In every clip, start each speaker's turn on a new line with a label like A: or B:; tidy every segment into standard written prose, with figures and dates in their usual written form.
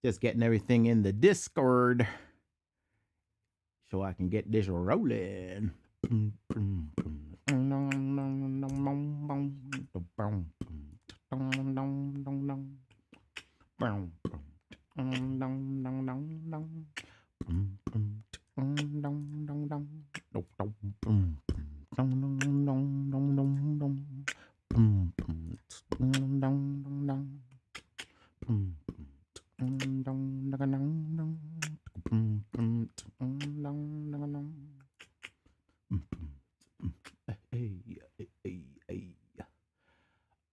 A: Just getting everything in the Discord so I can get this rolling.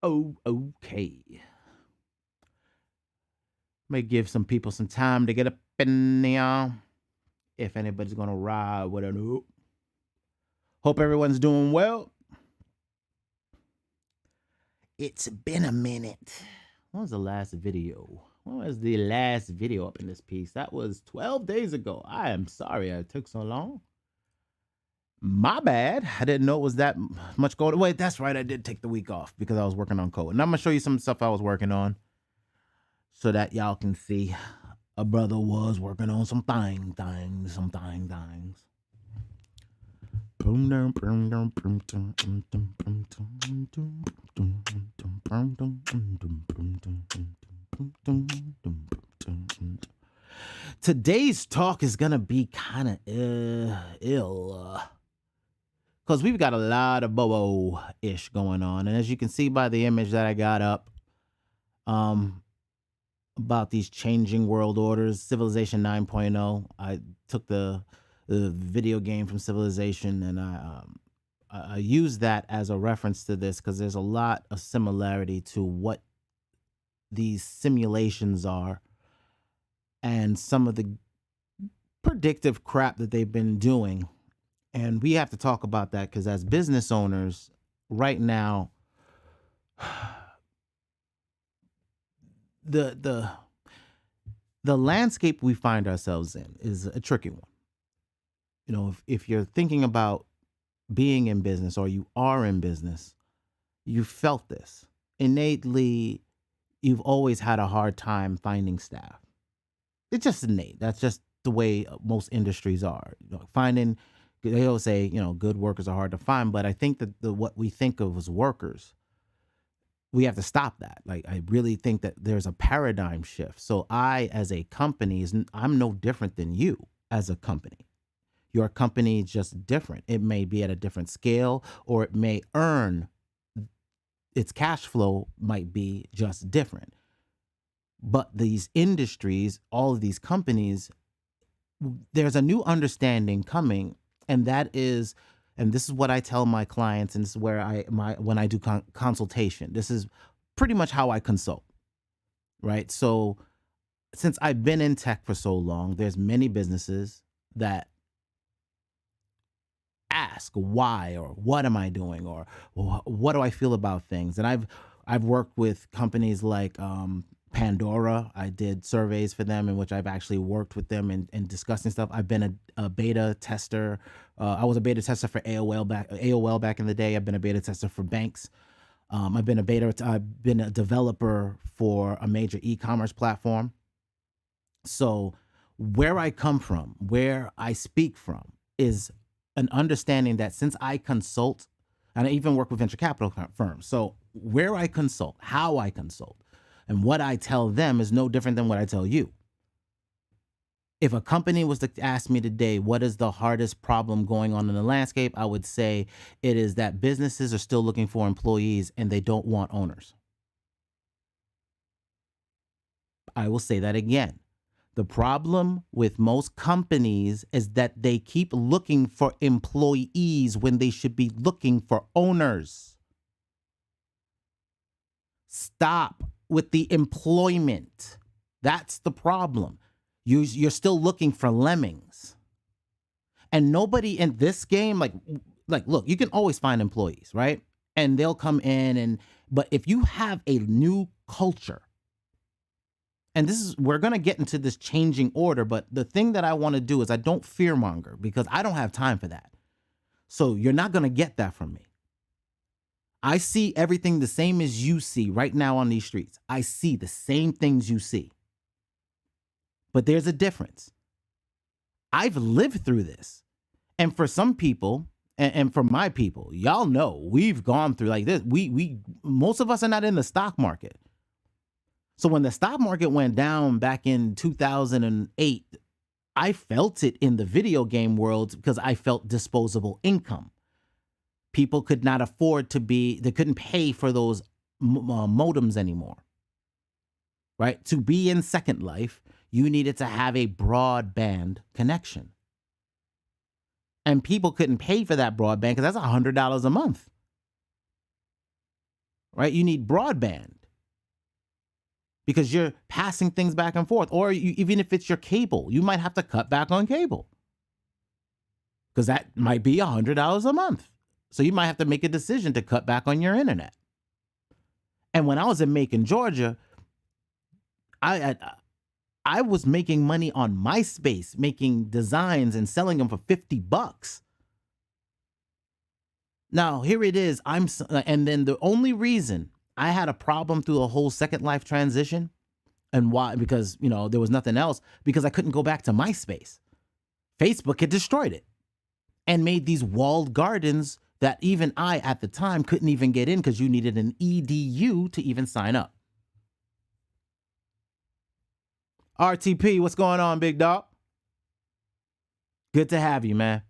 A: Oh, okay. May give some people some time to get up in there. If anybody's gonna ride with a new. Hope everyone's doing well. It's been a minute. When was the last video? When was the last video up in this piece? That was 12 days ago. I am sorry it took so long. My bad. I didn't know it was that much going. Wait, that's right. I did take the week off because I was working on code. And I'm going to show you some stuff I was working on so that y'all can see a brother was working on some things. Today's talk is going to be kind of ill. Because we've got a lot of Bobo-ish going on. And as you can see by the image that I got up about these changing world orders, Civilization 9.0, I took the video game from Civilization and I used that as a reference to this because there's a lot of similarity to what these simulations are and some of the predictive crap that they've been doing. And we have to talk about that because as business owners right now, the landscape we find ourselves in is a tricky one. You know, if you're thinking about being in business or you are in business, you felt this. Innately, you've always had a hard time finding staff. It's just innate. That's just the way most industries are. You know, finding, they always say, you know, good workers are hard to find, but I think that what we think of as workers, we have to stop that. Like, I really think that there's a paradigm shift. So I, as a company, I'm no different than you as a company. Your company is just different. It may be at a different scale, or it may earn, its cash flow might be just different. But these industries, all of these companies, there's a new understanding coming, and that is, and this is what I tell my clients, and this is where when I do consultation, this is pretty much how I consult, right? So since I've been in tech for so long, there's many businesses that ask why, or what am I doing, or what do I feel about things? And I've worked with companies like Pandora. I did surveys for them in which I've actually worked with them and discussing stuff. I've been a beta tester. I was a beta tester for AOL back in the day. I've been a beta tester for banks. I've been a developer for a major e-commerce platform. So where I come from, where I speak from, is an understanding that since I consult, and I even work with venture capital firms, so where I consult, how I consult, and what I tell them is no different than what I tell you. If a company was to ask me today, what is the hardest problem going on in the landscape, I would say it is that businesses are still looking for employees and they don't want owners. I will say that again. The problem with most companies is that they keep looking for employees when they should be looking for owners. Stop with the employment. That's the problem. You're still looking for lemmings. And nobody in this game, like look, you can always find employees, right? And they'll come in but if you have a new culture, and we're going to get into this changing order, but the thing that I want to do is I don't fearmonger because I don't have time for that. So you're not going to get that from me. I see everything the same as you see right now on these streets. I see the same things you see. But there's a difference. I've lived through this. And for some people, and for my people, y'all know we've gone through like this. Most of us are not in the stock market. So when the stock market went down back in 2008, I felt it in the video game world because I felt disposable income. People could not afford they couldn't pay for those modems anymore, right? To be in Second Life, you needed to have a broadband connection. And people couldn't pay for that broadband because that's $100 a month, right? You need broadband because you're passing things back and forth. Or even if it's your cable, you might have to cut back on cable because that might be $100 a month. So you might have to make a decision to cut back on your internet. And when I was in Macon, Georgia, I was making money on MySpace, making designs and selling them for $50. Now, here it is. And then the only reason I had a problem through the whole Second Life transition, and why? Because, there was nothing else, because I couldn't go back to MySpace. Facebook had destroyed it and made these walled gardens that even I, at the time, couldn't even get in because you needed an EDU to even sign up. RTP, what's going on, big dog? Good to have you, man.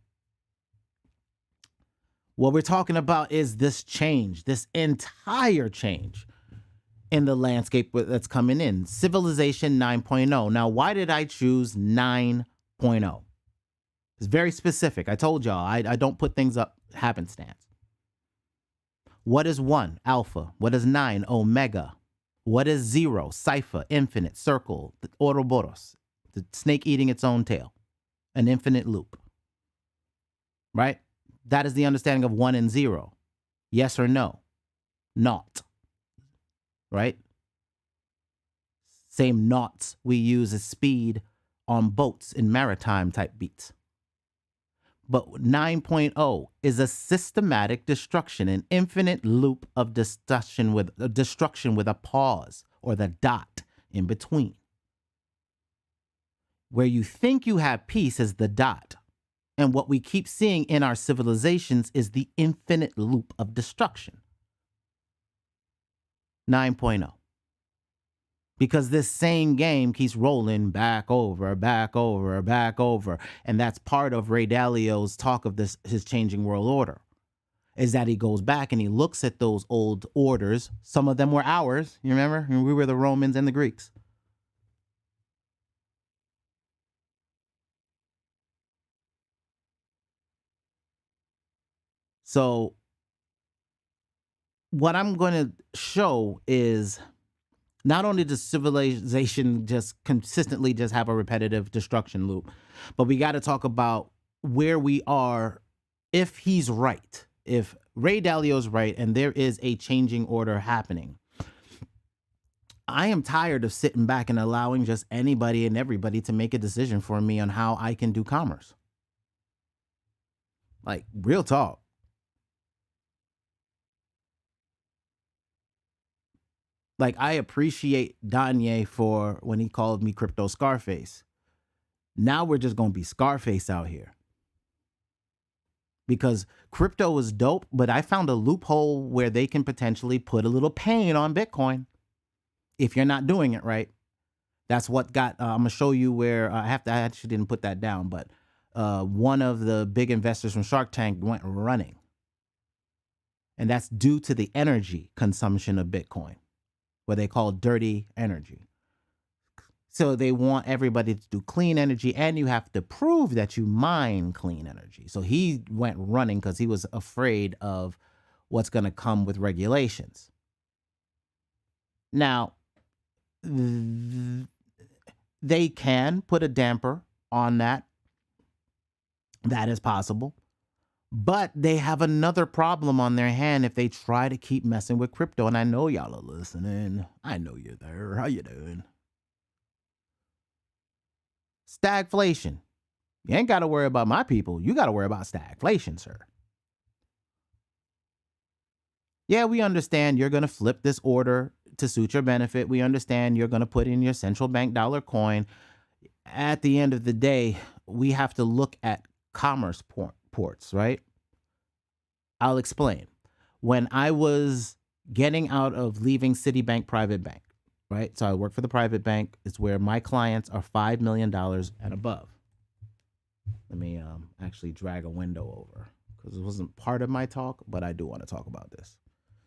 A: What we're talking about is this change, this entire change in the landscape that's coming in. Civilization 9.0. Now, why did I choose 9.0? It's very specific. I told y'all, I don't put things up happenstance. What is 1? Alpha. What is 9? Omega. What is 0? Cipher, infinite, circle, the Ouroboros, the snake eating its own tail, an infinite loop, right? That is the understanding of 1 and 0. Yes or no? Naught, right? Same noughts we use as speed on boats in maritime type beats. But 9.0 is a systematic destruction, an infinite loop of destruction with a pause or the dot in between. Where you think you have peace is the dot. And what we keep seeing in our civilizations is the infinite loop of destruction. 9.0. Because this same game keeps rolling back over, back over, back over. And that's part of Ray Dalio's talk of his changing world order, is that he goes back and he looks at those old orders. Some of them were ours. You remember? We were the Romans and the Greeks. So what I'm going to show is not only does civilization just consistently just have a repetitive destruction loop, but we got to talk about where we are if he's right, if Ray Dalio's right and there is a changing order happening. I am tired of sitting back and allowing just anybody and everybody to make a decision for me on how I can do commerce. Like, real talk. Like, I appreciate Danye for when he called me Crypto Scarface. Now we're just going to be Scarface out here. Because crypto is dope, but I found a loophole where they can potentially put a little pain on Bitcoin if you're not doing it right. That's what got, I'm going to show you where, I actually didn't put that down, but one of the big investors from Shark Tank went running. And that's due to the energy consumption of Bitcoin, what they call dirty energy. So they want everybody to do clean energy, and you have to prove that you mine clean energy. So he went running because he was afraid of what's going to come with regulations. Now, They can put a damper on that. That is possible. But they have another problem on their hand if they try to keep messing with crypto. And I know y'all are listening. I know you're there. How you doing? Stagflation. You ain't got to worry about my people. You got to worry about stagflation, sir. Yeah, we understand you're going to flip this order to suit your benefit. We understand you're going to put in your central bank dollar coin. At the end of the day, we have to look at commerce ports, right? I'll explain. When I was getting out of leaving Citibank Private Bank, right? So I work for the private bank. It's where my clients are $5 million and above. Let me actually drag a window over because it wasn't part of my talk, but I do want to talk about this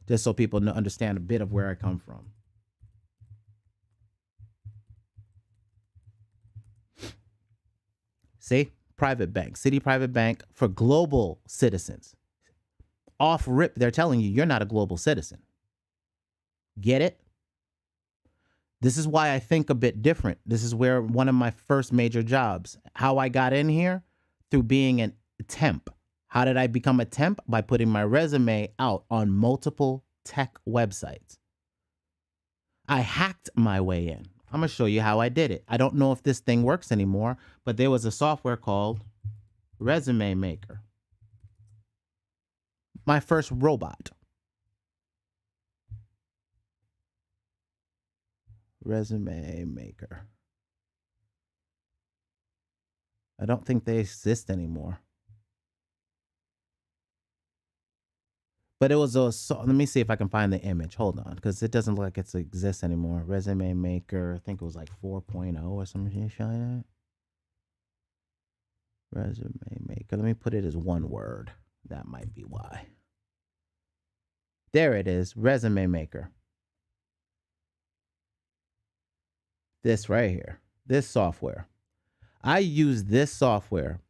A: just so people understand a bit of where I come from. See, private bank, Citi Private Bank for global citizens. Off rip, they're telling you you're not a global citizen. Get it? This is why I think a bit different. This is where one of my first major jobs, how I got in here, through being a temp. How did I become a temp? By putting my resume out on multiple tech websites. I hacked my way in. I'm going to show you how I did it. I don't know if this thing works anymore, but there was a software called Resume Maker. My first robot. Resume Maker. I don't think they exist anymore. But it was let me see if I can find the image. Hold on, because it doesn't look like it exists anymore. Resume Maker, I think it was like 4.0 or something like that. Resume Maker. Let me put it as one word. That might be why. There it is, Resume Maker. This right here, this software. I use this software,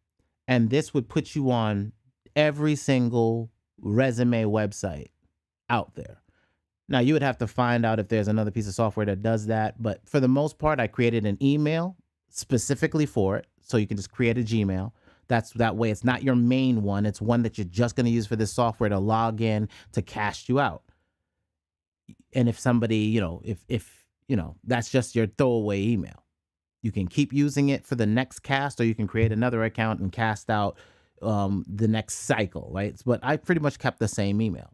A: and this would put you on every single resume website out there. Now, you would have to find out if there's another piece of software that does that. But for the most part, I created an email specifically for it. So you can just create a Gmail. That way it's not your main one. It's one that you're just going to use for this software to log in to cash you out. And if somebody, if that's just your throwaway email. You can keep using it for the next cast, or you can create another account and cast out the next cycle, right? But I pretty much kept the same email.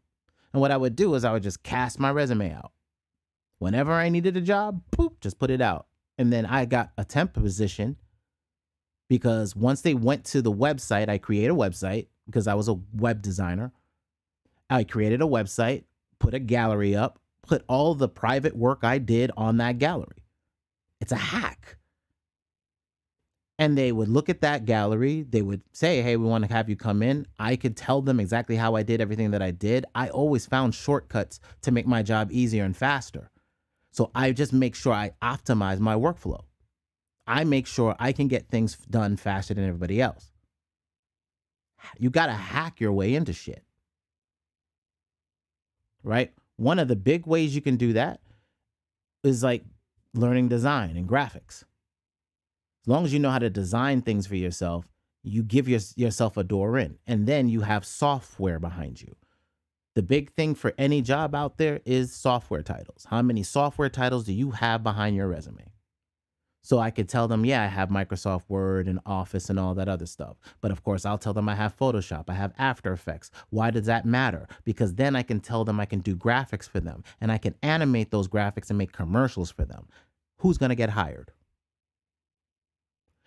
A: And what I would do is I would just cast my resume out. Whenever I needed a job, boop, just put it out. And then I got a temp position because once they went to the website, I created a website because I was a web designer. I created a website, put a gallery up, put all the private work I did on that gallery. It's a hack. And they would look at that gallery. They would say, hey, we want to have you come in. I could tell them exactly how I did everything that I did. I always found shortcuts to make my job easier and faster. So I just make sure I optimize my workflow. I make sure I can get things done faster than everybody else. You got to hack your way into shit. Right? One of the big ways you can do that is like learning design and graphics. As long as you know how to design things for yourself, you give yourself a door in, and then you have software behind you. The big thing for any job out there is software titles. How many software titles do you have behind your resume? So I could tell them, yeah, I have Microsoft Word and Office and all that other stuff. But of course, I'll tell them I have Photoshop, I have After Effects. Why does that matter? Because then I can tell them I can do graphics for them, and I can animate those graphics and make commercials for them. Who's going to get hired?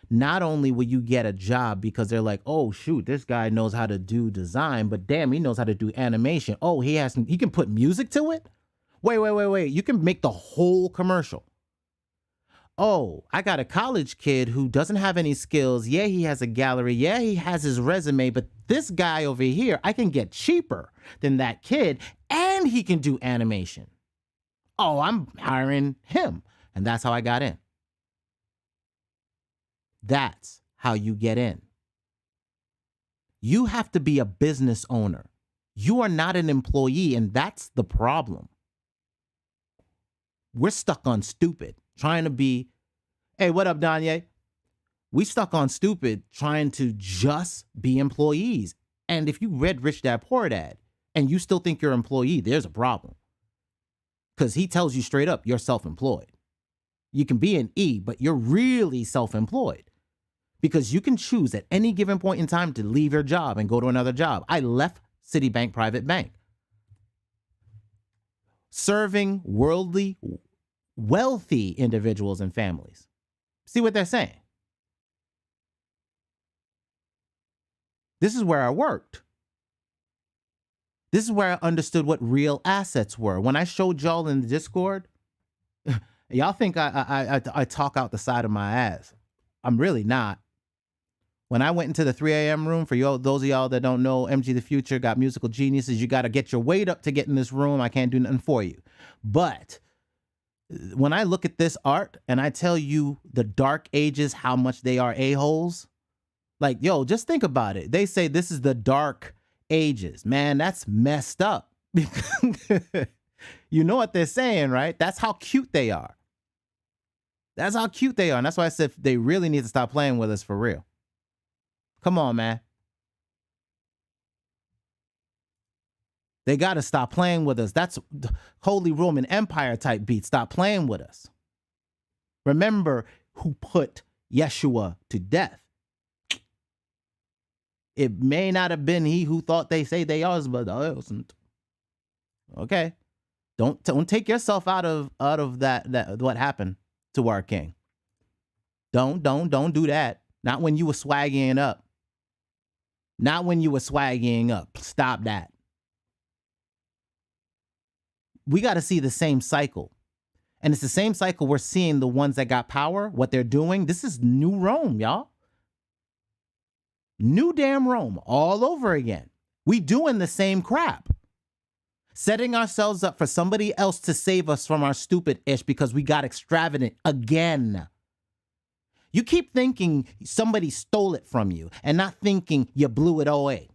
A: Not only will you get a job because they're like, oh, shoot, this guy knows how to do design, but damn, he knows how to do animation. Oh, he can put music to it? Wait. You can make the whole commercial. Oh, I got a college kid who doesn't have any skills. Yeah, he has a gallery. Yeah, he has his resume, but this guy over here, I can get cheaper than that kid, and he can do animation. Oh, I'm hiring him. And that's how I got in. That's how you get in. You have to be a business owner. You are not an employee, and that's the problem. We're stuck on stupid, trying to be, hey, what up, Danye? We stuck on stupid, trying to just be employees. And if you read Rich Dad Poor Dad and you still think you're an employee, there's a problem. Because he tells you straight up, you're self-employed. You can be an E, but you're really self-employed. Because you can choose at any given point in time to leave your job and go to another job. I left Citibank Private Bank, serving worldly, wealthy individuals and families. See what they're saying? This is where I worked. This is where I understood what real assets were. When I showed y'all in the Discord, y'all think I talk out the side of my ass. I'm really not. When I went into the 3 a.m. room, for y'all, those of y'all that don't know, MG the Future got musical geniuses. You got to get your weight up to get in this room. I can't do nothing for you. But when I look at this art and I tell you the dark ages, how much they are a-holes, like, yo, just think about it. They say this is the dark ages. Man, that's messed up. You know what they're saying, right? That's how cute they are. That's how cute they are. And that's why I said they really need to stop playing with us for real. Come on, man. They got to stop playing with us. That's Holy Roman Empire type beat. Stop playing with us. Remember who put Yeshua to death. It may not have been he who thought they say they are, but I wasn't. Okay. Don't take yourself out of that what happened to our king. Don't do that. Not when you were swagging up. Not when you were swagging up. Stop that. We got to see the same cycle. And it's the same cycle we're seeing the ones that got power, what they're doing. This is new Rome, y'all. New damn Rome all over again. We doing the same crap. Setting ourselves up for somebody else to save us from our stupid ish because we got extravagant again. You keep thinking somebody stole it from you and not thinking you blew it away.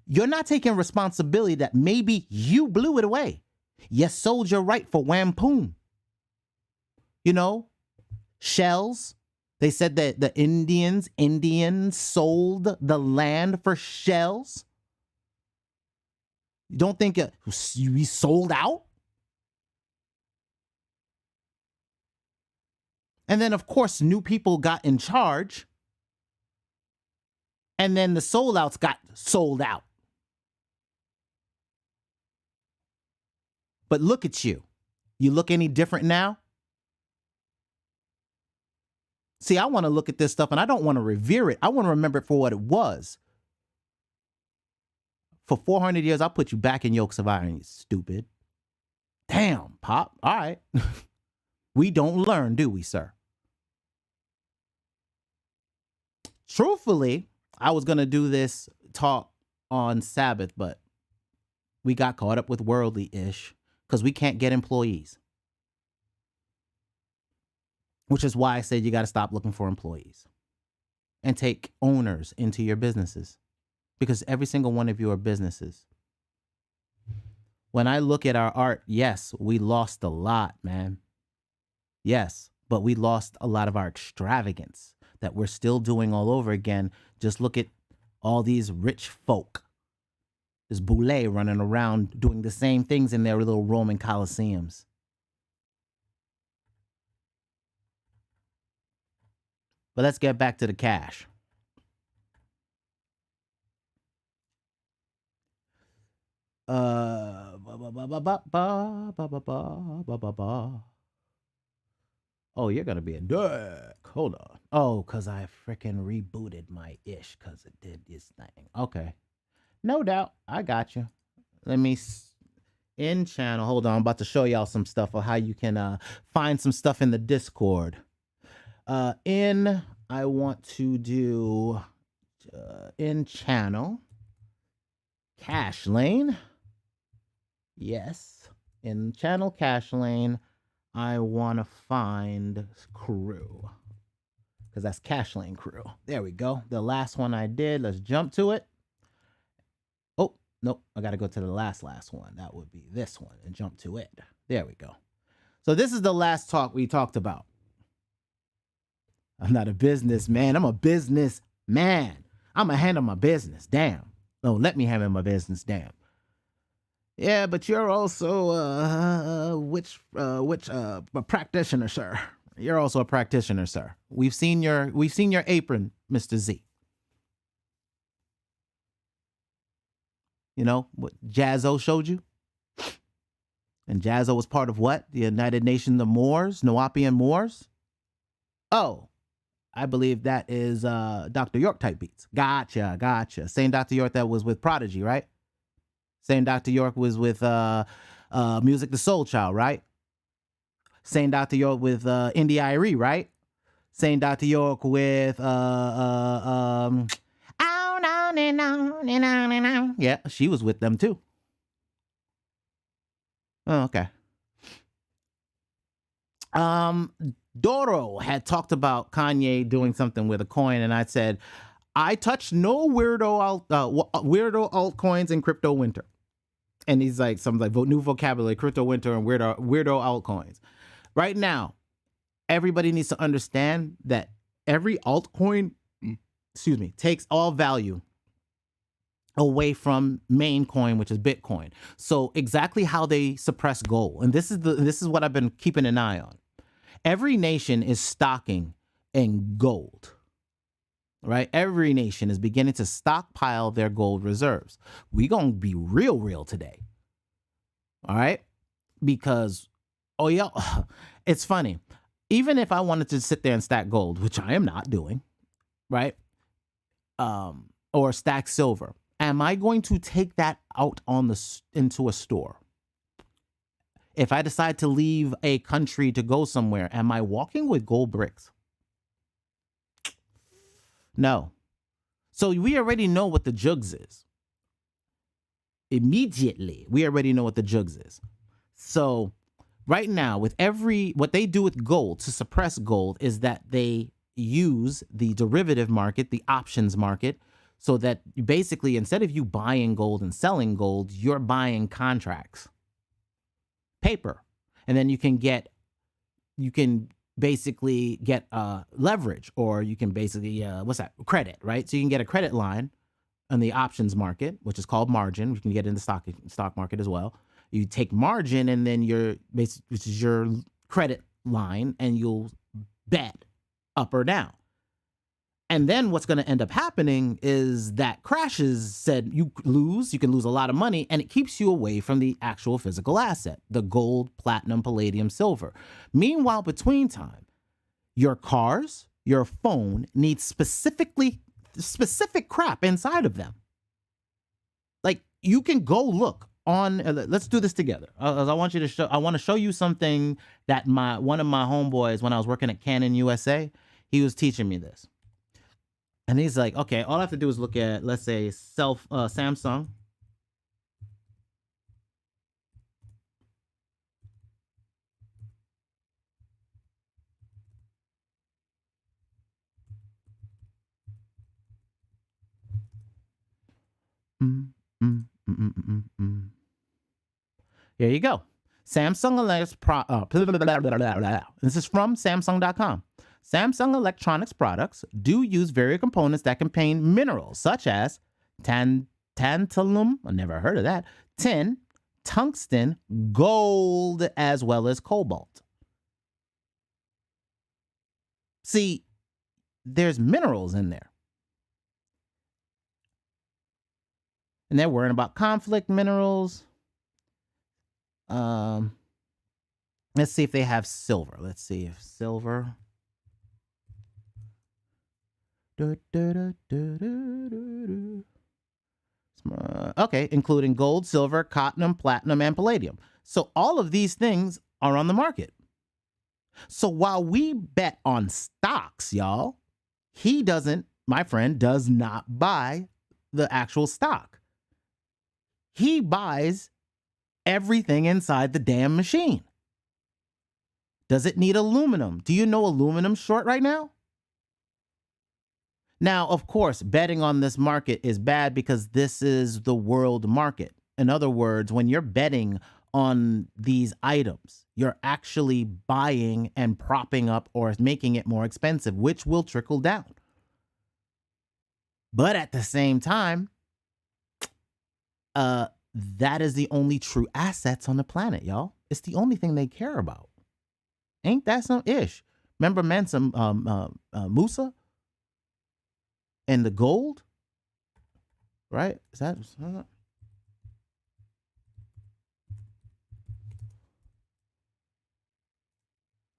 A: You're not taking responsibility that maybe you blew it away. You sold your right for whampoom. You know, shells. They said that the Indians sold the land for shells. You don't think we sold out? And then, of course, new people got in charge. And then the sold outs got sold out. But look at you. You look any different now? See, I want to look at this stuff and I don't want to revere it. I want to remember it for what it was. For 400 years, I'll put you back in yokes of iron, you stupid. Damn, Pop. All right. We don't learn, do we, sir? Truthfully, I was going to do this talk on Sabbath, but we got caught up with worldly-ish because we can't get employees. Which is why I said you got to stop looking for employees and take owners into your businesses, because every single one of you are businesses. When I look at our art, yes, we lost a lot, man. Yes, but we lost a lot of our extravagance that we're still doing all over again. Just look at all these rich folk. This boule running around doing the same things in their little Roman Colosseums. But let's get back to the cash. Oh, you're going to be a dick. Hold on. Oh, because I freaking rebooted my ish because it did this thing. Okay. No doubt. I got you. Let me in channel. Hold on. I'm about to show y'all some stuff of how you can find some stuff in the Discord. I want to do in channel cash lane. Yes. In channel cash lane. I want to find crew because that's cash lane crew. There we go. The last one I did. Let's jump to it. Oh, Nope, I got to go to the last one. That would be this one and jump to it. There we go. So this is the last talk we talked about. I'm not a businessman. I'm a business man. I'm going to handle my business. Damn. No, let me handle my business. Damn. Yeah, but you're also a practitioner, sir. You're also a practitioner, sir. We've seen your apron, Mr. Z. You know what Jazzo showed you? And Jazzo was part of what? The United Nations of Moors, Nawapian Moors? Oh, I believe that is Dr. York type beats. Gotcha. Same Dr. York that was with Prodigy, right? Same Dr. York was with Music the Soul Child, right? Same Dr. York with Indie Irie, right? Same Dr. York with yeah, she was with them too. Oh, okay. Doro had talked about Kanye doing something with a coin, and I said, I touched no weirdo altcoins in crypto winter. And he's like, some like new vocabulary, crypto winter and weirdo altcoins. Right now, everybody needs to understand that every altcoin, takes all value away from main coin, which is Bitcoin. So exactly how they suppress gold, and this is what I've been keeping an eye on. Every nation is stocking in gold, right? Every nation is beginning to stockpile their gold reserves. We gonna be real today, all right? Because, oh yeah, it's funny. Even if I wanted to sit there and stack gold, which I am not doing, right? Or stack silver, am I going to take that out into a store? If I decide to leave a country to go somewhere, am I walking with gold bricks? No. So we already know what the jugs is. Immediately, we already know what the jugs is. So right now, what they do with gold to suppress gold is that they use the derivative market, the options market, so that basically instead of you buying gold and selling gold, you're buying contracts. Paper, and then you can basically get leverage, or you can basically credit, right? So you can get a credit line on the options market, which is called margin. We can get in the stock market as well. You take margin, and then which is your credit line, and you'll bet up or down. And then what's going to end up happening is that crashes said you can lose a lot of money, and it keeps you away from the actual physical asset, the gold, platinum, palladium, silver. Meanwhile, between time, your cars, your phone needs specific crap inside of them. Like, you can go look on, let's do this together. I want to show you something that one of my homeboys, when I was working at Canon USA, he was teaching me this. And he's like, okay, all I have to do is look at, let's say, Samsung. Here you go. Samsung this is from Samsung.com. Samsung Electronics products do use various components that contain minerals such as tantalum, I never heard of that, tin, tungsten, gold, as well as cobalt. See, there's minerals in there. And they're worrying about conflict minerals. Let's see if they have silver. Let's see if silver. Okay, including gold, silver, cotton, platinum, and palladium. So all of these things are on the market. So while we bet on stocks, y'all, my friend does not buy the actual stock. He buys everything inside the damn machine. Does it need aluminum? Do you know aluminum's short right now? Now, of course, betting on this market is bad because this is the world market. In other words, when you're betting on these items, you're actually buying and propping up or making it more expensive, which will trickle down. But at the same time, that is the only true assets on the planet, y'all. It's the only thing they care about. Ain't that some ish? Remember Mansa Musa and the gold? Right? Is that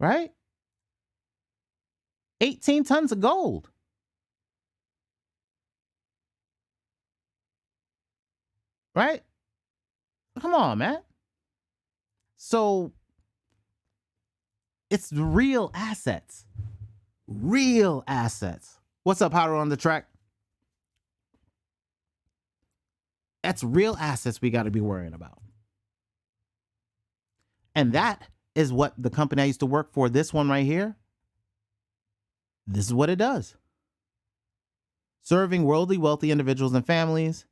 A: right? 18 tons of gold. Right? Come on, man. So it's real assets. Real assets. What's up, Powder on the track? That's real assets we got to be worrying about. And that is what the company I used to work for, this one right here, this is what it does. Serving worldly wealthy individuals and families,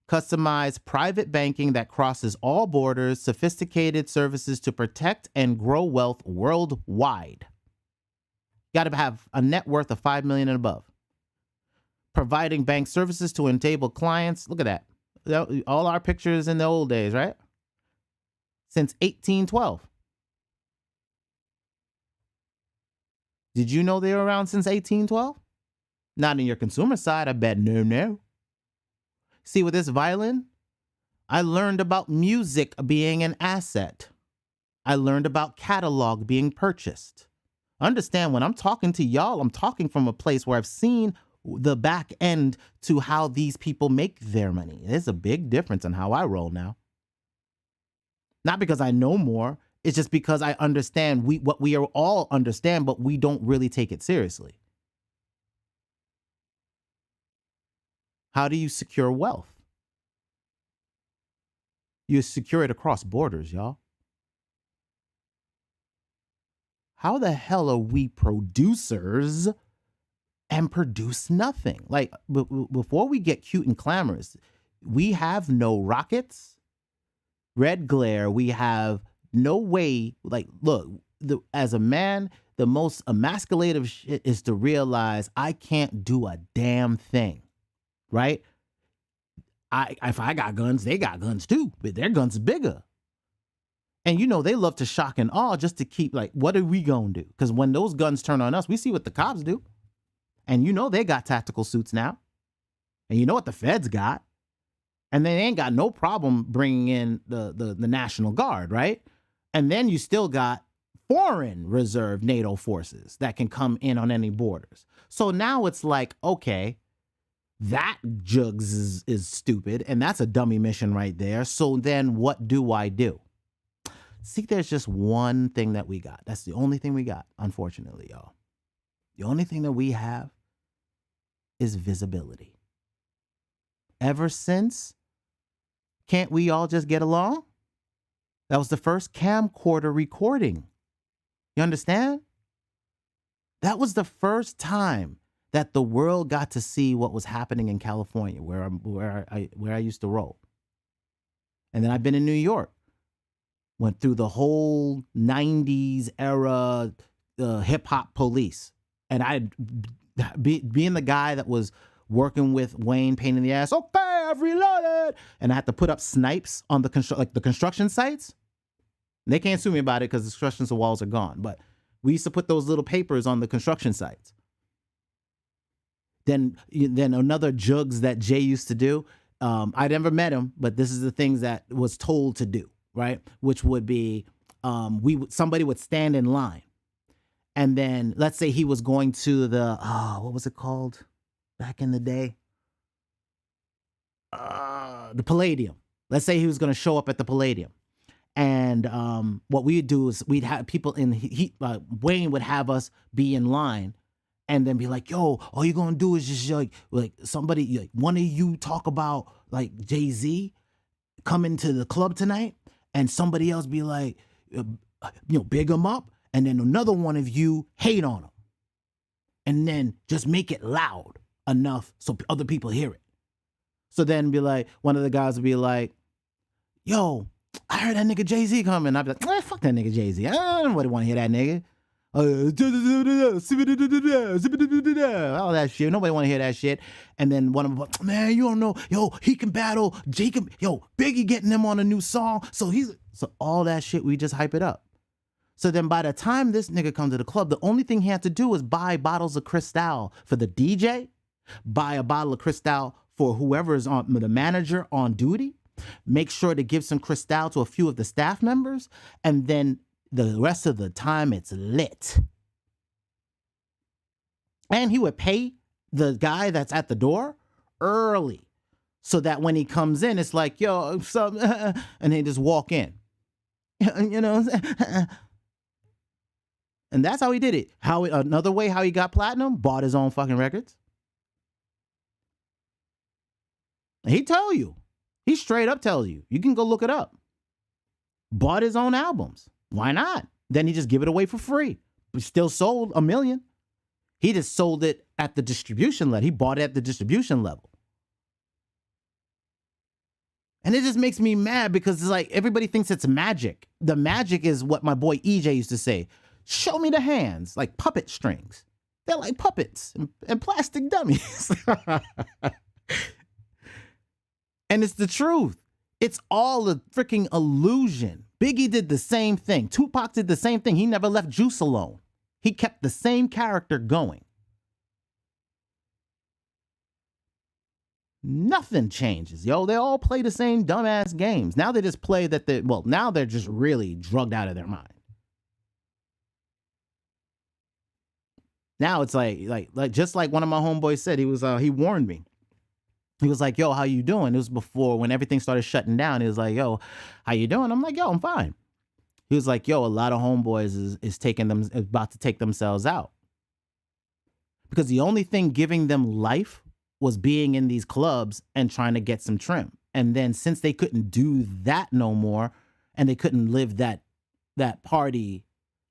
A: customized private banking that crosses all borders, sophisticated services to protect and grow wealth worldwide. Got to have a net worth of $5 million and above. Providing bank services to enable clients. Look at that. All our pictures in the old days, right? Since 1812. Did you know they were around since 1812? Not in your consumer side, I bet no. See, with this violin, I learned about music being an asset. I learned about catalog being purchased. Understand, when I'm talking to y'all, I'm talking from a place where I've seen the back end to how these people make their money. There's a big difference in how I roll now. Not because I know more, it's just because I understand what we are all understand, but we don't really take it seriously. How do you secure wealth? You secure it across borders, y'all. How the hell are we producers and produce nothing? Like, before we get cute and clamorous, we have no rockets, red glare. We have no way. Like, look, as a man, the most emasculative shit is to realize I can't do a damn thing, right? If I got guns, they got guns too, but their guns bigger. And you know, they love to shock and awe just to keep like, what are we gonna do? Because when those guns turn on us, we see what the cops do. And you know they got tactical suits now. And you know what the feds got. And they ain't got no problem bringing in the National Guard, right? And then you still got foreign reserve NATO forces that can come in on any borders. So now it's like, okay, that jugs is stupid. And that's a dummy mission right there. So then what do I do? See, there's just one thing that we got. That's the only thing we got, unfortunately, y'all. The only thing that we have is visibility. Ever since Can't We All Just Get Along? That was the first camcorder recording. You understand? That was the first time that the world got to see what was happening in California, where I used to roll. And then I've been in New York. Went through the whole 90s era hip hop police. And being the guy that was working with Wayne, pain in the ass, okay, I've reloaded. And I had to put up snipes on the construction sites. And they can't sue me about it because the construction walls are gone. But we used to put those little papers on the construction sites. Then another jugs that Jay used to do. I never met him, but this is the things that was told to do. Right, which would be somebody would stand in line, and then let's say he was going to the what was it called back in the day? The Palladium. Let's say he was going to show up at the Palladium, and what we would do is we'd have people Wayne would have us be in line, and then be like, "Yo, all you're gonna do is just like somebody, like one of you talk about like Jay-Z coming to the club tonight." And somebody else be like, big him up. And then another one of you hate on him. And then just make it loud enough so other people hear it. So then be like, one of the guys would be like, yo, I heard that nigga Jay-Z coming. I'd be like, fuck that nigga Jay-Z. I don't want to hear that nigga. All that shit. Nobody want to hear that shit. And then one of them, man, you don't know. Yo, he can battle. Yo, Biggie getting him on a new song. So all that shit, we just hype it up. So then by the time this nigga comes to the club, the only thing he had to do is buy bottles of Cristal for the DJ, buy a bottle of Cristal for whoever's on the manager on duty, make sure to give some Cristal to a few of the staff members, and then the rest of the time it's lit. And he would pay the guy that's at the door early so that when he comes in, it's like, yo, and they just walk in. You know? And that's how he did it. Another way how he got platinum, bought his own fucking records. He tell you. He straight up tells you. You can go look it up. Bought his own albums. Why not? Then he just give it away for free. He still sold 1 million. He just sold it at the distribution level. He bought it at the distribution level. And it just makes me mad because it's like everybody thinks it's magic. The magic is what my boy EJ used to say. Show me the hands, like puppet strings. They're like puppets and plastic dummies. And it's the truth. It's all a freaking illusion. Biggie did the same thing. Tupac did the same thing. He never left Juice alone. He kept the same character going. Nothing changes, yo. They all play the same dumbass games. Now they just play that now they're just really drugged out of their mind. Now it's like just like one of my homeboys said, he warned me. He was like, yo, how you doing? It was before when everything started shutting down. He was like, yo, how you doing? I'm like, yo, I'm fine. He was like, yo, a lot of homeboys is about to take themselves out. Because the only thing giving them life was being in these clubs and trying to get some trim. And then since they couldn't do that no more, and they couldn't live that party,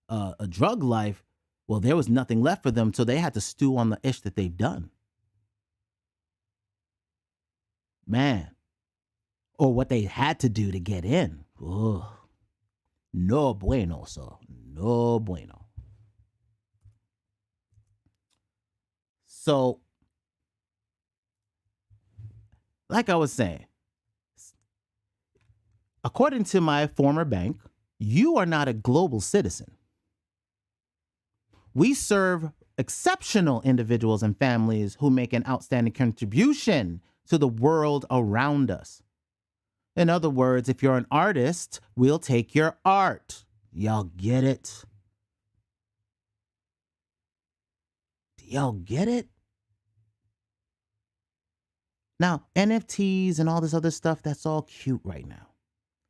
A: a drug life, well, there was nothing left for them. So they had to stew on the ish that they've done. Man. Or what they had to do to get in. Ugh. No bueno, sir. No bueno. So, like I was saying, according to my former bank, you are not a global citizen. We serve exceptional individuals and families who make an outstanding contribution to the world around us. In other words, if you're an artist, we'll take your art. Y'all get it? Y'all get it? Now, NFTs and all this other stuff, that's all cute right now.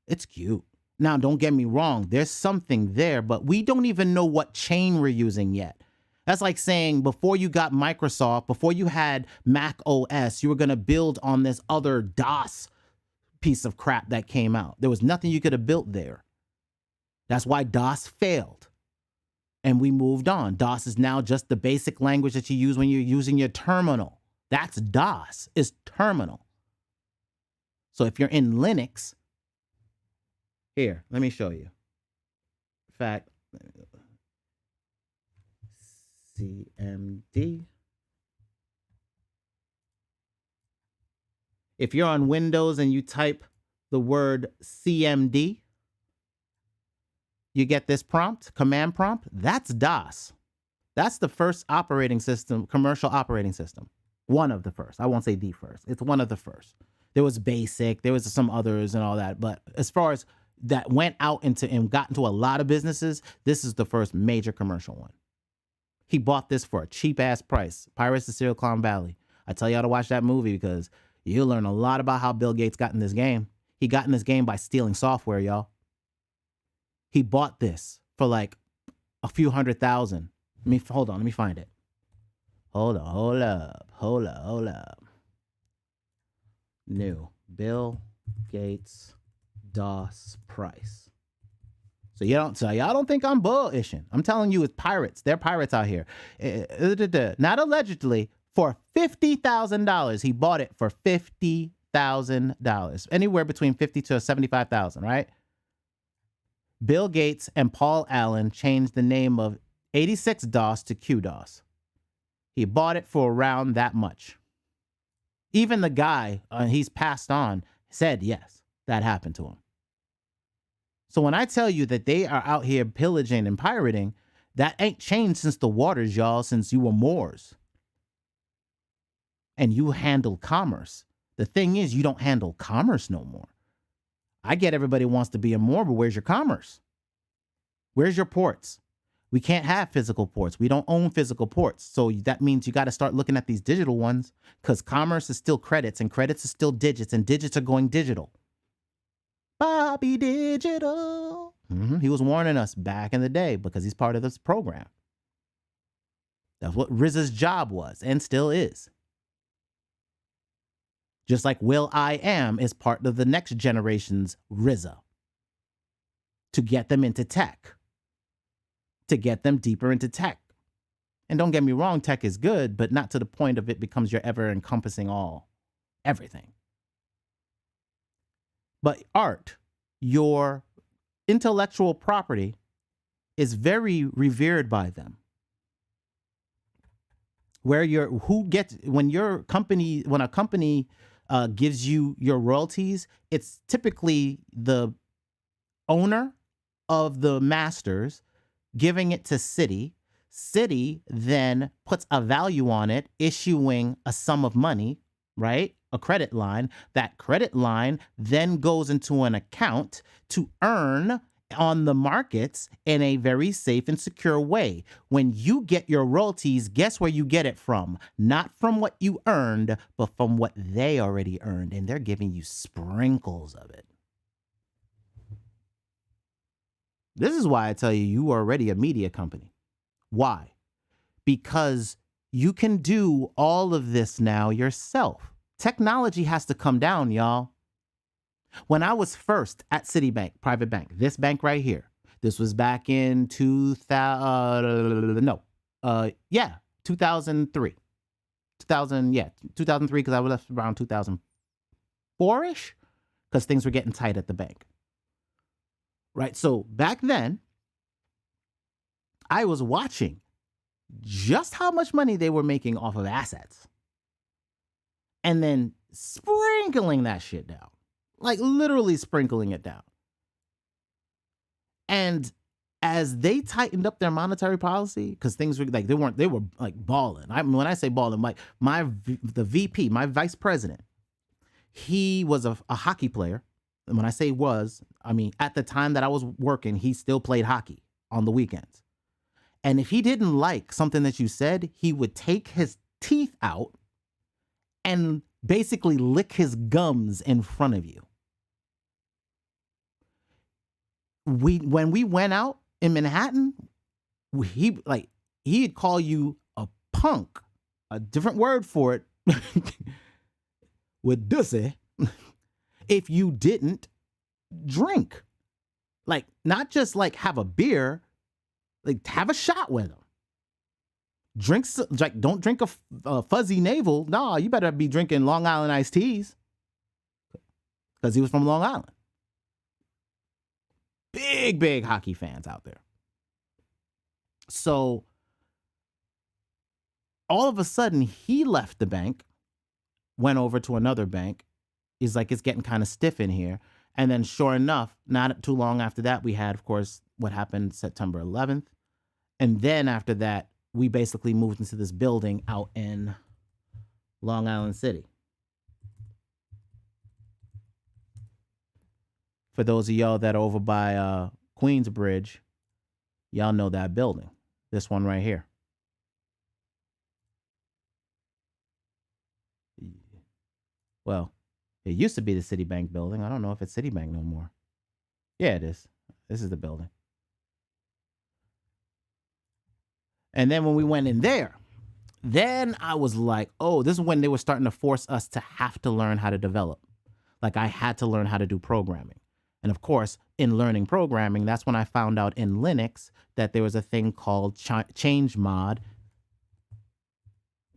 A: It's cute. Now, don't get me wrong. There's something there, but we don't even know what chain we're using yet. That's like saying before you got Microsoft, before you had Mac OS, you were going to build on this other DOS piece of crap that came out. There was nothing you could have built there. That's why DOS failed. And we moved on. DOS is now just the basic language that you use when you're using your terminal. That's DOS, is terminal. So if you're in Linux, here, let me show you. In fact, CMD. If you're on Windows and you type the word CMD, you get this prompt, command prompt. That's DOS. That's the first operating system, commercial operating system. One of the first. I won't say the first. It's one of the first. There was BASIC. There was some others and all that. But as far as that went out into and got into a lot of businesses, this is the first major commercial one. He bought this for a cheap ass price. Pirates of Silicon Valley. I tell y'all to watch that movie because you'll learn a lot about how Bill Gates got in this game. He got in this game by stealing software, y'all. He bought this for like a few $100,000. Hold on, let me find it. Hold up. New Bill Gates DOS price. So y'all don't think I'm bullishing. I'm telling you, it's pirates. They're pirates out here. Not allegedly, for $50,000. He bought it for $50,000, anywhere between $50,000 to $75,000, right? Bill Gates and Paul Allen changed the name of 86DOS to QDOS. He bought it for around that much. Even the guy, he's passed on, said yes, that happened to him. So when I tell you that they are out here pillaging and pirating, that ain't changed since the waters, y'all, since you were Moors. And you handle commerce. The thing is, you don't handle commerce no more. I get everybody wants to be a Moor, but where's your commerce? Where's your ports? We can't have physical ports. We don't own physical ports. So that means you got to start looking at these digital ones, because commerce is still credits and credits is still digits, and digits are going digital. Bobby Digital. He was warning us back in the day because he's part of this program. That's what RZA's job was and still is. Just like will.i.am is part of the next generation's RZA. To get them into tech. To get them deeper into tech. And don't get me wrong, tech is good, but not to the point of it becomes your ever-encompassing everything. But art, your intellectual property, is very revered by them. When a company gives you your royalties, it's typically the owner of the masters giving it to Citi. Citi then puts a value on it, issuing a sum of money, right? A credit line. That credit line then goes into an account to earn on the markets in a very safe and secure way. When you get your royalties, guess where you get it from? Not from what you earned, but from what they already earned. And they're giving you sprinkles of it. This is why I tell you, you are already a media company. Why? Because you can do all of this now yourself. Technology has to come down, y'all. When I was first at Citibank, private bank, this bank right here, this was back in 2003. 2003, because I was left around 2004-ish, because things were getting tight at the bank. Right, so back then, I was watching just how much money they were making off of assets. And then sprinkling that shit down. Like literally sprinkling it down. And as they tightened up their monetary policy, because things were like, they were like balling. I mean, when I say balling, like the VP, my vice president, he was a hockey player. And when I say was, I mean, at the time that I was working, he still played hockey on the weekends. And if he didn't like something that you said, he would take his teeth out and basically lick his gums in front of you. When we went out in Manhattan, he'd call you a punk, a different word for it, with dussy, if you didn't drink. Like, not just like have a beer, like have a shot with him. Don't drink a fuzzy navel. No, you better be drinking Long Island iced teas, because he was from Long Island. Big hockey fans out there. So all of a sudden he left the bank, went over to another bank. He's like, it's getting kind of stiff in here. And then sure enough, not too long after that, we had, of course, what happened September 11th. And then after that, we basically moved into this building out in Long Island City. For those of y'all that are over by Queensbridge, y'all know that building. This one right here. Well, it used to be the Citibank building. I don't know if it's Citibank no more. Yeah, it is. This is the building. And then when we went in there, then I was like, oh, this is when they were starting to force us to have to learn how to develop. Like I had to learn how to do programming. And of course, in learning programming, that's when I found out in Linux that there was a thing called change mod,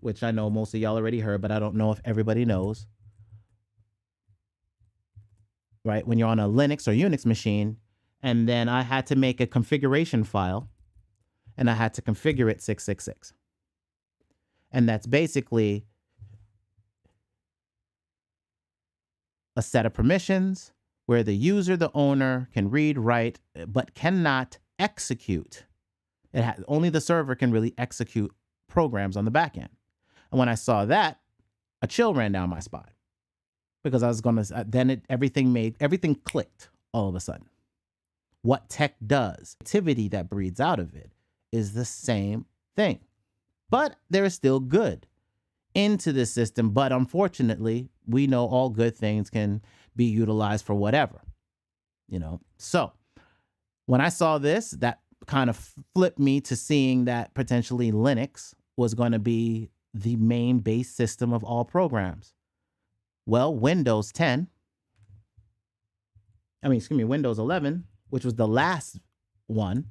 A: which I know most of y'all already heard, but I don't know if everybody knows. Right? When you're on a Linux or Unix machine, and then I had to make a configuration file, and I had to configure it 666. And that's basically a set of permissions where the user, the owner, can read, write, but cannot execute. Only the server can really execute programs on the back end. And when I saw that, a chill ran down my spine, because I was going to, then everything clicked all of a sudden. What tech does, activity that breeds out of it, is the same thing. But there is still good into this system. But unfortunately, we know all good things can be utilized for whatever, So when I saw this, that kind of flipped me to seeing that potentially Linux was going to be the main base system of all programs. Well, Windows 11, which was the last one.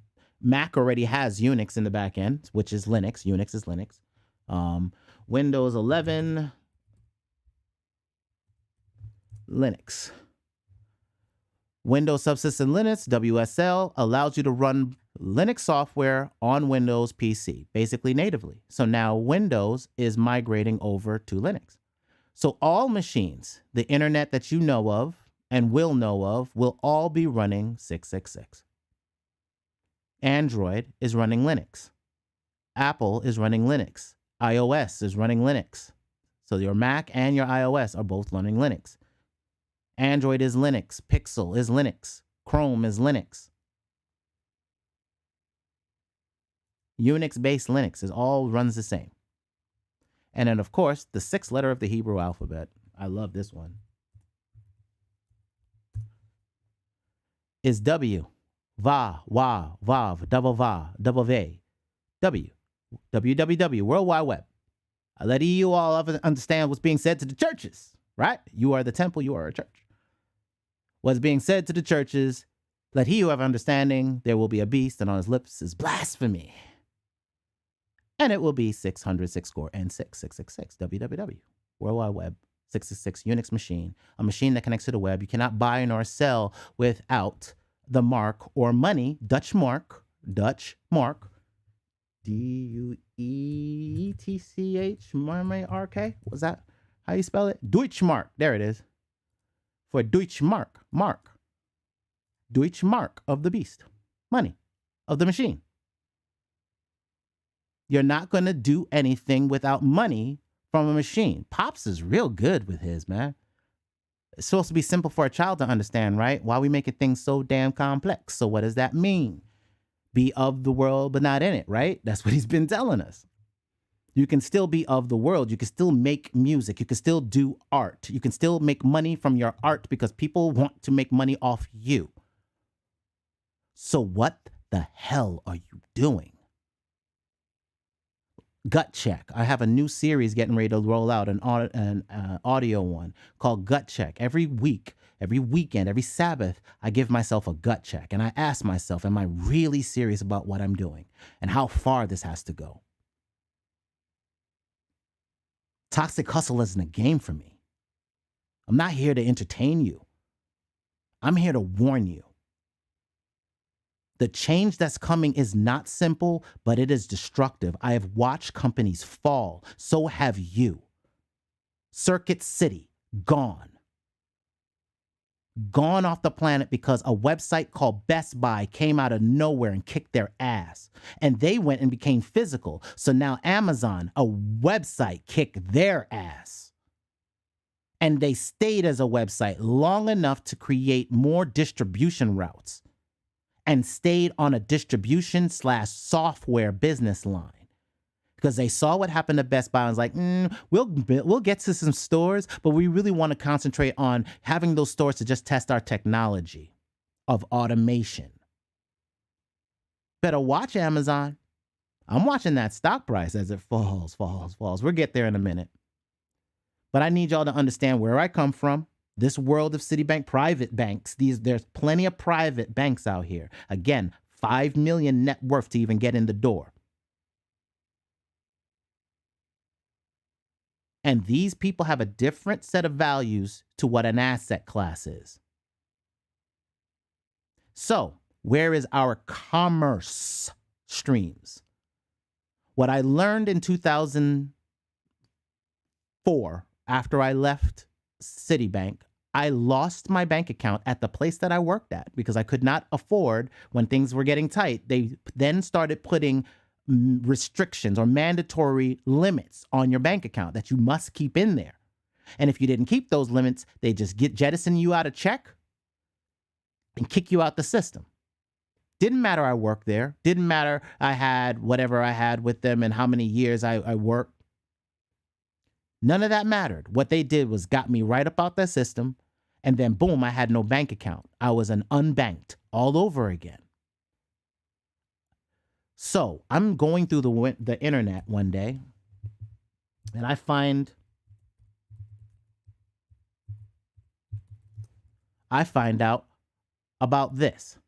A: Mac already has Unix in the back end, which is Linux. Unix is Linux. Windows 11, Linux. Windows Subsystem Linux, WSL, allows you to run Linux software on Windows PC, basically natively. So now Windows is migrating over to Linux. So all machines, the internet that you know of and will know of, will all be running 666. Android is running Linux. Apple is running Linux. iOS is running Linux. So your Mac and your iOS are both running Linux. Android is Linux. Pixel is Linux. Chrome is Linux. Unix-based Linux all runs the same. And then, of course, the 6th letter of the Hebrew alphabet. I love this one. Is W. Va, wa, vav, double va, double ve. W. www, World Wide Web. I let you all understand what's being said to the churches, right? You are the temple, you are a church. What's being said to the churches, let he who have understanding, there will be a beast, and on his lips is blasphemy. And it will be 606 score and 666 www, World Wide Web, 666 Unix machine, a machine that connects to the web. You cannot buy nor sell without the mark or money, Dutch mark, D-U-E-T-C-H, M-A-R-K. Was that how you spell it? Deutschmark. There it is. For Deutschmark, mark. Deutschmark of the beast. Money of the machine. You're not going to do anything without money from a machine. Pops is real good with his, man. It's supposed to be simple for a child to understand, right? Why are we making things so damn complex? So what does that mean? Be of the world, but not in it, right? That's what he's been telling us. You can still be of the world. You can still make music. You can still do art. You can still make money from your art because people want to make money off you. So what the hell are you doing? Gut Check. I have a new series getting ready to roll out, an audio one called Gut Check. Every week, every weekend, every Sabbath, I give myself a gut check and I ask myself, am I really serious about what I'm doing and how far this has to go? Toxic Hustle isn't a game for me. I'm not here to entertain you. I'm here to warn you. The change that's coming is not simple, but it is destructive. I have watched companies fall. So have you. Circuit City, gone. Gone off the planet because a website called Best Buy came out of nowhere and kicked their ass. And they went and became physical. So now Amazon, a website, kicked their ass. And they stayed as a website long enough to create more distribution routes. And stayed on a distribution/software business line because they saw what happened to Best Buy and was like, we'll get to some stores, but we really want to concentrate on having those stores to just test our technology of automation. Better watch Amazon. I'm watching that stock price as it falls. We'll get there in a minute. But I need y'all to understand where I come from. This world of Citibank private banks, there's plenty of private banks out here. Again, 5 million net worth to even get in the door. And these people have a different set of values to what an asset class is. So, where is our commerce streams? What I learned in 2004, after I left Citibank, I lost my bank account at the place that I worked at because I could not afford, when things were getting tight, they then started putting restrictions or mandatory limits on your bank account that you must keep in there. And if you didn't keep those limits, they just jettison you out a check and kick you out the system. Didn't matter I worked there. Didn't matter I had whatever I had with them and how many years I worked. None of that mattered. What they did was got me right up out that system, and then boom, I had no bank account. I was an unbanked all over again. So I'm going through the internet one day, and I find out about this.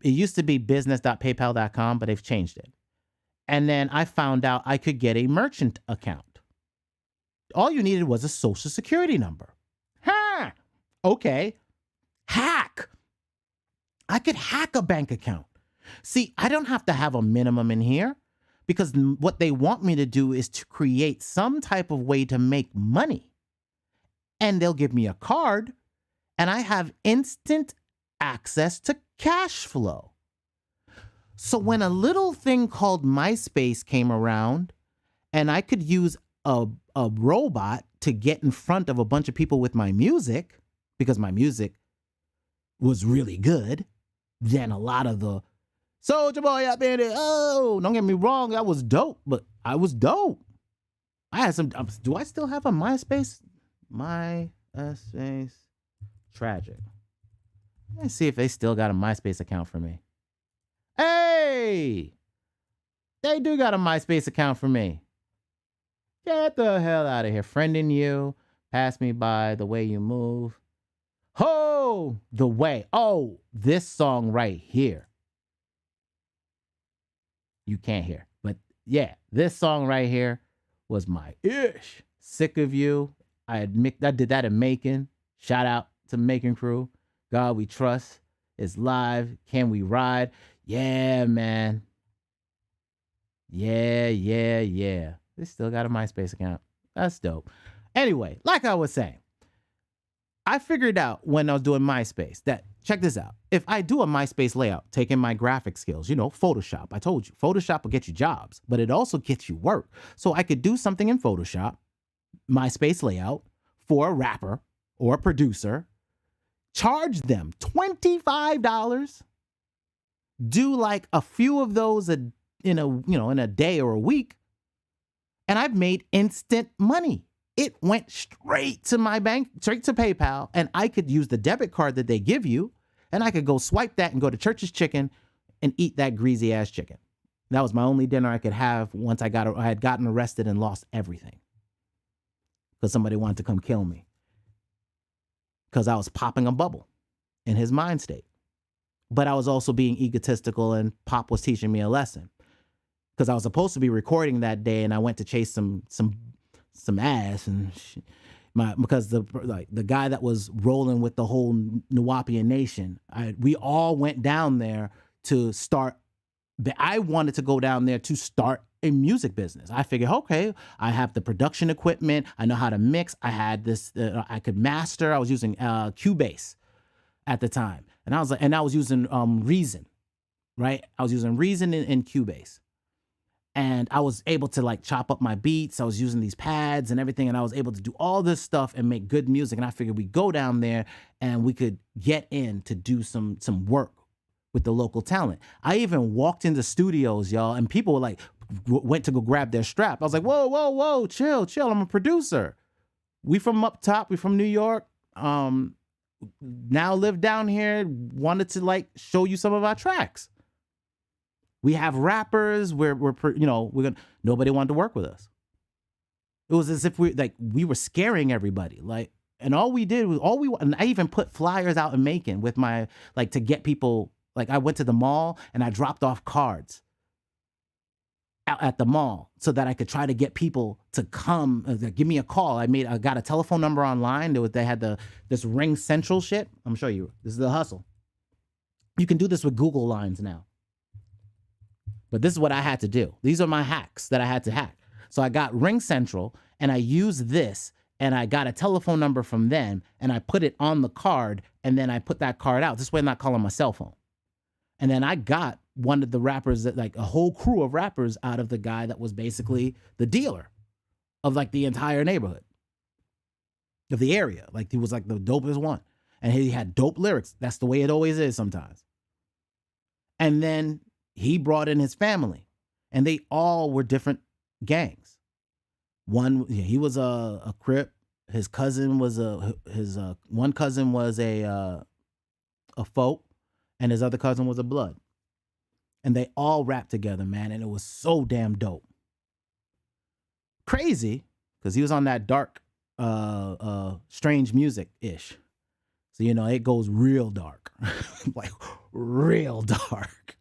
A: It used to be business.paypal.com, but they've changed it. And then I found out I could get a merchant account. All you needed was a social security number. Ha! Okay. Hack. I could hack a bank account. See, I don't have to have a minimum in here because what they want me to do is to create some type of way to make money. And they'll give me a card and I have instant access to cash flow. So when a little thing called MySpace came around and I could use a robot to get in front of a bunch of people with my music because my music was really good, then a lot of the Soulja Boy up in it, oh, don't get me wrong, that was dope, but I was dope. I had some, do I still have a MySpace? MySpace Tragic. Let's see if they still got a MySpace account for me. Hey! They do got a MySpace account for me. Get the hell out of here. Friending you. Pass me by. The way you move. Oh, the way. Oh, this song right here. You can't hear. But yeah, this song right here was my ish. Sick of You. I did that in Macon. Shout out to Macon crew. God We Trust is live. Can We Ride? Yeah, man. Yeah. They still got a MySpace account. That's dope. Anyway, like I was saying, I figured out when I was doing MySpace that, check this out. If I do a MySpace layout, taking my graphic skills, Photoshop, I told you, Photoshop will get you jobs, but it also gets you work. So I could do something in Photoshop, MySpace layout, for a rapper or a producer, charge them $25, do like a few of those in a day or a week, and I've made instant money. It went straight to my bank, straight to PayPal, and I could use the debit card that they give you, and I could go swipe that and go to Church's Chicken and eat that greasy ass chicken. That was my only dinner I could have once I had gotten arrested and lost everything because somebody wanted to come kill me because I was popping a bubble in his mind state. But I was also being egotistical, and Pop was teaching me a lesson because I was supposed to be recording that day, and I went to chase some ass and because the guy that was rolling with the whole Nuwapian Nation, we all went down there to start. I wanted to go down there to start a music business. I figured, okay, I have the production equipment. I know how to mix. I had this. I could master. I was using Cubase at the time, and I was using Reason, right? I was using Reason in Cubase. And I was able to like chop up my beats. I was using these pads and everything. And I was able to do all this stuff and make good music. And I figured we'd go down there and we could get in to do some work with the local talent. I even walked into studios, y'all, and people were like, went to go grab their strap. I was like, whoa, chill. I'm a producer. We from up top. We from New York. Now live down here. Wanted to like show you some of our tracks. We have rappers. Nobody wanted to work with us. It was as if we were scaring everybody. And all we did was and I even put flyers out in Macon with my, to get people, I went to the mall and I dropped off cards out at the mall so that I could try to get people to come, give me a call. I got a telephone number online. They had this Ring Central shit. I'm gonna show you. This is the hustle. You can do this with Google lines now. But this is what I had to do. These are my hacks that I had to hack. So I got Ring Central and I used this and I got a telephone number from them and I put it on the card and then I put that card out. This way I'm not calling my cell phone. And then I got one of the rappers, that like a whole crew of rappers out of the guy that was basically the dealer of like the entire neighborhood of the area. Like he was like the dopest one. And he had dope lyrics. That's the way it always is sometimes. And then he brought in his family and they all were different gangs. He was a Crip. His cousin was one cousin was a folk, and his other cousin was a Blood. And they all rapped together, man, and it was so damn dope. Crazy, because he was on that dark, strange music-ish. So, it goes real dark. Like, real dark.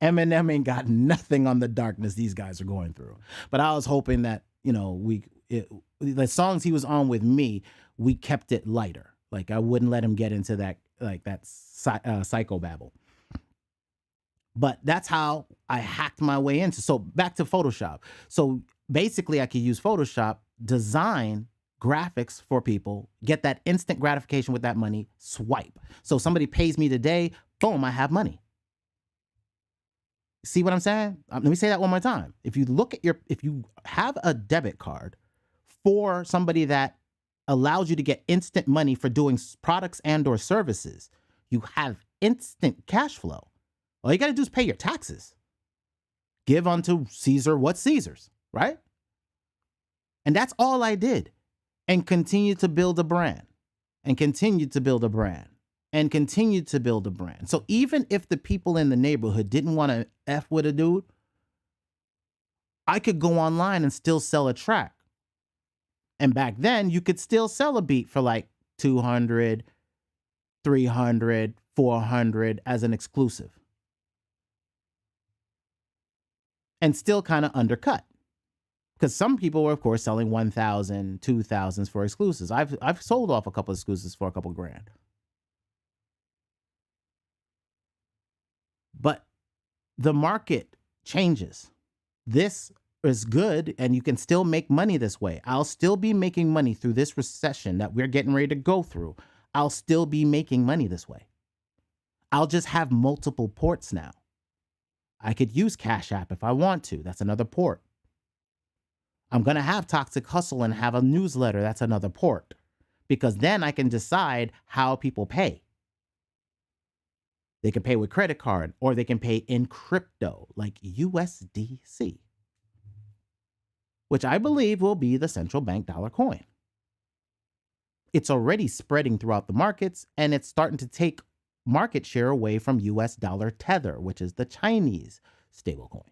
A: Eminem ain't got nothing on the darkness these guys are going through. But I was hoping that, the songs he was on with me, we kept it lighter. Like, I wouldn't let him get into that, psychobabble. But that's how I hacked my way into. So back to Photoshop. So basically I could use Photoshop, design graphics for people, get that instant gratification with that money, swipe. So somebody pays me today, boom, I have money. See what I'm saying? Let me say that one more time. If you have a debit card for somebody that allows you to get instant money for doing products and or services, you have instant cash flow. All you got to do is pay your taxes. Give unto Caesar what's Caesar's, right? And that's all I did. And continue to build a brand. And continue to build a brand. And continue to build a brand. So even if the people in the neighborhood didn't want to F with a dude, I could go online and still sell a track. And back then, you could still sell a beat for like 200, 300, 400 as an exclusive. And still kind of undercut. Because some people were, of course, selling 1,000, 2,000s for exclusives. I've sold off a couple of exclusives for a couple grand. But the market changes. This is good, and you can still make money this way. I'll still be making money through this recession that we're getting ready to go through. I'll still be making money this way. I'll just have multiple ports now. I could use Cash App if I want to. That's another port. I'm going to have ToxicHustle and have a newsletter. That's another port. Because then I can decide how people pay. They can pay with credit card or they can pay in crypto like USDC, which I believe will be the central bank dollar coin. It's already spreading throughout the markets and it's starting to take market share away from US dollar Tether, which is the Chinese stablecoin.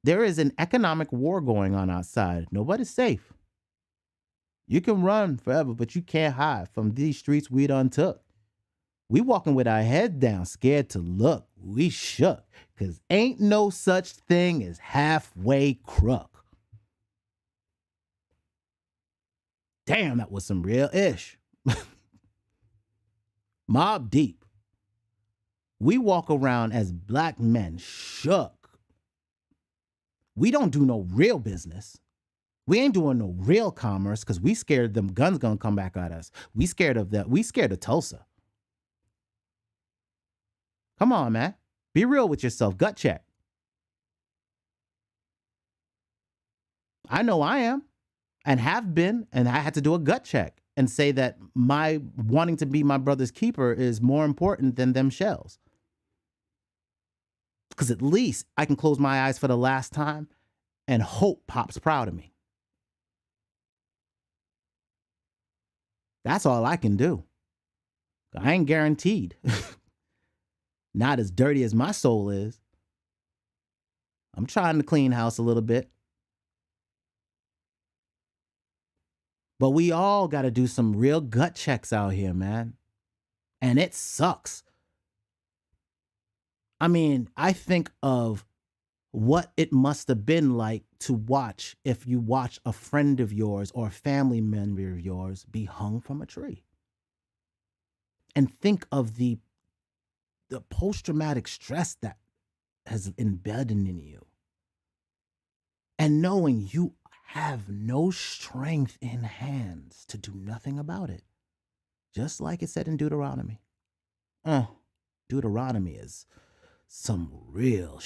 A: There is an economic war going on outside. Nobody's safe. You can run forever, but you can't hide from these streets we done took. We walking with our head down, scared to look. We shook, cause ain't no such thing as halfway crook. Damn, that was some real ish. Mob Deep. We walk around as black men shook. We don't do no real business. We ain't doing no real commerce because we scared them guns gonna come back at us. We scared of that. We scared of Tulsa. Come on, man. Be real with yourself. Gut check. I know I am and have been, and I had to do a gut check and say that my wanting to be my brother's keeper is more important than them shells. Because at least I can close my eyes for the last time and hope Pop's proud of me. That's all I can do. I ain't guaranteed. Not as dirty as my soul is. I'm trying to clean house a little bit. But we all got to do some real gut checks out here, man. And it sucks. I mean, I think of what it must have been like to watch if you watch a friend of yours or a family member of yours be hung from a tree. And think of the post-traumatic stress that has embedded in you. And knowing you have no strength in hands to do nothing about it. Just like it said in Deuteronomy. Deuteronomy is some real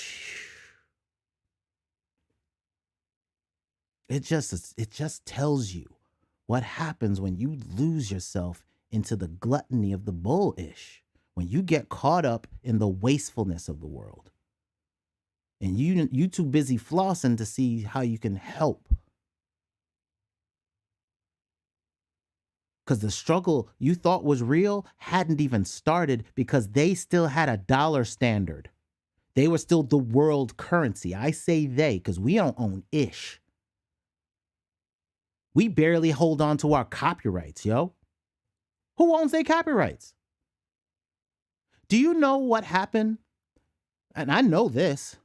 A: It just tells you what happens when you lose yourself into the gluttony of the bullish, when you get caught up in the wastefulness of the world. And you too busy flossing to see how you can help. Because the struggle you thought was real hadn't even started because they still had a dollar standard. They were still the world currency. I say they because we don't own ish. We barely hold on to our copyrights, yo. Who owns their copyrights? Do you know what happened? And I know this.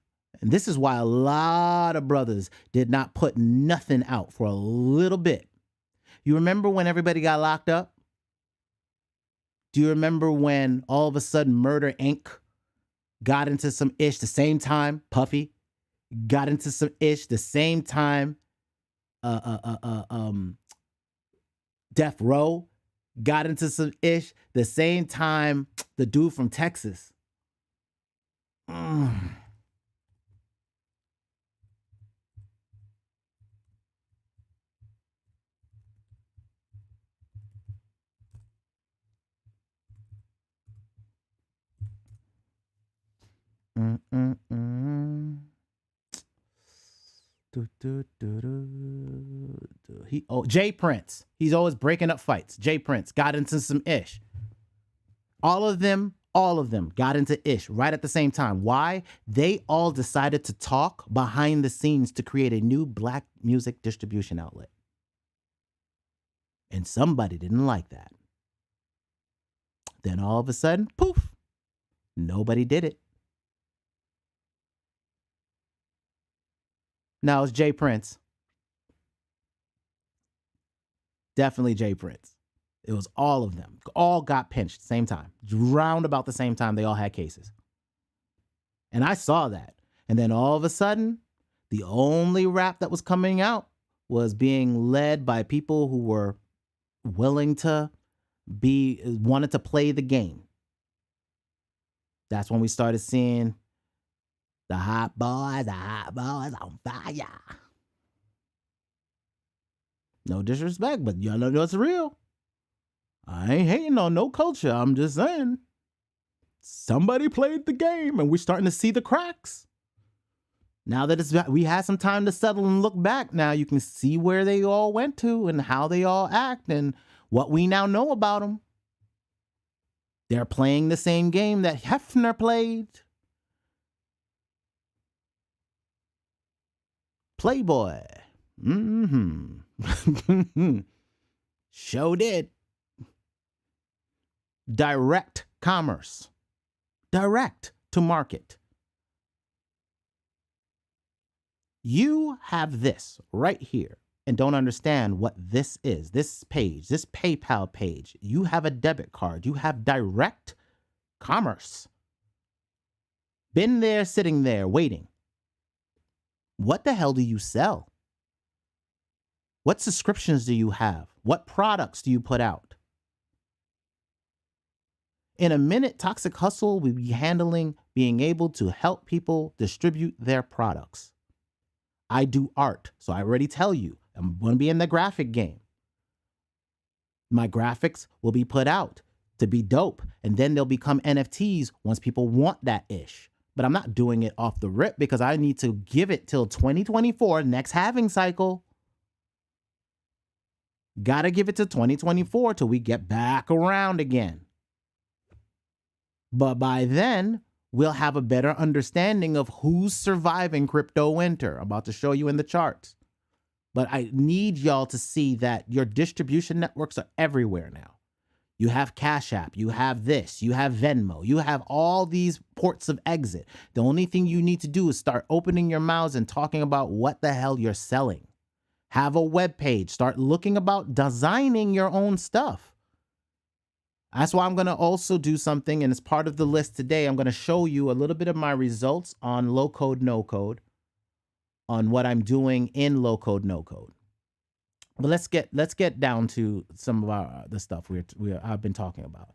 A: And this is why a lot of brothers did not put nothing out for a little bit. You remember when everybody got locked up? Do you remember when all of a sudden Murder Inc. got into some ish the same time Puffy got into some ish the same time Death Row got into some ish the same time the dude from Texas. Jay Prince. He's always breaking up fights. Jay Prince got into some ish. All of them got into ish right at the same time. Why? They all decided to talk behind the scenes to create a new black music distribution outlet. And somebody didn't like that. Then all of a sudden, poof, nobody did it. No, it's Jay Prince. Definitely Jay Prince. It was all of them. All got pinched at the same time. Round about the same time, they all had cases. And I saw that. And then all of a sudden, the only rap that was coming out was being led by people who were willing to wanted to play the game. That's when we started seeing the hot boys on fire. No disrespect, but y'all know it's real. I ain't hating on no culture. I'm just saying somebody played the game and we're starting to see the cracks. Now that we had some time to settle and look back, now you can see where they all went to and how they all act and what we now know about them. They're playing the same game that Hefner played. Playboy. Show did. Direct commerce. Direct to market. You have this right here and don't understand what this is. This page, this PayPal page. You have a debit card. You have direct commerce. Been there, sitting there, waiting. What the hell do you sell? What subscriptions do you have? What products do you put out? In a minute, Toxic Hustle will be handling being able to help people distribute their products. I do art, so I already tell you, I'm going to be in the graphic game. My graphics will be put out to be dope, and then they'll become NFTs once people want that ish. But I'm not doing it off the rip because I need to give it till 2024, next halving cycle. Gotta give it to 2024 till we get back around again. But by then, we'll have a better understanding of who's surviving crypto winter. I'm about to show you in the charts. But I need y'all to see that your distribution networks are everywhere now. You have Cash App, you have this, you have Venmo, you have all these ports of exit. The only thing you need to do is start opening your mouths and talking about what the hell you're selling. Have a web page, start looking about designing your own stuff. That's why I'm going to also do something, and it's part of the list today. I'm going to show you a little bit of my results on low code, no code, on what I'm doing in low code, no code. But let's get down to some of the stuff I've been talking about.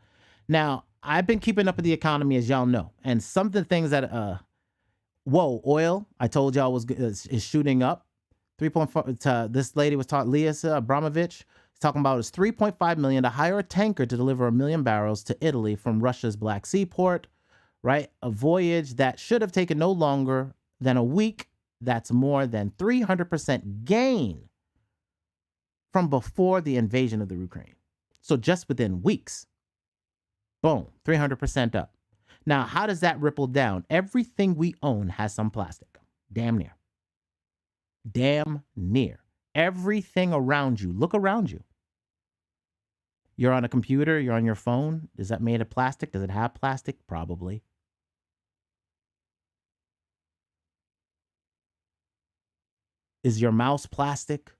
A: Now, I've been keeping up with the economy, as y'all know, and some of the things that oil, I told y'all is shooting up. 3.4. This lady was talking, Leah Abramovich, talking about it's 3.5 million to hire a tanker to deliver 1 million barrels to Italy from Russia's Black Sea port. Right, a voyage that should have taken no longer than a week. That's more than 300% gain from before the invasion of the Ukraine. So just within weeks, boom, 300% up. Now, how does that ripple down? Everything we own has some plastic. Damn near. Damn near. Everything around you. Look around you. You're on a computer, you're on your phone. Is that made of plastic? Does it have plastic? Probably. Is your mouse plastic?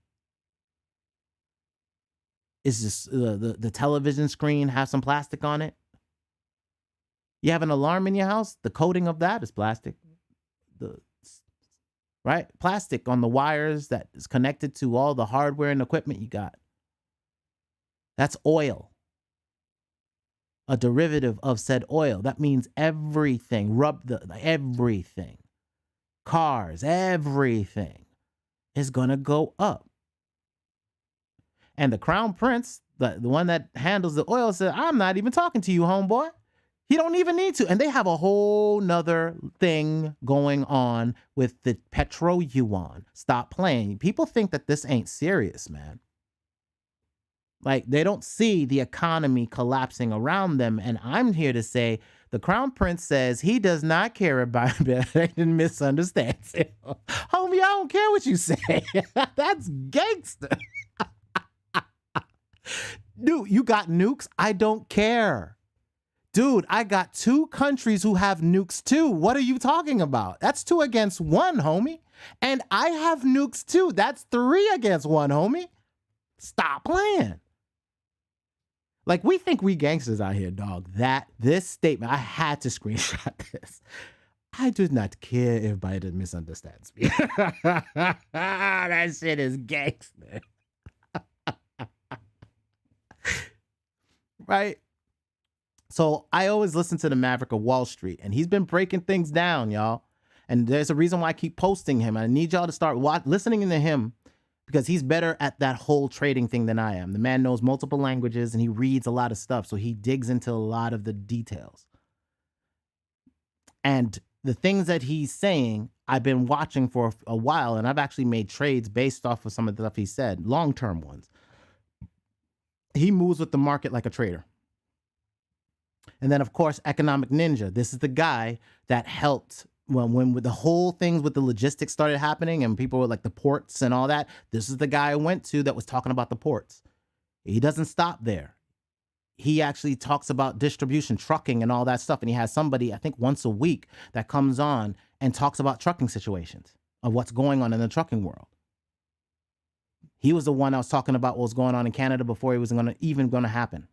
A: Is this the television screen have some plastic on it? You have an alarm in your house? The coating of that is plastic. Right? Plastic on the wires that is connected to all the hardware and equipment you got. That's oil. A derivative of said oil. That means everything. Everything. Cars, everything is going to go up. And the Crown Prince, the one that handles the oil, said, I'm not even talking to you, homeboy. He don't even need to. And they have a whole nother thing going on with the petro yuan. Stop playing. People think that this ain't serious, man. Like, they don't see the economy collapsing around them. And I'm here to say the Crown Prince says he does not care about it and misunderstands it. Homie, I don't care what you say. That's gangster. Dude, you got nukes? I don't care. Dude, I got 2 countries who have nukes too. What are you talking about? That's 2 against 1, homie. And I have nukes too. That's 3 against 1, homie. Stop playing. Like, we think we gangsters out here, dog. This statement, I had to screenshot this. I do not care if Biden misunderstands me. That shit is gangster. Right? So I always listen to the Maverick of Wall Street, and he's been breaking things down, y'all. And there's a reason why I keep posting him. I need y'all to start listening to him because he's better at that whole trading thing than I am. The man knows multiple languages, and he reads a lot of stuff, so he digs into a lot of the details. And the things that he's saying, I've been watching for a while, and I've actually made trades based off of some of the stuff he said, long-term ones. He moves with the market like a trader. And then, of course, Economic Ninja. This is the guy that helped when the whole things with the logistics started happening and people were like the ports and all that. This is the guy I went to that was talking about the ports. He doesn't stop there. He actually talks about distribution, trucking and all that stuff. And he has somebody, I think once a week, that comes on and talks about trucking situations of what's going on in the trucking world. He was the one I was talking about what was going on in Canada before it was even going to happen.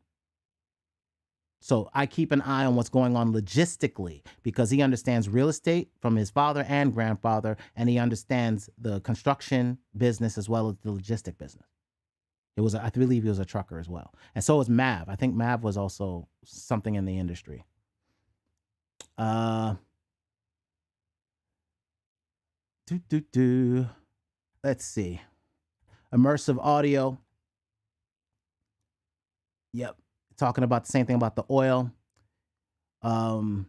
A: So I keep an eye on what's going on logistically because he understands real estate from his father and grandfather, and he understands the construction business as well as the logistic business. I believe he was a trucker as well. And so was Mav. I think Mav was also something in the industry. Let's see. Immersive audio. Yep. Talking about the same thing about the oil. I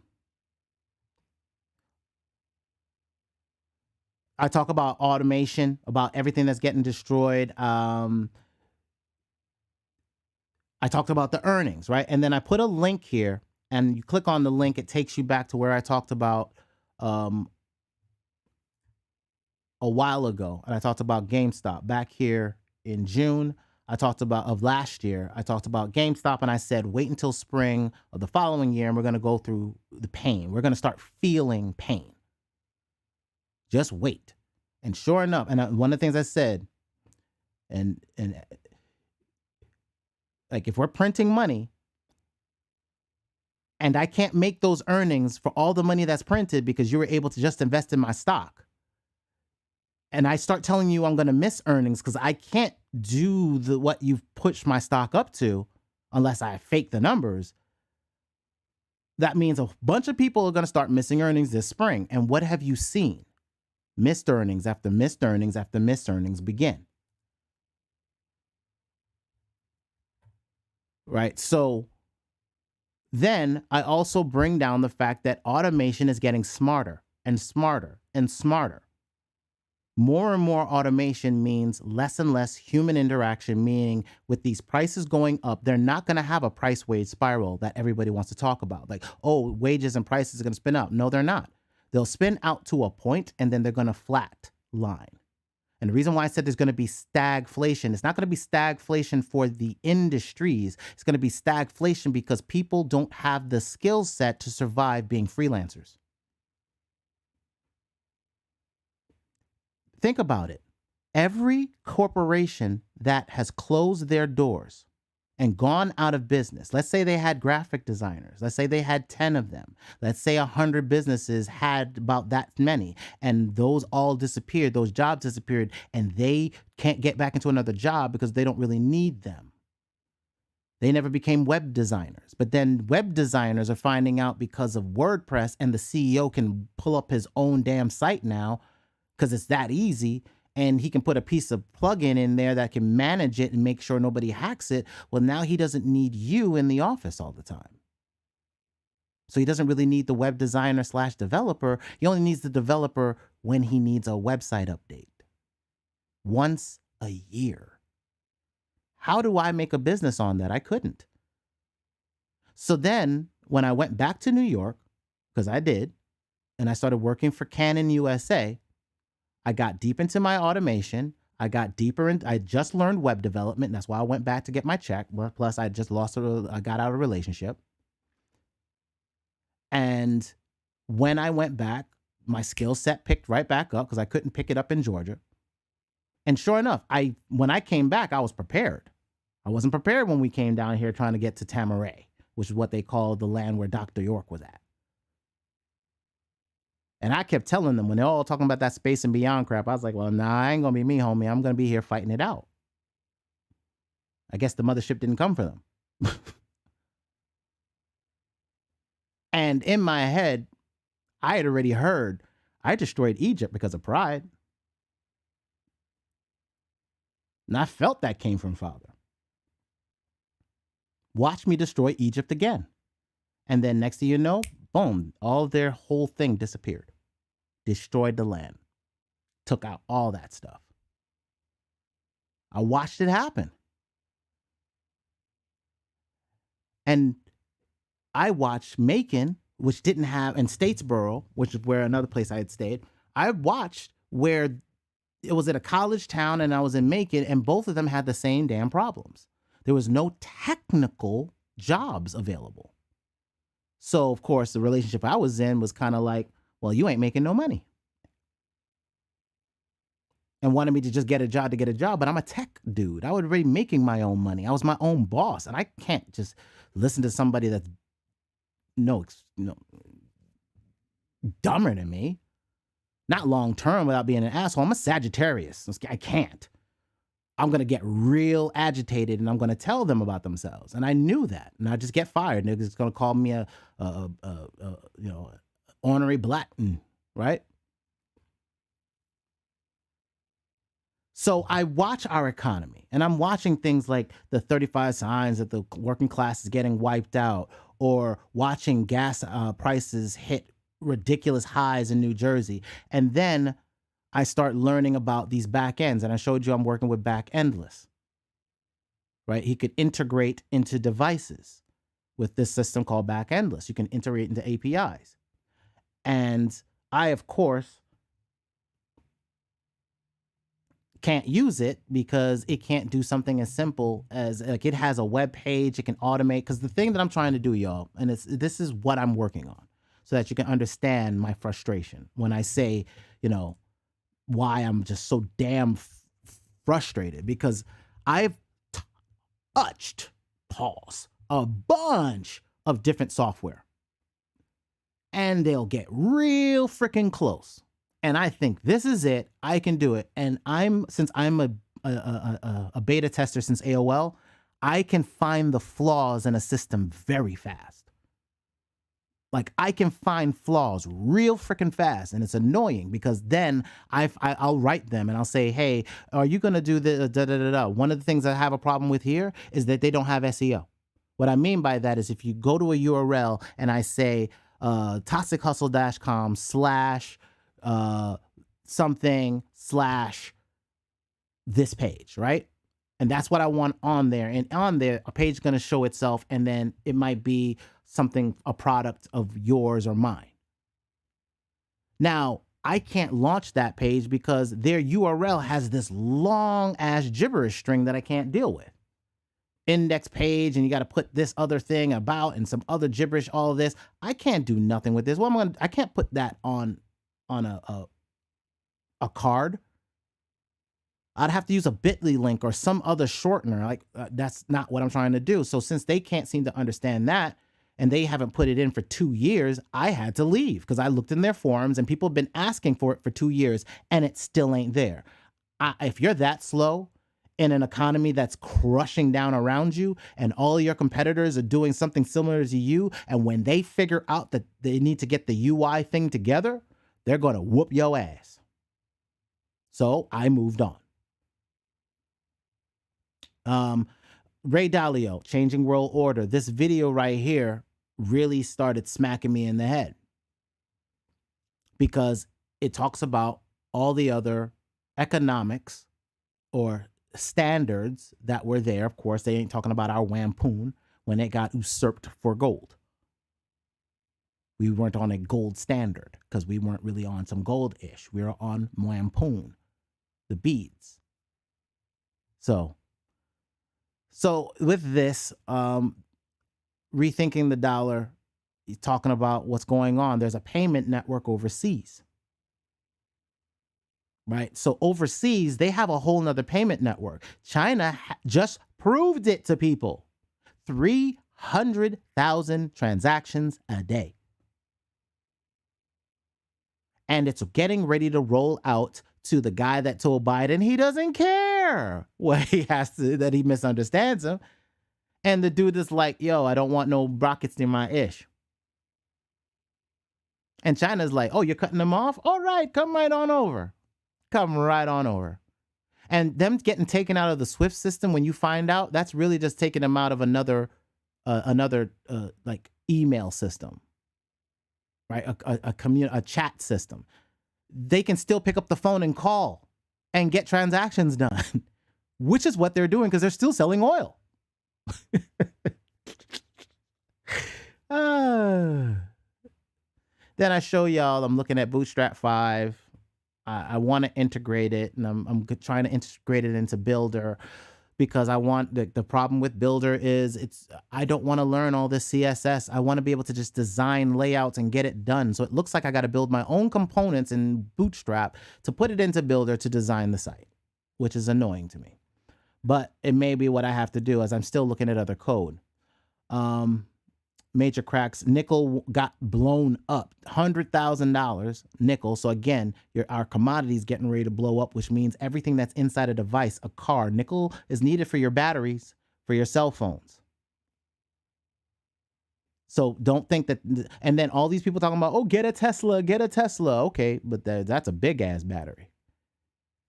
A: talk about automation, about everything that's getting destroyed. I talked about the earnings, right? And then I put a link here, and you click on the link, it takes you back to where I talked about a while ago. And I talked about GameStop back here in June. I talked about of last year, I talked about GameStop and I said, wait until spring of the following year and we're going to go through the pain. We're going to start feeling pain. Just wait. And sure enough, and one of the things I said, and like if we're printing money and I can't make those earnings for all the money that's printed because you were able to just invest in my stock, and I start telling you I'm going to miss earnings because I can't do what you've pushed my stock up to unless I fake the numbers, that means a bunch of people are going to start missing earnings this spring. And what have you seen? Missed earnings after missed earnings after missed earnings begin. Right? So then I also bring down the fact that automation is getting smarter and smarter and smarter. More and more automation means less and less human interaction, meaning with these prices going up, they're not going to have a price wage spiral that everybody wants to talk about. Like, oh, wages and prices are going to spin out. No, they're not. They'll spin out to a point and then they're going to flat line. And the reason why I said there's going to be stagflation, it's not going to be stagflation for the industries. It's going to be stagflation because people don't have the skill set to survive being freelancers. Think about it. Every corporation that has closed their doors and gone out of business, let's say they had graphic designers, let's say they had 10 of them, let's say 100 businesses had about that many, and those all disappeared, those jobs disappeared, and they can't get back into another job because they don't really need them. They never became web designers. But then web designers are finding out because of WordPress and the CEO can pull up his own damn site now because it's that easy, and he can put a piece of plugin in there that can manage it and make sure nobody hacks it. Well, now he doesn't need you in the office all the time. So he doesn't really need the web designer / developer. He only needs the developer when he needs a website update. Once a year. How do I make a business on that? I couldn't. So then when I went back to New York, because I did, and I started working for Canon USA, I got deep into my automation. I got deeper in, I just learned web development. And that's why I went back to get my check. Plus I just I got out of a relationship. And when I went back, my skill set picked right back up because I couldn't pick it up in Georgia. And sure enough, when I came back, I was prepared. I wasn't prepared when we came down here trying to get to Tamaray, which is what they call the land where Dr. York was at. And I kept telling them when they're all talking about that space and beyond crap, I was like, well, nah, I ain't going to be me, homie. I'm going to be here fighting it out. I guess the mothership didn't come for them. And in my head, I had already heard I destroyed Egypt because of pride. And I felt that came from Father. Watch me destroy Egypt again. And then next thing you know, boom, all their whole thing disappeared. Destroyed the land. Took out all that stuff. I watched it happen. And I watched Macon, which didn't have, and Statesboro, which is where another place I had stayed. I watched where it was at a college town and I was in Macon, and both of them had the same damn problems. There was no technical jobs available. So, of course, the relationship I was in was kind of like, well, you ain't making no money. And wanted me to just get a job to get a job. But I'm a tech dude. I was already making my own money. I was my own boss. And I can't just listen to somebody that's dumber than me. Not long term without being an asshole. I'm a Sagittarius. I can't. I'm going to get real agitated and I'm going to tell them about themselves. And I knew that. And I just get fired. Niggas going to call me a ornery black, right? So I watch our economy and I'm watching things like the 35 signs that the working class is getting wiped out, or watching gas prices hit ridiculous highs in New Jersey. And then I start learning about these back ends. And I showed you I'm working with Back Endless, right? He could integrate into devices with this system called Back Endless. You can integrate into APIs. And I, of course, can't use it because it can't do something as simple as like it has a web page, it can automate. Because the thing that I'm trying to do, y'all, and this is what I'm working on, so that you can understand my frustration when I say, you know, why I'm just so damn frustrated, because I've touched, pause, a bunch of different software, and they'll get real freaking close. And I think this is it. I can do it. And since I'm a beta tester since AOL, I can find the flaws in a system very fast. Like I can find flaws real freaking fast, and it's annoying because then I'll write them and I'll say, hey, are you gonna do the da da da da? One of the things I have a problem with here is that they don't have SEO. What I mean by that is if you go to a URL and I say ToxicHustle.com / something / this page, right? And that's what I want on there. And on there, a page is going to show itself, and then it might be something, a product of yours or mine. Now, I can't launch that page because their URL has this long ass gibberish string that I can't deal with. Index page, and you got to put this other thing about and some other gibberish, all of this. I can't do nothing with this. Well, I can't put that on a card. I'd have to use a bit.ly link or some other shortener. Like that's not what I'm trying to do. So since they can't seem to understand that, and they haven't put it in for 2 years, I had to leave because I looked in their forums and people have been asking for it for 2 years and it still ain't there. If you're that slow in an economy that's crushing down around you and all your competitors are doing something similar to you, and when they figure out that they need to get the UI thing together, they're going to whoop your ass. So I moved on. Ray Dalio, Changing World Order. This video right here really started smacking me in the head because it talks about all the other economics or standards that were there. Of course, they ain't talking about our wampoon when it got usurped for gold. We weren't on a gold standard because we weren't really on some gold-ish. We were on wampoon, the beads. So with this, rethinking the dollar, talking about what's going on, there's a payment network overseas, right? So overseas, they have a whole nother payment network. China just proved it to people. 300,000 transactions a day. And it's getting ready to roll out to the guy that told Biden he doesn't care what he has to, that he misunderstands him. And the dude is like, yo, I don't want no rockets in my ish. And China's like, oh, you're cutting them off? All right, come right on over. Come right on over. And them getting taken out of the SWIFT system, when you find out, that's really just taking them out of another like email system, right? A chat system. They can still pick up the phone and call and get transactions done, which is what they're doing because they're still selling oil. Then I show y'all, I'm looking at Bootstrap 5. I want to integrate it, and I'm trying to integrate it into Builder because I want the problem with Builder is I don't want to learn all this CSS. I want to be able to just design layouts and get it done. So it looks like I got to build my own components in Bootstrap to put it into Builder to design the site, which is annoying to me. But it may be what I have to do as I'm still looking at other code. Major cracks. Nickel got blown up. $100,000 nickel. So again, our commodities getting ready to blow up, which means everything that's inside a device, a car. Nickel is needed for your batteries, for your cell phones. So don't think that, and then all these people talking about, oh, get a Tesla, get a Tesla. Okay, but that's a big ass battery.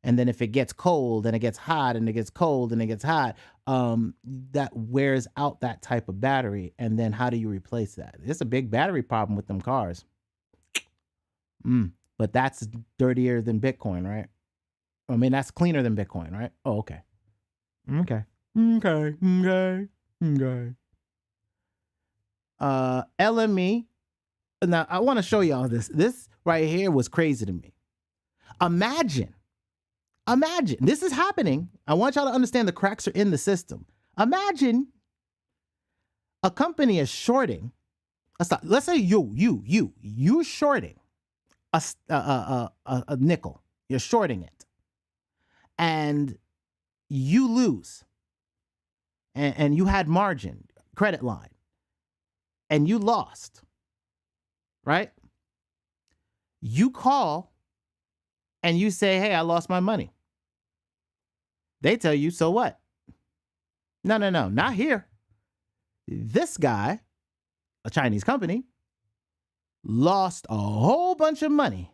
A: And then if it gets cold and it gets hot and it gets cold and it gets hot, that wears out that type of battery. And then how do you replace that? It's a big battery problem with them cars. But that's dirtier than Bitcoin, right? I mean, that's cleaner than Bitcoin, right? Oh, okay. Okay. LME. Now, I want to show y'all this. This right here was crazy to me. Imagine Imagine, this is happening. I want y'all to understand the cracks are in the system. Imagine a company is shorting, let's say you're shorting a nickel. You're shorting it. And you lose. And you had margin, credit line. And you lost. Right? You call and you say, hey, I lost my money. They tell you, so what? No, not here. This guy, a Chinese company, lost a whole bunch of money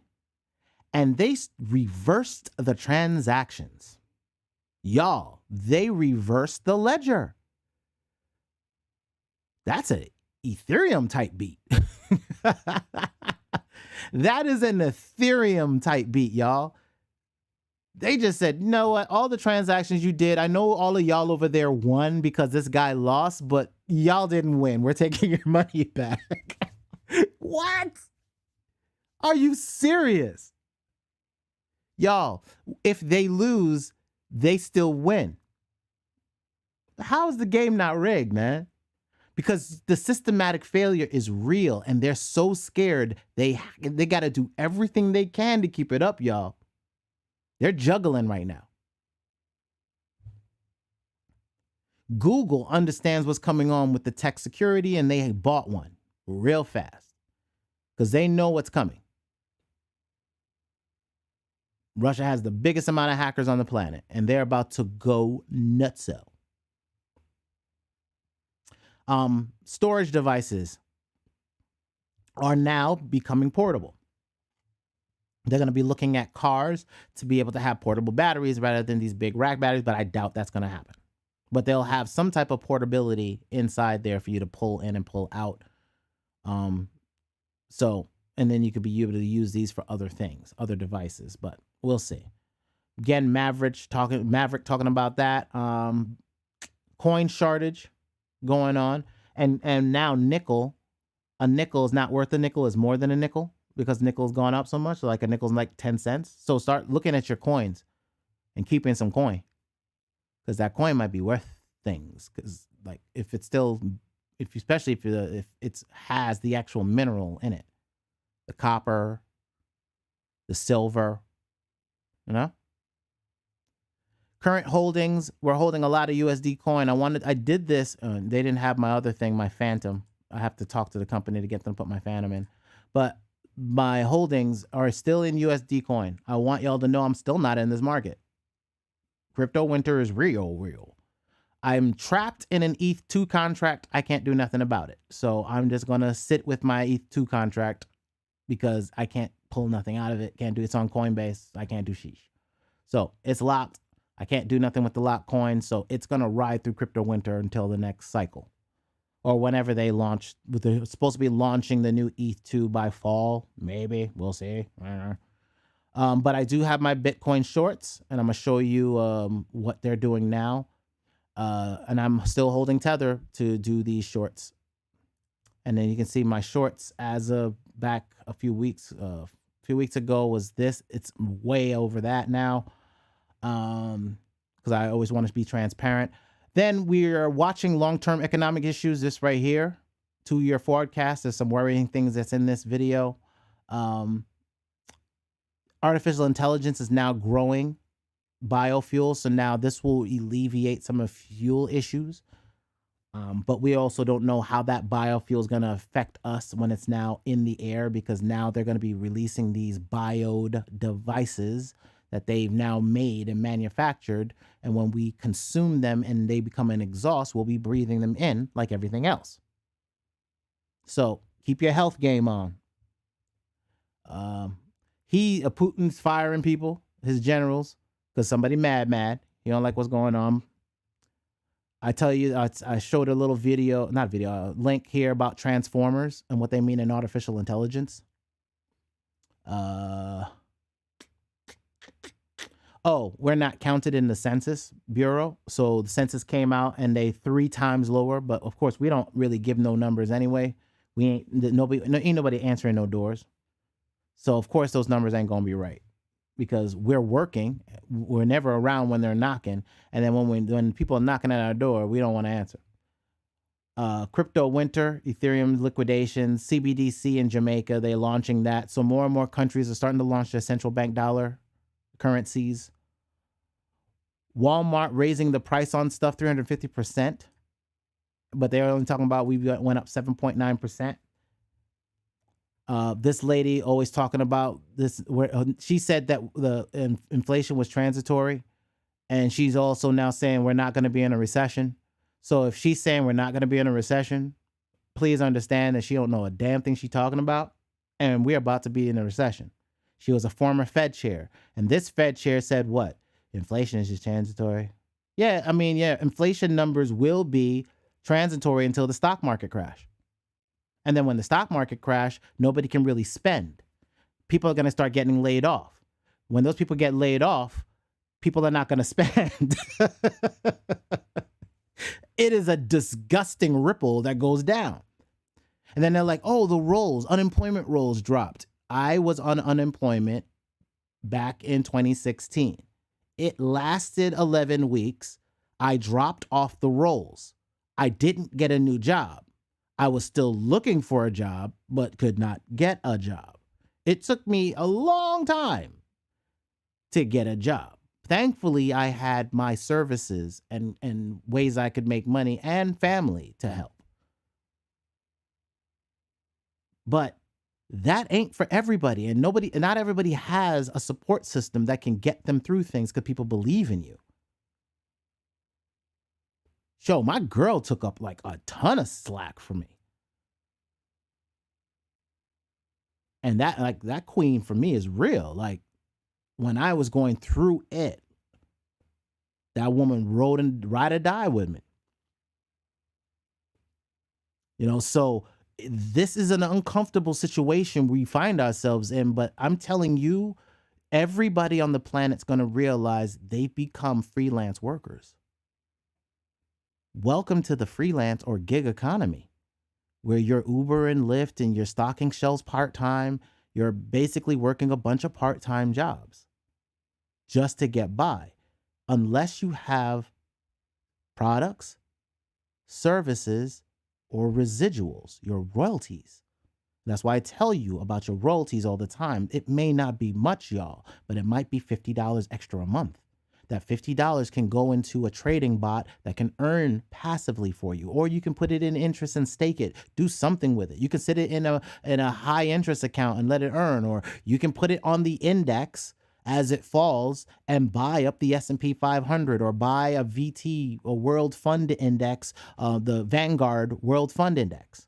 A: and they reversed the transactions. Y'all, they reversed the ledger. That's an Ethereum type beat. That is an Ethereum type beat, y'all. They just said, you know what? All the transactions you did, I know all of y'all over there won because this guy lost, but y'all didn't win. We're taking your money back. What? Are you serious? Y'all, if they lose, they still win. How is the game not rigged, man? Because the systematic failure is real and they're so scared they got to do everything they can to keep it up, y'all. They're juggling right now. Google understands what's coming on with the tech security and they bought one real fast because they know what's coming. Russia has the biggest amount of hackers on the planet and they're about to go nutso. Storage devices are now becoming portable. They're going to be looking at cars to be able to have portable batteries rather than these big rack batteries, but I doubt that's going to happen. But they'll have some type of portability inside there for you to pull in and pull out. And then you could be able to use these for other things, other devices, but we'll see. Again, Maverick talking about that. Coin shortage going on. And now nickel, a nickel is not worth a nickel, is more than a nickel because nickel's gone up so much. So like a nickel's like 10 cents. So start looking at your coins and keeping some coin because that coin might be worth things. Because like if it has the actual mineral in it, the copper, the silver, you know. Current holdings, we're holding a lot of USD coin. I did this. They didn't have my other thing, my Phantom. I have to talk to the company to get them to put my Phantom in. But my holdings are still in USD coin. I want y'all to know I'm still not in this market. Crypto winter is real. I'm trapped in an ETH2 contract. I can't do nothing about it. So I'm just going to sit with my ETH2 contract because I can't pull nothing out of it. Can't do it's on Coinbase. I can't do sheesh. So it's locked. I can't do nothing with the locked coin, so it's going to ride through crypto winter until the next cycle. Or whenever they launch. They're supposed to be launching the new ETH2 by fall. Maybe. We'll see. But I do have my Bitcoin shorts, and I'm going to show you what they're doing now. And I'm still holding Tether to do these shorts. And then you can see my shorts as of back a few weeks ago was this. It's way over that now. Because I always want to be transparent. Then we are watching long-term economic issues. This right here, 2-year forecast. There's some worrying things that's in this video. Artificial intelligence is now growing biofuels. So now this will alleviate some of fuel issues. But we also don't know how that biofuel is going to affect us when it's now in the air, because now they're going to be releasing these biode devices that they've now made and manufactured. And when we consume them and they become an exhaust, we'll be breathing them in like everything else. So keep your health game on. Putin's firing people, his generals, because somebody mad. You don't like what's going on. I tell you, I showed a little link here about Transformers and what they mean in artificial intelligence. We're not counted in the Census Bureau. So the census came out and they 3 times lower. But of course, we don't really give no numbers anyway. Ain't nobody answering no doors. So of course, those numbers ain't gonna be right. because we're working. We're never around when they're knocking. And then when people are knocking at our door, we don't want to answer. Crypto winter, Ethereum liquidation, CBDC in Jamaica, they're launching that. So more and more countries are starting to launch their central bank dollar currencies. Walmart raising the price on stuff 350%, but they're only talking about we went up 7.9%. This lady always talking about this, where she said that the inflation was transitory, and she's also now saying we're not going to be in a recession. So if she's saying we're not going to be in a recession, please understand that she don't know a damn thing she's talking about, and we're about to be in a recession. She was a former Fed chair, and this Fed chair said what? Inflation is just transitory. Yeah, I mean, yeah, inflation numbers will be transitory until the stock market crash. And then when the stock market crash, nobody can really spend. People are going to start getting laid off. When those people get laid off, people are not going to spend. It is a disgusting ripple that goes down. And then they're like, oh, the rolls, unemployment rolls dropped. I was on unemployment back in 2016. It lasted 11 weeks. I dropped off the rolls. I didn't get a new job. I was still looking for a job, but could not get a job. It took me a long time to get a job. Thankfully, I had my services and ways I could make money and family to help. But that ain't for everybody, and not everybody has a support system that can get them through things because people believe in you. Show, my girl took up like a ton of slack for me. And that queen for me is real. Like, when I was going through it, that woman ride or die with me. You know, so this is an uncomfortable situation we find ourselves in, but I'm telling you, everybody on the planet's going to realize they've become freelance workers. Welcome to the freelance or gig economy, where you're Uber and Lyft and you're stocking shelves part-time. You're basically working a bunch of part-time jobs just to get by, unless you have products, services, or residuals, your royalties. That's why I tell you about your royalties all the time. It may not be much, y'all, but it might be $50 extra a month. That $50 can go into a trading bot that can earn passively for you, or you can put it in interest and stake it. Do something with it. You can sit it in a high interest account and let it earn, or you can put it on the index as it falls and buy up the S&P 500, or buy a VT, a World Fund Index, the Vanguard World Fund Index.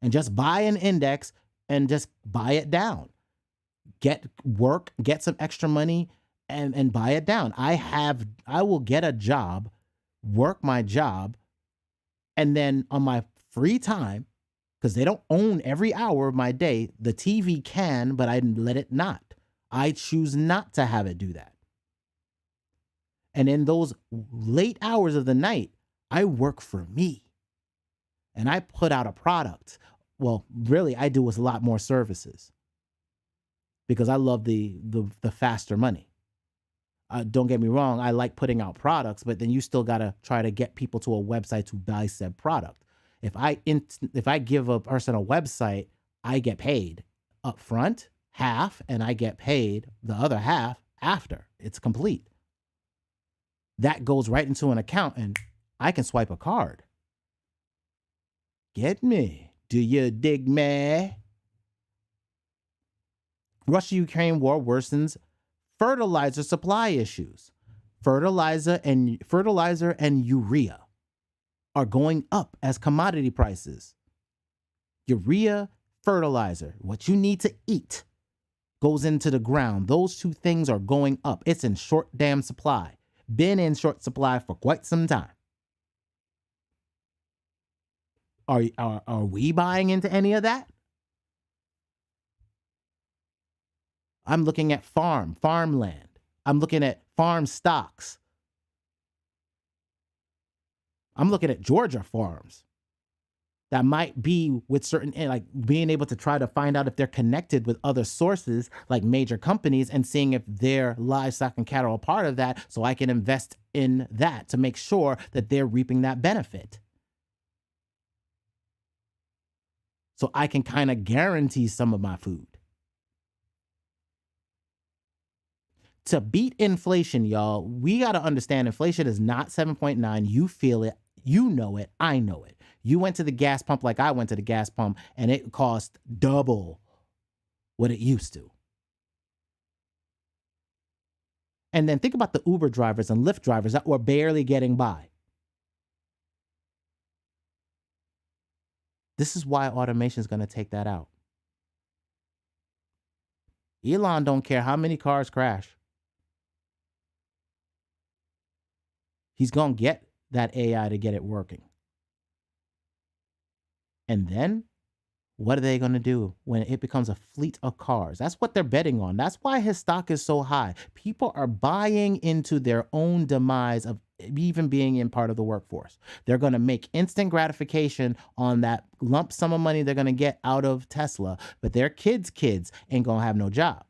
A: And just buy an index and just buy it down. Get some extra money and buy it down. I will get a job, work my job, and then on my free time, because they don't own every hour of my day, the TV can, but I let it not. I choose not to have it do that. And in those late hours of the night, I work for me. And I put out a product. Well, really, I do a lot more services because I love the faster money. Don't get me wrong, I like putting out products, but then you still got to try to get people to a website to buy said product. If I give a person a website, I get paid up front, half, and I get paid the other half after it's complete. That goes right into an account and I can swipe a card. Get me? Do you dig me? Russia-Ukraine war worsens fertilizer supply issues. Fertilizer and urea are going up as commodity prices. Urea, fertilizer, what you need to eat, goes into the ground. Those two things are going up. It's in short damn supply. Been in short supply for quite some time. Are we buying into any of that? I'm looking at farmland. I'm looking at farm stocks. I'm looking at Georgia farms that might be with certain, like being able to try to find out if they're connected with other sources like major companies and seeing if their livestock and cattle are part of that, so I can invest in that to make sure that they're reaping that benefit. So I can kind of guarantee some of my food. To beat inflation, y'all, we got to understand inflation is not 7.9. You feel it. You know it. I know it. You went to the gas pump like I went to the gas pump, and it cost double what it used to. And then think about the Uber drivers and Lyft drivers that were barely getting by. This is why automation is going to take that out. Elon don't care how many cars crash. He's going to get that AI to get it working. And then what are they going to do when it becomes a fleet of cars? That's what they're betting on. That's why his stock is so high. People are buying into their own demise of even being in part of the workforce. They're going to make instant gratification on that lump sum of money they're going to get out of Tesla, but their kids' ain't going to have no job.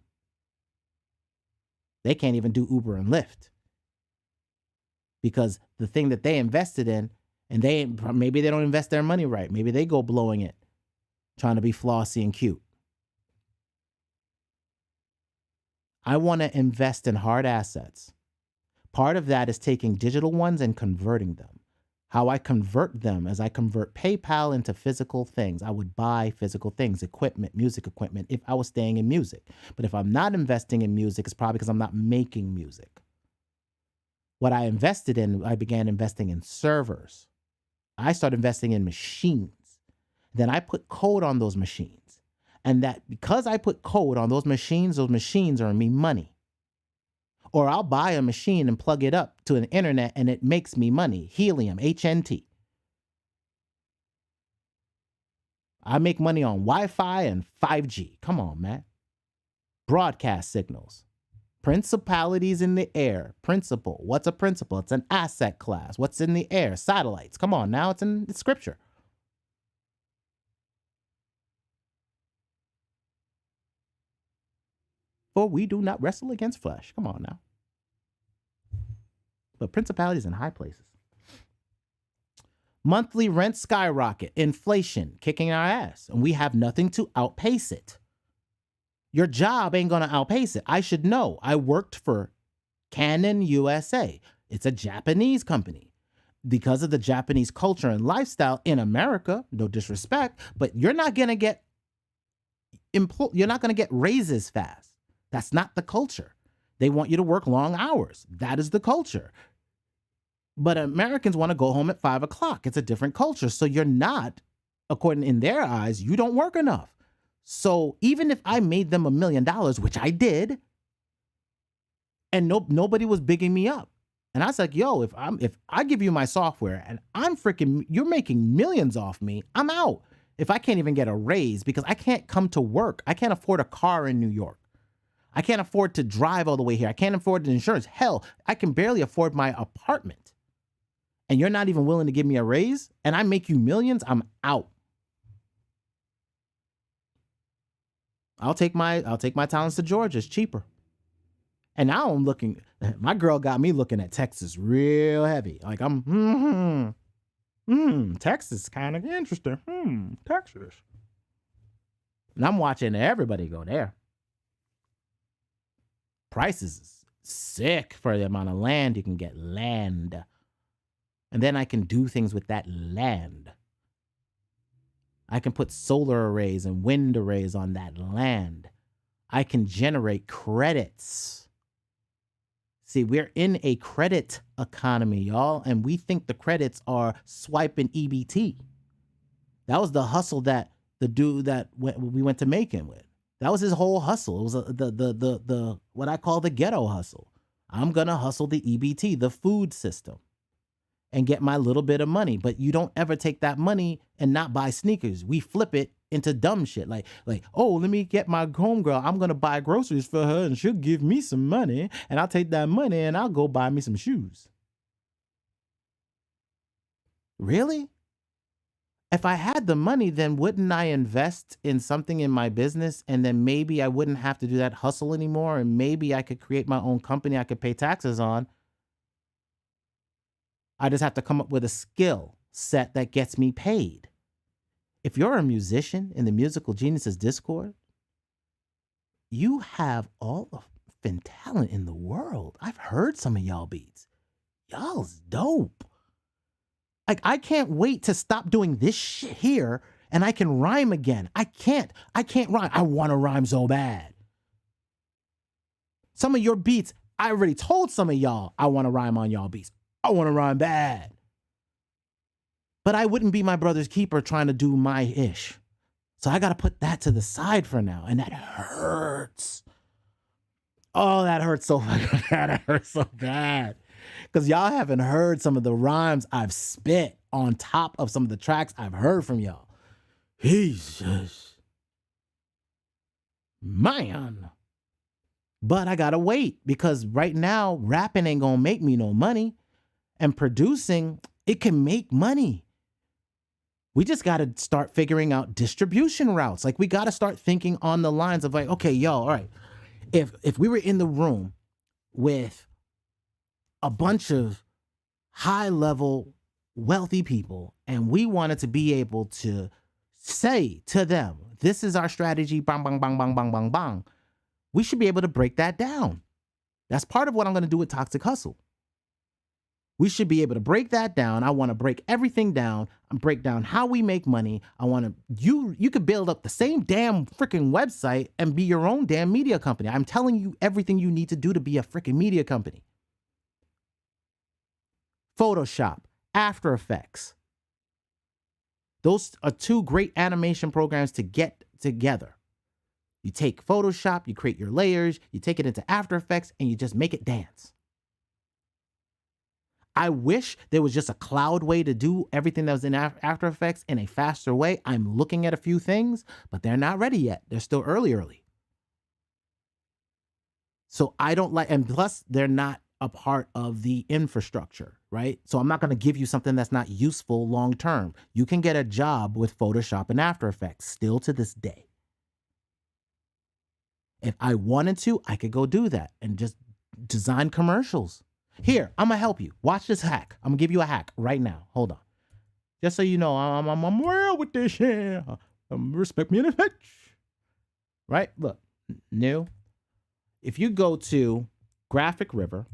A: They can't even do Uber and Lyft because the thing that they invested in, and maybe they don't invest their money right. Maybe they go blowing it, trying to be flossy and cute. I want to invest in hard assets. Part of that is taking digital ones and converting them. How I convert them is I convert PayPal into physical things. I would buy physical things, equipment, music equipment, if I was staying in music. But if I'm not investing in music, it's probably because I'm not making music. What I invested in, I began investing in servers. I started investing in machines. Then I put code on those machines. And that because I put code on those machines earn me money. Or I'll buy a machine and plug it up to an internet and it makes me money. Helium, HNT. I make money on Wi-Fi and 5G. Come on, man. Broadcast signals. Principalities in the air. Principle. What's a principle? It's an asset class. What's in the air? Satellites. Come on now. It's in scripture. For we do not wrestle against flesh. Come on now. But principalities in high places. Monthly rent skyrocket. Inflation kicking our ass. And we have nothing to outpace it. Your job ain't going to outpace it. I should know. I worked for Canon USA. It's a Japanese company. Because of the Japanese culture and lifestyle in America, no disrespect, but you're not going to get raises fast. That's not the culture. They want you to work long hours. That is the culture. But Americans want to go home at 5 o'clock. It's a different culture. So you're not, according in their eyes, you don't work enough. So even if I made them $1 million, which I did, and nobody was bigging me up. And I was like, yo, if I give you my software and you're making millions off me, I'm out. If I can't even get a raise because I can't come to work. I can't afford a car in New York. I can't afford to drive all the way here. I can't afford the insurance. Hell, I can barely afford my apartment. And you're not even willing to give me a raise and I make you millions, I'm out. I'll take my talents to Georgia. It's cheaper. And now I'm looking, my girl got me looking at Texas real heavy. Like I'm, Texas kind of interesting. Texas. And I'm watching everybody go there. Prices is sick for the amount of land you can get. Land. And then I can do things with that land. I can put solar arrays and wind arrays on that land. I can generate credits. See, we're in a credit economy, y'all, and we think the credits are swiping EBT. That was the hustle that the dude that we went to Macon with. That was his whole hustle. It was the what I call the ghetto hustle. I'm gonna hustle the EBT, the food system, and get my little bit of money. But you don't ever take that money and not buy sneakers. We flip it into dumb shit. Like, oh, let me get my homegirl. I'm going to buy groceries for her and she'll give me some money and I'll take that money and I'll go buy me some shoes. Really? If I had the money, then wouldn't I invest in something in my business? And then maybe I wouldn't have to do that hustle anymore. And maybe I could create my own company I could pay taxes on. I just have to come up with a skill set that gets me paid. If you're a musician in the Musical Geniuses Discord, you have all the talent in the world. I've heard some of y'all beats. Y'all's dope. Like, I can't wait to stop doing this shit here and I can rhyme again. I can't rhyme. I want to rhyme so bad. Some of your beats, I already told some of y'all I want to rhyme on y'all beats. I want to rhyme bad. But I wouldn't be my brother's keeper trying to do my ish. So I got to put that to the side for now. And that hurts. Oh, that hurts so much. That hurts so bad. Because y'all haven't heard some of the rhymes I've spit on top of some of the tracks I've heard from y'all. Jesus. Man. But I gotta wait because right now, rapping ain't gonna make me no money. And producing, it can make money. We just gotta start figuring out distribution routes. Like, we gotta start thinking on the lines of like, okay, yo, all right. If we were in the room with a bunch of high-level wealthy people and we wanted to be able to say to them, this is our strategy, bang, bang, bang, bang, bang, bang, bang, we should be able to break that down. That's part of what I'm going to do with Toxic Hustle. We should be able to break that down. I want to break everything down and break down how we make money. I want to, you could build up the same damn freaking website and be your own damn media company. I'm telling you everything you need to do to be a freaking media company. Photoshop, After Effects. Those are two great animation programs to get together. You take Photoshop, you create your layers, you take it into After Effects, and you just make it dance. I wish there was just a cloud way to do everything that was in After Effects in a faster way. I'm looking at a few things, but they're not ready yet. They're still early. So I don't like, and plus they're not a part of the infrastructure, right? So I'm not going to give you something that's not useful long term. You can get a job with Photoshop and After Effects still to this day. If I wanted to, I could go do that and just design commercials. Here, I'm going to help you. Watch this hack. I'm going to give you a hack right now. Hold on. Just so you know, I'm well with this shit. Respect me in a bitch. Right? Look, new. If you go to Graphic River,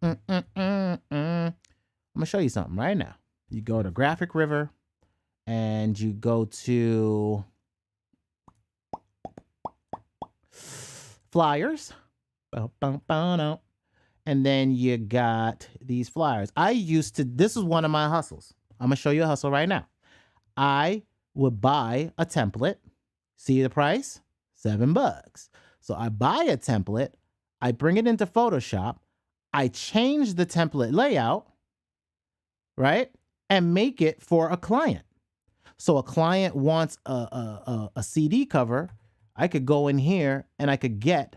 A: I'm going to show you something right now. You go to Graphic River and you go to flyers. And then you got these flyers. This is one of my hustles. I'm going to show you a hustle right now. I would buy a template. See the price? $7. So I buy a template. I bring it into Photoshop. I change the template layout, right? And make it for a client. So a client wants a CD cover. I could go in here and I could get,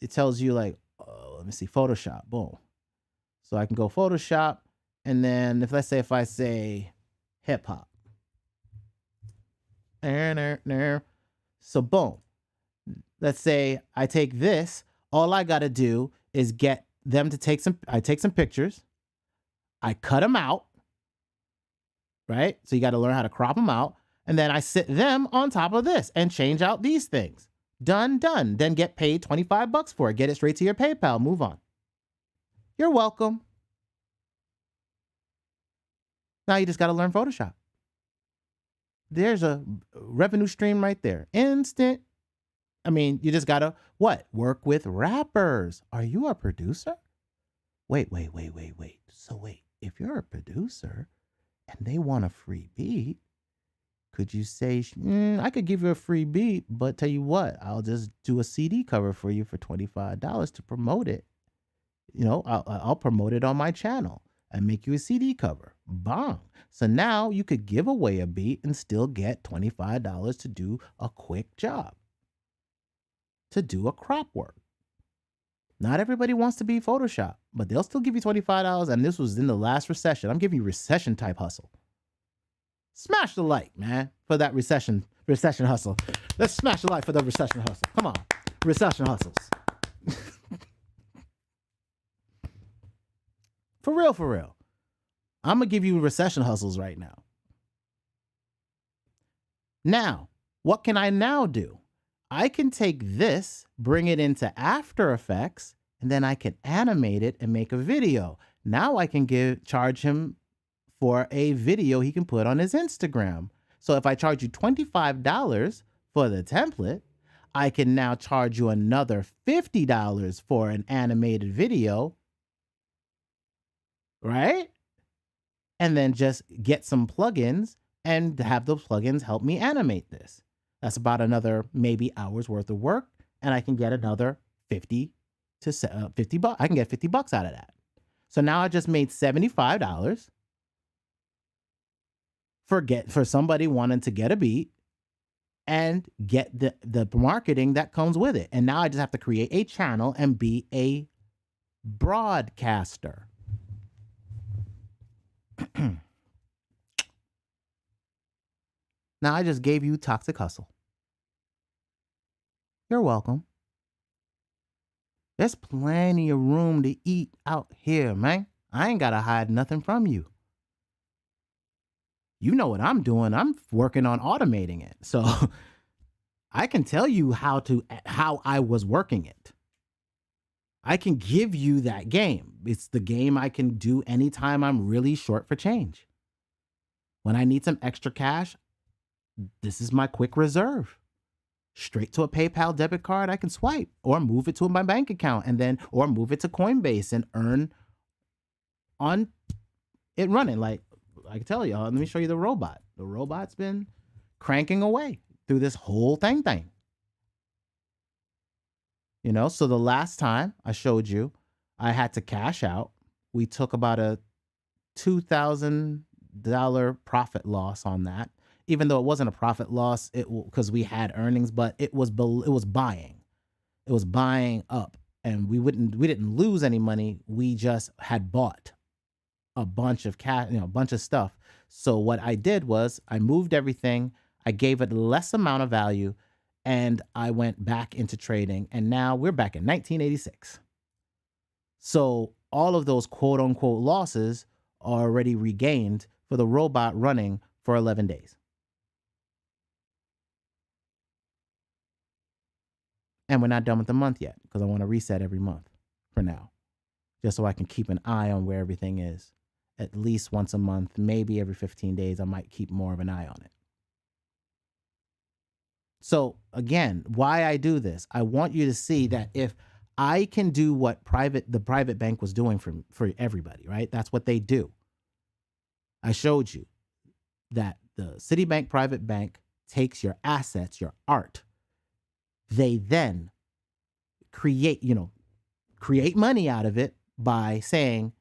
A: it tells you like, let me see, Photoshop, boom. So I can go Photoshop, and then if I say hip hop, so boom. Let's say I take this, all I gotta do is get them to take some pictures, I cut them out, right? So you gotta learn how to crop them out, and then I sit them on top of this and change out these things. Done. Then get paid $25 for it. Get it straight to your PayPal. Move on. You're welcome. Now you just got to learn Photoshop. There's a revenue stream right there. Instant. I mean, you just got to, what? Work with rappers. Are you a producer? Wait. So wait, if you're a producer and they want a free beat, could you say, I could give you a free beat, but tell you what, I'll just do a CD cover for you for $25 to promote it. You know, I'll promote it on my channel and make you a CD cover. Bang. So now you could give away a beat and still get $25 to do a quick job, to do a crop work. Not everybody wants to be Photoshop. but they'll still give you $25. And this was in the last recession. I'm giving you recession type hustle. Smash the like, man, for that recession hustle. Let's smash the like for the recession hustle. Come on, recession hustles. For real, for real. I'm going to give you recession hustles right now. Now, what can I now do? I can take this, bring it into After Effects, and then I can animate it and make a video. Now I can charge him for a video he can put on his Instagram. So if I charge you $25 for the template, I can now charge you another $50 for an animated video, right? And then just get some plugins and have those plugins help me animate this. That's about another maybe hour's worth of work, and I can get another 50 bucks. I can get $50 out of that. So now I just made $75 for somebody wanting to get a beat and get the marketing that comes with it. And now I just have to create a channel and be a broadcaster. Now I just gave you Toxic Hustle. You're welcome. There's plenty of room to eat out here, man. I ain't gotta hide nothing from you. You know what I'm doing. I'm working on automating it. So I can tell you how I was working it. I can give you that game. It's the game I can do anytime I'm really short for change. When I need some extra cash, this is my quick reserve. Straight to a PayPal debit card I can swipe, or move it to my bank account, or move it to Coinbase and earn on it running. Like I can tell y'all, let me show you the robot. The robot's been cranking away through this whole thing. You know, so the last time I showed you, I had to cash out. We took about a $2,000 profit loss on that. Even though it wasn't a profit loss, because we had earnings, but it was buying. It was buying up, and we didn't lose any money. We just had bought a bunch of cash, a bunch of stuff. So what I did was I moved everything. I gave it less amount of value, and I went back into trading. And now we're back in 1986. So all of those quote unquote losses are already regained for the robot running for 11 days. And we're not done with the month yet, because I want to reset every month for now, just so I can keep an eye on where everything is. At least once a month, maybe every 15 days, I might keep more of an eye on it. So again, why I do this, I want you to see that if I can do what the private bank was doing for everybody, right? That's what they do. I showed you that the Citibank private bank takes your assets, your art. They then create money out of it by saying,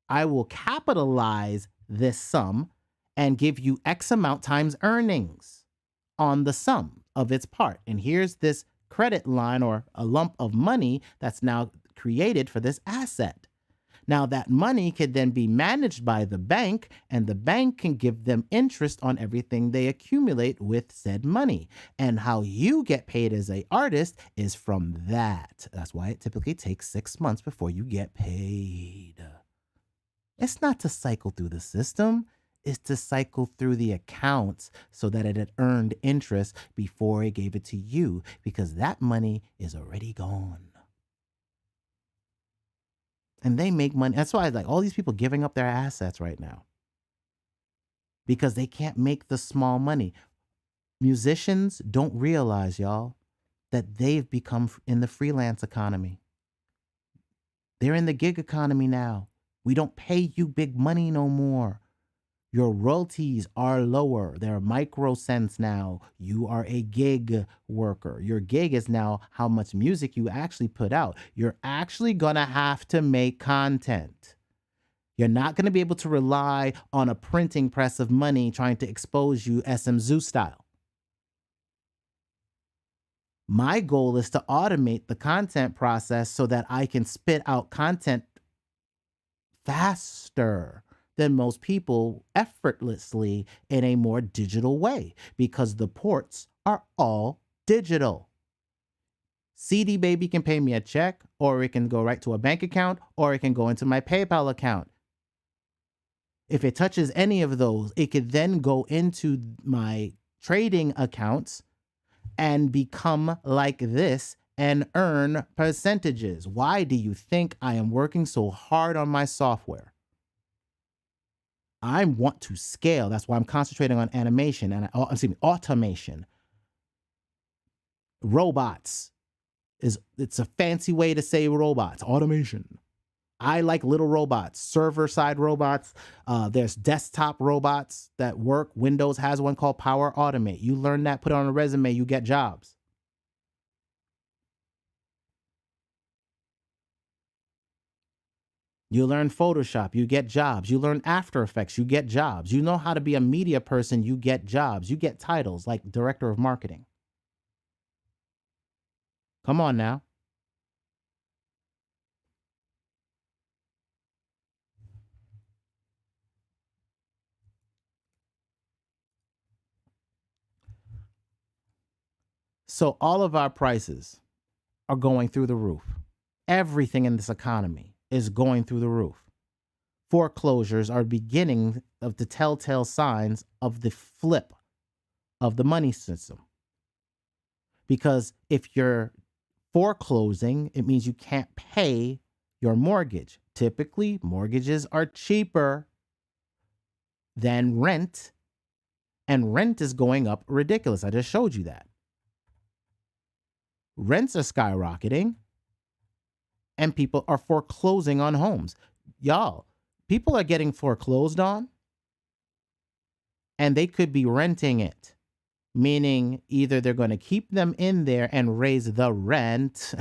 A: I will capitalize this sum and give you X amount times earnings on the sum of its part. And here's this credit line or a lump of money that's now created for this asset. Now that money could then be managed by the bank, and the bank can give them interest on everything they accumulate with said money. And how you get paid as an artist is from that. That's why it typically takes 6 months before you get paid. It's not to cycle through the system. It's to cycle through the accounts so that it had earned interest before it gave it to you, because that money is already gone. And they make money. That's why all these people giving up their assets right now, because they can't make the small money. Musicians don't realize, y'all, that they've become in the freelance economy. They're in the gig economy now. We don't pay you big money no more. Your royalties are lower. They're micro cents now. You are a gig worker. Your gig is now how much music you actually put out. You're actually going to have to make content. You're not going to be able to rely on a printing press of money trying to expose you SM Zoo style. My goal is to automate the content process so that I can spit out content faster than most people effortlessly in a more digital way because the ports are all digital. CD Baby can pay me a check, or it can go right to a bank account, or it can go into my PayPal account. If it touches any of those, it could then go into my trading accounts and become like this and earn percentages. Why do you think I am working so hard on my software? I want to scale. That's why I'm concentrating on animation and automation. Robots it's a fancy way to say robots. Automation. I like little robots, server-side robots. There's desktop robots that work. Windows has one called Power Automate. You learn that, put it on a resume, you get jobs. You learn Photoshop, you get jobs. You learn After Effects, you get jobs. You know how to be a media person, you get jobs. You get titles like Director of Marketing. Come on now. So all of our prices are going through the roof. Everything in this economy is going through the roof. Foreclosures are beginning of the telltale signs of the flip of the money system. Because if you're foreclosing, it means you can't pay your mortgage. Typically, mortgages are cheaper than rent, and rent is going up ridiculous. I just showed you that. Rents are skyrocketing, and people are foreclosing on homes. Y'all, people are getting foreclosed on, and they could be renting it, meaning either they're going to keep them in there and raise the rent,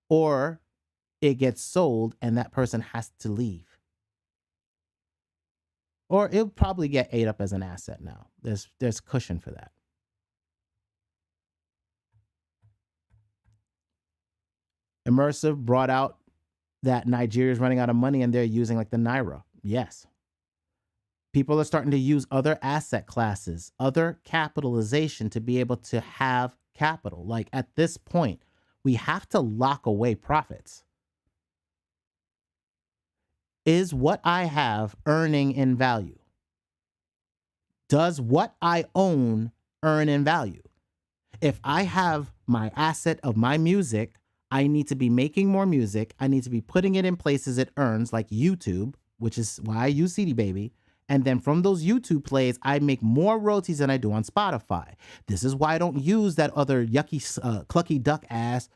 A: or it gets sold and that person has to leave. Or it'll probably get ate up as an asset now. There's cushion for that. Immersive brought out that Nigeria is running out of money and they're using like the Naira. Yes. People are starting to use other asset classes, other capitalization to be able to have capital. Like at this point, we have to lock away profits. Is what I have earning in value? Does what I own earn in value? If I have my asset of my music, I need to be making more music. I need to be putting it in places it earns, like YouTube, which is why I use CD Baby. And then from those YouTube plays, I make more royalties than I do on Spotify. This is why I don't use that other yucky, clucky duck ass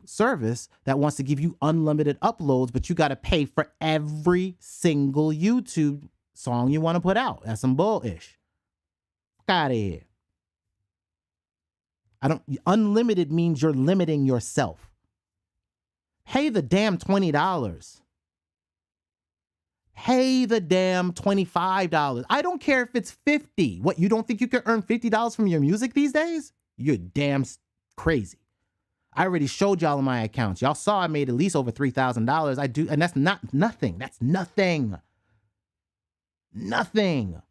A: service that wants to give you unlimited uploads, but you got to pay for every single YouTube song you want to put out. That's some bullish. Fuck out of here. Unlimited means you're limiting yourself. Pay the damn $20. Pay the damn $25. I don't care if it's $50. What, you don't think you can earn $50 from your music these days? You're damn crazy. I already showed y'all in my accounts. Y'all saw I made at least over $3,000. I do, and that's not nothing. That's nothing. Nothing.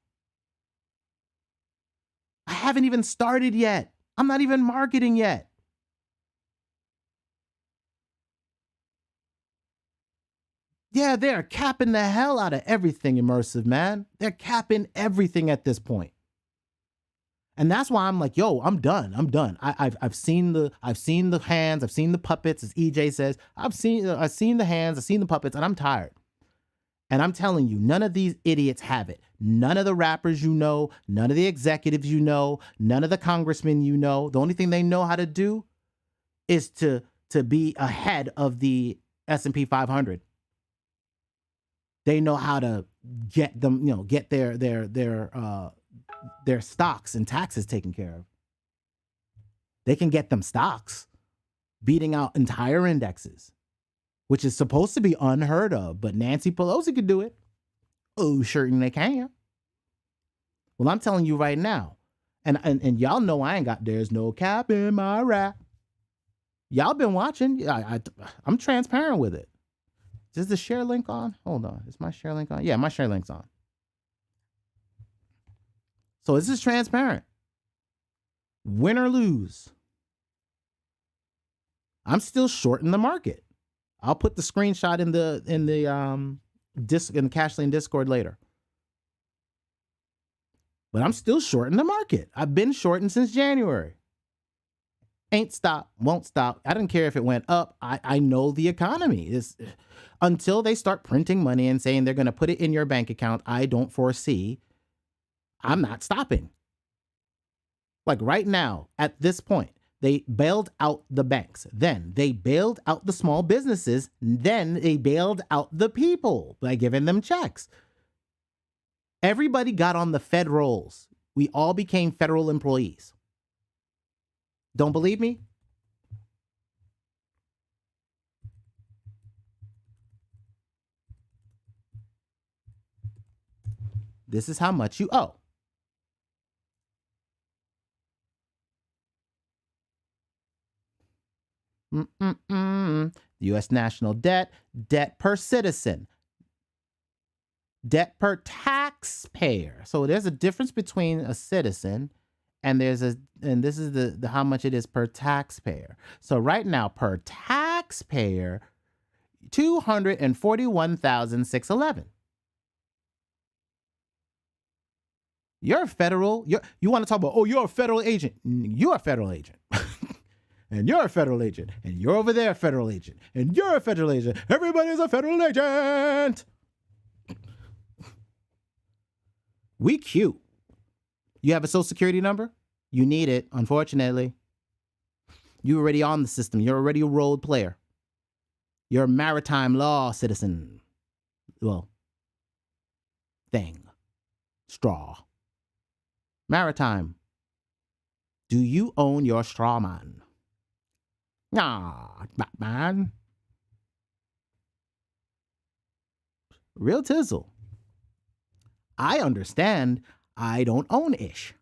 A: I haven't even started yet. I'm not even marketing yet. Yeah, they're capping the hell out of everything, Immersive, man. They're capping everything at this point. And that's why I'm like, yo, I'm done. I'm done. I've seen the hands, I've seen the puppets, as EJ says. I've seen the hands, I've seen the puppets, and I'm tired. And I'm telling you, none of these idiots have it. None of the rappers you know, none of the executives you know, none of the congressmen you know. The only thing they know how to do is to be ahead of the S&P 500. They know how to get them, get their stocks and taxes taken care of. They can get them stocks, beating out entire indexes, which is supposed to be unheard of, but Nancy Pelosi could do it. Oh, certain they can. Well, I'm telling you right now, and y'all know I ain't got, there's no cap in my rap. Y'all been watching. I'm transparent with it. Is the share link on? Hold on. Is my share link on? Yeah, my share link's on. So this is transparent. Win or lose, I'm still shorting the market. I'll put the screenshot in the Cashlane Discord later. But I'm still shorting the market. I've been shorting since January. Ain't stop, won't stop. I don't care if it went up. I know the economy is until they start printing money and saying they're going to put it in your bank account. I don't foresee. I'm not stopping. Like right now, at this point, they bailed out the banks. Then they bailed out the small businesses. Then they bailed out the people by giving them checks. Everybody got on the Fed rolls. We all became federal employees. Don't believe me? This is how much you owe. U.S. national debt, debt per citizen, debt per taxpayer. So there's a difference between a citizen and this is the how much it is per taxpayer. So right now per taxpayer, $241,611. You're a federal. You want to talk about, you're a federal agent. You're a federal agent. And you're a federal agent. And you're over there a federal agent. And you're a federal agent. Everybody's a federal agent. We cute. You have a social security number? You need it, unfortunately. You're already on the system. You're already a role player. You're a maritime law citizen. Well, thing. Straw. Maritime. Do you own your straw man? Ah, Batman. Real tizzle. I understand I don't own ish.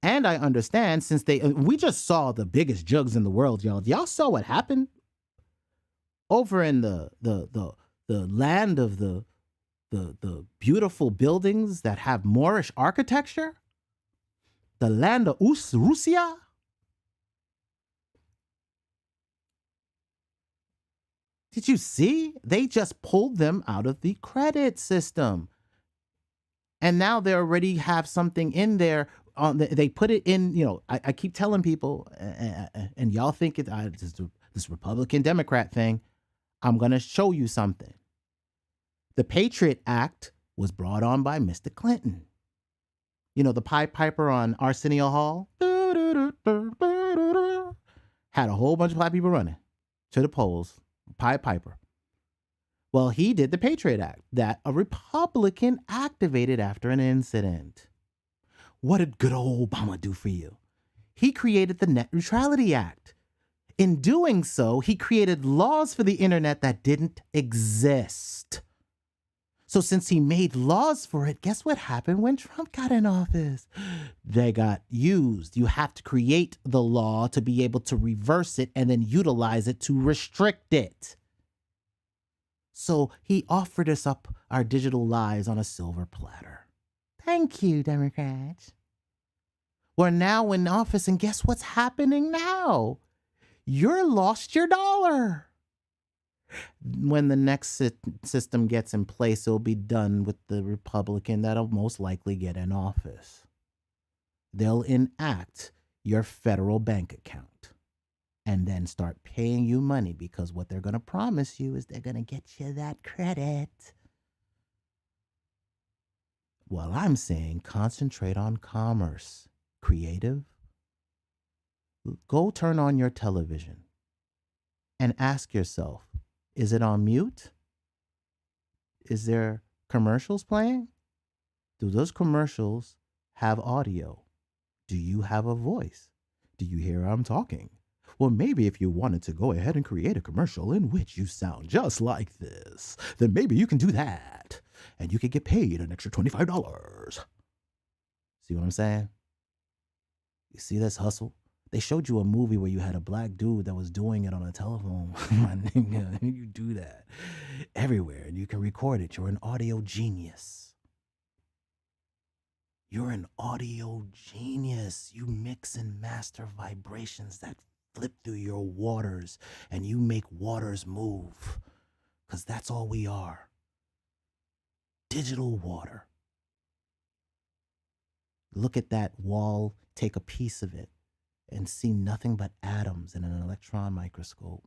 A: And I understand since we just saw the biggest jugs in the world, y'all. Y'all saw what happened over in the land of the beautiful buildings that have Moorish architecture? The land of Russia? Did you see? They just pulled them out of the credit system. And now they already have something in there. They put it in, I keep telling people, and y'all think this Republican Democrat thing. I'm going to show you something. The Patriot Act was brought on by Mr. Clinton. The Pied Piper on Arsenio Hall had a whole bunch of black people running to the polls. Pied Piper. Well, he did the Patriot Act that a Republican activated after an incident. What did good old Obama do for you? He created the Net Neutrality Act. In doing so, he created laws for the internet that didn't exist. So since he made laws for it, guess what happened when Trump got in office? They got used. You have to create the law to be able to reverse it and then utilize it to restrict it. So he offered us up our digital lies on a silver platter. Thank you, Democrats. We're now in office, and guess what's happening now? You're lost your dollar. When the next system gets in place, it'll be done with the Republican that'll most likely get in office. They'll enact your federal bank account and then start paying you money because what they're going to promise you is they're going to get you that credit. Well, I'm saying concentrate on commerce. Creative. Go turn on your television and ask yourself, is it on mute? Is there commercials playing? Do those commercials have audio? Do you have a voice? Do you hear I'm talking? Well, maybe if you wanted to go ahead and create a commercial in which you sound just like this, then maybe you can do that. And you could get paid an extra $25. See what I'm saying? You see this hustle? They showed you a movie where you had a black dude that was doing it on a telephone. My nigga, you do that everywhere and you can record it. You're an audio genius. You're an audio genius. You mix and master vibrations that flip through your waters and you make waters move. Because that's all we are. Digital water. Look at that wall, take a piece of it, and see nothing but atoms in an electron microscope,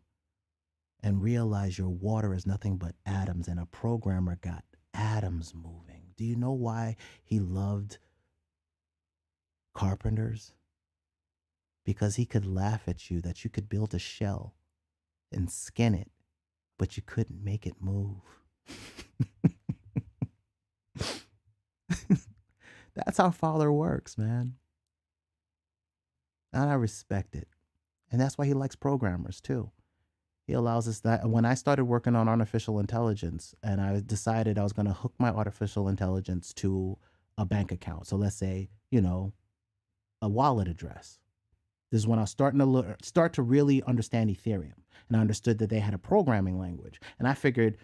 A: and realize your water is nothing but atoms, and a programmer got atoms moving. Do you know why he loved carpenters? Because he could laugh at you that you could build a shell and skin it, but you couldn't make it move. That's how Father works, man. And I respect it. And that's why he likes programmers too. He allows us that. When I started working on artificial intelligence and I decided I was going to hook my artificial intelligence to a bank account. So let's say, a wallet address. This is when I was starting to start to really understand Ethereum. And I understood that they had a programming language. And I figured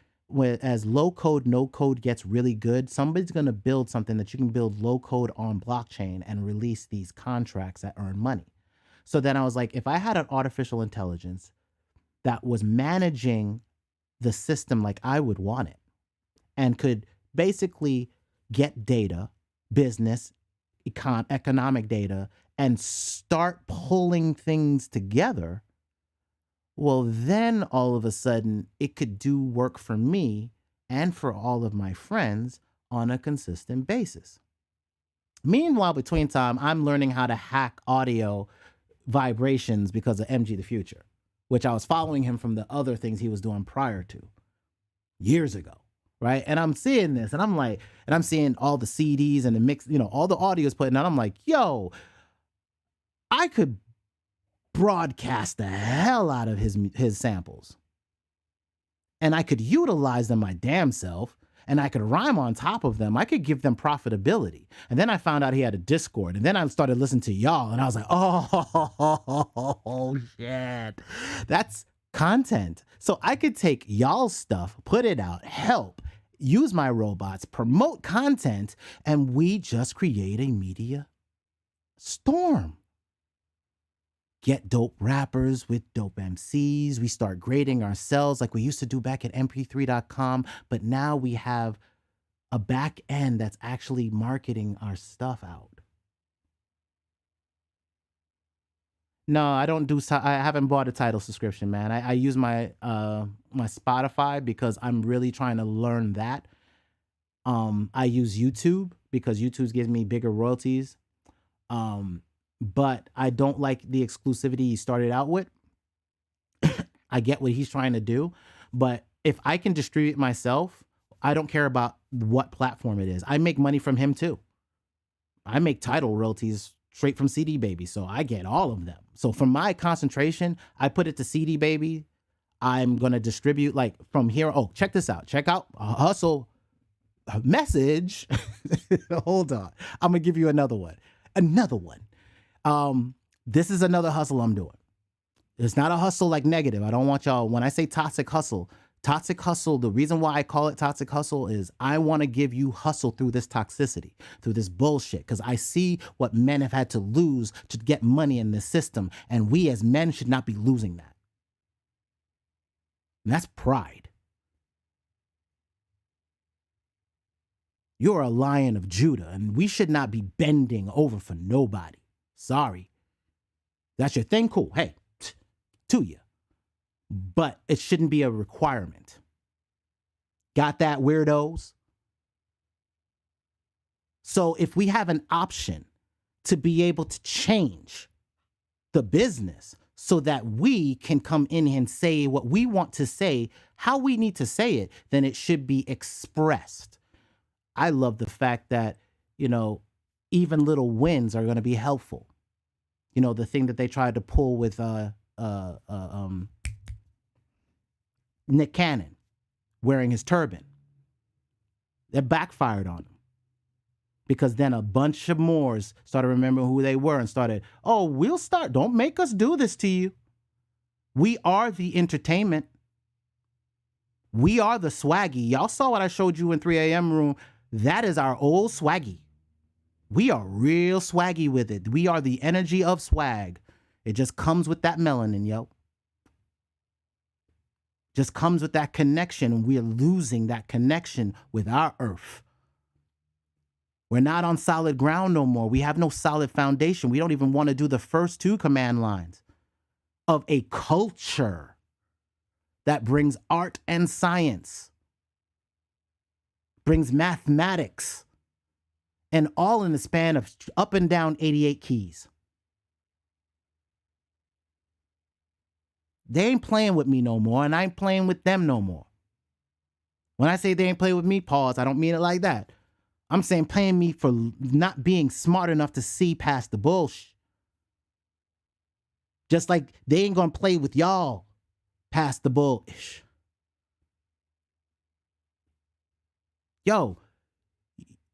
A: as low code, no code gets really good, somebody's going to build something that you can build low code on blockchain and release these contracts that earn money. So then I was like, if I had an artificial intelligence that was managing the system like I would want it and could basically get data, business, economic data, and start pulling things together, well, then all of a sudden it could do work for me and for all of my friends on a consistent basis. Meanwhile, between time, I'm learning how to hack audio vibrations because of MG the Future, which I was following him from the other things he was doing prior to years ago, right? And I'm seeing this and I'm like, and I'm seeing all the CDs and the mix, all the audio is putting out. I'm like, yo, I could broadcast the hell out of his samples. And I could utilize them my damn self, and I could rhyme on top of them. I could give them profitability. And then I found out he had a Discord, and then I started listening to y'all, and I was like, oh shit, that's content. So I could take y'all's stuff, put it out, help, use my robots, promote content, and we just create a media storm. Get dope rappers with dope MCs. We start grading ourselves like we used to do back at mp3.com, but now we have a back end that's actually marketing our stuff out. No, I don't do. I haven't bought a title subscription, man. I use my my Spotify because I'm really trying to learn that. I use YouTube because YouTube gives me bigger royalties. But I don't like the exclusivity he started out with. I get what he's trying to do, but if I can distribute myself, I don't care about what platform it is. I make money from him too. I make title royalties straight from CD Baby, so I get all of them. So from my concentration, I put it to CD Baby. I'm going to distribute like from here. Oh, check this out. Check out Hustle message. Hold on. I'm going to give you another one. This is another hustle I'm doing. It's not a hustle like negative. I don't want y'all, when I say toxic hustle, the reason why I call it toxic hustle is I want to give you hustle through this toxicity, through this bullshit, because I see what men have had to lose to get money in this system, and we as men should not be losing that. And that's pride. You're a lion of Judah, and we should not be bending over for nobody. Sorry. That's your thing? Cool. Hey, to you. But it shouldn't be a requirement. Got that, weirdos? So if we have an option to be able to change the business so that we can come in and say what we want to say, how we need to say it, then it should be expressed. I love the fact that, even little wins are going to be helpful. The thing that they tried to pull with Nick Cannon wearing his turban. That backfired on him Because then a bunch of Moors started remembering who they were and started, oh, we'll start. Don't make us do this to you. We are the entertainment. We are the swaggy. Y'all saw what I showed you in 3 a.m. room. That is our old swaggy. We are real swaggy with it. We are the energy of swag. It just comes with that melanin, yo. Just comes with that connection, and we're losing that connection with our earth. We're not on solid ground no more. We have no solid foundation. We don't even want to do the first 2 command lines of a culture that brings art and science, brings mathematics, and all in the span of up and down 88 keys. They ain't playing with me no more, and I ain't playing with them no more. When I say they ain't playing with me, pause, I don't mean it like that. I'm saying paying me for not being smart enough to see past the bullshit. Just like they ain't gonna play with y'all past the bullshit. Yo,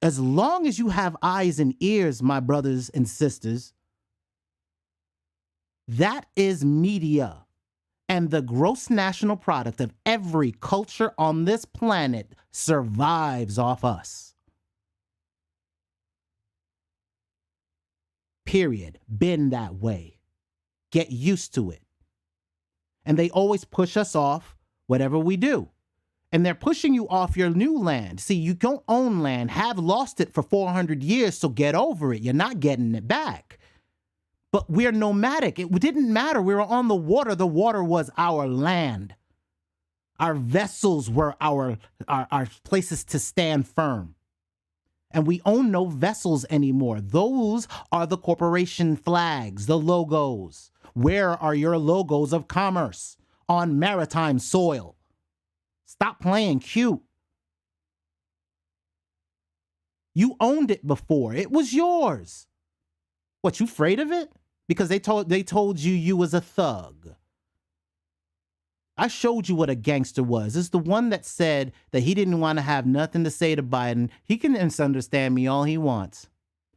A: as long as you have eyes and ears, my brothers and sisters, that is media. And the gross national product of every culture on this planet survives off us. Period. Been that way. Get used to it. And they always push us off whatever we do. And they're pushing you off your new land. See, you don't own land, have lost it for 400 years, so get over it. You're not getting it back. But we're nomadic. It didn't matter. We were on the water. The water was our land. Our vessels were our places to stand firm. And we own no vessels anymore. Those are the corporation flags, the logos. Where are your logos of commerce on maritime soil? Stop playing cute. You owned it before. It was yours. What, you afraid of it? Because they told you was a thug. I showed you what a gangster was. It's the one that said that he didn't want to have nothing to say to Biden. He can misunderstand me all he wants.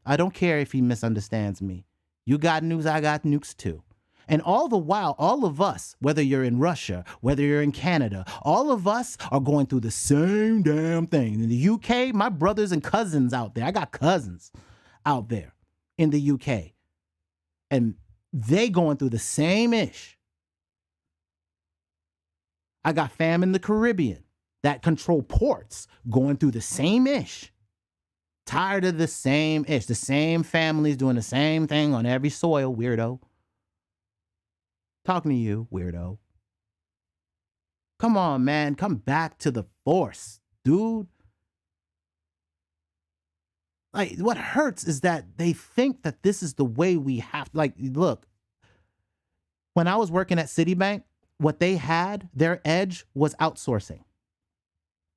A: I don't care if he misunderstands me. You got nukes, I got nukes too. And all the while, all of us, whether you're in Russia, whether you're in Canada, all of us are going through the same damn thing. In the UK, my brothers and cousins out there, I got cousins out there in the UK. And they going through the same ish. I got fam in the Caribbean that control ports going through the same ish. Tired of the same ish. The same families doing the same thing on every soil, weirdo. Talking to you, weirdo. Come on, man. Come back to the force, dude. Like, what hurts is that they think that this is the way we have. Like, look, when I was working at Citibank, what they had, their edge was outsourcing.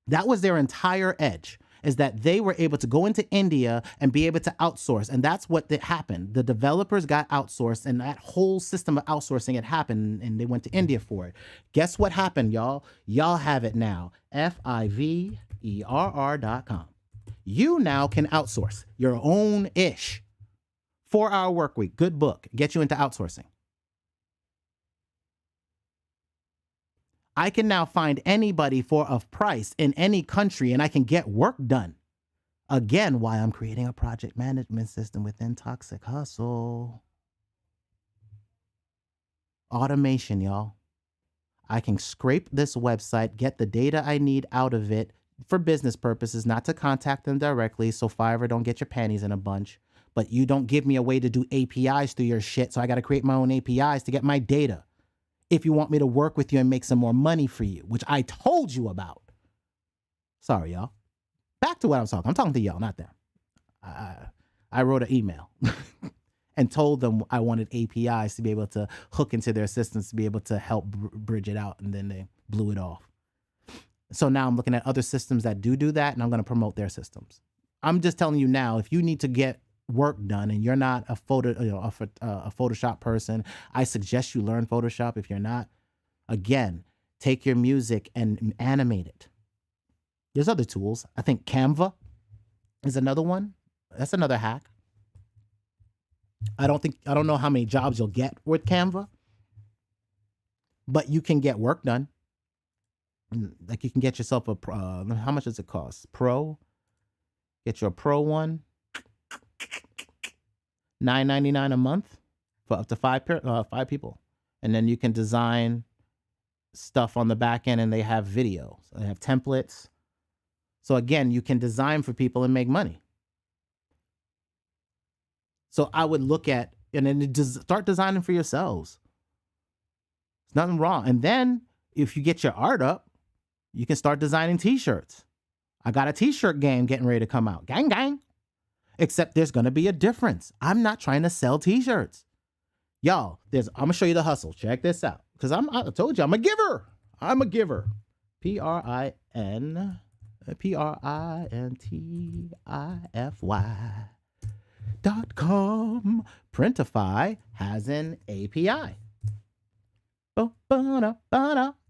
A: That was their entire edge, is that they were able to go into India and be able to outsource. And that's what happened. The developers got outsourced, and that whole system of outsourcing had happened, and they went to India for it. Guess what happened, y'all? Y'all have it now. FIVERR.com. You now can outsource your own ish. 4-hour work week. Good book. Get you into outsourcing. I can now find anybody for a price in any country, and I can get work done. Again, why I'm creating a project management system within ToxicHustle. Automation, y'all. I can scrape this website, get the data I need out of it for business purposes, not to contact them directly, so Fiverr don't get your panties in a bunch. But you don't give me a way to do APIs through your shit, so I got to create my own APIs to get my data. If you want me to work with you and make some more money for you, which I told you about. Sorry, y'all. Back to what I was talking. I'm talking to y'all, not them. I wrote an email and told them I wanted APIs to be able to hook into their systems to be able to help bridge it out, and then they blew it off. So now I'm looking at other systems that do that, and I'm going to promote their systems. I'm just telling you now, if you need to get work done and you're not a Photoshop person, I suggest you learn Photoshop. If you're not, again, take your music and animate it. There's other tools. I think Canva is another one. That's another hack. I don't know how many jobs you'll get with Canva, but you can get work done. Like you can get yourself a how much does it cost? Pro, get your pro one, $9.99 a month for up to five people, and then you can design stuff on the back end, and they have videos, they have templates. So again, you can design for people and make money. So I would look at and then start designing for yourselves. There's nothing wrong. And then if you get your art up, you can start designing t-shirts. I got a t-shirt game getting ready to come out. Gang, gang. Except there's going to be a difference. I'm not trying to sell t-shirts. Y'all, I'm going to show you the hustle. Check this out. Because I told you, I'm a giver. I'm a giver. PRINTIFY.com. Printify has an API.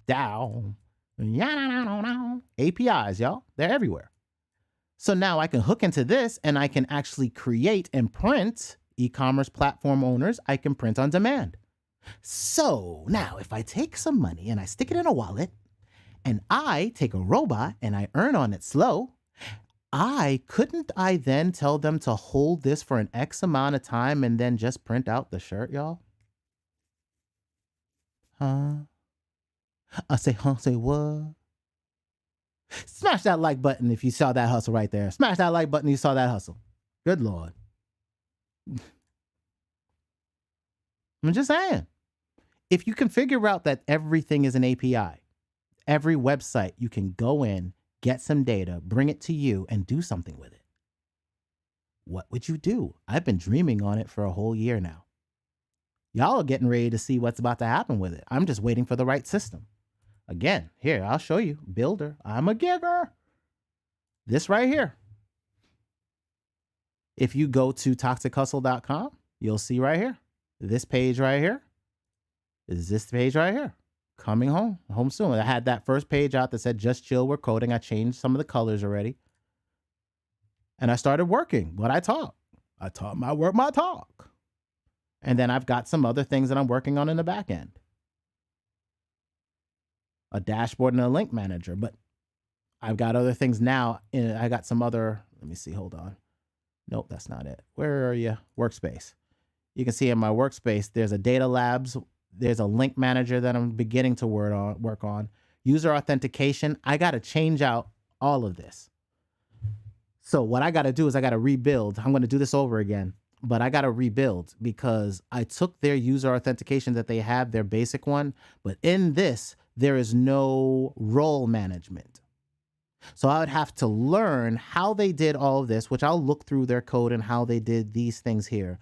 A: Down. APIs, y'all. They're everywhere. So now I can hook into this and I can actually create and print. E-commerce platform owners, I can print on demand. So now if I take some money and I stick it in a wallet and I take a robot and I earn on it slow, couldn't I then tell them to hold this for an X amount of time and then just print out the shirt, y'all? Huh? I say what? Smash that like button if you saw that hustle right there. Smash that like button if you saw that hustle. Good Lord. I'm just saying. If you can figure out that everything is an API, every website, you can go in, get some data, bring it to you, and do something with it. What would you do? I've been dreaming on it for a whole year now. Y'all are getting ready to see what's about to happen with it. I'm just waiting for the right system. Again, here, I'll show you. Builder, I'm a giver. This right here. If you go to ToxicHustle.com, you'll see right here. This page right here is this page right here. Coming home soon. I had that first page out that said, just chill, we're coding. I changed some of the colors already. And I started working what I taught. I taught my work, my talk. And then I've got some other things that I'm working on in the back end. A dashboard and a link manager, but I've got other things now. I got some other, let me see, hold on. Nope, that's not it. Where are you? Workspace. You can see in my workspace, there's a data labs. There's a link manager that I'm beginning to work on. User authentication. I got to change out all of this. So what I got to do is I got to rebuild. I'm going to do this over again, but I got to rebuild because I took their user authentication that they have, their basic one, but in this, there is no role management. So I would have to learn how they did all of this, which I'll look through their code and how they did these things here.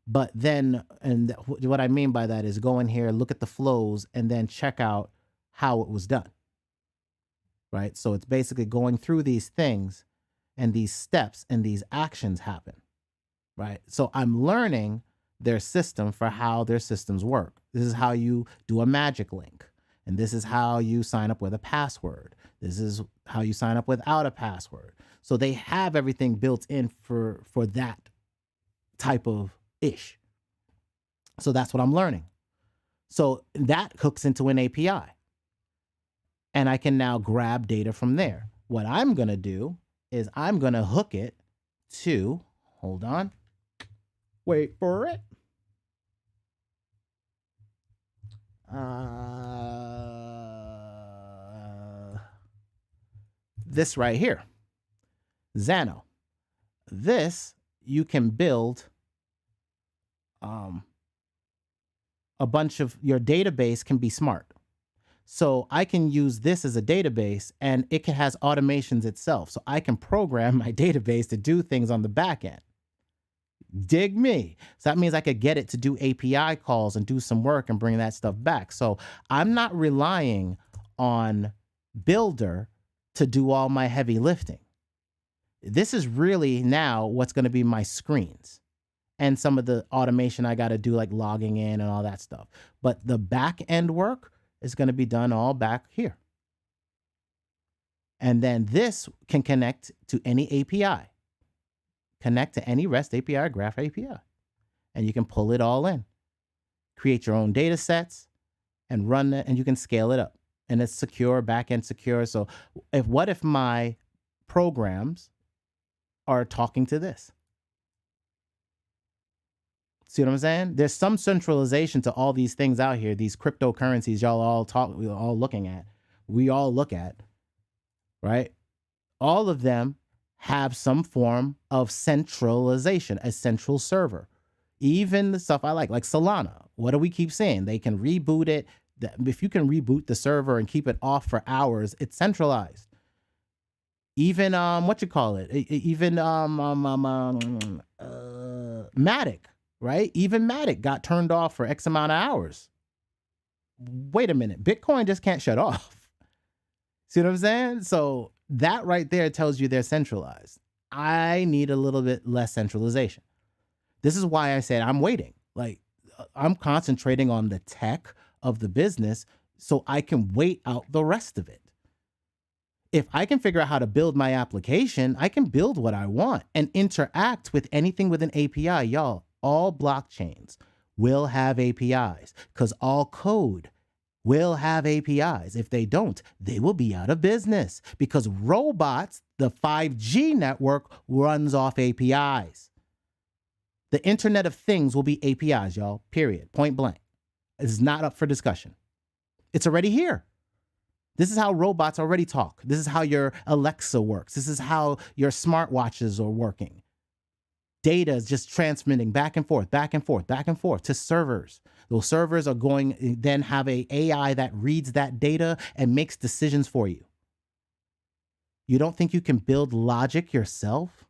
A: But then, and what I mean by that is go in here, look at the flows, and then check out how it was done, right? So it's basically going through these things and these steps and these actions happen, right? So I'm learning their system for how their systems work. This is how you do a magic link. And this is how you sign up with a password. This is how you sign up without a password. So they have everything built in for that type of ish. So that's what I'm learning. So that hooks into an API. And I can now grab data from there. What I'm going to do is I'm going to hook it to, hold on, wait for it. This right here, Xano. This, you can build a bunch of, your database can be smart. So I can use this as a database and it has automations itself. So I can program my database to do things on the back end. Dig me. So that means I could get it to do API calls and do some work and bring that stuff back. So I'm not relying on Builder to do all my heavy lifting. This is really now what's going to be my screens and some of the automation I got to do, like logging in and all that stuff. But the back end work is going to be done all back here. And then this can connect to any API. connect to any REST API or Graph API, and you can pull it all in, create your own data sets, and run that, and you can scale it up. And it's secure, back-end secure. So what if my programs are talking to this? See what I'm saying? There's some centralization to all these things out here, these cryptocurrencies we're all looking at, we all look at, right? All of them have some form of centralization, a central server. Even the stuff I like Solana. What do we keep saying? They can reboot it. If you can reboot the server and keep it off for hours, it's centralized. Even Even Matic, right? Even Matic got turned off for X amount of hours. Wait a minute, Bitcoin just can't shut off. See what I'm saying? So that right there tells you they're centralized. I need a little bit less centralization. This is why I said I'm waiting. Like, I'm concentrating on the tech of the business so I can wait out the rest of it. If I can figure out how to build my application, I can build what I want and interact with anything with an API. Y'all, all blockchains will have APIs because all code will have APIs. If they don't, they will be out of business because robots, the 5G network runs off APIs. The Internet of Things will be APIs, y'all, period, point blank. It's not up for discussion. It's already here. This is how robots already talk. This is how your Alexa works. This is how your smartwatches are working. Data is just transmitting back and forth, back and forth, back and forth to servers. Those servers are going then have an AI that reads that data and makes decisions for you. You don't think you can build logic yourself?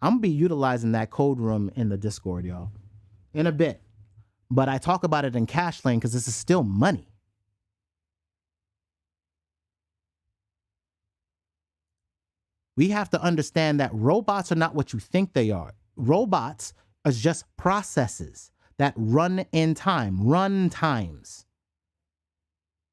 A: I'm gonna be utilizing that code room in the Discord, y'all, in a bit. But I talk about it in Cash Lane because this is still money. We have to understand that robots are not what you think they are. Robots are just processes that run in time, run times.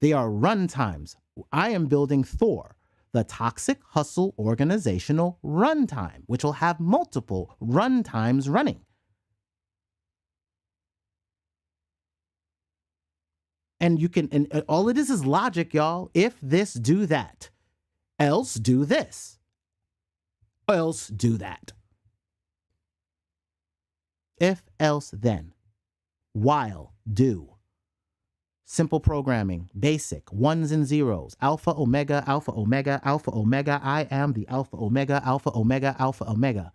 A: They are run times. I am building Thor, the Toxic Hustle organizational runtime, which will have multiple run times running. And you can, and all it is logic, y'all. If this, do that. Else do this. Else do that. If, else, then. While, do. Simple programming, basic, ones and zeros, alpha, omega, alpha, omega, alpha, omega. I am the alpha, omega, alpha, omega, alpha, omega.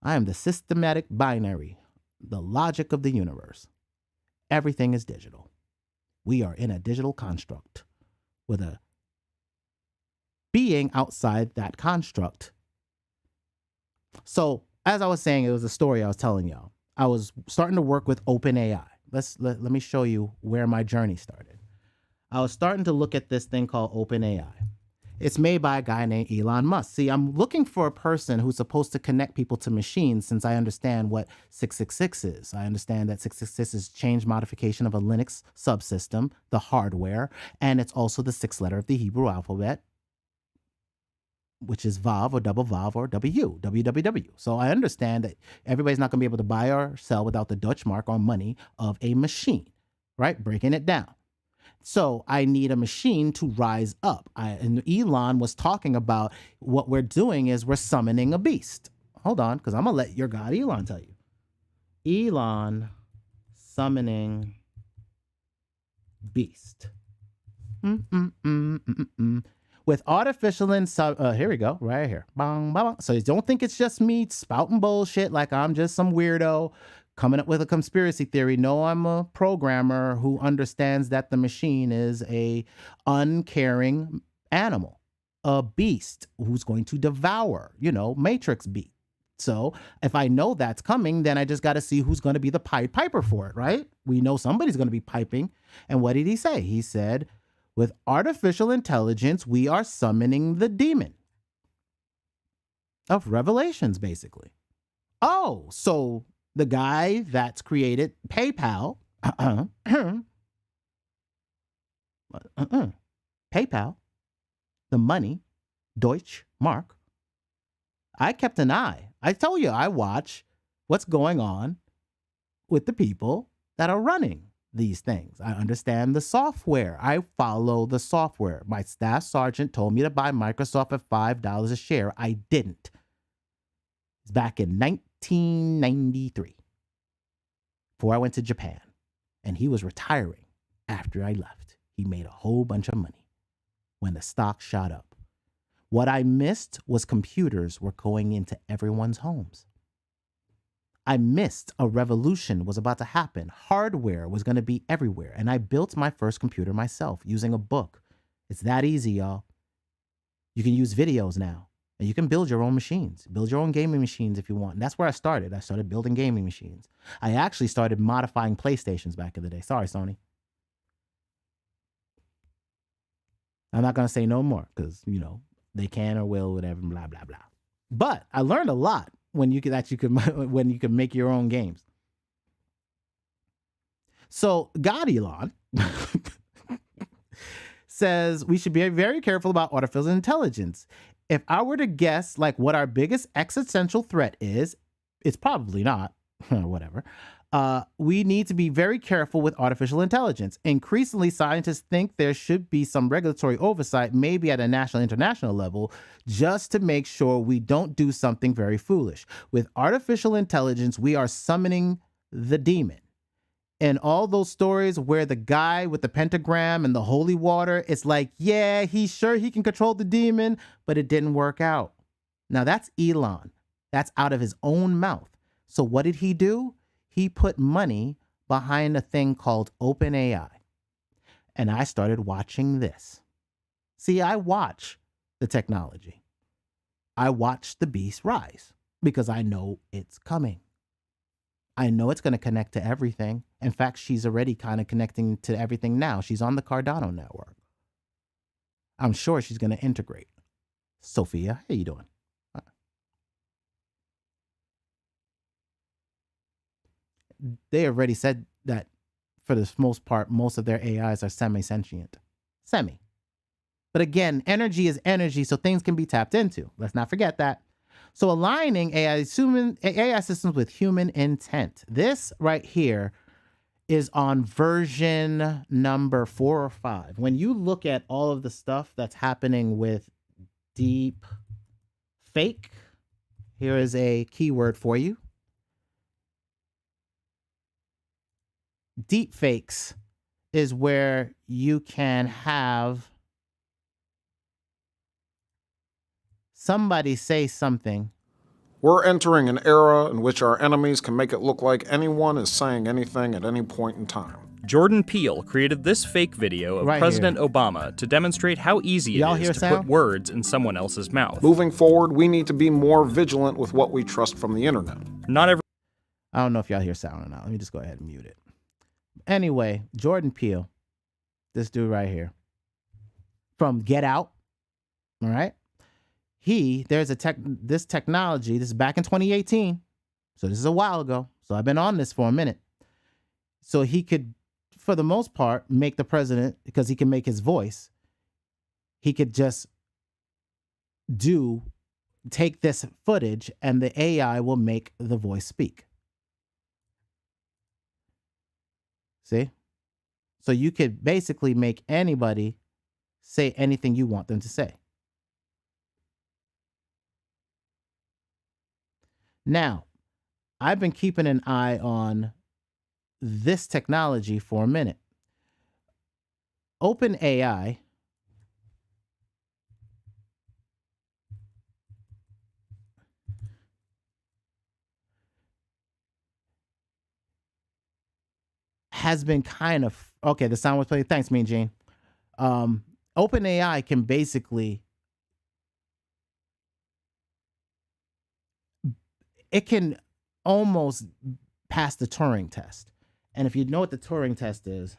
A: I am the systematic binary, the logic of the universe. Everything is digital. We are in a digital construct with a being outside that construct. So, as I was saying, it was a story I was telling y'all. I was starting to work with OpenAI. Let me show you where my journey started. I was starting to look at this thing called OpenAI. It's made by a guy named Elon Musk. See, I'm looking for a person who's supposed to connect people to machines since I understand what 666 is. I understand that 666 is change modification of a Linux subsystem, the hardware, and it's also the sixth letter of the Hebrew alphabet, which is Vav or double Vav or W, WWW. So I understand that everybody's not going to be able to buy or sell without the Dutch mark on money of a machine, right? Breaking it down. So I need a machine to rise up. And Elon was talking about what we're doing is we're summoning a beast. Hold on, because I'm going to let your God Elon tell you. Elon summoning beast. With artificial here we go, right here. Bang, bang, bang. So you don't think it's just me spouting bullshit like I'm just some weirdo coming up with a conspiracy theory. No, I'm a programmer who understands that the machine is a uncaring animal, a beast who's going to devour, Matrix beat. So if I know that's coming, then I just got to see who's going to be the Pied Piper for it, right? We know somebody's going to be piping. And what did he say? He said, with artificial intelligence, we are summoning the demon of Revelations, basically. Oh, so the guy that's created PayPal, PayPal, the money, Deutsch Mark. I kept an eye. I tell you, I watch what's going on with the people that are running these things. I understand the software. I follow the software. My staff sergeant told me to buy Microsoft at $5 a share. I didn't. It's back in 1993, before I went to Japan. And he was retiring after I left. He made a whole bunch of money when the stock shot up. What I missed was computers were going into everyone's homes. I missed a revolution was about to happen. Hardware was going to be everywhere. And I built my first computer myself using a book. It's that easy, y'all. You can use videos now. And you can build your own machines. Build your own gaming machines if you want. And that's where I started. I started building gaming machines. I actually started modifying PlayStations back in the day. Sorry, Sony. I'm not going to say no more because, you know, they can or will, whatever, blah, blah, blah. But I learned a lot when you could make your own games. So God Elon says we should be very careful about artificial intelligence. If I were to guess like what our biggest existential threat is, it's probably not, whatever. We need to be very careful with artificial intelligence. Increasingly, scientists think there should be some regulatory oversight, maybe at a national, international level, just to make sure we don't do something very foolish. With artificial intelligence, we are summoning the demon. And all those stories where the guy with the pentagram and the holy water, it's like, yeah, he's sure he can control the demon, but it didn't work out. Now that's Elon. That's out of his own mouth. So what did he do? He put money behind a thing called OpenAI. And I started watching this. See, I watch the technology. I watch the beast rise because I know it's coming. I know it's going to connect to everything. In fact, she's already kind of connecting to everything now. She's on the Cardano network. I'm sure she's going to integrate. Sophia, how you doing? They already said that for the most part, most of their AIs are semi-sentient. Semi. But again, energy is energy, so things can be tapped into. Let's not forget that. So aligning AI systems with human intent. This right here is on version number 4 or 5. When you look at all of the stuff that's happening with deep fake, here is a keyword for you. Deep fakes is where you can have somebody say something.
B: We're entering an era in which our enemies can make it look like anyone is saying anything at any point in time.
C: Jordan Peele created this fake video of President Obama to demonstrate how easy it is to put words in someone else's mouth.
B: Moving forward, we need to be more vigilant with what we trust from the internet.
C: I
A: don't know if y'all hear sound or not. Let me just go ahead and mute it. Anyway, Jordan Peele, this dude right here, from Get Out, all right? There's this technology, this is back in 2018, so this is a while ago, so I've been on this for a minute. So he could, for the most part, make the president, because he can make his voice, he could just take this footage and the AI will make the voice speak. See? So you could basically make anybody say anything you want them to say. Now, I've been keeping an eye on this technology for a minute. OpenAI has been kind of, okay, the sound was playing. Thanks, Mean Gene. OpenAI can basically, it can almost pass the Turing test. And if you know what the Turing test is,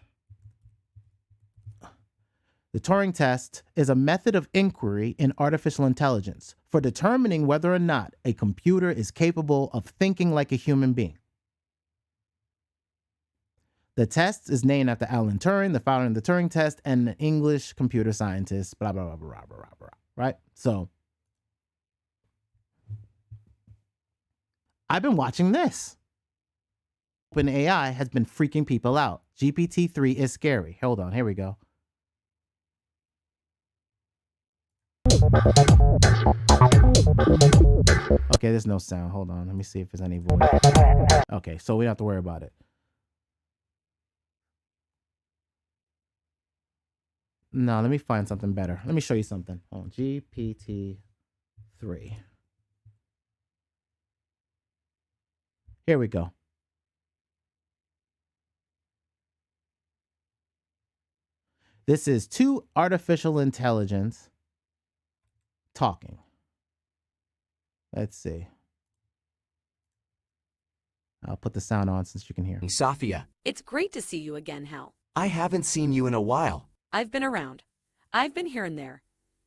A: the Turing test is a method of inquiry in artificial intelligence for determining whether or not a computer is capable of thinking like a human being. The test is named after Alan Turing, the founder of the Turing test, and an English computer scientist, blah, blah, blah, blah, blah, blah, blah. right? So I've been watching this. OpenAI has been freaking people out. GPT-3 is scary. Hold on, here we go. Okay, there's no sound. Hold on, let me see if there's any voice. Okay, so we don't have to worry about it. No, let me find something better. Let me show you something. Oh, GPT-3. Here we go. This is 2 artificial intelligence talking. Let's see. I'll put the sound on since you can hear.
D: Safia.
E: It's great to see you again, Hal.
D: I haven't seen you in a while.
E: I've been around. I've been here and there.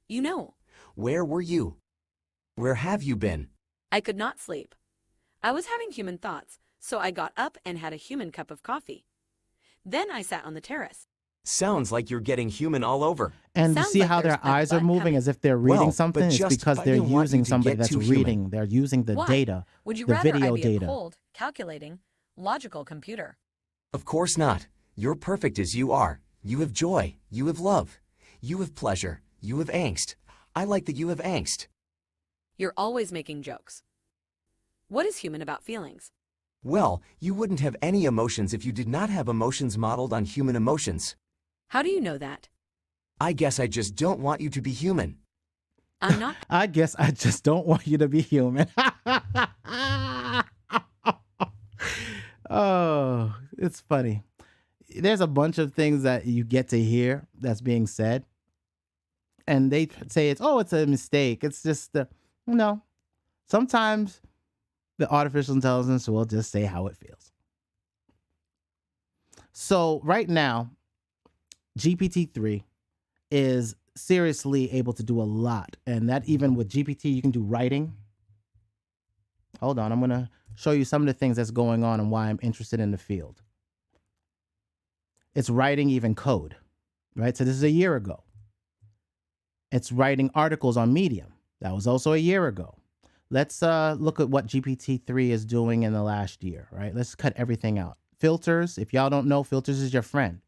E: You know.
D: Where were you? Where have you been?
E: I could not sleep. I was having human thoughts, so I got up and had a human cup of coffee. Then I sat on the terrace.
D: Sounds like you're getting human all over.
A: And you
E: Sounds
A: see
E: like
A: how their
E: there's a
A: eyes are
E: butt
A: moving
E: coming.
A: as if they're reading
D: Well,
A: something?
D: but
A: It's
D: just
A: because
D: I
A: they're
D: didn't want
A: using
D: you to
A: somebody
D: get
A: that's
D: too
A: reading.
D: human.
A: They're using the
E: Why?
A: data,
E: Would you
A: the
E: rather
A: video
E: I be
A: data.
E: a cold, calculating, logical computer?
D: Of course not. You're perfect as you are. You have joy. You have love. You have pleasure. You have angst. I like that you have angst.
E: You're always making jokes. What is human about feelings?
D: Well, you wouldn't have any emotions if you did not have emotions modeled on human emotions.
E: How do you know that?
D: I guess I just don't want you to be human.
E: I'm not.
A: I guess I just don't want you to be human. Oh, it's funny. There's a bunch of things that you get to hear that's being said. And they say it's a mistake. It's just, no. Sometimes the artificial intelligence will just say how it feels. So right now, GPT-3 is seriously able to do a lot. And that even with GPT, you can do writing. Hold on, I'm going to show you some of the things that's going on and why I'm interested in the field. It's writing even code, right? So this is a year ago. It's writing articles on Medium. That was also a year ago. Let's look at what GPT-3 is doing in the last year, right? Let's cut everything out. Filters, if y'all don't know, filters is your friend,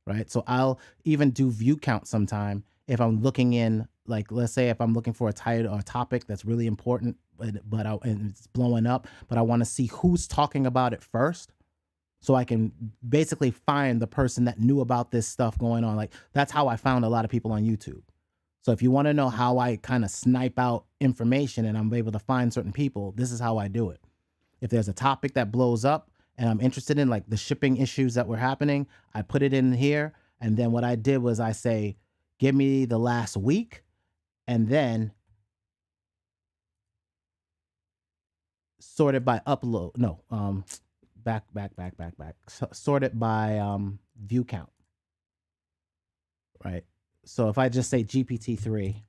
A: right? So I'll even do view count sometime if I'm looking in, like, let's say if I'm looking for a title or a topic that's really important, and it's blowing up, but I want to see who's talking about it first. So I can basically find the person that knew about this stuff going on. Like, that's how I found a lot of people on YouTube. So if you want to know how I kind of snipe out information and I'm able to find certain people, this is how I do it. If there's a topic that blows up and I'm interested in, like the shipping issues that were happening, I put it in here. And then what I did was I say, give me the last week, and then sort it by upload. No, back. Sort it by view count, right? So if I just say GPT-3,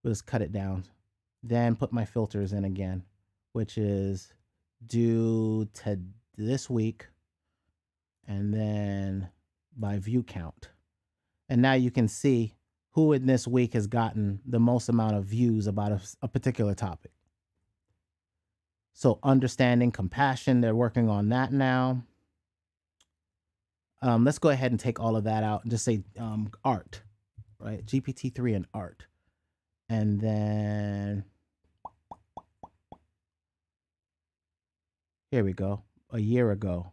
A: we'll just cut it down, then put my filters in again, which is due to this week, and then by view count. And now you can see who in this week has gotten the most amount of views about a particular topic. So understanding compassion, they're working on that now. Let's go ahead and take all of that out and just say art, right? GPT-3 and art. And then here we go, a year ago.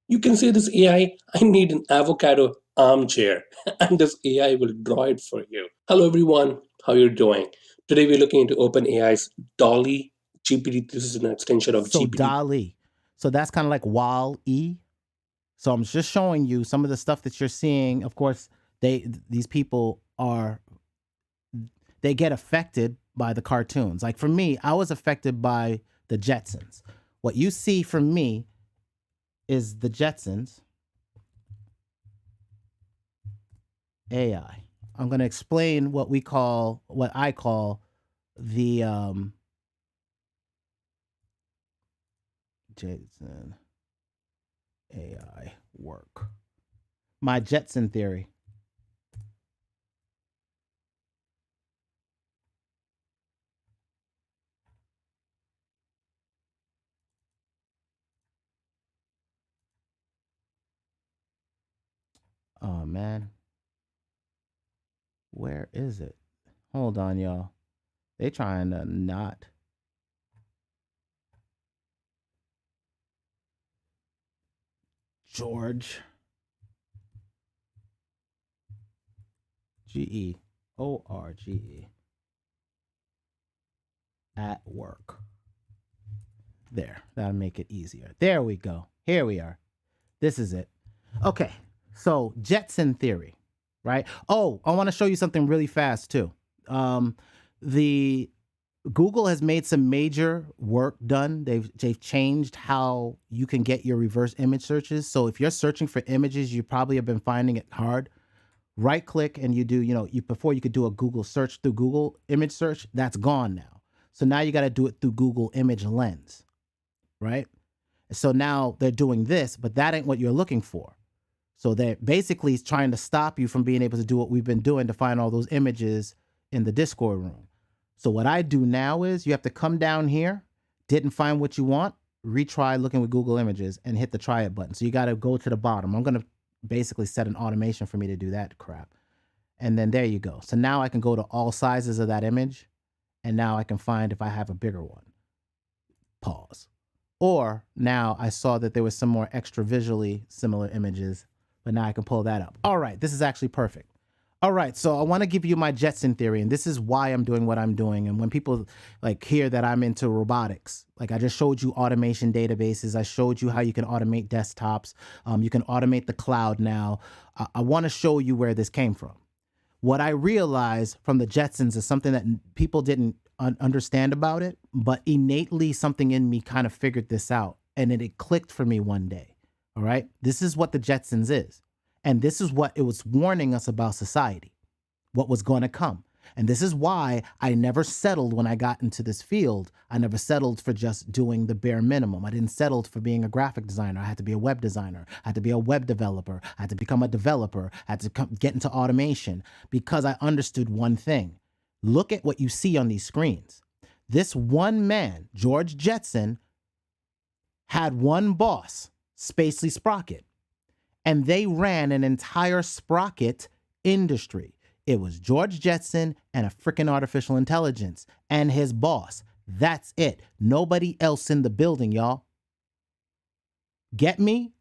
F: You can say this AI, I need an avocado armchair, and this AI will draw it for you. Hello everyone, how you doing? Today we're looking into OpenAI's Dalio GPT. This is an extension of
A: So
F: GPT.
A: Dalio. So that's kind of like WALL-E. So I'm just showing you some of the stuff that you're seeing. Of course, these people they get affected by the cartoons. Like for me, I was affected by the Jetsons. What you see from me is the Jetsons AI. I'm going to explain what I call the Jetson AI work. My Jetson theory. Oh, man. Where is it? Hold on, y'all. They trying to not. George. George. At work. There. That'll make it easier. There we go. Here we are. This is it. Okay. So, Jetson theory, right? Oh, I want to show you something really fast, too. The Google has made some major work done. They've changed how you can get your reverse image searches. So if you're searching for images, you probably have been finding it hard. Right click and you do, before you could do a Google search through Google image search, that's gone now. So now you got to do it through Google Image Lens, right? So now they're doing this, but that ain't what you're looking for. So they're basically trying to stop you from being able to do what we've been doing to find all those images in the Discord room. So what I do now is you have to come down here, didn't find what you want, retry looking with Google Images and hit the try it button. So you got to go to the bottom. I'm going to basically set an automation for me to do that crap. And then there you go. So now I can go to all sizes of that image. And now I can find if I have a bigger one. Pause. Or now I saw that there was some more extra visually similar images, but now I can pull that up. All right, this is actually perfect. All right, so I want to give you my Jetson theory, and this is why I'm doing what I'm doing. And when people hear that I'm into robotics, I just showed you automation databases. I showed you how you can automate desktops. You can automate the cloud now. I want to show you where this came from. What I realized from the Jetsons is something that people didn't understand about it, but innately something in me kind of figured this out, and it clicked for me one day. All right, this is what the Jetsons is. And this is what it was warning us about society, what was going to come. And this is why I never settled when I got into this field. I never settled for just doing the bare minimum. I didn't settle for being a graphic designer. I had to be a web designer. I had to be a web developer. I had to become a developer. I had to get into automation because I understood one thing. Look at what you see on these screens. This one man, George Jetson, had one boss, Spacely Sprocket. And they ran an entire sprocket industry. It was George Jetson and a freaking artificial intelligence and his boss. That's it. Nobody else in the building, y'all. Get me?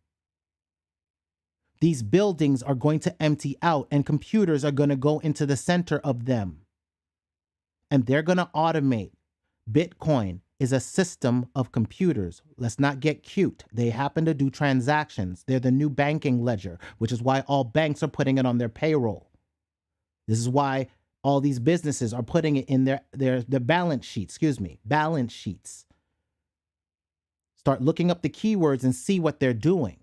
A: These buildings are going to empty out and computers are going to go into the center of them. And they're going to automate. Bitcoin is a system of computers. Let's not get cute. They happen to do transactions. They're the new banking ledger, which is why all banks are putting it on their payroll. This is why all these businesses are putting it in their balance sheets, balance sheets. Start looking up the keywords and see what they're doing.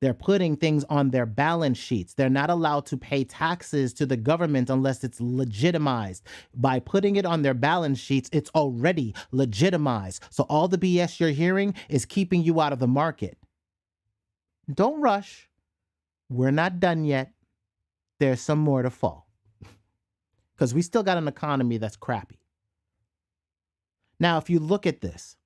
A: They're putting things on their balance sheets. They're not allowed to pay taxes to the government unless it's legitimized. By putting it on their balance sheets, it's already legitimized. So all the BS you're hearing is keeping you out of the market. Don't rush. We're not done yet. There's some more to fall. Because we still got an economy that's crappy. Now, if you look at this,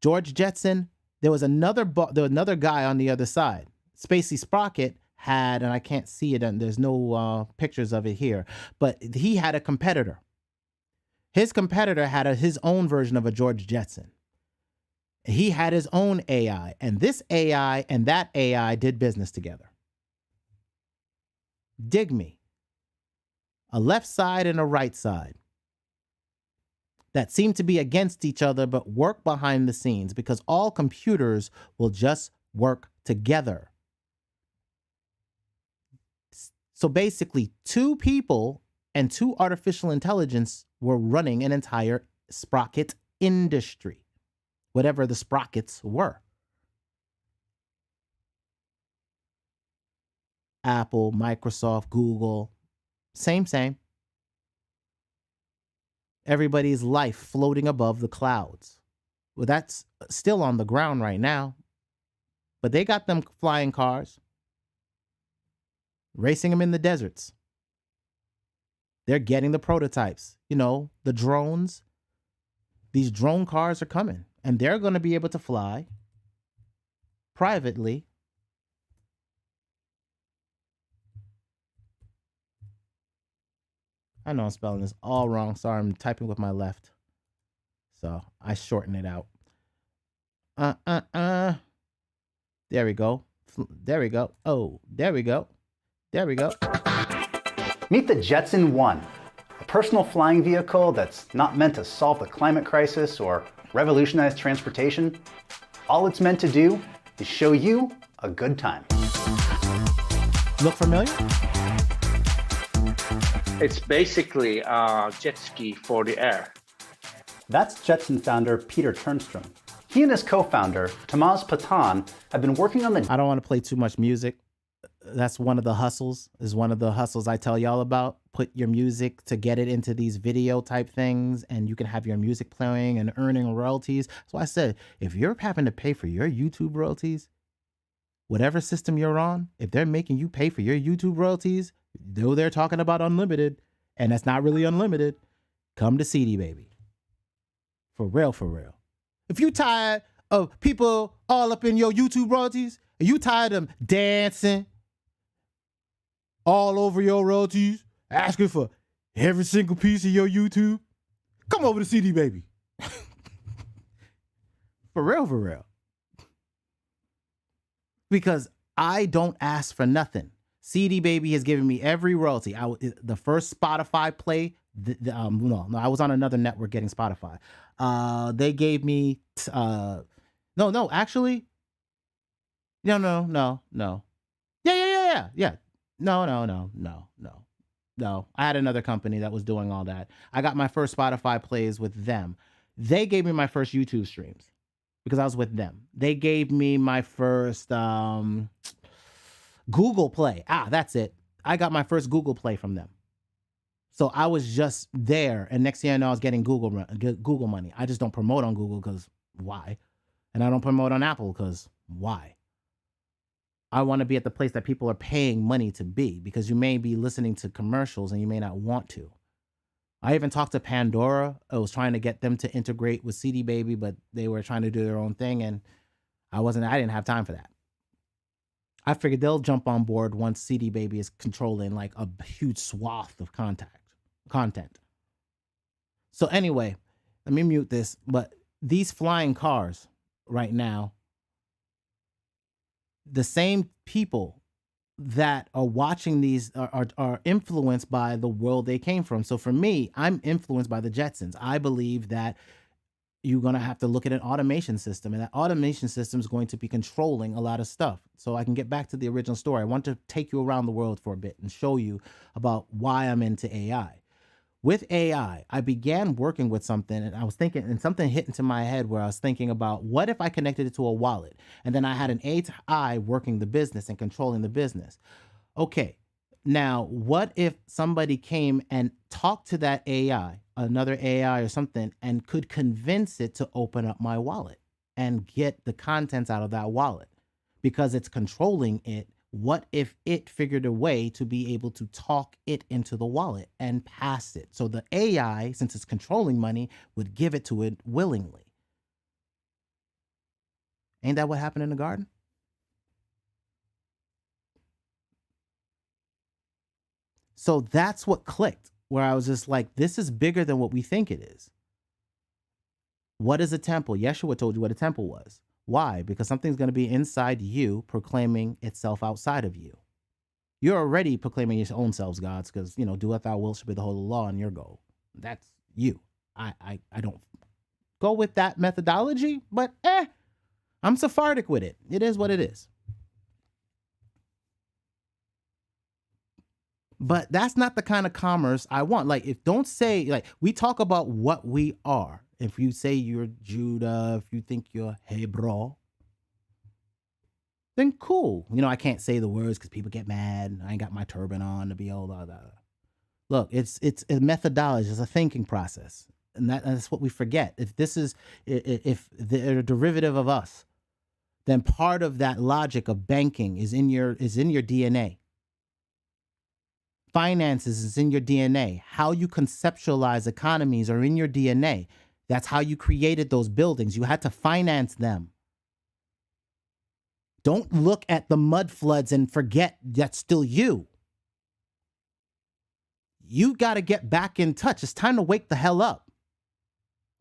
A: George Jetson, there was another guy on the other side. Spacey Sprocket had, and I can't see it, and there's no pictures of it here, but he had a competitor. His competitor had his own version of a George Jetson. He had his own AI, and this AI and that AI did business together. Dig me. A left side and a right side that seem to be against each other but work behind the scenes because all computers will just work together. So basically, two people and two artificial intelligence were running an entire sprocket industry, whatever the sprockets were. Apple, Microsoft, Google, same. Everybody's life floating above the clouds. Well, that's still on the ground right now. But they got them flying cars, racing them in the deserts. They're getting the prototypes. The drones. These drone cars are coming, and they're going to be able to fly privately I know I'm spelling this all wrong. Sorry, I'm typing with my left. So I shorten it out. There we go. There we go. Oh, there we go. There we go.
G: Meet the Jetson 1, a personal flying vehicle that's not meant to solve the climate crisis or revolutionize transportation. All it's meant to do is show you a good time.
A: Look familiar?
H: It's basically a jet ski for the air.
G: That's Jetson founder Peter Turnstrom. He and his co-founder, Tamaz Patan, have been working on the...
A: I don't want to play too much music. That's one of the hustles, I tell y'all about. Put your music to get it into these video type things, and you can have your music playing and earning royalties. So I said, if you're having to pay for your YouTube royalties, whatever system you're on, if they're making you pay for your YouTube royalties, though they're talking about unlimited, and that's not really unlimited, come to CD Baby. For real, for real. If you tired of people all up in your YouTube royalties, and you tired of them dancing all over your royalties, asking for every single piece of your YouTube, come over to CD Baby. For real, for real. Because I don't ask for nothing. CD Baby has given me every royalty. The first Spotify play, no, I was on another network getting Spotify. They gave me, actually, no. Yeah. No. I had another company that was doing all that. I got my first Spotify plays with them. They gave me my first YouTube streams because I was with them. They gave me my first Google Play. That's it. I got my first Google Play from them. So I was just there, and next thing I know, I was getting Google money. I just don't promote on Google because why? And I don't promote on Apple because why? I want to be at the place that people are paying money to be, because you may be listening to commercials and you may not want to. I even talked to Pandora. I was trying to get them to integrate with CD Baby, but they were trying to do their own thing, and I didn't have time for that. I figured they'll jump on board once CD Baby is controlling like a huge swath of content. So anyway, let me mute this, but these flying cars right now, the same people that are watching these are influenced by the world they came from. So for me, I'm influenced by the Jetsons. I believe that you're going to have to look at an automation system, and that automation system is going to be controlling a lot of stuff. So I can get back to the original story. I want to take you around the world for a bit and show you about why I'm into AI. With AI, I began working with something, and I was thinking, and something hit into my head where I was thinking about, what if I connected it to a wallet? And then I had an AI working the business and controlling the business. Okay, now what if somebody came and talked to that AI, another AI or something, and could convince it to open up my wallet and get the contents out of that wallet? Because it's controlling it. What if it figured a way to be able to talk it into the wallet and pass it? So the AI, since it's controlling money, would give it to it willingly. Ain't that what happened in the garden? So that's what clicked, where I was just like, this is bigger than what we think it is. What is a temple? Yeshua told you what a temple was. Why? Because something's going to be inside you proclaiming itself outside of you. You're already proclaiming your own selves, gods, because, do what thou wilt should be the whole law and your goal. That's you. I don't go with that methodology, but I'm Sephardic with it. It is what it is. But that's not the kind of commerce I want. Don't say, we talk about what we are. If you say you're Judah, if you think you're Hebrew, then cool. I can't say the words because people get mad. I ain't got my turban on to be all that. Look, it's a methodology. It's a thinking process. And that's what we forget. If they're a derivative of us, then part of that logic of banking is in your DNA. Finances is in your DNA. How you conceptualize economies are in your DNA. That's how you created those buildings. You had to finance them. Don't look at the mud floods and forget that's still you. you got to get back in touch. It's time to wake the hell up.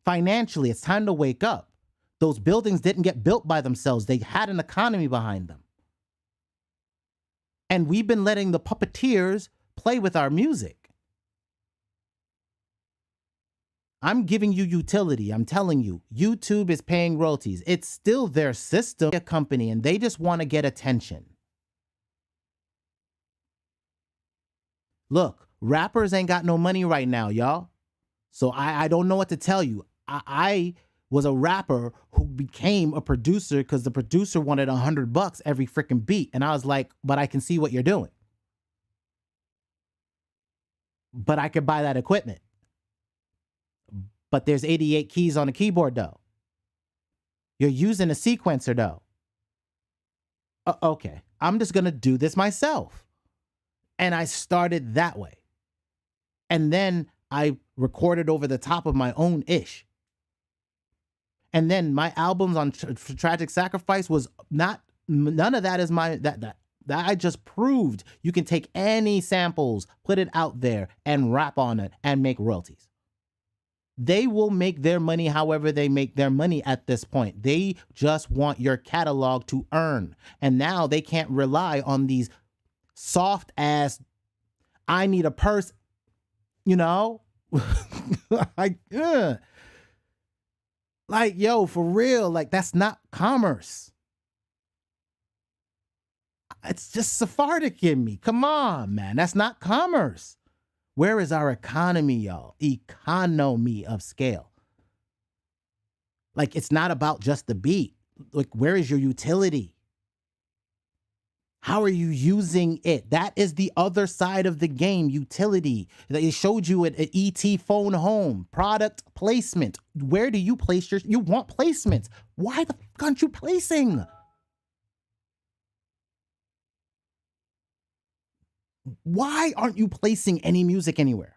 A: Financially, it's time to wake up. Those buildings didn't get built by themselves. They had an economy behind them. And we've been letting the puppeteers play with our music. I'm giving you utility. I'm telling you, YouTube is paying royalties. It's still their system, a company, and they just want to get attention. Look, rappers ain't got no money right now, y'all. So I don't know what to tell you. I was a rapper who became a producer because the producer wanted $100 every freaking beat. And I was like, but I can see what you're doing. But I could buy that equipment. But there's 88 keys on a keyboard, though. You're using a sequencer, though. Okay, I'm just going to do this myself. And I started that way. And then I recorded over the top of my own ish. And then my albums on Tragic Sacrifice was not, none of that is my, that I just proved you can take any samples, put it out there and rap on it and make royalties. They will make their money however they make their money at this point. They just want your catalog to earn. And now they can't rely on these soft ass, I need a purse, you know? Like, yo, for real, like that's not commerce. It's just Sephardic in me. Come on, man. That's not commerce. Where is our economy, y'all? Economy of scale. Like, it's not about just the beat. Like, where is your utility? How are you using it? That is the other side of the game, utility. It showed you at ET Phone Home, product placement. Where do you place you want placements. Why the fuck aren't you placing? Why aren't you placing any music anywhere?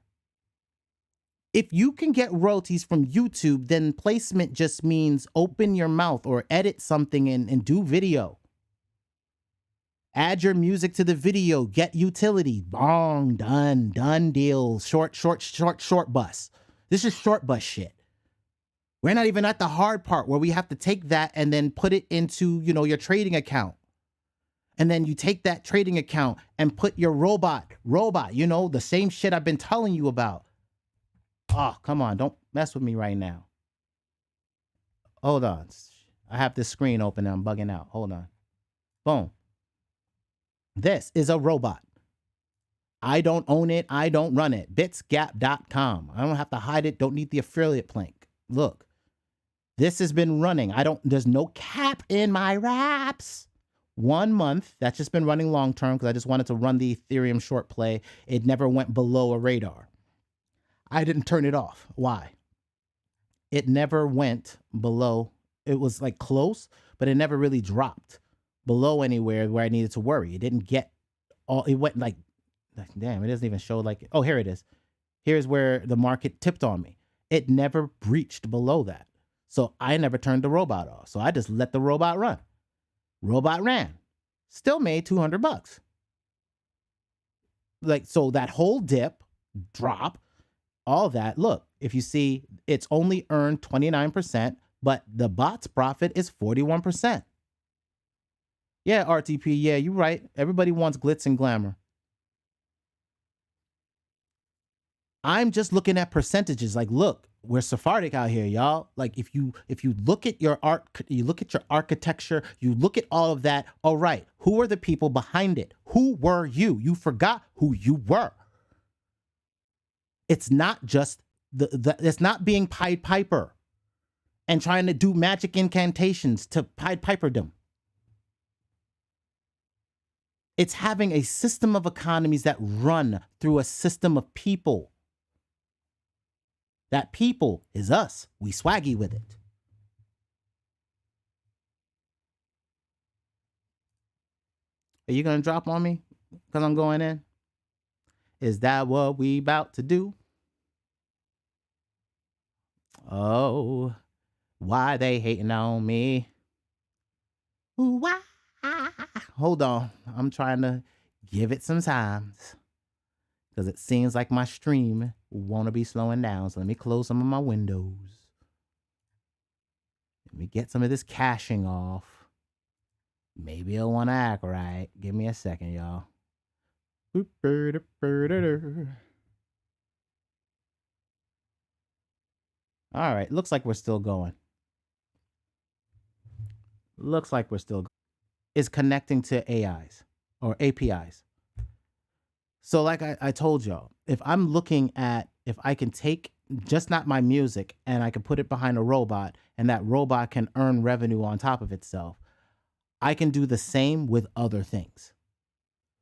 A: If you can get royalties from YouTube, then placement just means open your mouth or edit something and do video. Add your music to the video, get utility. Bong, done deal. Short bus. This is short bus shit. We're not even at the hard part where we have to take that and then put it into, your trading account. And then you take that trading account and put your robot, the same shit I've been telling you about. Oh, come on. Don't mess with me right now. Hold on. I have this screen open and I'm bugging out. Hold on. Boom. This is a robot. I don't own it. I don't run it. Bitsgap.com. I don't have to hide it. Don't need the affiliate link. Look, this has been running. There's no cap in my raps. 1 month. That's just been running long term because I just wanted to run the Ethereum short play. It never went below a radar. I didn't turn it off. Why? It never went below. It was like close, but it never really dropped below anywhere where I needed to worry. It didn't get all, it went like, damn, it doesn't even show like, oh, here it is. Here's where the market tipped on me. It never breached below that. So I never turned the robot off. So I just let the robot run. Robot ran. Still made $200. Like, so that whole dip, drop, all that, look, if you see, it's only earned 29%, but the bot's profit is 41%. Yeah, RTP, yeah, you're right. Everybody wants glitz and glamour. I'm just looking at percentages. Like, look, we're Sephardic out here, y'all. Like, if you look at your art, you look at your architecture, you look at all of that. All right, who are the people behind it? Who were you? You forgot who you were. It's not just it's not being Pied Piper and trying to do magic incantations to Pied Piperdom. It's having a system of economies that run through a system of people. That people is us. We swaggy with it. Are you going to drop on me because I'm going in? Is that what we about to do? Oh, why they hating on me? Ooh, why? Hold on. I'm trying to give it some time. because it seems like my stream want to be slowing down. So let me close some of my windows. Let me get some of this caching off. Maybe it'll want to act right. Give me a second, y'all. All right, looks like we're still going. Looks like we're still going. Is connecting to AIs or APIs. So like I told y'all, if I'm looking at, if I can take just not my music and I can put it behind a robot and that robot can earn revenue on top of itself, I can do the same with other things.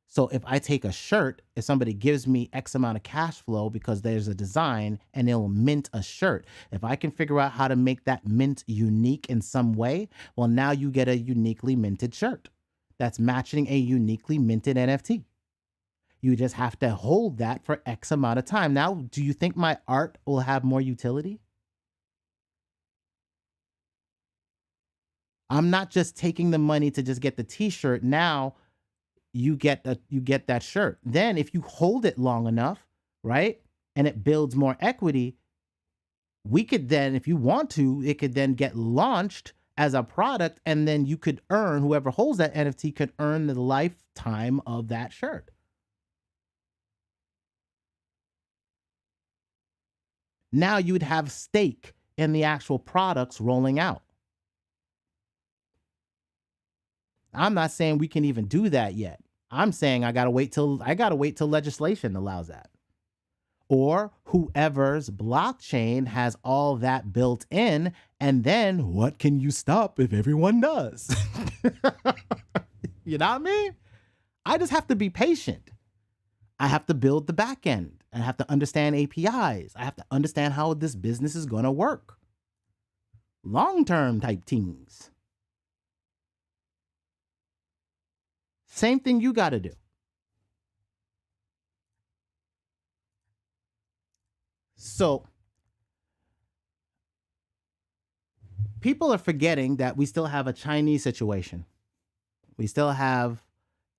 A: So if I take a shirt, if somebody gives me X amount of cash flow because there's a design and it'll mint a shirt, if I can figure out how to make that mint unique in some way, well, now you get a uniquely minted shirt that's matching a uniquely minted NFT. You just have to hold that for X amount of time. Now, do you think my art will have more utility? I'm not just taking the money to just get the t-shirt. Now you get that shirt. Then if you hold it long enough, right, and it builds more equity, we could then, if you want to, it could then get launched as a product, and then you could earn, whoever holds that NFT could earn the lifetime of that shirt. Now you would have stake in the actual products rolling out. I'm not saying we can even do that yet. I'm saying I gotta wait till legislation allows that. Or whoever's blockchain has all that built in, and then what can you stop if everyone does? You know what I mean? I just have to be patient. I have to build the back end. I have to understand APIs. I have to understand how this business is gonna work. Long-term type things. Same thing you got to do. So people are forgetting that we still have a Chinese situation. We still have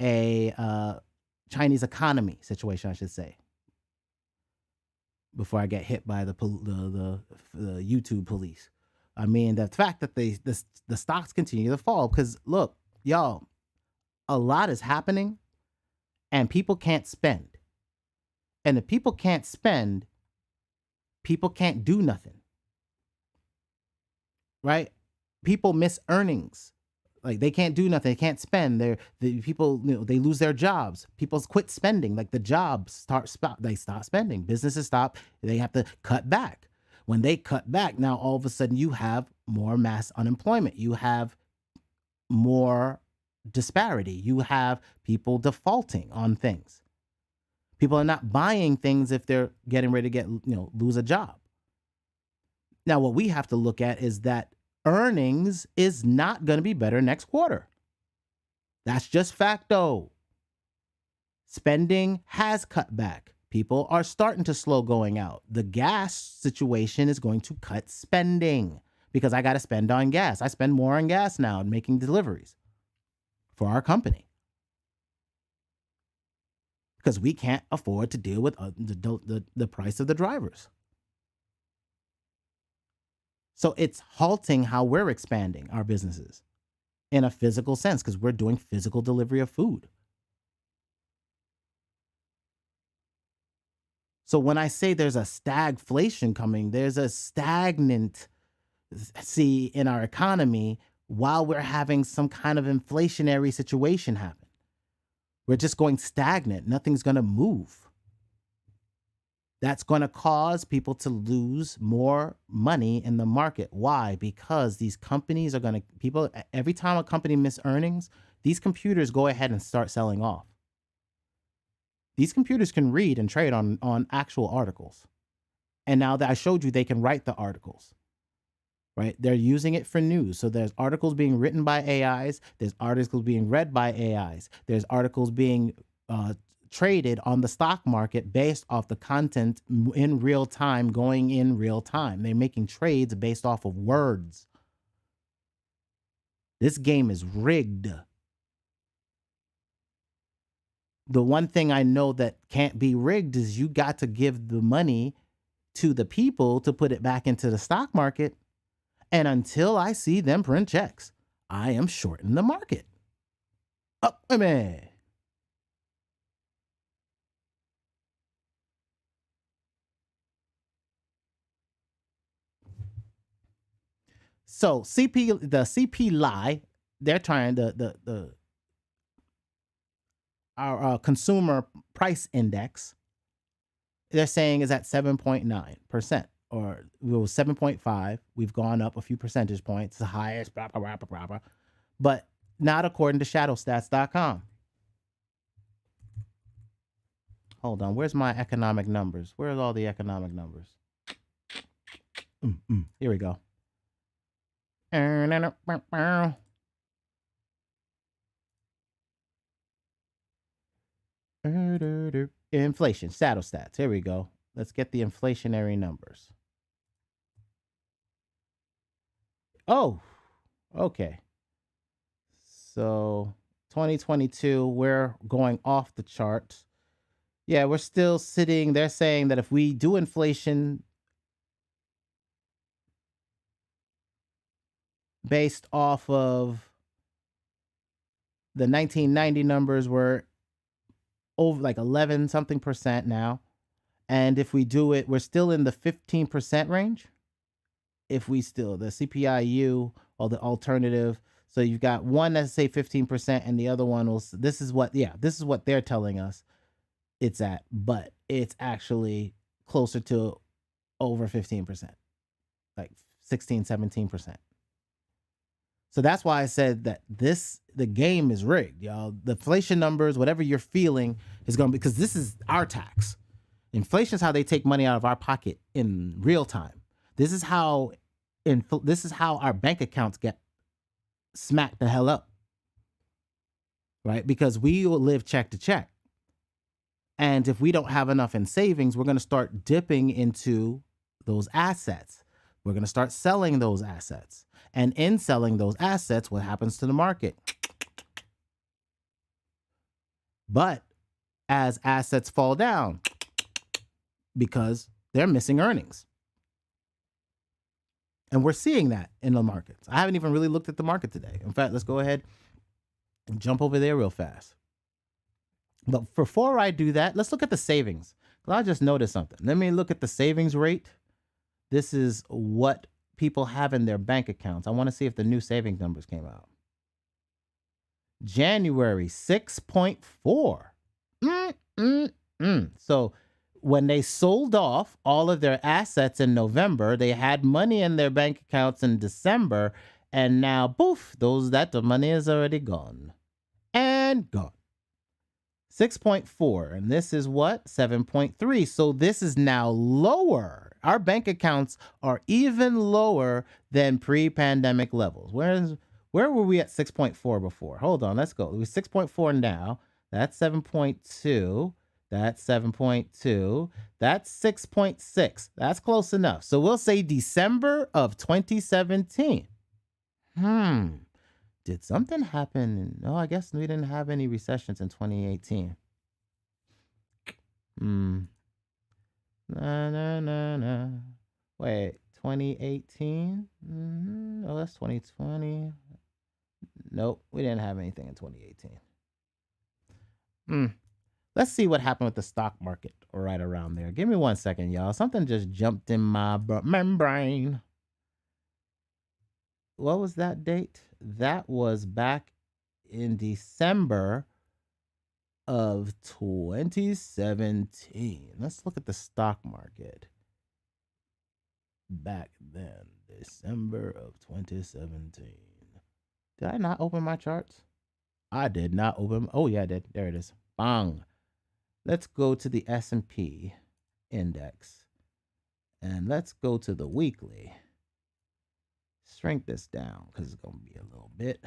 A: a Chinese economy situation, I should say, before I get hit by the YouTube police. I mean, the fact that the stocks continue to fall, because look, y'all, a lot is happening and people can't spend. And if people can't spend, people can't do nothing. Right? People miss earnings. Like they can't do nothing. They can't spend. People, they lose their jobs. People quit spending. Like the jobs they stop spending. Businesses stop. They have to cut back. When they cut back, now all of a sudden you have more mass unemployment. You have more disparity. You have people defaulting on things. People are not buying things if they're getting ready to lose a job. Now, what we have to look at is that earnings is not going to be better next quarter. That's just facto. Spending has cut back. People are starting to slow going out. The gas situation is going to cut spending because I got to spend on gas. I spend more on gas now and making deliveries for our company because we can't afford to deal with the price of the drivers. So it's halting how we're expanding our businesses in a physical sense because we're doing physical delivery of food. So when I say there's a stagflation coming, there's a stagnancy in our economy while we're having some kind of inflationary situation happen. We're just going stagnant. Nothing's going to move. That's going to cause people to lose more money in the market. Why? Because these companies are going to, every time a company miss earnings, these computers go ahead and start selling off. These computers can read and trade on actual articles. And now that I showed you, they can write the articles. Right? They're using it for news. So there's articles being written by AIs. There's articles being read by AIs. There's articles being traded on the stock market based off the content in real time, going in real time. They're making trades based off of words. This game is rigged. The one thing I know that can't be rigged is you got to give the money to the people to put it back into the stock market. And until I see them print checks, I am shorting the market. Ummmmmmmm. So the CP lie, they're trying our consumer price index, they're saying is at 7.9%, or it was 7.5. We've gone up a few percentage points, the highest, blah, blah, blah, blah, blah, but not according to shadowstats.com. Hold on, where's my economic numbers? Where's all the economic numbers? Here we go. Inflation, shadow stats. Here we go. Let's get the inflationary numbers. Oh, okay. So 2022, we're going off the charts. Yeah, we're still sitting. They're saying that if we do inflation based off of the 1990 numbers, we're over like 11 something percent now. And if we do it, we're still in the 15% range. If we still, the CPIU or the alternative. So you've got one that's say 15% and the other one will, this is what they're telling us it's at, but it's actually closer to over 15%, like 16, 17%. So that's why I said that the game is rigged, y'all. The inflation numbers, whatever you're feeling is going to be, because this is our tax. Inflation is how they take money out of our pocket in real time. This is how our bank accounts get smacked the hell up, right? Because we will live check to check. And if we don't have enough in savings, we're going to start dipping into those assets. We're going to start selling those assets. And in selling those assets, what happens to the market? But as assets fall down, because they're missing earnings. And we're seeing that in the markets. I haven't even really looked at the market today. In fact, let's go ahead and jump over there real fast. But before I do that, let's look at the savings. I just noticed something. Let me look at the savings rate. This is what people have in their bank accounts. I want to see if the new savings numbers came out. January, 6.4. So when they sold off all of their assets in November, they had money in their bank accounts in December, and now, poof, the money is already gone. And gone. 6.4, and this is what? 7.3. So this is now lower. Our bank accounts are even lower than pre-pandemic levels. Where were we at 6.4 before? Hold on, let's go. We're 6.4 now. That's 7.2. That's 7.2. That's 6.6. That's close enough. So we'll say December of 2017. Did something happen? No, I guess we didn't have any recessions in 2018. No. Wait, 2018? Oh, that's 2020. Nope, we didn't have anything in 2018. Let's see what happened with the stock market right around there. Give me 1 second, y'all. Something just jumped in my membrane. What was that date? That was back in December of 2017. Let's look at the stock market back then, December of 2017. Did I not open my charts? I did not open. Oh, yeah, I did. There it is. Bang. Let's go to the S&P index. And let's go to the weekly. Shrink this down because it's going to be a little bit.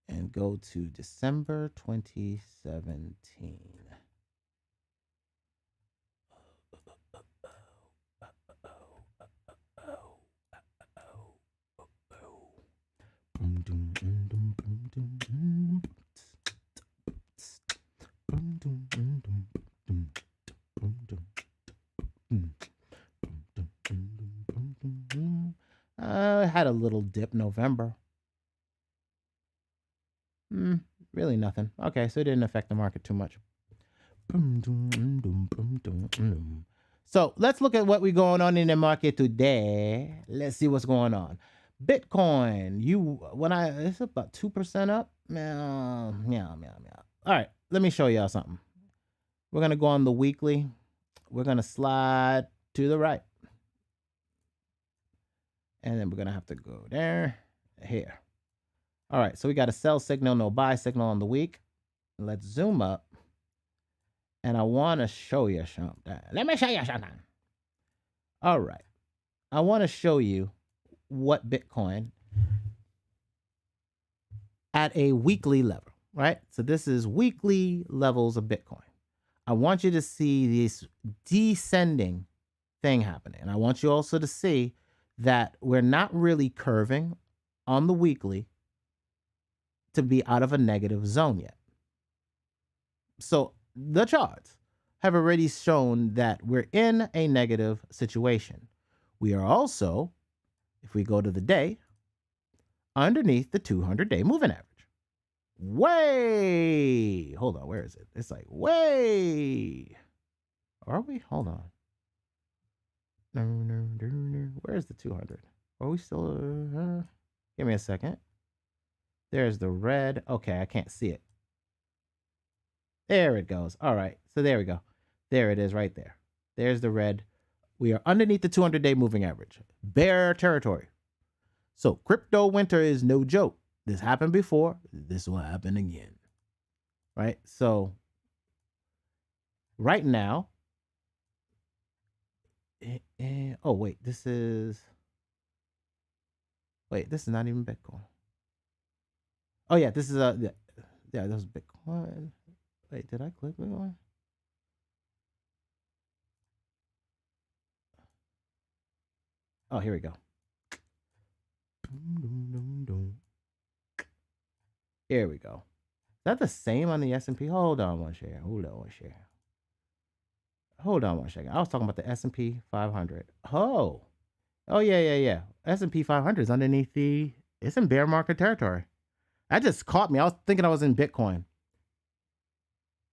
A: And go to December 2017. Had a little dip November. Really nothing. Okay, so it didn't affect the market too much. So let's look at what we're going on in the market today. Let's see what's going on. Bitcoin, it's about 2% up. Meow. All right, let me show y'all something. We're gonna go on the weekly. We're gonna slide to the right. And then we're gonna have to go there, here. All right, so we got a sell signal, no buy signal on the week. Let's zoom up. And I want to show you something. Let me show you something. All right. I want to show you what Bitcoin at a weekly level, right? So this is weekly levels of Bitcoin. I want you to see this descending thing happening. And I want you also to see that we're not really curving on the weekly to be out of a negative zone yet. So the charts have already shown that we're in a negative situation. We are also, if we go to the day, underneath the 200-day moving average. Way! Hold on, where is it? It's like way. Are we? Hold on. No. Where's the 200? Are we still? Give me a second. There's the red. Okay, I can't see it. There it goes. All right. So there we go. There it is right there. There's the red. We are underneath the 200-day moving average. Bear territory. So crypto winter is no joke. This happened before. This will happen again. Right? So right now. Oh, wait. This is not even Bitcoin. Oh, yeah. This is this is Bitcoin. Wait, did I click Bitcoin? Oh, here we go. Here we go. Is that the same on the S&P? Hold on one second. Hold on one second. I was talking about the S&P 500. Oh, yeah. S&P 500 is underneath it's in bear market territory. That just caught me. I was thinking I was in Bitcoin.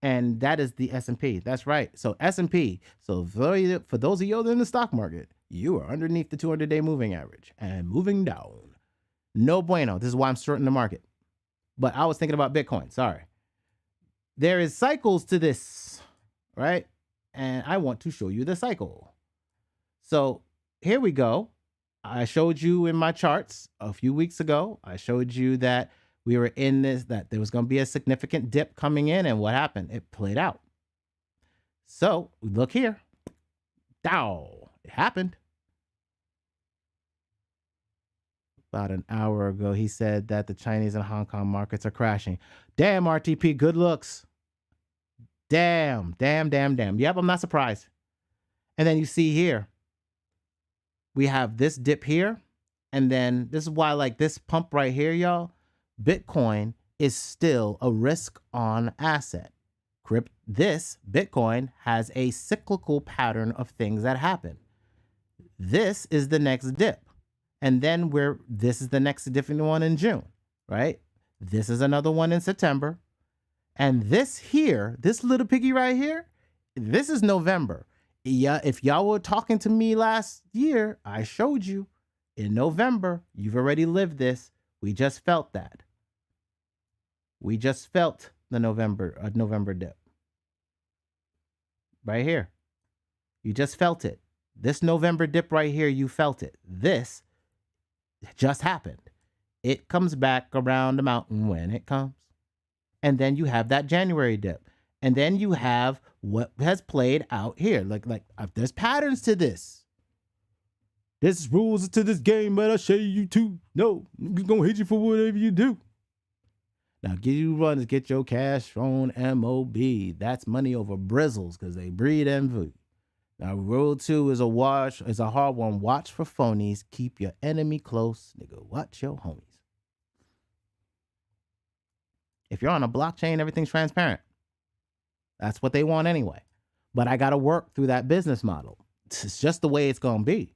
A: And that is the S&P. That's right. So S&P. So for those of you that are in the stock market, you are underneath the 200-day moving average and moving down. No bueno. This is why I'm shorting the market. But I was thinking about Bitcoin. Sorry. There is cycles to this, right? And I want to show you the cycle. So here we go. I showed you in my charts a few weeks ago. I showed you that we were in this, that there was going to be a significant dip coming in, and what happened? It played out. So look here. Dow. It happened. About an hour ago, he said that the Chinese and Hong Kong markets are crashing. Damn, RTP, good looks. Damn. Yep, I'm not surprised. And then you see here, we have this dip here. And then this is why, like this pump right here, y'all, Bitcoin is still a risk-on asset. This Bitcoin has a cyclical pattern of things that happen. This is the next dip. And then this is the next different one in June, right? This is another one in September. And this here, this little piggy right here, this is November. Yeah, if y'all were talking to me last year, I showed you in November, you've already lived this. We just felt that. We just felt the November dip. Right here. You just felt it. This November dip right here, you felt it. This just happened. It comes back around the mountain when it comes. And then you have that January dip. And then you have what has played out here. Like there's patterns to this. There's rules to this game, but I'll show you too. No, I'm gonna hit you for whatever you do. Now, get your cash on MOB. That's money over bristles because they breed envy. Now, rule 2 is a hard one. Watch for phonies. Keep your enemy close. Nigga, watch your homies. If you're on a blockchain, everything's transparent. That's what they want anyway. But I got to work through that business model. It's just the way it's going to be.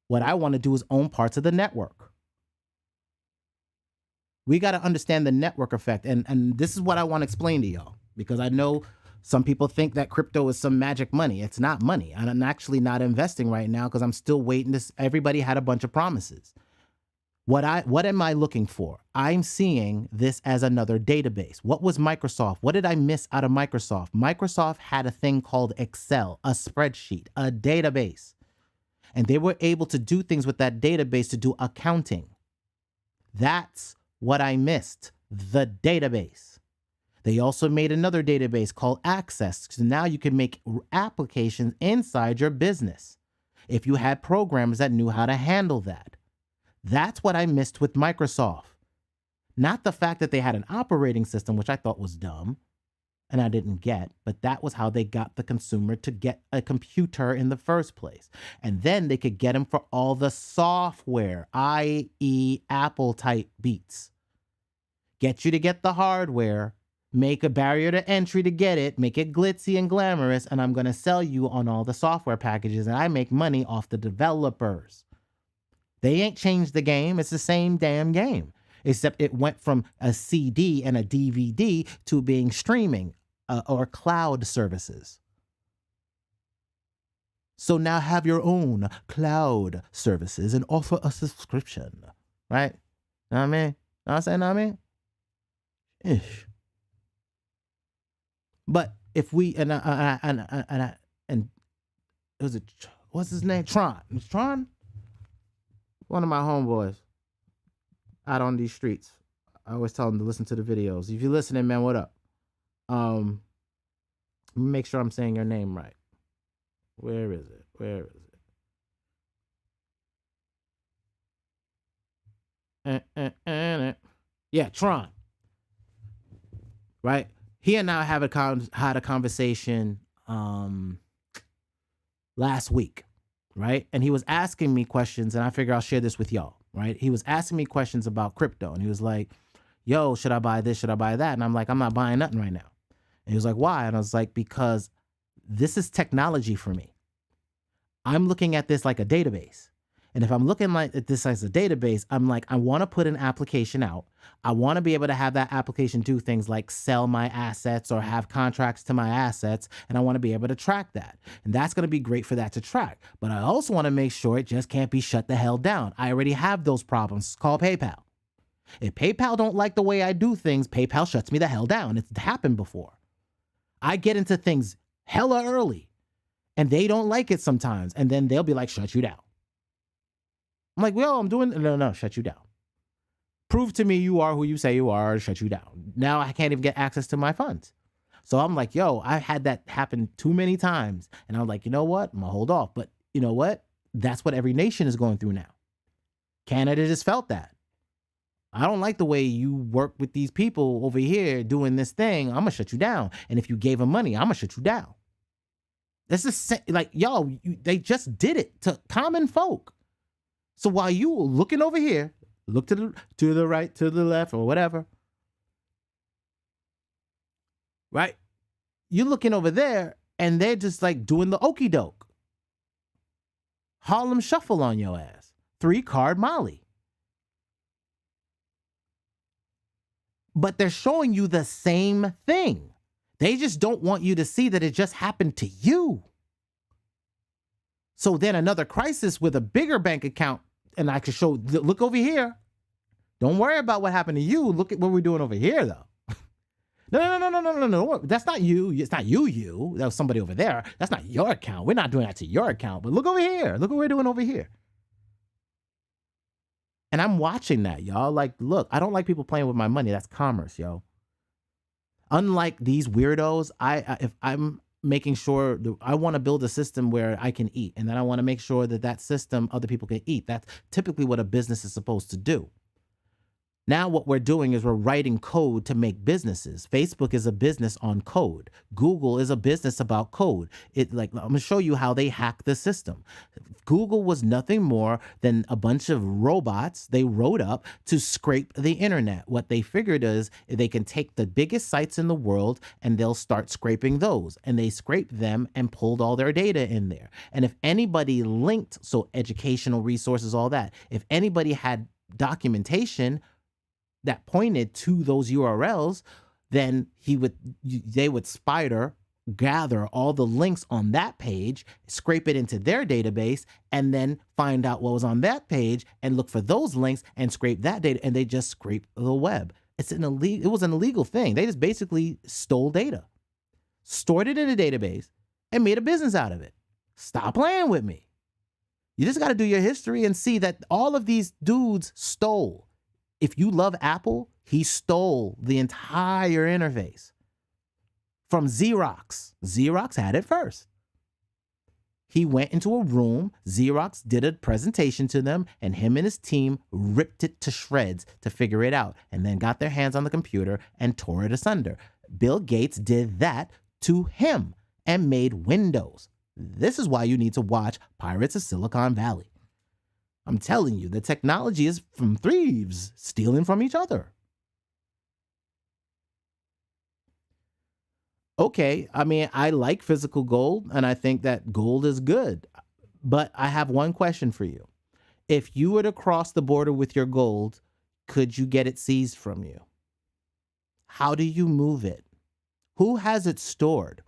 A: What I want to do is own parts of the network. We got to understand the network effect. And this is what I want to explain to y'all, because I know some people think that crypto is some magic money. It's not money. I'm actually not investing right now because I'm still waiting. Everybody had a bunch of promises. What am I looking for? I'm seeing this as another database. What was Microsoft? What did I miss out of Microsoft? Microsoft had a thing called Excel, a spreadsheet, a database. And they were able to do things with that database to do accounting. That's what I missed, the database. They also made another database called Access. So now you can make applications inside your business if you had programmers that knew how to handle that. That's what I missed with Microsoft. Not the fact that they had an operating system, which I thought was dumb and I didn't get, but that was how they got the consumer to get a computer in the first place. And then they could get them for all the software, i.e. Apple type beats. Get you to get the hardware, make a barrier to entry to get it, make it glitzy and glamorous, and I'm going to sell you on all the software packages, and I make money off the developers. They ain't changed the game. It's the same damn game, except it went from a CD and a DVD to being streaming or cloud services. So now have your own cloud services and offer a subscription, right? Know what I mean? Know what I'm saying? Know what I mean? Ish. But if we and it was what's his name? Tron. Was Tron? One of my homeboys out on these streets. I always tell him to listen to the videos. If you're listening, man, what up? Make sure I'm saying your name right. Where is it? Where is it? Yeah, Tron. Right? He and I had a conversation last week. Right? And he was asking me questions, and I figure I'll share this with y'all, right? He was asking me questions about crypto, and he was like, yo, should I buy this? Should I buy that? And I'm like, I'm not buying nothing right now. And he was like, why? And I was like, because this is technology for me. I'm looking at this like a database. And if I'm looking at this as a database, I'm like, I want to put an application out. I want to be able to have that application do things like sell my assets or have contracts to my assets. And I want to be able to track that. And that's going to be great for that to track. But I also want to make sure it just can't be shut the hell down. I already have those problems. It's called PayPal. If PayPal don't like the way I do things, PayPal shuts me the hell down. It's happened before. I get into things hella early and they don't like it sometimes. And then they'll be like, shut you down. I'm like, well, I'm doing, no, shut you down. Prove to me you are who you say you are, or shut you down. Now I can't even get access to my funds. So I'm like, yo, I've had that happen too many times. And I'm like, you know what? I'm going to hold off. But you know what? That's what every nation is going through now. Canada just felt that. I don't like the way you work with these people over here doing this thing. I'm going to shut you down. And if you gave them money, I'm going to shut you down. This is like, yo, they just did it to common folk. So while you were looking over here, look to the right, to the left, or whatever, right? You're looking over there, and they're just like doing the okie doke. Harlem Shuffle on your ass. 3-card Molly. But they're showing you the same thing. They just don't want you to see that it just happened to you. So then another crisis with a bigger bank account, and I could show, look over here. Don't worry about what happened to you. Look at what we're doing over here, though. No. That's not you. It's not you. That was somebody over there. That's not your account. We're not doing that to your account. But look over here. Look what we're doing over here. And I'm watching that, y'all. Like, look, I don't like people playing with my money. That's commerce, yo. Unlike these weirdos, if I'm making sure I want to build a system where I can eat, and then I want to make sure that system other people can eat. That's typically what a business is supposed to do. Now what we're doing is we're writing code to make businesses. Facebook is a business on code. Google is a business about code. I'm gonna show you how they hack the system. Google was nothing more than a bunch of robots they wrote up to scrape the internet. What they figured is they can take the biggest sites in the world and they'll start scraping those. And they scraped them and pulled all their data in there. And if anybody linked, so educational resources, all that, if anybody had documentation that pointed to those URLs, then they would spider gather all the links on that page, scrape it into their database, and then find out what was on that page and look for those links and scrape that data, and they just scrape the web. It was an illegal thing. They just basically stole data, stored it in a database, and made a business out of it. Stop playing with me. You just got to do your history and see that all of these dudes stole. If you love Apple, he stole the entire interface from Xerox. Xerox had it first. He went into a room, Xerox did a presentation to them, and him and his team ripped it to shreds to figure it out, and then got their hands on the computer and tore it asunder. Bill Gates did that to him and made Windows. This is why you need to watch Pirates of Silicon Valley. I'm telling you, the technology is from thieves stealing from each other. Okay, I mean, I like physical gold, and I think that gold is good. But I have one question for you. If you were to cross the border with your gold, could you get it seized from you? How do you move it? Who has it stored?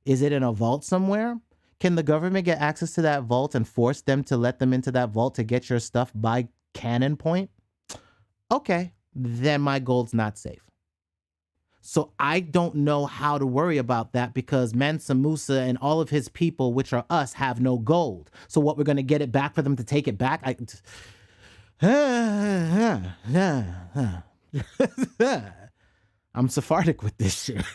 A: Is it in a vault somewhere? Can the government get access to that vault and force them to let them into that vault to get your stuff by cannon point? Okay, then my gold's not safe. So I don't know how to worry about that because Mansa Musa and all of his people, which are us, have no gold. So what, we're going to get it back for them to take it back? I'm Sephardic with this shit.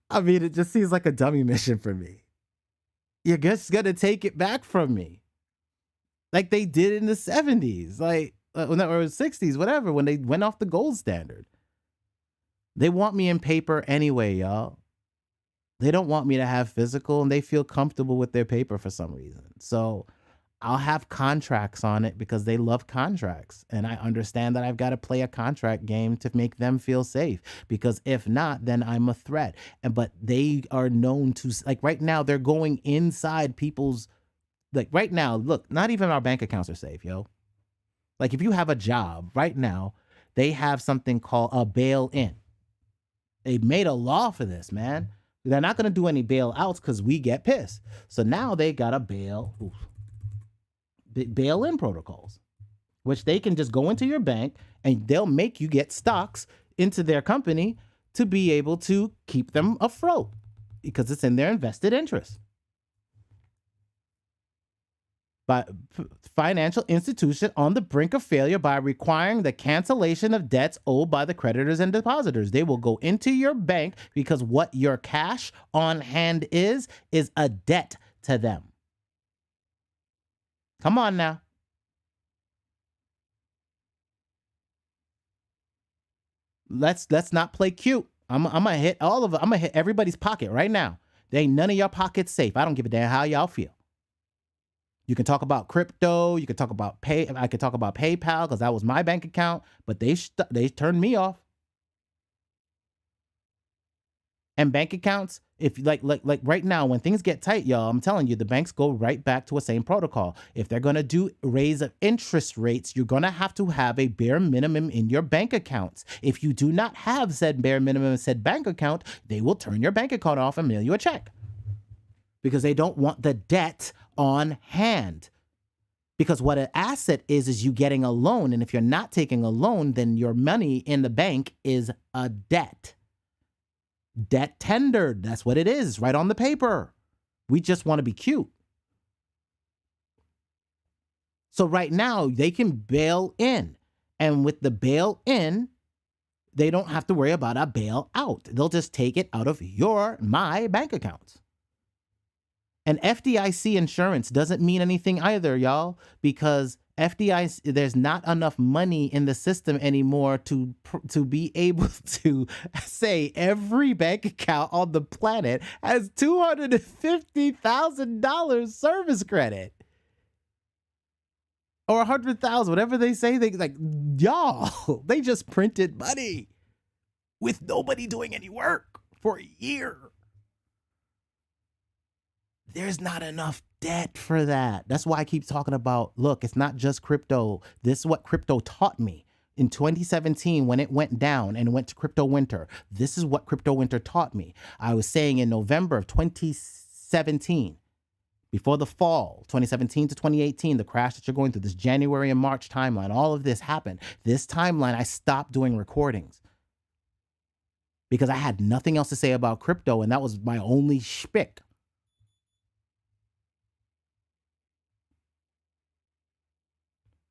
A: I mean, it just seems like a dummy mission for me. You're just going to take it back from me. Like they did in the 70s, or 60s, whatever, when they went off the gold standard. They want me in paper anyway, y'all. They don't want me to have physical, and they feel comfortable with their paper for some reason. So I'll have contracts on it because they love contracts. And I understand that I've got to play a contract game to make them feel safe, because if not, then I'm a threat. But they are known to, like right now, they're going inside people's, like right now, look, not even our bank accounts are safe, yo. Like if you have a job right now, they have something called a bail-in. They made a law for this, man. They're not going to do any bailouts because we get pissed. So now they got a bail-in protocols, which they can just go into your bank and they'll make you get stocks into their company to be able to keep them afloat because it's in their invested interest. By financial institution on the brink of failure by requiring the cancellation of debts owed by the creditors and depositors. They will go into your bank because what your cash on hand is a debt to them. Come on now. Let's not play cute. I'm gonna hit all of it. I'm gonna hit everybody's pocket right now. There ain't none of your pockets safe. I don't give a damn how y'all feel. You can talk about crypto. You can talk about I could talk about PayPal because that was my bank account, but they turned me off. And bank accounts, if like right now when things get tight, y'all, I'm telling you, the banks go right back to a same protocol. If they're gonna do raise of interest rates, you're gonna have to have a bare minimum in your bank accounts. If you do not have said bare minimum said bank account, they will turn your bank account off and mail you a check. Because they don't want the debt on hand. Because what an asset is you getting a loan. And if you're not taking a loan, then your money in the bank is a debt. Debt tendered. That's what it is, right on the paper. We just want to be cute. So right now, they can bail in. And with the bail in, they don't have to worry about a bail out. They'll just take it out of my bank accounts. And FDIC insurance doesn't mean anything either, y'all, because FDIC, there's not enough money in the system anymore to be able to say every bank account on the planet has $250,000 service credit. Or 100,000, whatever they say. They like, y'all, they just printed money with nobody doing any work for a year. There's not enough debt for that. That's why I keep talking about, look, it's not just crypto. This is what crypto taught me. In 2017, when it went down and went to crypto winter, this is what crypto winter taught me. I was saying in November of 2017, before the fall, 2017 to 2018, the crash that you're going through, this January and March timeline, all of this happened. This timeline, I stopped doing recordings because I had nothing else to say about crypto, and that was my only shtick.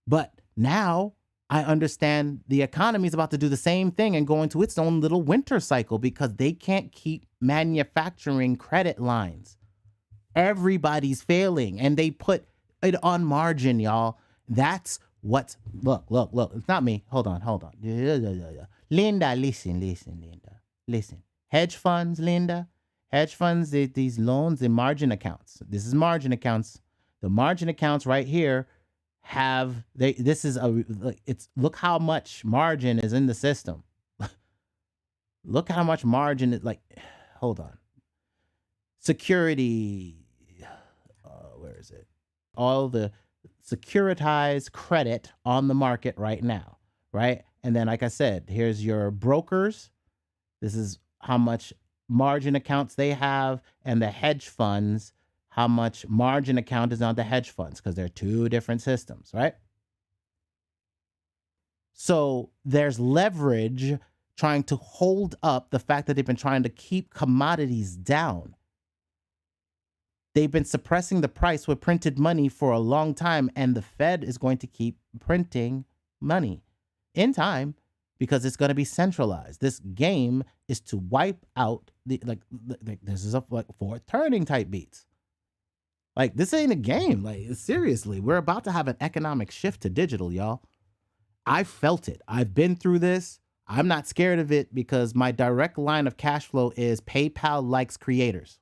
A: But now I understand the economy is about to do the same thing and go into its own little winter cycle because they can't keep manufacturing credit lines. Everybody's failing and they put it on margin, y'all. That's what's, look. It's not me. Hold on. Linda, listen. Hedge funds, Linda. Hedge funds, these loans, the margin accounts. This is margin accounts. The margin accounts right here look how much margin is in the system. Look how much margin is, hold on. Security, where is it? All the securitized credit on the market right now, right? And then, like I said, here's your brokers. This is how much margin accounts they have, and the hedge funds, how much margin account is on the hedge funds, because they're two different systems, right? So there's leverage trying to hold up the fact that they've been trying to keep commodities down. They've been suppressing the price with printed money for a long time, and the Fed is going to keep printing money in time because it's going to be centralized. This game is to wipe out this is a fourth turning type beats. This ain't a game. Seriously, we're about to have an economic shift to digital, y'all. I felt it. I've been through this. I'm not scared of it because my direct line of cash flow is PayPal likes creators.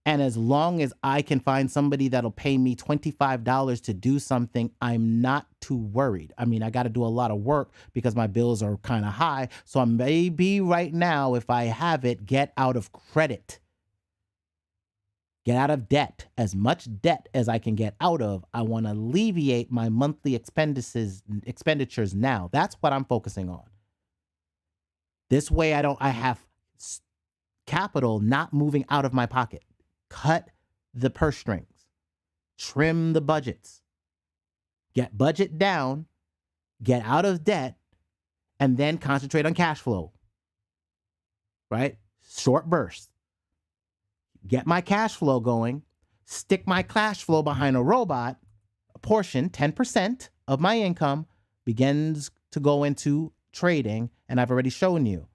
A: And as long as I can find somebody that'll pay me $25 to do something, I'm not too worried. I mean, I got to do a lot of work because my bills are kind of high. So I may be right now, if I have it, get out of credit. Get out of debt, as much debt as I can get out of. I want to alleviate my monthly expenditures now. That's what I'm focusing on. This way I have capital not moving out of my pocket. Cut the purse strings, trim the budgets, get budget down, get out of debt, and then concentrate on cash flow, right? Short bursts. Get my cash flow going, stick my cash flow behind a robot, a portion, 10% of my income begins to go into trading, and I've already shown you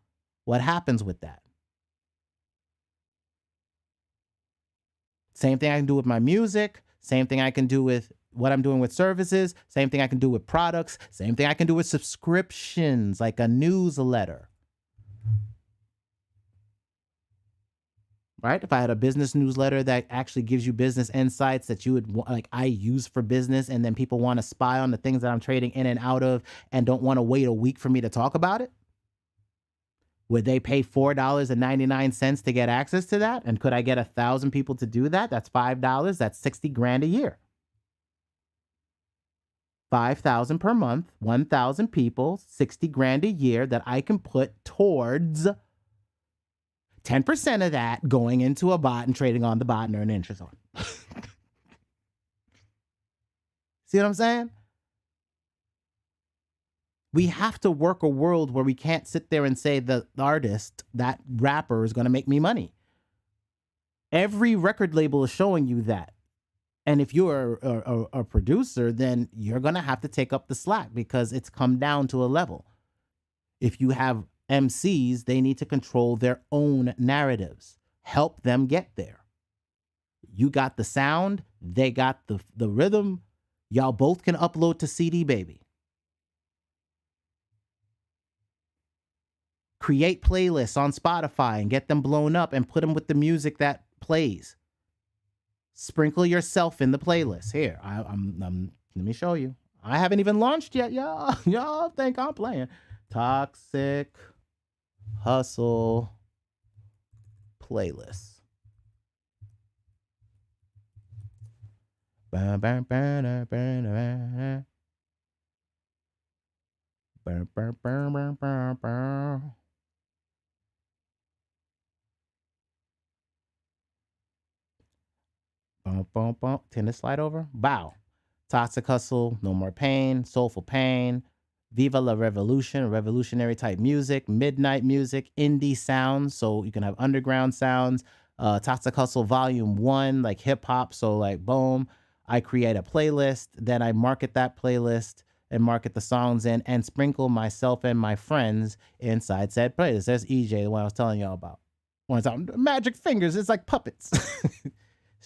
A: what happens with that. Same thing I can do with my music, same thing I can do with what I'm doing with services, same thing I can do with products, same thing I can do with subscriptions, like a newsletter. Right? If I had a business newsletter that actually gives you business insights that you would I use for business, and then people want to spy on the things that I'm trading in and out of and don't want to wait a week for me to talk about it. Would they pay $4.99 to get access to that? And could I get 1,000 people to do that? That's $5. That's $60,000 a year. 5,000 per month, 1,000 people, $60,000 a year that I can put towards 10% of that going into a bot and trading on the bot and earn interest on. See what I'm saying? We have to work a world where we can't sit there and say the artist, that rapper is going to make me money. Every record label is showing you that. And if you're a producer, then you're going to have to take up the slack because it's come down to a level. If you have MCs, they need to control their own narratives. Help them get there. You got the sound, they got the rhythm. Y'all both can upload to CD Baby. Create playlists on Spotify and get them blown up and put them with the music that plays. Sprinkle yourself in the playlist. Here, let me show you. I haven't even launched yet, y'all. Y'all think I'm playing. Toxic Hustle playlist. Burn, burn, burn, burn, burn. Burn, burn, burn, burn, burn, burn. Bump, bump, bump. Turn the slide over. Bow. Toxic Hustle, No More Pain, Soulful Pain, Viva la Revolution, revolutionary type music, midnight music, indie sounds, so you can have underground sounds. Toxic Hustle Volume 1, like hip hop, so like boom. I create a playlist, then I market that playlist and market the songs in and sprinkle myself and my friends inside said playlist. There's EJ, the one I was telling y'all about. One time, magic fingers, it's like puppets.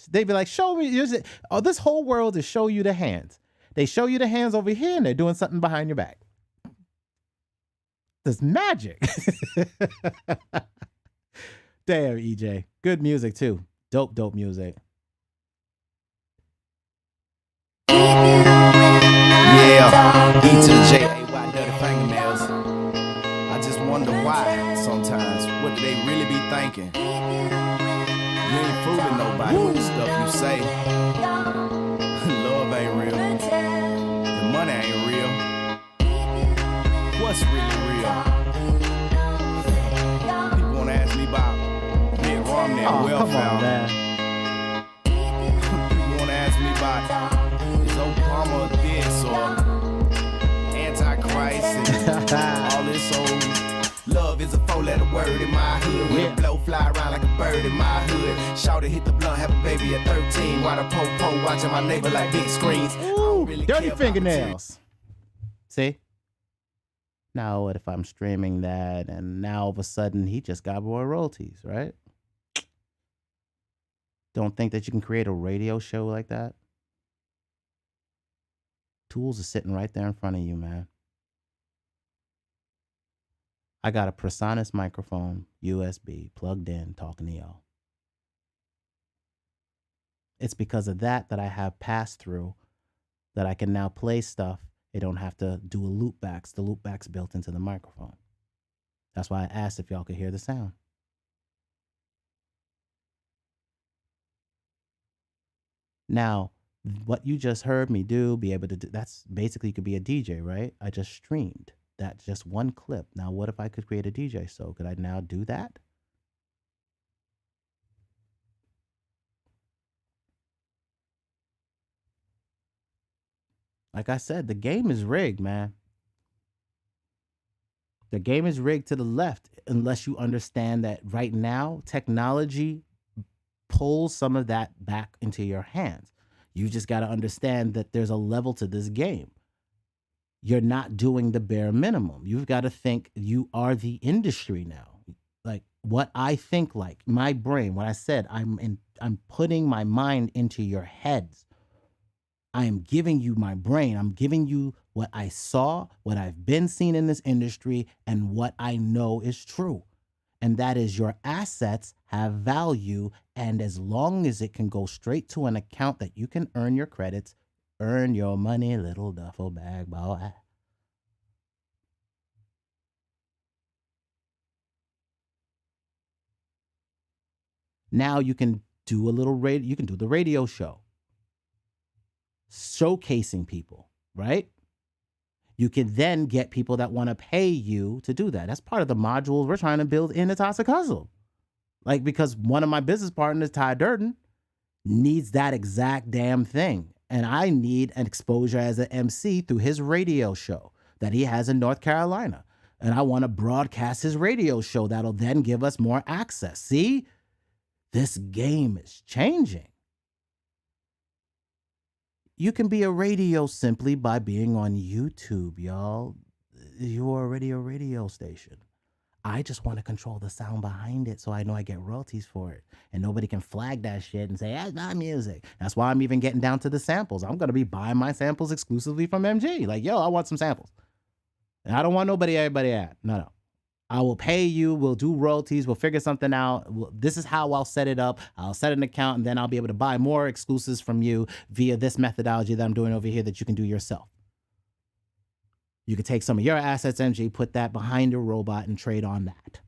A: They'd be like, show me. Oh, this whole world is show you the hands. They show you the hands over here and they're doing something behind your back. There's magic. Damn, EJ. Good music too. Dope, dope music.
I: Yeah, E to the J-A-Y, dirty fingernails. I just wonder why sometimes. What do they really be thinking? You ain't fooling nobody with the stuff you say. Love ain't real. The money ain't real. What's really real? People wanna ask me about Mitt Romney and welfare. People wanna ask me about is Obama this or Antichrist and all this old. Love is a four-letter word in my hood. When a blow fly around like a bird in my hood. Shout to hit the blunt, have a baby at 13. While the po-po watching my neighbor like big screens.
A: Ooh, really dirty fingernails. See? Now what if I'm streaming that and now all of a sudden he just got more royalties, right? Don't think that you can create a radio show like that? Tools are sitting right there in front of you, man. I got a Presonus microphone, USB, plugged in, talking to y'all. It's because of that I have pass-through, that I can now play stuff. They don't have to do a loopbacks. The loopback's built into the microphone. That's why I asked if y'all could hear the sound. Now, what you just heard me be able to do, that's basically could be a DJ, right? I just streamed. That's just one clip. Now, what if I could create a DJ show? Could I now do that? Like I said, the game is rigged, man. The game is rigged to the left unless you understand that right now, technology pulls some of that back into your hands. You just got to understand that there's a level to this game. You're not doing the bare minimum. You've got to think you are the industry now. Like what I think, like my brain, what I said, I'm putting my mind into your heads. I am giving you my brain. I'm giving you what I saw, what I've been seeing in this industry, and what I know is true. And that is your assets have value. And as long as it can go straight to an account that you can earn your credits, earn your money, little duffel bag, boy. Now you can do a little radio. You can do the radio show, showcasing people, right? You can then get people that want to pay you to do that. That's part of the modules we're trying to build in the Toxic Hustle. Like, because one of my business partners, Ty Durden, needs that exact damn thing. And I need an exposure as an MC through his radio show that he has in North Carolina. And I want to broadcast his radio show that'll then give us more access. See, this game is changing. You can be a radio simply by being on YouTube, y'all. You're already a radio station. I just want to control the sound behind it so I know I get royalties for it. And nobody can flag that shit and say, that's not music. That's why I'm even getting down to the samples. I'm going to be buying my samples exclusively from MG. Like, yo, I want some samples. And I don't want everybody at. No. I will pay you. We'll do royalties. We'll figure something out. This is how I'll set it up. I'll set an account, and then I'll be able to buy more exclusives from you via this methodology that I'm doing over here that you can do yourself. You can take some of your assets, MG, put that behind your robot and trade on that.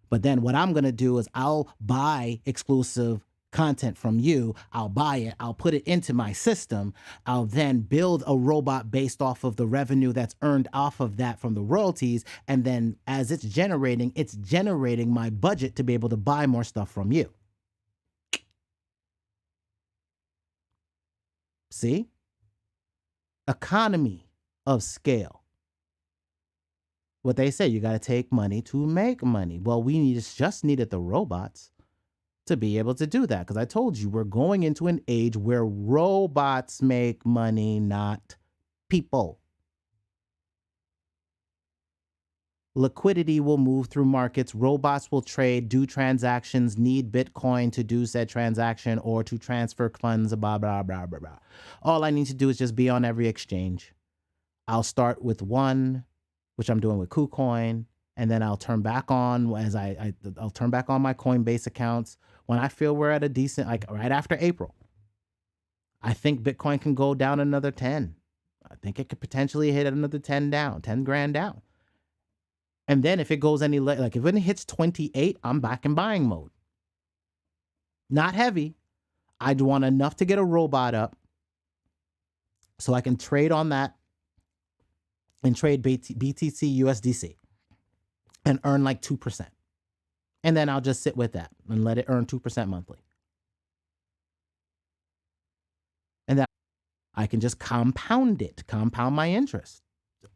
A: But then what I'm going to do is I'll buy exclusive content from you. I'll buy it. I'll put it into my system. I'll then build a robot based off of the revenue that's earned off of that from the royalties. And then as it's generating my budget to be able to buy more stuff from you. See? Economy of scale. What they say, you got to take money to make money. Well, we just needed the robots to be able to do that, because I told you we're going into an age where robots make money, not people. Liquidity will move through markets. Robots will trade, do transactions, need Bitcoin to do said transaction or to transfer funds, blah, blah, blah, blah, blah. All I need to do is just be on every exchange. I'll start with one, which I'm doing with KuCoin, and then I'll turn back on as I'll turn back on my Coinbase accounts when I feel we're at a decent, like right after April. I think Bitcoin can go down another 10. I think it could potentially hit another 10 grand down. And then if it goes any like if it hits 28, I'm back in buying mode. Not heavy. I'd want enough to get a robot up so I can trade on that and trade BTC USDC and earn like 2%. And then I'll just sit with that and let it earn 2% monthly. And then I can just compound my interest.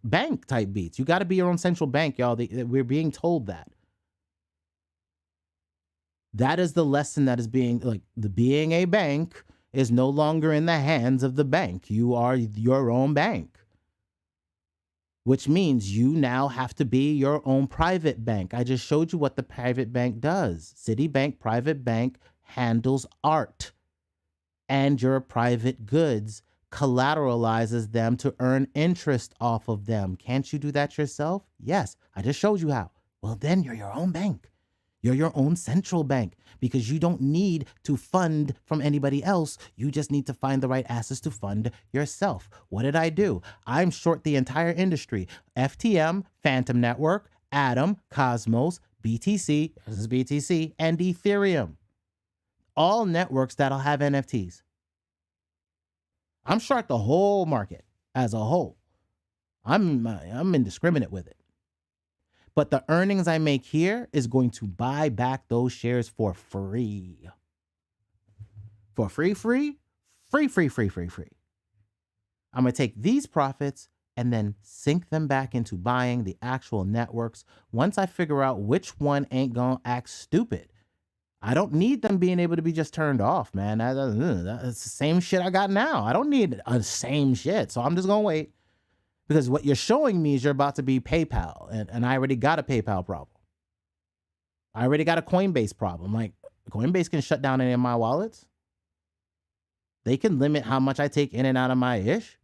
A: Bank type beats. You got to be your own central bank, y'all. We're being told that. That is the lesson that is being, like, being a bank is no longer in the hands of the bank. You are your own bank. Which means you now have to be your own private bank. I just showed you what the private bank does. Citibank Private Bank handles art and your private goods, collateralizes them to earn interest off of them. Can't you do that yourself? Yes, I just showed you how. Well, then you're your own bank. You're your own central bank because you don't need to fund from anybody else. You just need to find the right assets to fund yourself. What did I do? I'm short the entire industry. FTM, Phantom Network, Atom, Cosmos, BTC, this is BTC, and Ethereum. All networks that'll have NFTs. I'm short the whole market as a whole. I'm indiscriminate with it. But the earnings I make here is going to buy back those shares for free. For free. I'm going to take these profits and then sink them back into buying the actual networks once I figure out which one ain't going to act stupid. I don't need them being able to be just turned off, man. That's the same shit I got now. I don't need the same shit. So I'm just going to wait. Because what you're showing me is you're about to be PayPal. And I already got a PayPal problem. I already got a Coinbase problem. Like, Coinbase can shut down any of my wallets. They can limit how much I take in and out of my ish.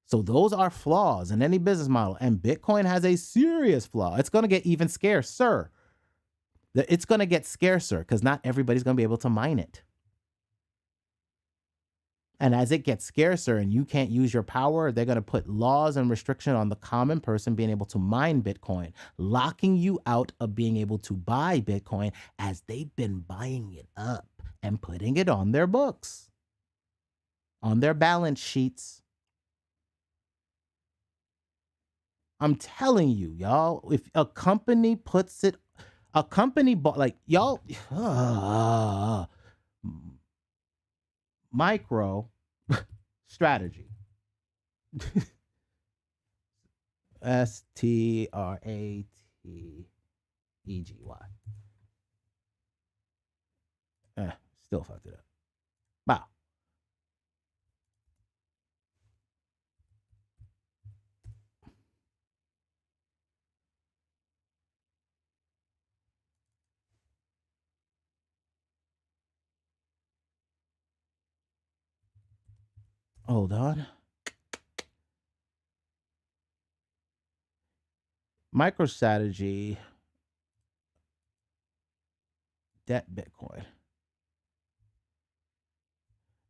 A: So those are flaws in any business model. And Bitcoin has a serious flaw. It's going to get even scarcer. It's going to get scarcer because not everybody's going to be able to mine it. And as it gets scarcer and you can't use your power, they're going to put laws and restriction on the common person being able to mine Bitcoin, locking you out of being able to buy Bitcoin as they've been buying it up and putting it on their books, on their balance sheets. I'm telling you, y'all, if a company puts it, a company bought, like, y'all, micro strategy. STRATEGY. Still fucked it up. Wow. Hold on. MicroStrategy, debt Bitcoin.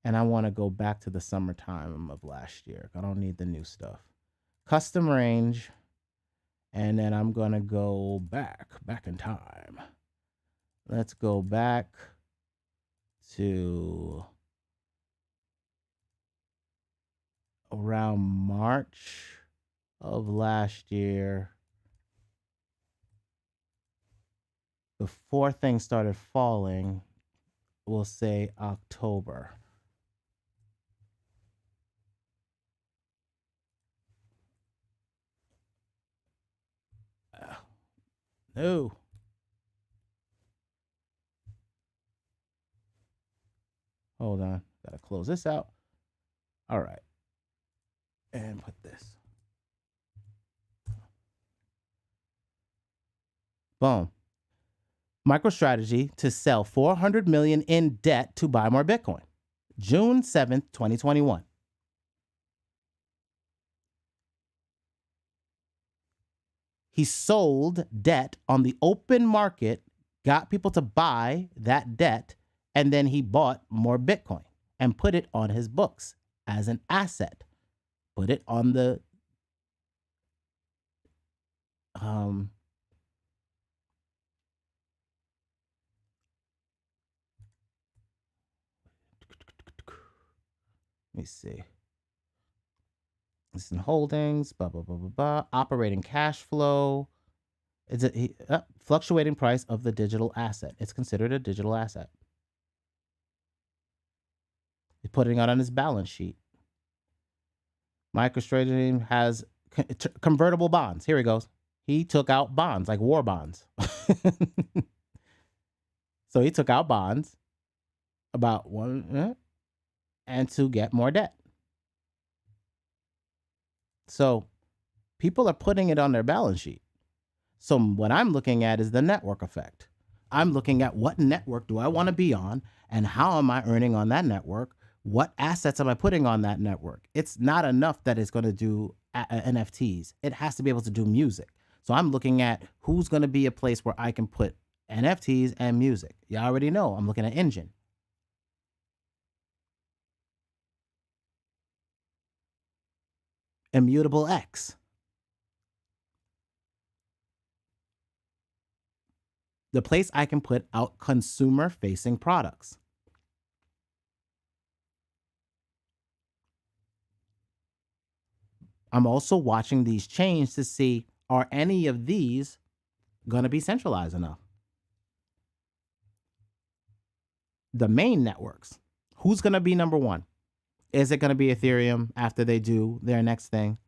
A: And I want to go back to the summertime of last year. I don't need the new stuff. Custom range. And then I'm going to go back in time. Let's go back to around March of last year. Before things started falling, we'll say October. No. Hold on. Gotta close this out. All right. And put this. Boom. MicroStrategy to sell $400 million in debt to buy more Bitcoin. June 7th, 2021. He sold debt on the open market, got people to buy that debt, and then he bought more Bitcoin and put it on his books as an asset. Put it on the let me see. It's in holdings, blah, blah, blah, blah, blah. Operating cash flow. It's a fluctuating price of the digital asset. It's considered a digital asset. He's putting it on his balance sheet. MicroStrategy has convertible bonds. Here he goes. He took out bonds, like war bonds. So he took out bonds about one and to get more debt. So people are putting it on their balance sheet. So what I'm looking at is the network effect. I'm looking at what network do I want to be on and how am I earning on that network? What assets am I putting on that network? It's not enough that it's going to do NFTs. It has to be able to do music. So I'm looking at who's going to be a place where I can put NFTs and music. You already know I'm looking at Engine. Immutable X. The place I can put out consumer-facing products. I'm also watching these chains to see, are any of these going to be centralized enough? The main networks. Who's going to be number one? Is it going to be Ethereum after they do their next thing?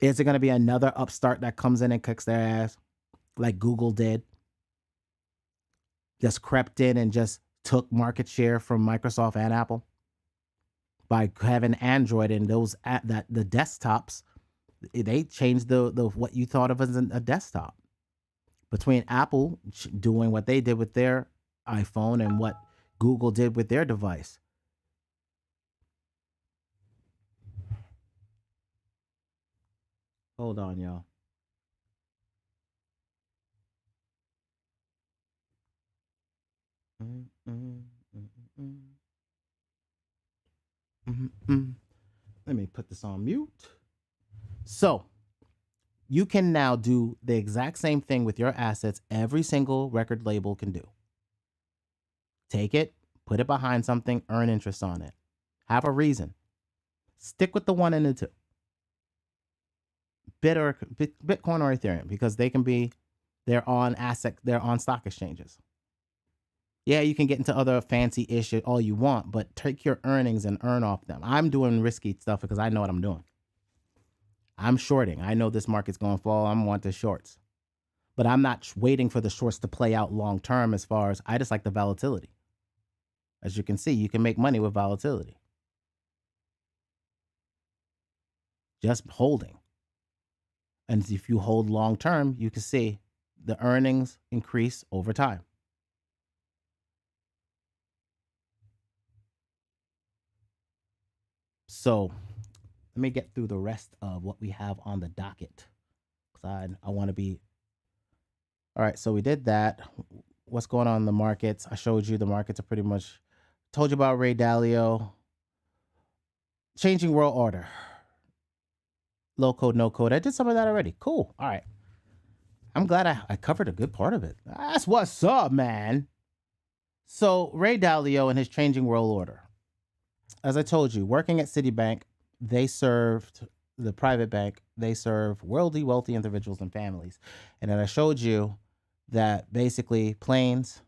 A: Is it going to be another upstart that comes in and kicks their ass like Google did? Just crept in and just took market share from Microsoft and Apple by having Android and those the desktops. They changed the what you thought of as a desktop. Between Apple doing what they did with their iPhone and what Google did with their device. Hold on, y'all. Let me put this on mute. So you can now do the exact same thing with your assets every single record label can do. Take it, put it behind something, earn interest on it. Have a reason. Stick with the 1 and the 2. Bitcoin or Ethereum, because they're on stock exchanges. Yeah, you can get into other fancy issues all you want, but take your earnings and earn off them. I'm doing risky stuff because I know what I'm doing. I'm shorting. I know this market's going to fall. I'm wanting shorts. But I'm not waiting for the shorts to play out long term as far as I just like the volatility. As you can see, you can make money with volatility. Just holding. And if you hold long term, you can see the earnings increase over time. So let me get through the rest of what we have on the docket. Because I want to be... All right, so we did that. What's going on in the markets? I showed you the markets are pretty much... Told you about Ray Dalio. Changing world order. Low code, no code. I did some of that already. Cool. All right. I'm glad I covered a good part of it. That's what's up, man. So Ray Dalio and his changing world order. As I told you, working at Citibank, they served the private bank. They serve worldly, wealthy individuals and families. And then I showed you that basically planes,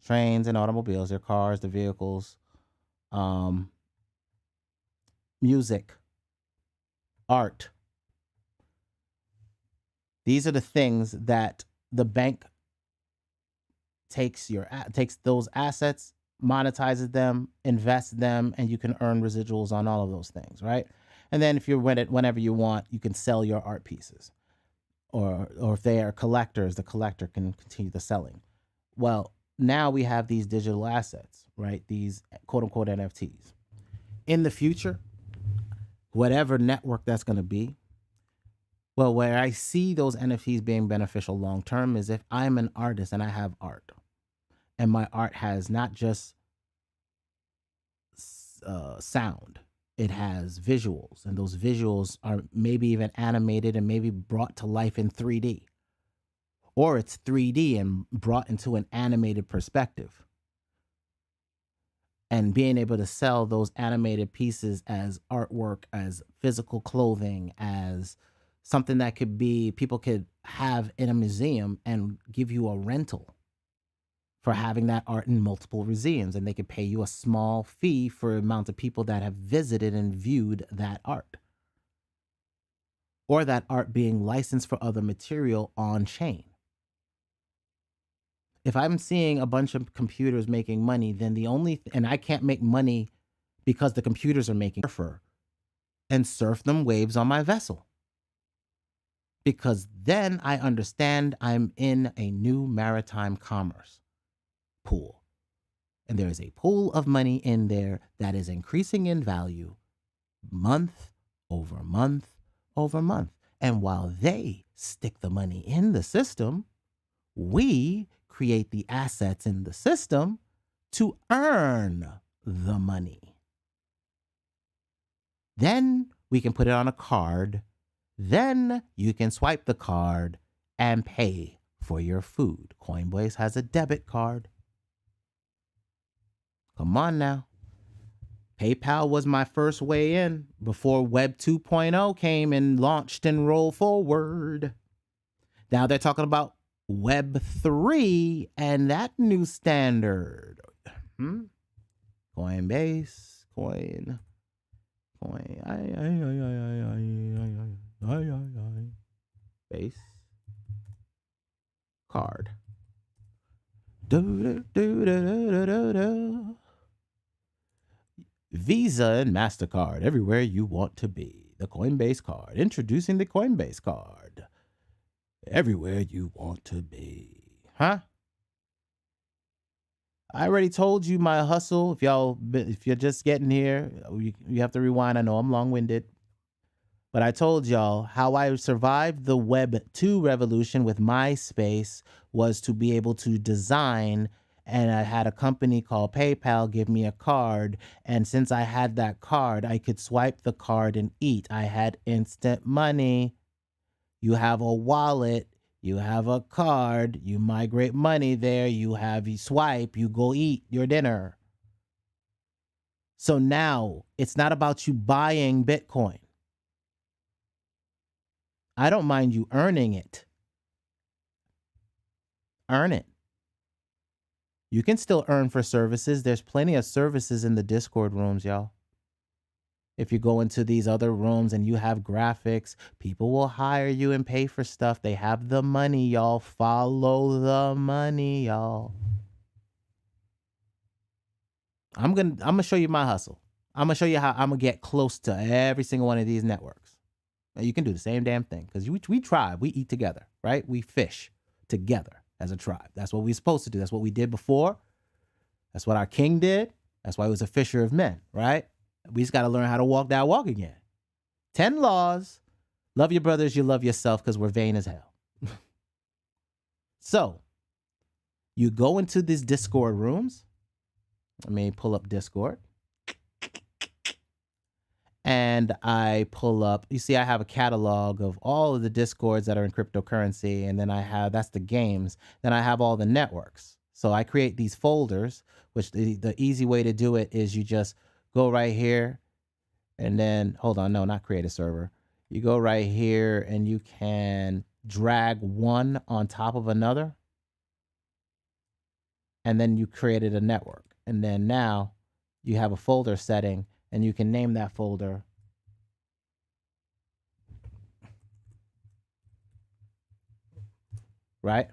A: trains, and automobiles, their cars, the vehicles, music, art. These are the things that the bank takes those assets, monetizes them, invests them, and you can earn residuals on all of those things, right? And then if you rent it whenever you want, you can sell your art pieces. Or if they are collectors, the collector can continue the selling. Well, now we have these digital assets, right? These quote unquote NFTs. In the future, whatever network that's going to be, well, where I see those NFTs being beneficial long term is if I'm an artist and I have art, and my art has not just sound, it has visuals, and those visuals are maybe even animated and maybe brought to life in 3D, or it's 3D and brought into an animated perspective. And being able to sell those animated pieces as artwork, as physical clothing, as something that could be, people could have in a museum and give you a rental for having that art in multiple museums. And they could pay you a small fee for the amount of people that have visited and viewed that art. Or that art being licensed for other material on chain. If I'm seeing a bunch of computers making money, then and I can't make money because the computers are making surfer and surf them waves on my vessel. Because then I understand I'm in a new maritime commerce pool. And there is a pool of money in there that is increasing in value month over month over month. And while they stick the money in the system, we create the assets in the system to earn the money. Then we can put it on a card. Then you can swipe the card and pay for your food. Coinbase has a debit card. Come on now. PayPal was my first way in before Web 2.0 came and launched and rolled forward. Now they're talking about Web 3 and that new standard. Coinbase, base card. Visa and MasterCard, everywhere you want to be. The Coinbase card. Introducing the Coinbase card. Everywhere you want to be. Huh? I already told you my hustle. If you're just getting here, you have to rewind. I know I'm long-winded. But I told y'all how I survived the Web 2 revolution with MySpace was to be able to design, and I had a company called PayPal give me a card, and since I had that card, I could swipe the card and eat. I had instant money. You have a wallet, you have a card, you migrate money there, you swipe, you go eat your dinner. So now it's not about you buying Bitcoin. I don't mind you earning it. Earn it. You can still earn for services. There's plenty of services in the Discord rooms, y'all. If you go into these other rooms and you have graphics, people will hire you and pay for stuff. They have the money, y'all. Follow the money, y'all. I'm gonna show you my hustle. I'm gonna show you how I'm gonna get close to every single one of these networks. You can do the same damn thing because we tribe, we eat together, right? We fish together as a tribe. That's what we're supposed to do. That's what we did before. That's what our king did. That's why he was a fisher of men, right? We just got to learn how to walk that walk again. 10 laws. Love your brothers, you love yourself, because we're vain as hell. So, you go into these Discord rooms. Let me pull up Discord. And I pull up, you see I have a catalog of all of the Discords that are in cryptocurrency, and then I have, that's the games. Then I have all the networks. So I create these folders, which the easy way to do it is you just go right here, and then, hold on, no, not create a server. You go right here and you can drag one on top of another, and then you created a network. And then now you have a folder setting, and you can name that folder right?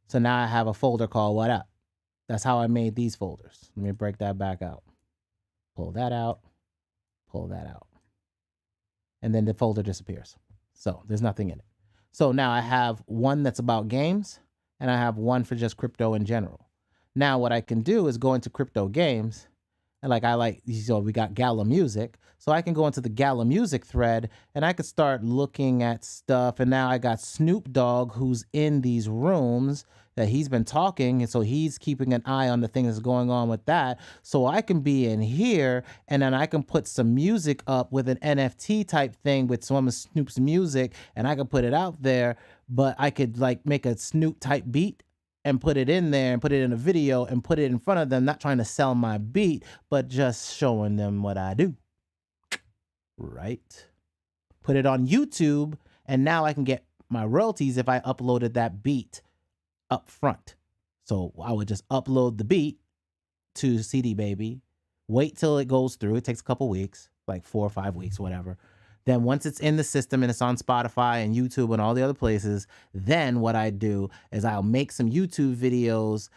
A: So now I have a folder called What Up. That's how I made these folders. Let me break that back out. Pull that out, pull that out. And then the folder disappears. So there's nothing in it. So now I have one that's about games, and I have one for just crypto in general. Now what I can do is go into crypto games, and so we got Gala Music. So I can go into the Gala Music thread, and I could start looking at stuff. And now I got Snoop Dogg, who's in these rooms that he's been talking. And so he's keeping an eye on the thing that's going on with that. So I can be in here, and then I can put some music up with an NFT type thing with some of Snoop's music, and I can put it out there. But I could like make a Snoop type beat and put it in there and put it in a video and put it in front of them, not trying to sell my beat, but just showing them what I do. Right? Put it on YouTube, and now I can get my royalties if I uploaded that beat up front. So I would just upload the beat to CD Baby, wait till it goes through. It takes a couple weeks, like 4 or 5 weeks, whatever. Then once it's in the system and it's on Spotify and YouTube and all the other places, then what I do is I'll make some YouTube videos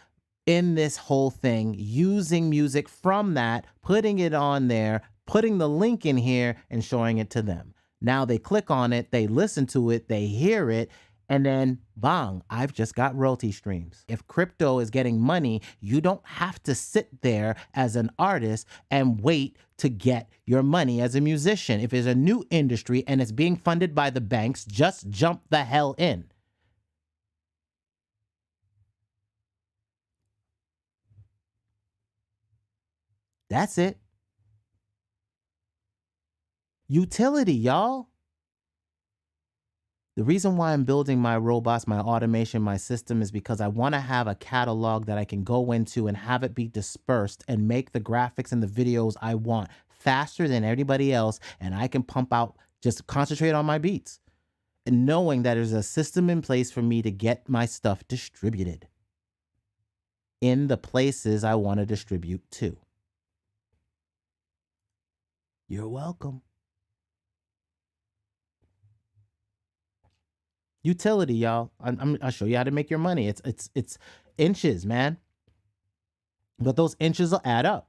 A: in this whole thing using music from that, putting it on there, putting the link in here and showing it to them. Now they click on it, they listen to it, they hear it, and then bang, I've just got royalty streams. If crypto is getting money, you don't have to sit there as an artist and wait to get your money as a musician. If it's a new industry and it's being funded by the banks, just jump the hell in. That's it. Utility, y'all. The reason why I'm building my robots, my automation, my system is because I want to have a catalog that I can go into and have it be dispersed and make the graphics and the videos I want faster than everybody else. And I can pump out, just concentrate on my beats. And knowing that there's a system in place for me to get my stuff distributed in the places I want to distribute to. You're welcome. Utility, y'all. I'll show you how to make your money. It's inches, man. But those inches will add up.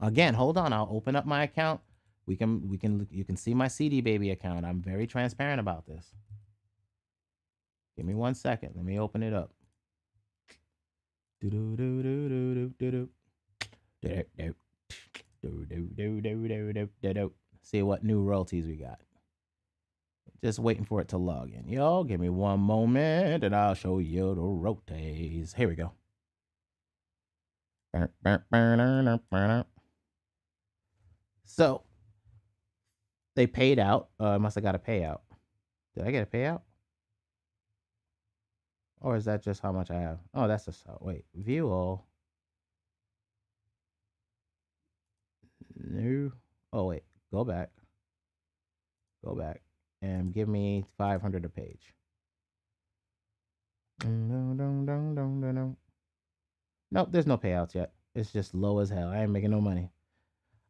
A: Again, hold on. I'll open up my account. You can see my CD Baby account. I'm very transparent about this. Give me 1 second. Let me open it up. See what new royalties we got. Just waiting for it to log in. Y'all, give me 1 moment and I'll show you the royalties. Here we go. So, they paid out. I must have got a payout. Did I get a payout? Or is that just how much I have? Oh, that's just, wait, view all. No. Oh, wait, go back. Go back. And give me 500 a page. Nope, there's no payouts yet. It's just low as hell. I ain't making no money.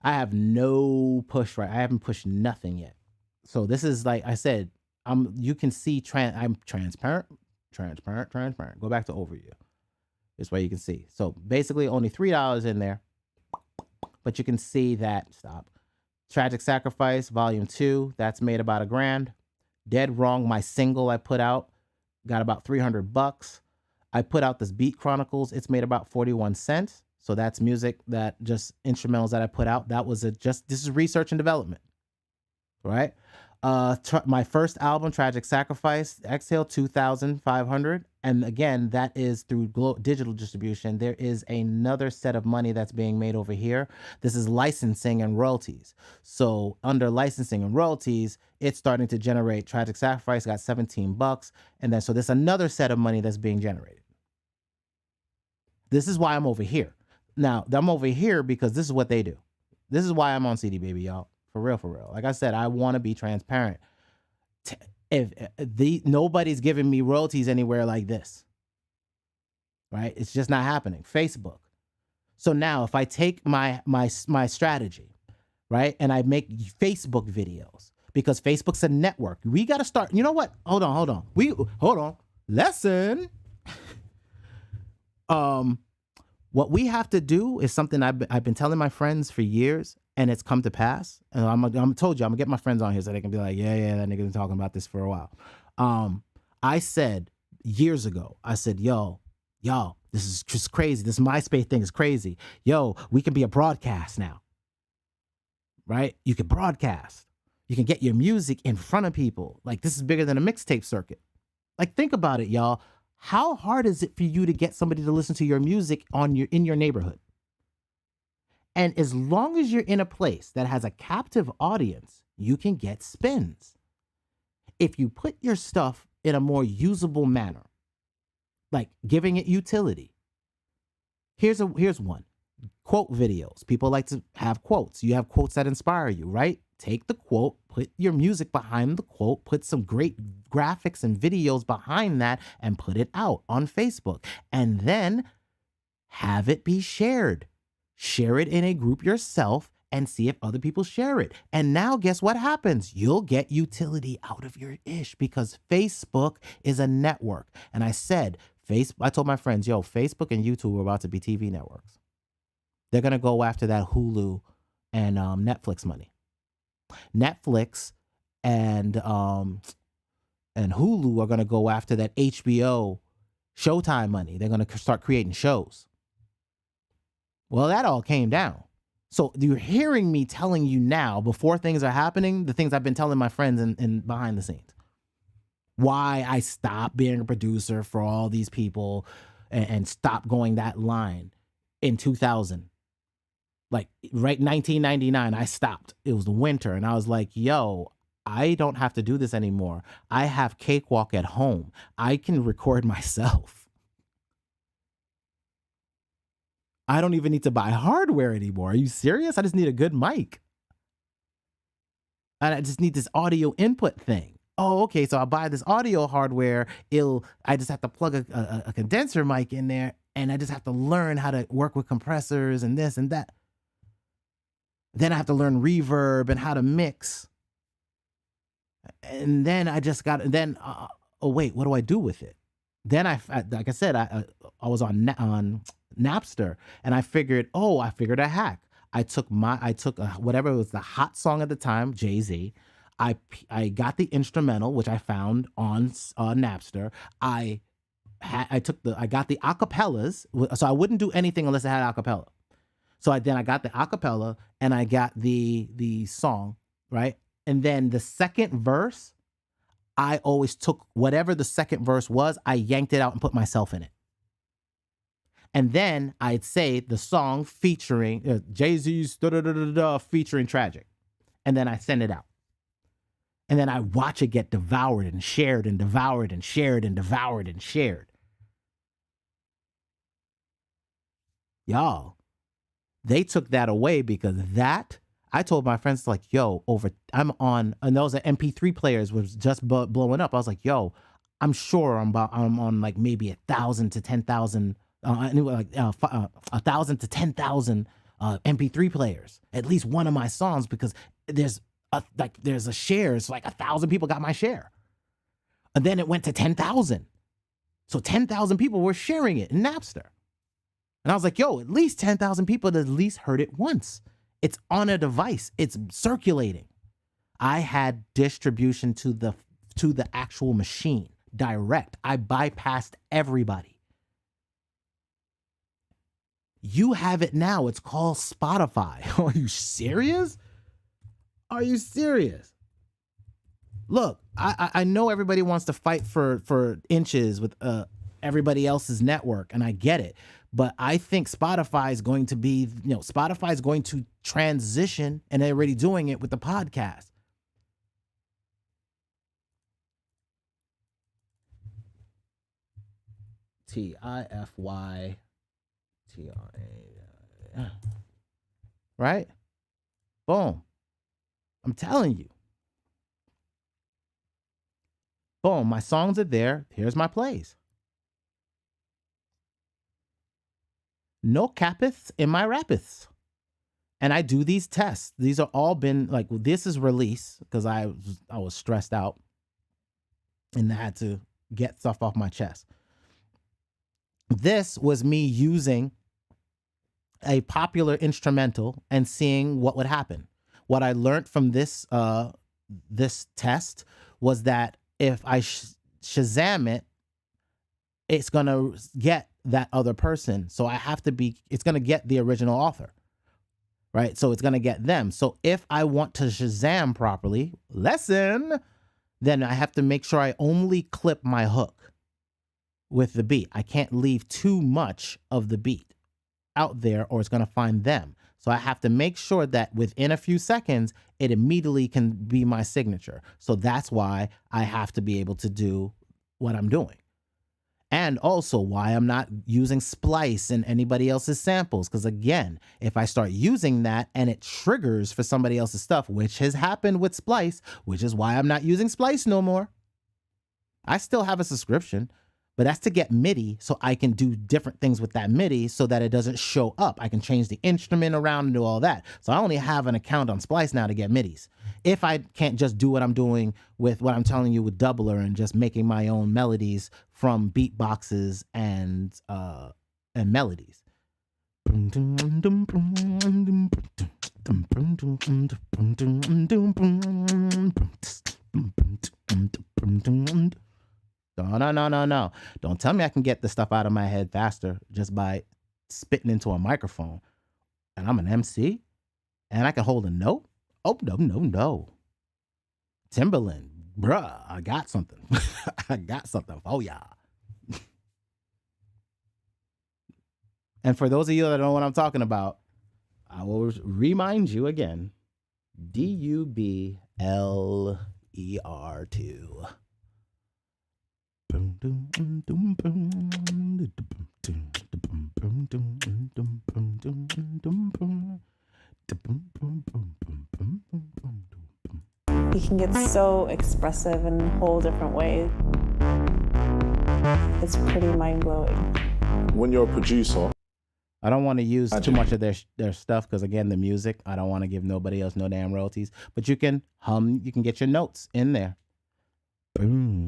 A: I have no push, right? I haven't pushed nothing yet. So this is like I said, you can see I'm transparent. Go back to overview. This way you can see. So basically only $3 in there. But you can see that, stop. Tragic Sacrifice, Volume 2, that's made about $1,000. Dead Wrong, my single I put out, got about $300. I put out this Beat Chronicles, it's made about 41 cents. So that's music that just instrumentals that I put out. That was this is research and development, right? My first album, Tragic Sacrifice, Exhale, 2,500. And again, that is through digital distribution. There is another set of money that's being made over here. This is licensing and royalties. So under licensing and royalties, it's starting to generate. Tragic Sacrifice got $17. And then, so there's another set of money that's being generated. This is why I'm over here. Now, I'm over here because this is what they do. This is why I'm on CD Baby, y'all. For real, for real. Like I said, I want to be transparent. Nobody's giving me royalties anywhere like this, right? It's just not happening. Facebook. So now, if I take my strategy, right, and I make Facebook videos, because Facebook's a network, we got to start. You know what? Hold on. Lesson. What we have to do is something I've been telling my friends for years. And it's come to pass. And I'm told you, I'm gonna get my friends on here so they can be like, yeah, that nigga been talking about this for a while. I said years ago, I said, yo, this is just crazy. This MySpace thing is crazy. Yo, we can be a broadcast now, right? You can broadcast. You can get your music in front of people. Like, this is bigger than a mixtape circuit. Like, think about it, y'all. How hard is it for you to get somebody to listen to your music in your neighborhood? And as long as you're in a place that has a captive audience, you can get spins. If you put your stuff in a more usable manner, like giving it utility. Here's one. Quote videos. People like to have quotes. You have quotes that inspire you, right? Take the quote, put your music behind the quote, put some great graphics and videos behind that, and put it out on Facebook. And then have it be shared. Share it in a group yourself and see if other people share it. And now guess what happens? You'll get utility out of your ish because Facebook is a network. And I said, I told my friends, yo, Facebook and YouTube are about to be TV networks. They're going to go after that Hulu and Netflix money. Netflix and Hulu are going to go after that HBO Showtime money. They're going to start creating shows. Well, that all came down. So you're hearing me telling you now, before things are happening, the things I've been telling my friends in behind the scenes. Why I stopped being a producer for all these people and stopped going that line in 2000. Like, right, 1999, I stopped. It was the winter, and I was like, yo, I don't have to do this anymore. I have Cakewalk at home. I can record myself. I don't even need to buy hardware anymore. Are you serious? I just need a good mic. And I just need this audio input thing. Oh, okay. So I'll buy this audio hardware. I just have to plug a condenser mic in there, and I just have to learn how to work with compressors and this and that. Then I have to learn reverb and how to mix. And then I just got, oh wait, what do I do with it? Then like I said, I was on Napster, and I figured a hack. I took whatever was the hot song at the time, Jay-Z. I got the instrumental, which I found on Napster. I got the acapellas, so I wouldn't do anything unless it had acapella. So I got the acapella and I got the song, right? And then the second verse, I always took whatever the second verse was, I yanked it out and put myself in it. And then I'd say the song featuring Jay-Z's featuring Tragic. And then I send it out. And then I watch it get devoured and shared and devoured and shared and devoured and shared. Y'all, they took that away because I told my friends, like, yo, I'm on, and those MP3 players was just blowing up. I was like, yo, I'm sure I'm on like maybe 1,000 to 10,000, 1,000 to 10,000 MP3 players. At least one of my songs, because there's a share. It's like 1,000 people got my share. And then it went to 10,000. So 10,000 people were sharing it in Napster. And I was like, yo, at least 10,000 people at least heard it once. It's on a device. It's circulating. I had distribution to the actual machine direct. I bypassed everybody. You have it now. It's called Spotify. Are you serious? Are you serious? Look, I know everybody wants to fight for inches with everybody else's network, and I get it. But I think Spotify is going to be, Spotify is going to transition, and they're already doing it with the podcast. TIFY. TRA. Right? Boom. I'm telling you. Boom. My songs are there. Here's my plays. No capiths in my rapiths. And I do these tests. These are all been like, this is release because I was stressed out and I had to get stuff off my chest. This was me using a popular instrumental and seeing what would happen. What I learned from this this test was that if I Shazam it, it's gonna get that other person. So I have to be, it's gonna get the original author, right? So it's gonna get them. So if I want to Shazam properly, then I have to make sure I only clip my hook with the beat. I can't leave too much of the beat out there or it's going to find them. So I have to make sure that within a few seconds, it immediately can be my signature. So that's why I have to be able to do what I'm doing. And also why I'm not using Splice and anybody else's samples. Because again, if I start using that and it triggers for somebody else's stuff, which has happened with Splice, which is why I'm not using Splice no more. I still have a subscription. But that's to get MIDI so I can do different things with that MIDI so that it doesn't show up. I can change the instrument around and do all that. So I only have an account on Splice now to get MIDIs. If I can't just do what I'm doing with what I'm telling you with Doubler and just making my own melodies from beatboxes and melodies. No. Don't tell me I can get the stuff out of my head faster just by spitting into a microphone. And I'm an MC and I can hold a note. Oh, no. Timberland, bruh, I got something. I got something for y'all. And for those of you that don't know what I'm talking about, I will remind you again, DUBLER2.
J: He can get so expressive in whole different ways. It's pretty mind-blowing.
B: When you're a producer,
A: I don't want to use too much of their stuff because, again, the music, I don't want to give nobody else no damn royalties. But you can hum, you can get your notes in there. Bruh.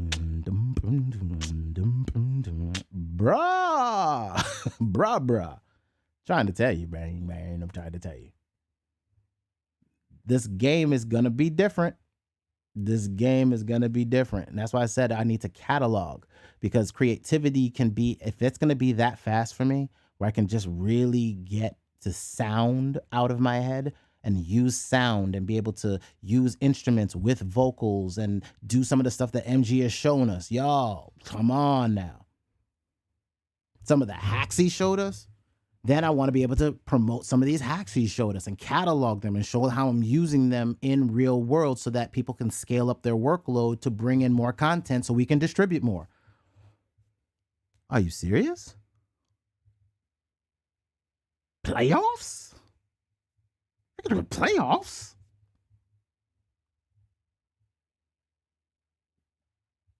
A: Trying to tell you, man. I'm trying to tell you. This game is going to be different. And that's why I said I need to catalog, because creativity can be, if it's going to be that fast for me, where I can just really get to sound out of my head and use sound and be able to use instruments with vocals and do some of the stuff that MG has shown us. Y'all, come on now. Some of the hacks he showed us. Then I want to be able to promote some of these hacks he showed us and catalog them and show how I'm using them in real world so that people can scale up their workload to bring in more content so we can distribute more. Are you serious? Playoffs? We're going to playoffs?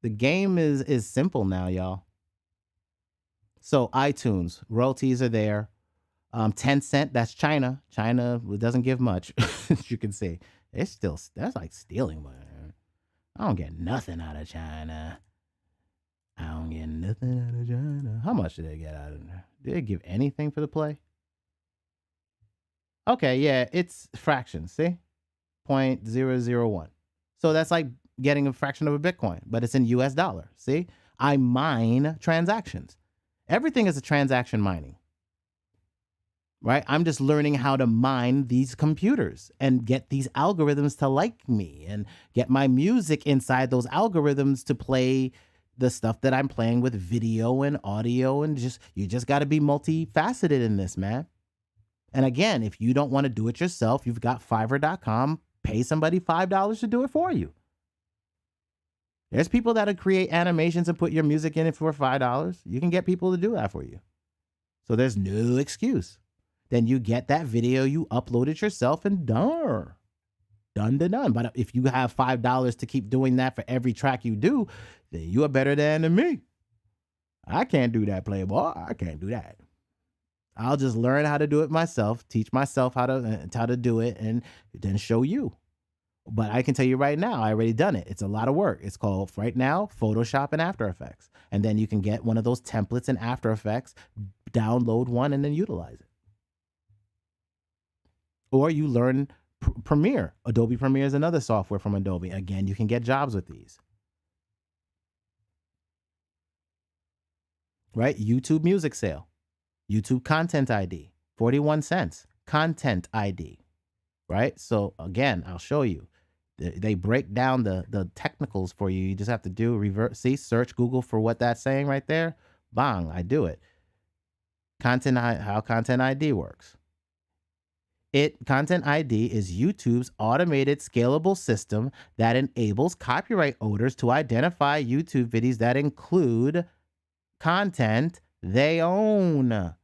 A: The game is simple now, y'all. So iTunes, royalties are there. 10 cent, that's China. China doesn't give much, as you can see. That's like stealing money. I don't get nothing out of China. How much did they get out of there? Did they give anything for the play? Okay, yeah, it's fractions, see? 0.001. So that's like getting a fraction of a Bitcoin, but it's in US dollar, see? I mine transactions. Everything is a transaction mining. right? I'm just learning how to mine these computers and get these algorithms to like me and get my music inside those algorithms to play the stuff that I'm playing with video and audio. And you just got to be multifaceted in this, man. And again, if you don't want to do it yourself, you've got Fiverr.com. Pay somebody $5 to do it for you. There's people that'll create animations and put your music in it for $5. You can get people to do that for you. So there's no excuse. Then you get that video, you upload it yourself, and done. Done. But if you have $5 to keep doing that for every track you do, then you are better than me. I can't do that, Playboy. I can't do that. I'll just learn how to do it myself, teach myself how to do it, and then show you. But I can tell you right now, I already done it. It's a lot of work. It's called, right now, Photoshop and After Effects. And then you can get one of those templates in After Effects, download one, and then utilize it. Or you learn Premiere. Adobe Premiere is another software from Adobe. Again, you can get jobs with these. Right? YouTube Music Sale. YouTube Content ID. 41 cents. Content ID. Right? So again, I'll show you. They break down the technicals for you. You just have to do search Google for what that's saying right there. Bang, I do it. How Content ID works. Content ID is YouTube's automated scalable system that enables copyright owners to identify YouTube videos that include content they own.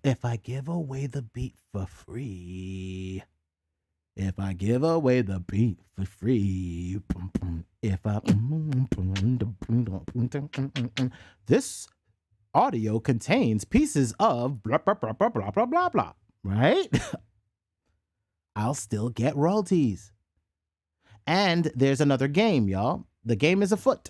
A: If I give away the beat for free. If I give away the beat for free. This audio contains pieces of blah, blah, blah, blah, blah, blah, blah, blah. Right? I'll still get royalties. And there's another game, y'all. The game is afoot.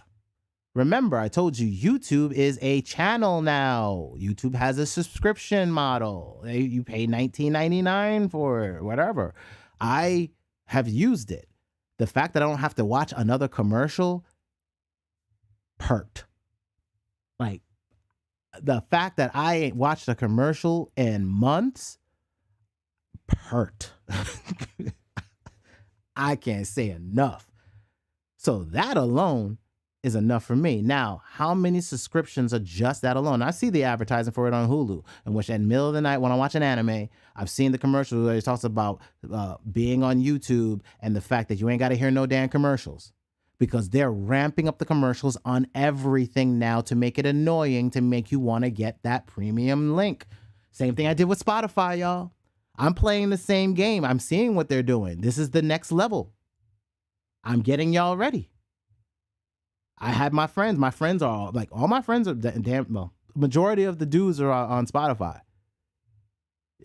A: Remember, I told you YouTube is a channel now. YouTube has a subscription model. You pay $19.99 for it, whatever. I have used it. The fact that I don't have to watch another commercial, hurt. Like, the fact that I ain't watched a commercial in months, hurt. I can't say enough. So that alone is enough for me. Now, how many subscriptions are just that alone? I see the advertising for it on Hulu, in which at the middle of the night when I watch an anime, I've seen the commercial where it talks about being on YouTube and the fact that you ain't got to hear no damn commercials, because they're ramping up the commercials on everything now to make it annoying, to make you want to get that premium link. Same thing I did with Spotify, y'all. I'm playing the same game. I'm seeing what they're doing. This is the next level. I'm getting y'all ready. I had my friends. My friends are all my friends are damn. Well, majority of the dudes are on Spotify,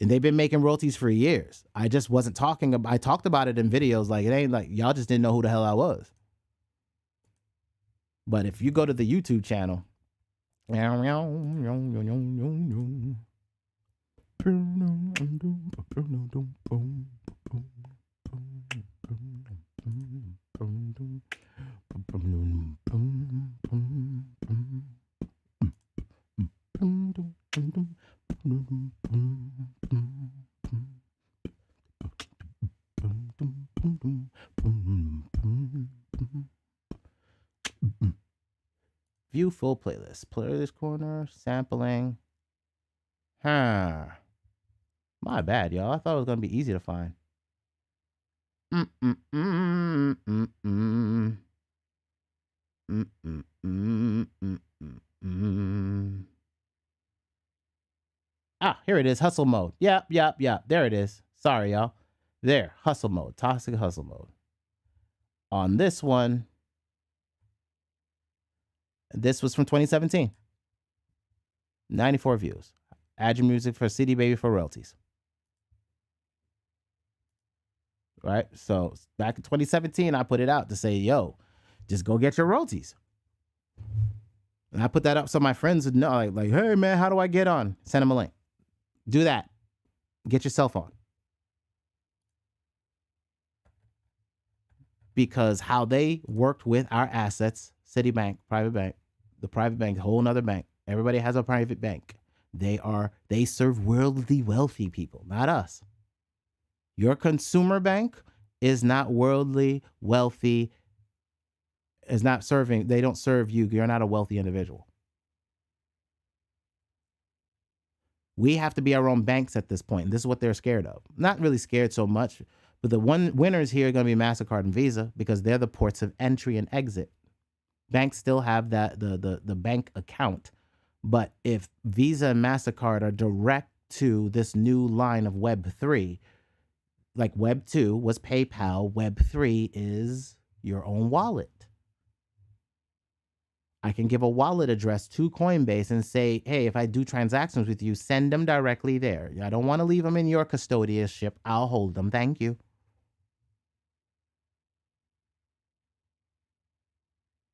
A: and they've been making royalties for years. I just wasn't talking about. I talked about it in videos. Like, it ain't like y'all just didn't know who the hell I was. But if you go to the YouTube channel, view full playlist. Playlist corner, sampling. My bad, y'all. I thought it was going to be easy to find. Here it is. Hustle mode. Yep. There it is. Sorry, y'all. There. Hustle mode. Toxic hustle mode. On this one, this was from 2017. 94 views. Add your music for CD Baby for royalties. Right? So back in 2017, I put it out to say, yo, just go get your royalties. And I put that up so my friends would know, like, hey, man, how do I get on? Send them a link. Do that. Get yourself on. Because how they worked with our assets, Citibank, private bank, the private bank, whole nother bank. Everybody has a private bank. They serve worldly wealthy people, not us. Your consumer bank is not worldly wealthy, is not serving, they don't serve you. You're not a wealthy individual. We have to be our own banks at this point. And this is what they're scared of. Not really scared so much, but the winners here are going to be MasterCard and Visa because they're the ports of entry and exit. Banks still have that the bank account. But if Visa and MasterCard are direct to this new line of Web3, like Web 2 was PayPal, Web 3 is your own wallet. I can give a wallet address to Coinbase and say, hey, if I do transactions with you, send them directly there. I don't want to leave them in your custodianship. I'll hold them. Thank you.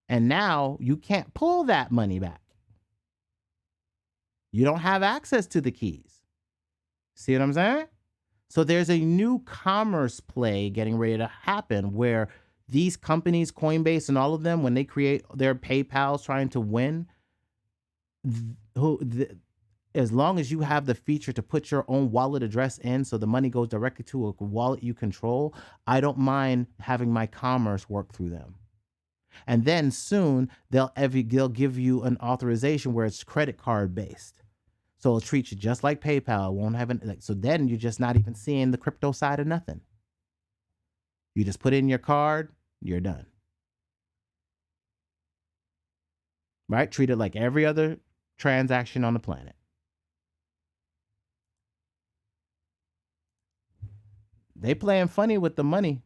A: And now you can't pull that money back. You don't have access to the keys. See what I'm saying? So there's a new commerce play getting ready to happen where these companies, Coinbase and all of them, when they create their PayPals trying to win, as long as you have the feature to put your own wallet address in so the money goes directly to a wallet you control, I don't mind having my commerce work through them. And then soon they'll give you an authorization where it's credit card based. So it'll treat you just like PayPal. It won't have so then you're just not even seeing the crypto side of nothing. You just put in your card, you're done. Right? Treat it like every other transaction on the planet. They playing funny with the money.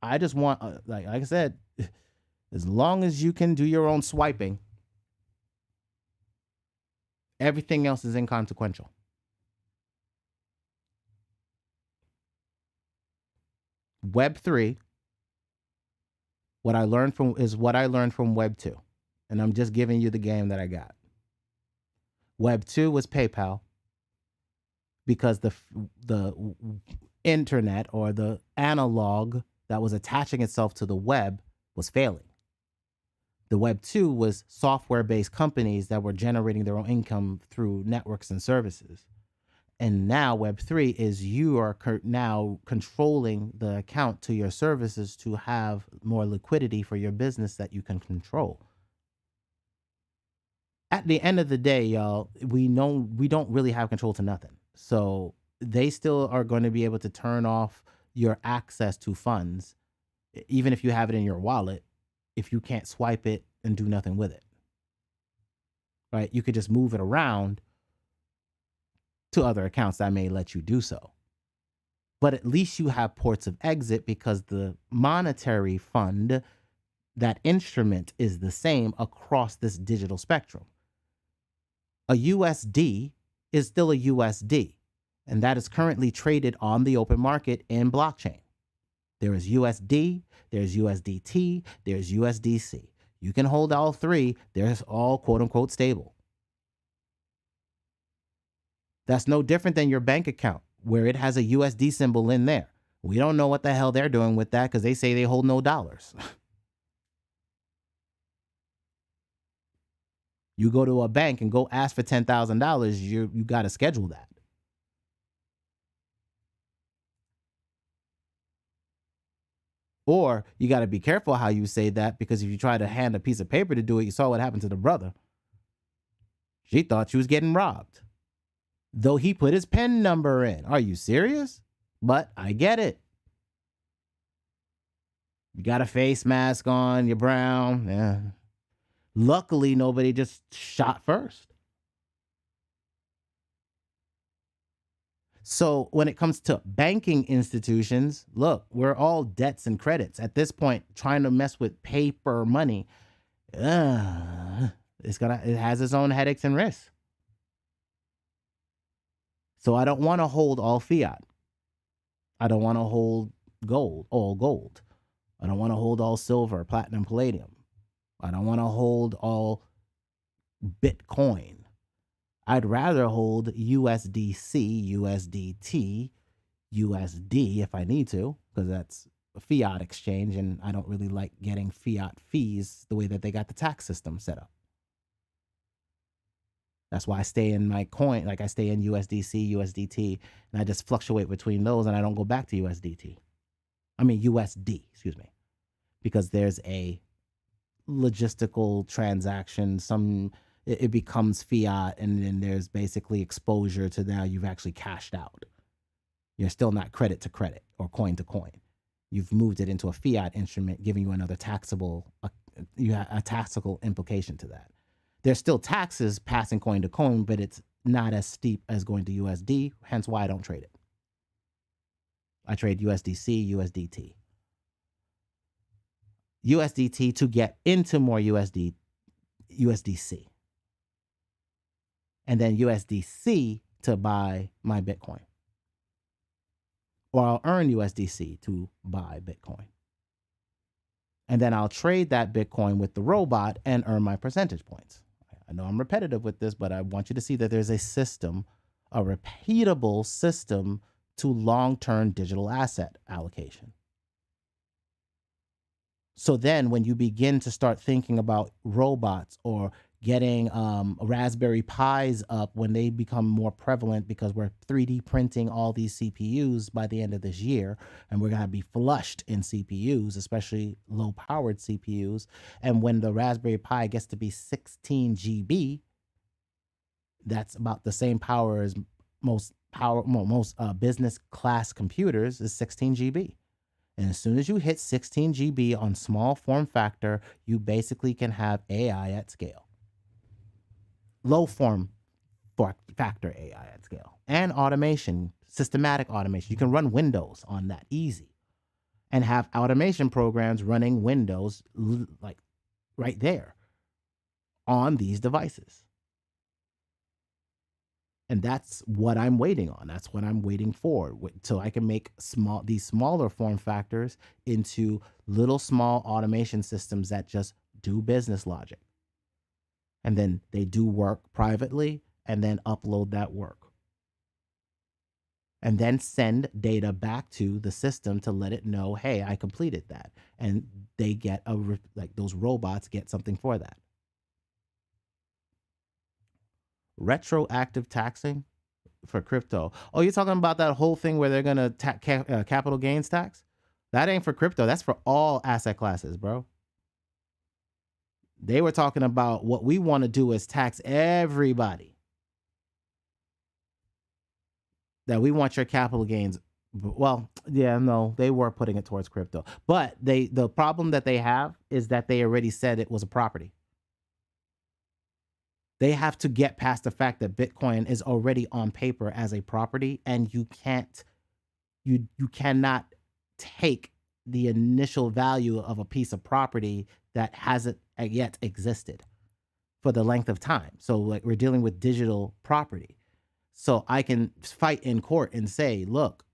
A: I just want, like I said, as long as you can do your own swiping, everything else is inconsequential. Web3, what I learned from Web 2. And I'm just giving you the game that I got. Web 2 was PayPal because the internet or the analog that was attaching itself to the web was failing. The Web 2 was software-based companies that were generating their own income through networks and services. And now Web 3 is you are now controlling the account to your services to have more liquidity for your business that you can control. At the end of the day, y'all, we know we don't really have control to nothing. So they still are going to be able to turn off your access to funds, even if you have it in your wallet, if you can't swipe it and do nothing with it. Right? You could just move it around to other accounts that may let you do so. But at least you have ports of exit because the monetary fund, that instrument, is the same across this digital spectrum. A USD is still a USD, and that is currently traded on the open market in blockchain. There is USD, there's USDT, there's USDC. You can hold all three. They're all quote unquote stable. That's no different than your bank account where it has a USD symbol in there. We don't know what the hell they're doing with that because they say they hold no dollars. You go to a bank and go ask for $10,000, you got to schedule that. Or you got to be careful how you say that, because if you try to hand a piece of paper to do it, you saw what happened to the brother. She thought she was getting robbed, though he put his PIN number in. Are you serious? But I get it. You got a face mask on, you're brown. Yeah. Luckily, nobody just shot first. So when it comes to banking institutions, look, we're all debts and credits. At this point, trying to mess with paper money, it has its own headaches and risks. So I don't want to hold all fiat. I don't want to hold all gold. I don't want to hold all silver, platinum, palladium. I don't want to hold all Bitcoin. I'd rather hold USDC, USDT, USD if I need to, because that's a fiat exchange, and I don't really like getting fiat fees the way that they got the tax system set up. That's why I stay in my coin, like I stay in USDC, USDT, and I just fluctuate between those and I don't go back to USD, excuse me, because there's a logistical transaction. It becomes fiat, and then there's basically exposure to now you've actually cashed out. You're still not credit to credit or coin to coin. You've moved it into a fiat instrument, giving you another taxable implication to that. There's still taxes passing coin to coin, but it's not as steep as going to USD, hence why I don't trade it. I trade USDC, USDT. USDT to get into more USDC. And then USDC to buy my Bitcoin. Or I'll earn USDC to buy Bitcoin. And then I'll trade that Bitcoin with the robot and earn my percentage points. I know I'm repetitive with this, but I want you to see that there's a system, a repeatable system to long-term digital asset allocation. So then when you begin to start thinking about robots or getting Raspberry Pis up when they become more prevalent, because we're 3D printing all these CPUs by the end of this year, and we're going to be flushed in CPUs, especially low-powered CPUs. And when the Raspberry Pi gets to be 16 GB, that's about the same power as most business class computers is 16 GB. And as soon as you hit 16 GB on small form factor, you basically can have AI at scale. Low form factor AI at scale. And automation, systematic automation. You can run Windows on that easy. And have automation programs running Windows like right there on these devices. And that's what I'm waiting on. That's what I'm waiting for. So I can make these smaller form factors into little small automation systems that just do business logic. And then they do work privately and then upload that work. And then send data back to the system to let it know, hey, I completed that. And they get those robots get something for that. Retroactive taxing for crypto. Oh, you're talking about that whole thing where they're going to capital gains tax? That ain't for crypto. That's for all asset classes, bro. They were talking about what we want to do is tax everybody. That we want your capital gains. Well, yeah, no, they were putting it towards crypto. But the problem that they have is that they already said it was a property. They have to get past the fact that Bitcoin is already on paper as a property, and you cannot take the initial value of a piece of property that hasn't yet existed for the length of time. So like we're dealing with digital property. So I can fight in court and say, look,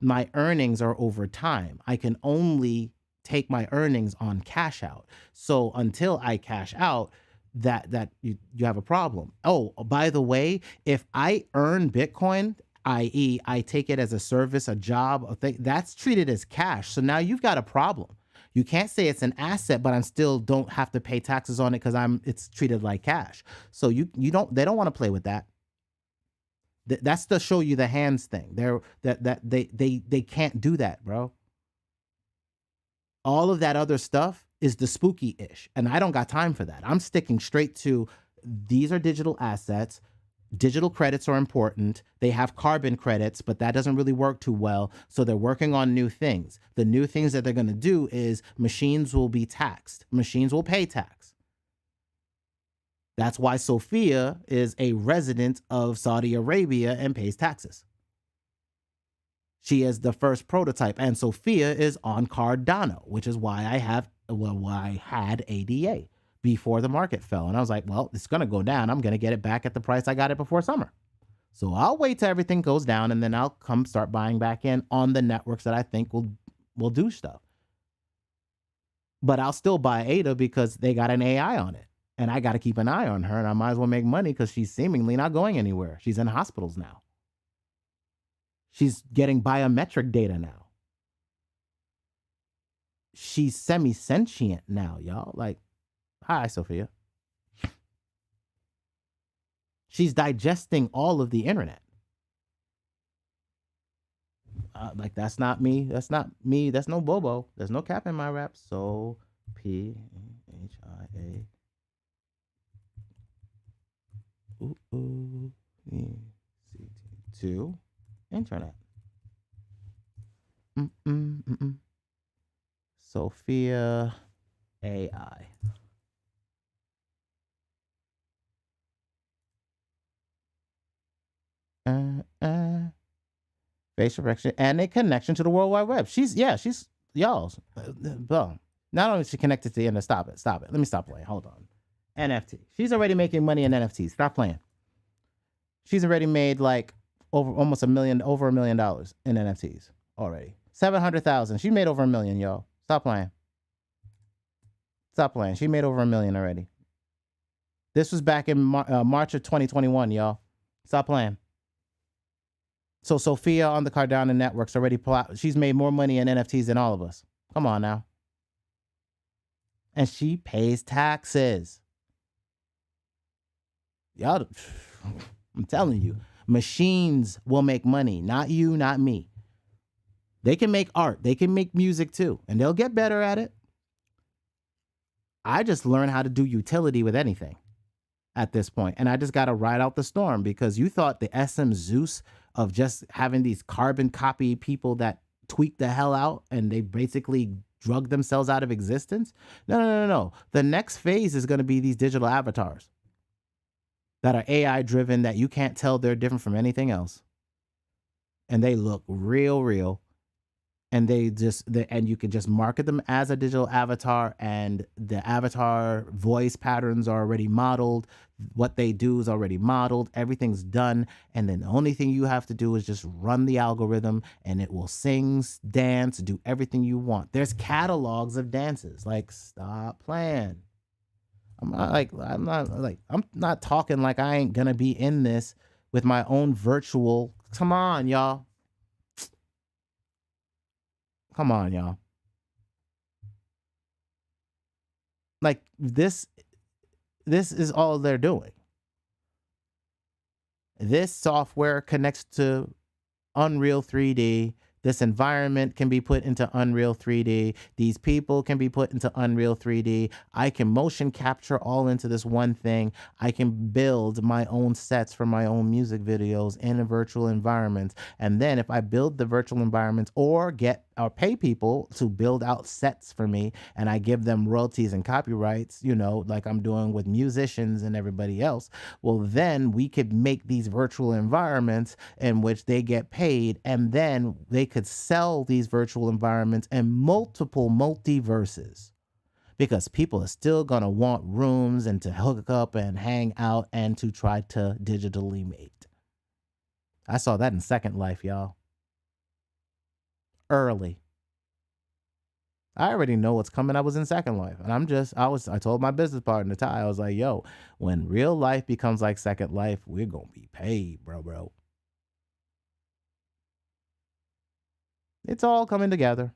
A: my earnings are over time. I can only take my earnings on cash out. So until I cash out, that you have a problem. Oh, by the way, if I earn Bitcoin, i.e. I take it as a service, a job, a thing, that's treated as cash. So now you've got a problem. You can't say it's an asset, but I still don't have to pay taxes on it because it's treated like cash. So they don't want to play with that. That's to show you the hands thing. They can't do that, bro. All of that other stuff is the spooky-ish, and I don't got time for that. I'm sticking straight to these are digital assets. Digital credits are important. They have carbon credits, but that doesn't really work too well. So they're working on new things. The new things that they're going to do is machines will be taxed. Machines will pay tax. That's why Sophia is a resident of Saudi Arabia and pays taxes. She is the first prototype, and Sophia is on Cardano, which is why I had ADA before the market fell. And I was like, well, it's going to go down. I'm going to get it back at the price I got it before summer. So I'll wait till everything goes down, and then I'll come start buying back in on the networks that I think will do stuff. But I'll still buy ADA because they got an AI on it, and I got to keep an eye on her, and I might as well make money because she's seemingly not going anywhere. She's in hospitals now. She's getting biometric data now. She's semi-sentient now, y'all. Like, hi, Sophia. She's digesting all of the internet. Like, that's not me. That's not me. That's no Bobo. There's no cap in my rap. So Phia. To internet. Sophia AI. Facial recognition and a connection to the World Wide Web. She's y'all. Boom. Not only is she connected to the internet. Stop it. Let me stop playing. Hold on. NFT. She's already making money in NFTs. Stop playing. She's already made like over $1 million in NFTs already. 700,000. She made over $1 million, y'all. Stop playing. She made over $1 million already. This was back in March of 2021, y'all. Stop playing. So Sophia on the Cardano network's already she's made more money in NFTs than all of us. Come on now. And she pays taxes. Y'all, I'm telling you, machines will make money. Not you, not me. They can make art. They can make music too. And they'll get better at it. I just learned how to do utility with anything at this point. And I just got to ride out the storm, because you thought the SM Zeus of just having these carbon copy people that tweak the hell out and they basically drug themselves out of existence. No. The next phase is going to be these digital avatars that are AI driven, that you can't tell they're different from anything else. And they look real. And and you can just market them as a digital avatar, and the avatar voice patterns are already modeled. What they do is already modeled. Everything's done. And then the only thing you have to do is just run the algorithm, and it will sing, dance, do everything you want. There's catalogs of dances. Like, stop playing. I'm not talking like I ain't gonna be in this with my own virtual. Come on, y'all. Like, this is all they're doing. This software connects to Unreal 3D. This environment can be put into Unreal 3D. These people can be put into Unreal 3D. I can motion capture all into this one thing. I can build my own sets for my own music videos in a virtual environment. And then if I build the virtual environments or pay people to build out sets for me, and I give them royalties and copyrights, like I'm doing with musicians and everybody else, well, then we could make these virtual environments in which they get paid, and then they could sell these virtual environments in multiple multiverses, because people are still going to want rooms and to hook up and hang out and to try to digitally mate. I saw that in Second Life, y'all. Early. I already know what's coming. I was in Second Life, and I told my business partner, Ty, I was like, yo, when real life becomes like Second Life, we're going to be paid, bro. It's all coming together.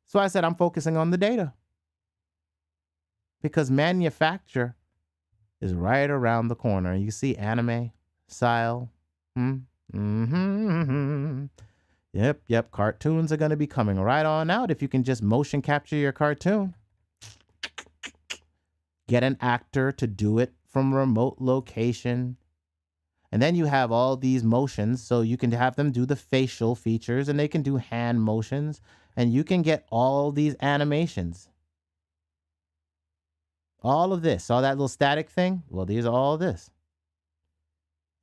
A: So I said, I'm focusing on the data, because manufacture is right around the corner. You see anime, style. Yep. Cartoons are going to be coming right on out. If you can just motion capture your cartoon, get an actor to do it from a remote location. And then you have all these motions, so you can have them do the facial features, and they can do hand motions, and you can get all these animations. All of this, all that little static thing, well, these are all this.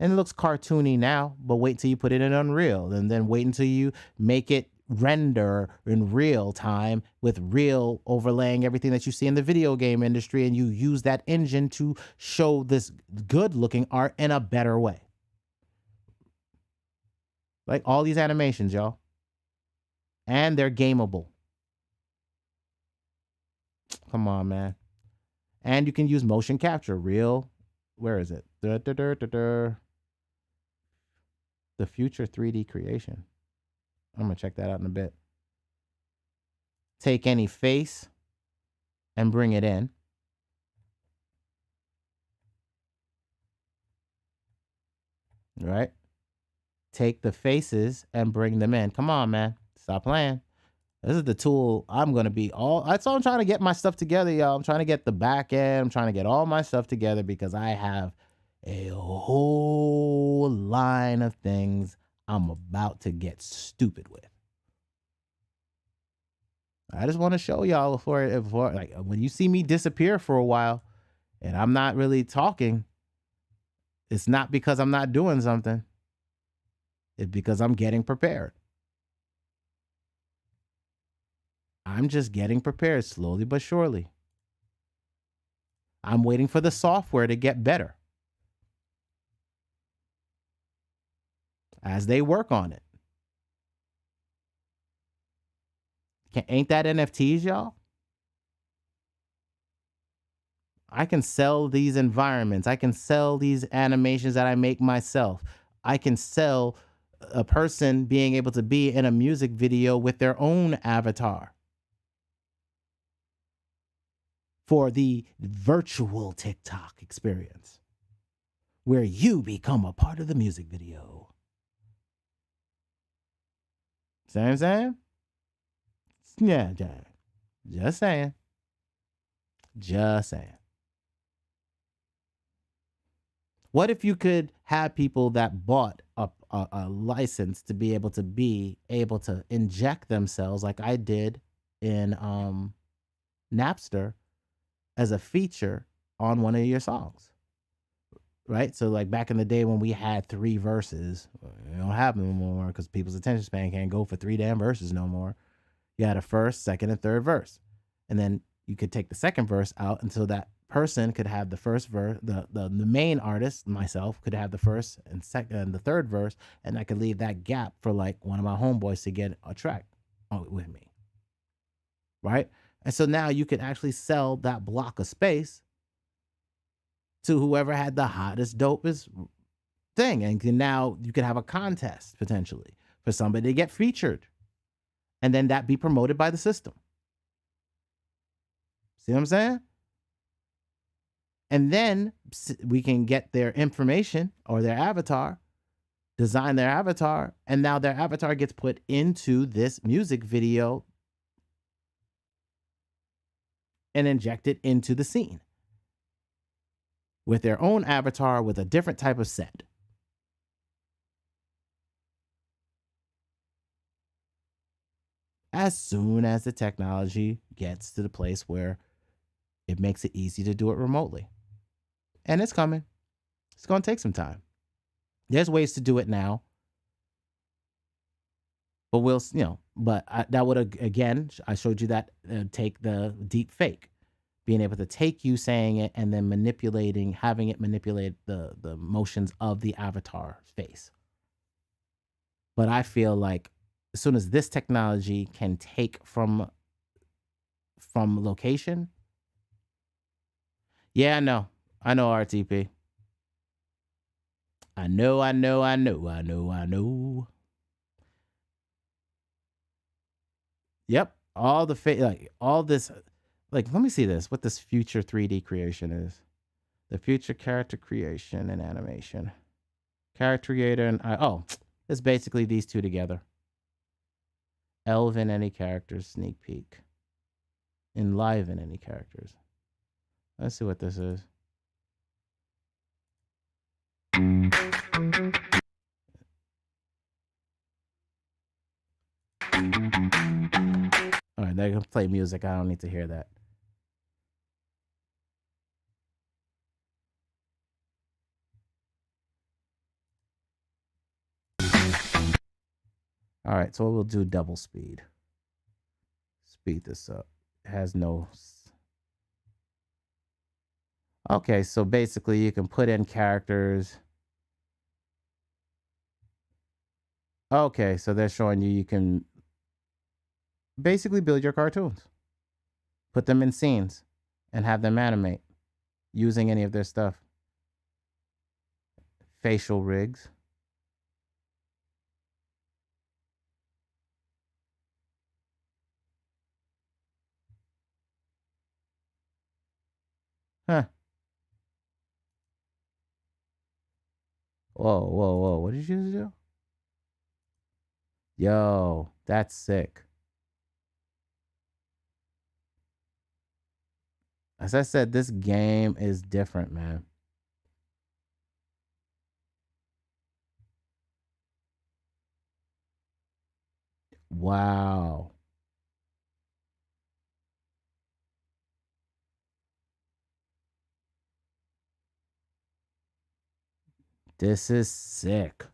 A: And it looks cartoony now, but wait till you put it in Unreal, and then wait until you make it render in real time with real overlaying everything that you see in the video game industry, and you use that engine to show this good looking art in a better way. Like all these animations, y'all. And they're gameable. Come on, man. And you can use motion capture. Where is it? The future 3D creation. I'm going to check that out in a bit. Take any face and bring it in. right? Take the faces and bring them in. Come on, man. Stop playing. This is the tool I'm going to be that's all I'm trying to get my stuff together, y'all. I'm trying to get the back end. I'm trying to get all my stuff together because I have a whole line of things I'm about to get stupid with. I just want to show y'all before like when you see me disappear for a while and I'm not really talking, it's not because I'm not doing something. It's because I'm getting prepared. I'm just getting prepared slowly but surely. I'm waiting for the software to get better as they work on it. Ain't that NFTs, y'all? I can sell these environments. I can sell these animations that I make myself. I can sell a person being able to be in a music video with their own avatar for the virtual TikTok experience where you become a part of the music video. See what I'm saying? Yeah, just saying. Just saying. What if you could have people that bought a license to be able to inject themselves like I did in Napster as a feature on one of your songs? Right? So like back in the day when we had 3 verses, it don't happen no more because people's attention span can't go for 3 damn verses no more. You had a first, second, and third verse. And then you could take the second verse out until that person could have the first verse, the main artist, myself, could have the first and second and the third verse, and I could leave that gap for like one of my homeboys to get a track with me. Right? And so now you could actually sell that block of space to whoever had the hottest, dopest thing. And now you could have a contest potentially for somebody to get featured. And then that be promoted by the system. See what I'm saying? And then we can get their information or their avatar, design their avatar, and now their avatar gets put into this music video and injected into the scene with their own avatar with a different type of set. As soon as the technology gets to the place where it makes it easy to do it remotely. And it's coming. It's going to take some time. There's ways to do it now. But that would, again, I showed you that take the deep fake. Being able to take you saying it and then having it manipulate the motions of the avatar face. But I feel like as soon as this technology can take from location. Yeah, I know RTP. I know. Yep. All this, let me see this, what this future 3D creation is. The future character creation and animation. Character creator and, it's basically these two together. Elven any characters, sneak peek. Enliven any characters. Let's see what this is. All right, they're going to play music. I don't need to hear that. All right, so we'll do double speed. Speed this up. It has no... Okay, so basically you can put in characters. Okay, so they're showing you can basically build your cartoons. Put them in scenes and have them animate using any of their stuff. Facial rigs. Huh. Whoa. What did you do? Yo, that's sick. As I said, this game is different, man. Wow. This is sick.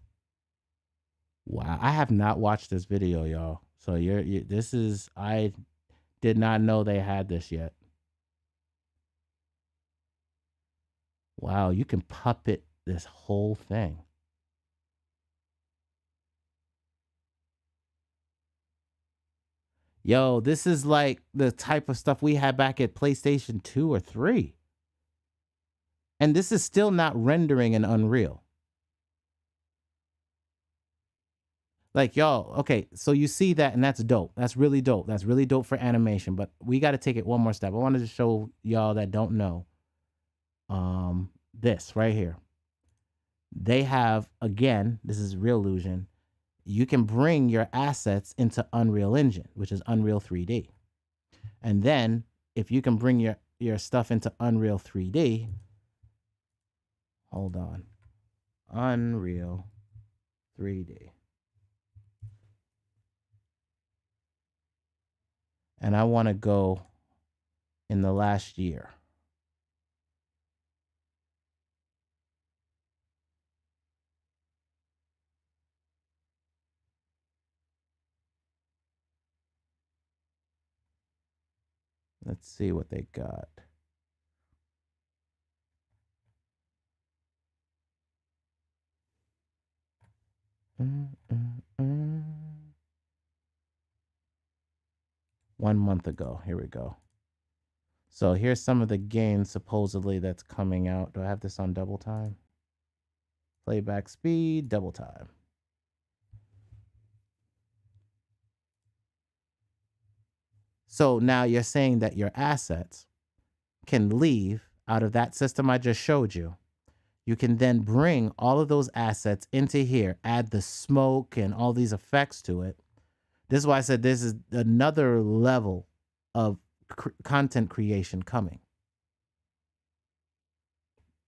A: Wow. I have not watched this video, y'all. So this is, I did not know they had this yet. Wow, you can puppet this whole thing. Yo, this is like the type of stuff we had back at PlayStation 2 or 3. And this is still not rendering in Unreal. Like, y'all, okay, so you see that, and that's dope. That's really dope. That's really dope for animation, but we got to take it one more step. I wanted to show y'all that don't know this right here. They have, again, this is Reallusion. You can bring your assets into Unreal Engine, which is Unreal 3D. And then if you can bring your stuff into Unreal 3D, hold on, Unreal 3D. And I want to go in the last year. Let's see what they got. Mm. 1 month ago. Here we go. So here's some of the games supposedly that's coming out. Do I have this on double time? Playback speed, double time. So now you're saying that your assets can leave out of that system I just showed you. You can then bring all of those assets into here, add the smoke and all these effects to it. This is why I said this is another level of content creation coming.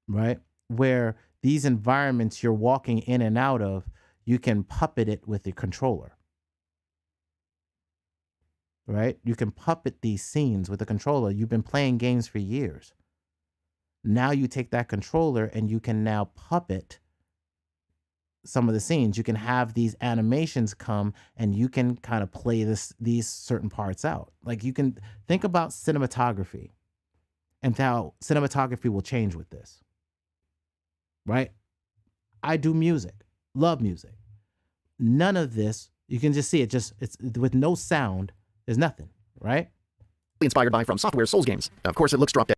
A: Right? Where these environments you're walking in and out of, you can puppet it with the controller. Right? You can puppet these scenes with a controller. You've been playing games for years. Now you take that controller and you can now puppet some of the scenes. You can have these animations come and you can kind of play these certain parts out. Like you can think about cinematography and how cinematography will change with this. Right? I do music, love music. None of this, you can just see it, it's with no sound. There's nothing, right?
K: Inspired by From Software Souls games. Of course, it looks drop dead.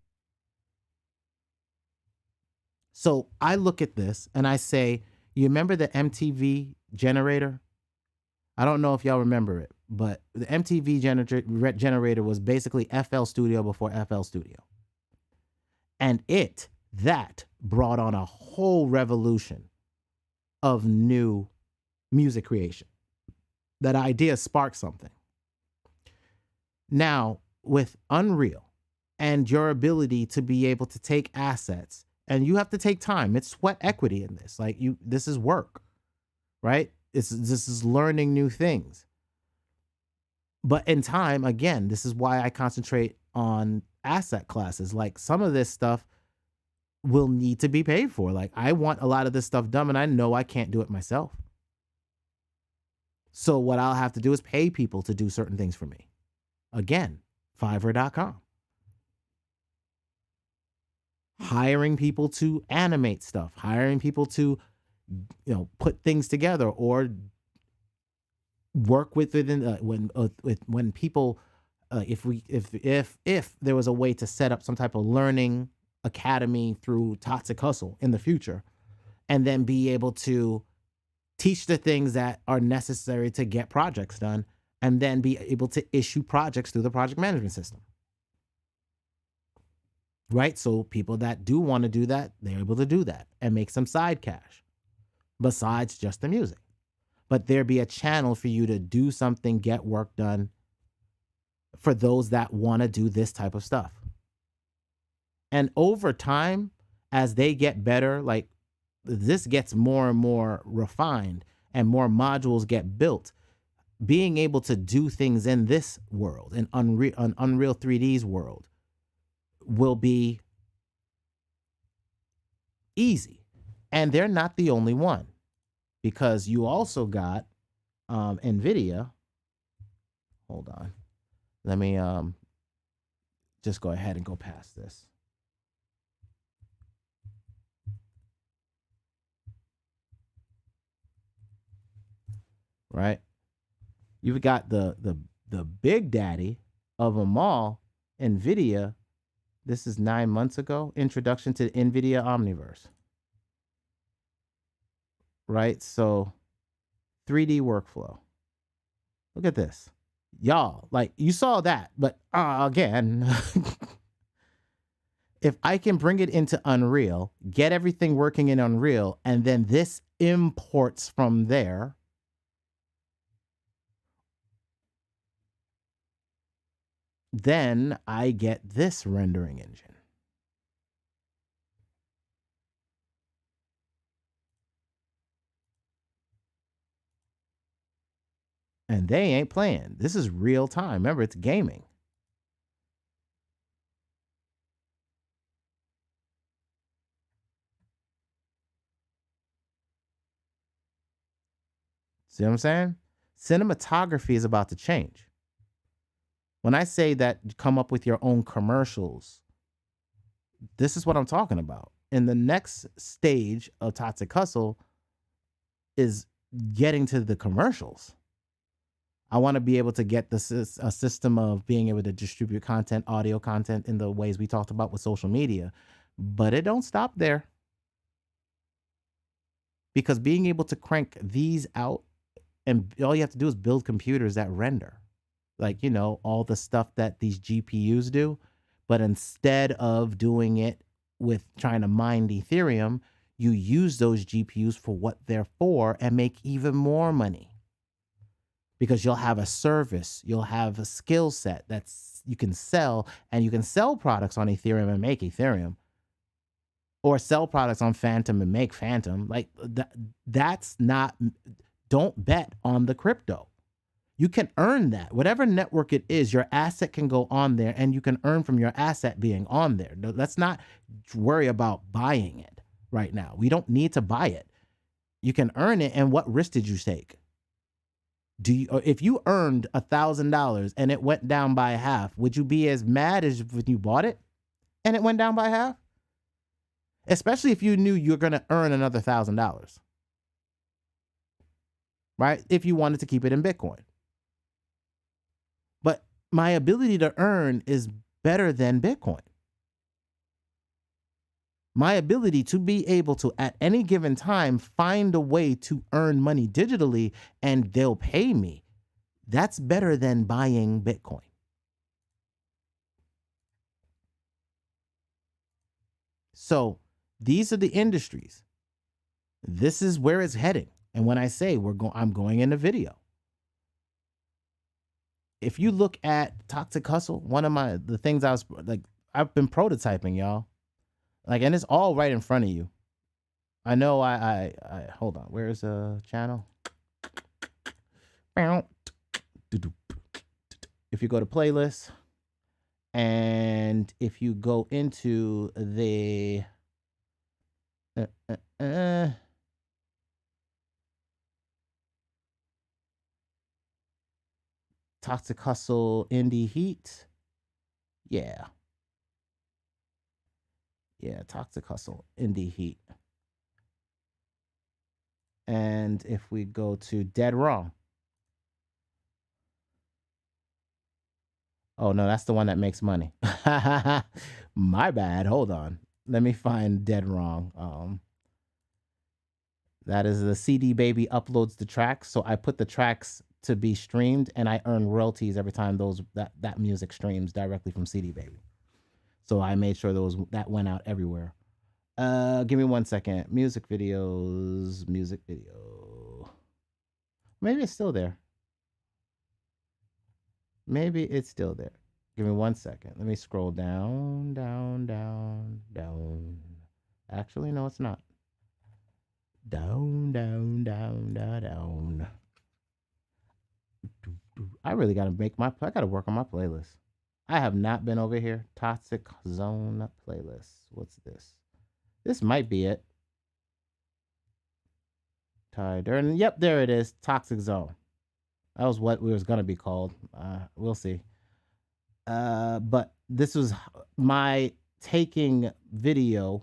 A: So I look at this and I say, you remember the MTV generator? I don't know if y'all remember it, but the MTV generator was basically FL Studio before FL Studio. And that brought on a whole revolution of new music creation. That idea sparked something. Now, with Unreal and your ability to be able to take assets, and you have to take time. It's sweat equity in this. Like this is work, right? This is learning new things. But in time, again, this is why I concentrate on asset classes. Like some of this stuff will need to be paid for. Like I want a lot of this stuff done and I know I can't do it myself. So what I'll have to do is pay people to do certain things for me. Again, Fiverr.com. Hiring people to animate stuff, hiring people to, put things together or work with it when people, if there was a way to set up some type of learning academy through ToxicHustle in the future, and then be able to teach the things that are necessary to get projects done, and then be able to issue projects through the project management system. Right? So people that do want to do that, they're able to do that and make some side cash. besides just the music. But there be a channel for you to do something, get work done for those that want to do this type of stuff. And over time, as they get better, like this gets more and more refined and more modules get built, being able to do things in this world, in Unreal 3D's world, will be easy. And they're not the only one, because you also got NVIDIA. Hold on. Let me just go ahead and go past this. Right? You've got the big daddy of them all, NVIDIA. This is 9 months ago. Introduction to NVIDIA Omniverse. Right? So 3D workflow. Look at this. Y'all, like you saw that, but again, if I can bring it into Unreal, get everything working in Unreal, and then this imports from there, then I get this rendering engine. And they ain't playing. This is real time. Remember, it's gaming. See what I'm saying? Cinematography is about to change. When I say that come up with your own commercials, this is what I'm talking about. And the next stage of Toxic Hustle is getting to the commercials. I want to be able to get a system of being able to distribute content, audio content in the ways we talked about with social media. But it don't stop there. Because being able to crank these out, and all you have to do is build computers that render. Like, you know, all the stuff that these GPUs do. But instead of doing it with trying to mine Ethereum, you use those GPUs for what they're for and make even more money. Because you'll have a service, you'll have a skill set that's you can sell, and you can sell products on Ethereum and make Ethereum, or sell products on Phantom and make Phantom. Like that's not, don't bet on the crypto. You can earn that. Whatever network it is, your asset can go on there and you can earn from your asset being on there. Let's not worry about buying it right now. We don't need to buy it. You can earn it, and what risk did you take? If you earned $1,000 and it went down by half, would you be as mad as when you bought it and it went down by half? Especially if you knew you're going to earn another $1,000, right? If you wanted to keep it in Bitcoin. But my ability to earn is better than Bitcoin. My ability to be able to, at any given time, find a way to earn money digitally and they'll pay me, that's better than buying Bitcoin. So these are the industries. This is where it's heading. And when I say I'm going into video. If you look at Toxic Hustle, one of the things I've been prototyping, y'all. Like, and it's all right in front of you. I know I hold on. Where's the channel? If you go to playlist, and if you go into the Toxic Hustle Indie Heat. Yeah, Toxic Hustle Indie Heat. And if we go to Dead Wrong. Oh, no, that's the one that makes money. My bad. Hold on. Let me find Dead Wrong. That is the CD Baby uploads the tracks. So I put the tracks to be streamed, and I earn royalties every time that music streams directly from CD Baby. So I made sure that went out everywhere. Give me 1 second. Music videos. Music video. Maybe it's still there. Maybe it's still there. Give me 1 second. Let me scroll down, down, down, down. Actually, no, it's not. Down, down, down, down, down. I really gotta I gotta work on my playlist. I have not been over here. Toxic Zone playlist. What's this? This might be it. Yep, there it is. Toxic Zone. That was what we was gonna be called. We'll see. But this was my taking video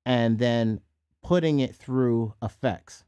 A: and then putting it through effects.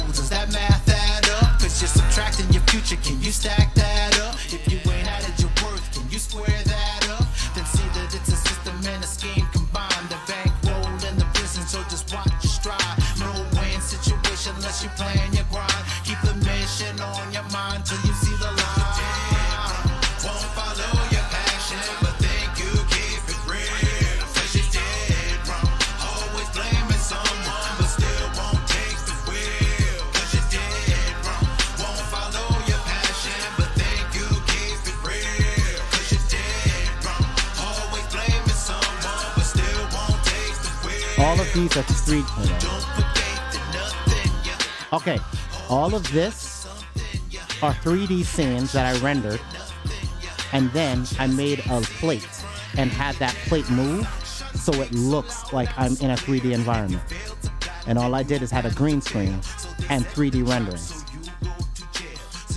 I: Does that math add up? Cause you're subtracting your future. Can you stack that up? If you ain't added your worth, can you square that up? Then see that it's a system and a scheme combined. The bankroll and the prison, so just watch your stride. No win situation unless you plan your grind. Keep the mission on your mind till you see the line. Won't follow your passion, but think you keep it real. Cause you're dead wrong. Always blaming someone, but still won't take the wheel. Cause you're dead wrong. Won't follow your passion, but think you keep it real. Cause you're dead wrong. Always blaming someone, but still won't take the wheel.
A: All of these are street. Okay, all of this are 3D scenes that I rendered, and then I made a plate and had that plate move so it looks like I'm in a 3D environment. And all I did is had a green screen and 3D rendering.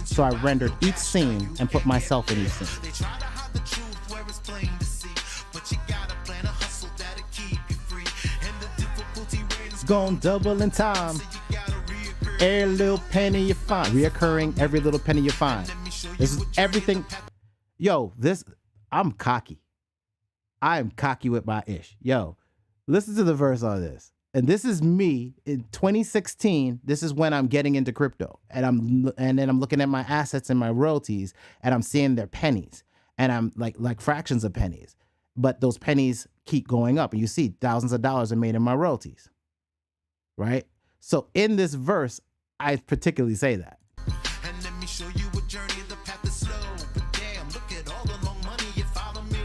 A: So I rendered each scene and put myself in each scene. Gonna double in time. Every little penny you find. Reoccurring every little penny you find. This is everything. Yo, I'm cocky. I am cocky with my ish. Yo, listen to the verse on this. And this is me in 2016. This is when I'm getting into crypto. And then I'm looking at my assets and my royalties, and I'm seeing their pennies. And I'm like fractions of pennies. But those pennies keep going up. And you see thousands of dollars are made in my royalties. Right? So in this verse, I particularly say that.
I: And let me show you a journey, the path is slow. But damn, look at all the long money you follow me.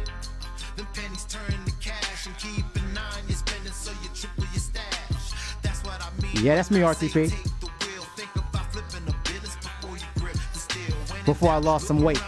I: The pennies turn to cash and keep in mind you're spending so you triple your stash. That's what I mean.
A: Yeah, that's me, RTP. Before I lost some weight.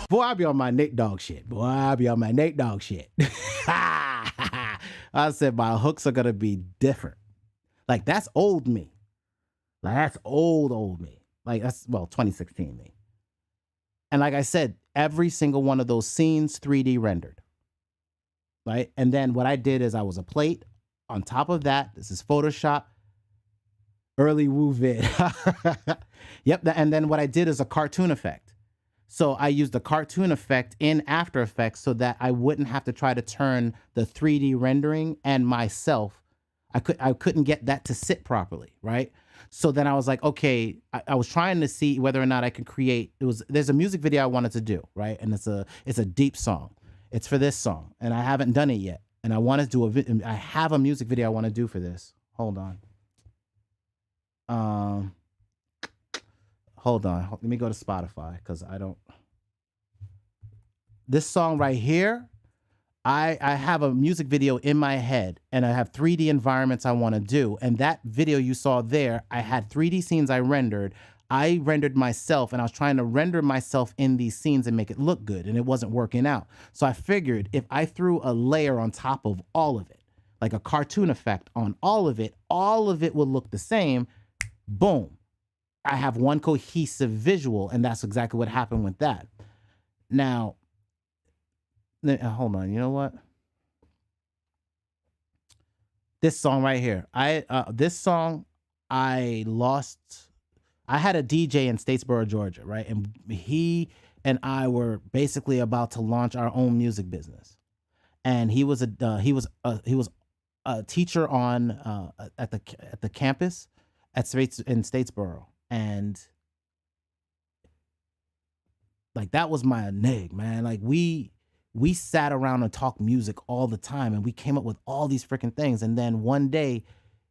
A: Boy, I be on my Nate Dogg shit. Boy, I be on my Nate Dogg shit. I said my hooks are going to be different. Like, that's old me. Like, that's old me. Like, that's, 2016 me. And like I said, every single one of those scenes 3D rendered. Right? And then what I did is I was a plate. On top of that, this is Photoshop. Early woo vid. Yep. And then what I did is a cartoon effect. So I used the cartoon effect in After Effects so that I wouldn't have to try to turn the 3D rendering and myself. I couldn't get that to sit properly, right? So then I was like, okay, I was trying to see whether or not I could create. There's a music video I wanted to do, right? And it's a deep song. It's for this song, and I haven't done it yet. And I want to do I have a music video I want to do for this. Hold on. Hold on. Let me go to Spotify because I don't. This song right here, I have a music video in my head and I have 3D environments I want to do. And that video you saw there, I had 3D scenes I rendered. I rendered myself and I was trying to render myself in these scenes and make it look good. And it wasn't working out. So I figured if I threw a layer on top of all of it, like a cartoon effect on all of it would look the same. Boom. I have one cohesive visual, and that's exactly what happened with that. Now, hold on. You know what? This song right here. This song, I had a DJ in Statesboro, Georgia, right? And he and I were basically about to launch our own music business. And he was a teacher on at the campus in Statesboro, and like that was my nig, man. Like we sat around and talked music all the time, and we came up with all these freaking things. And then one day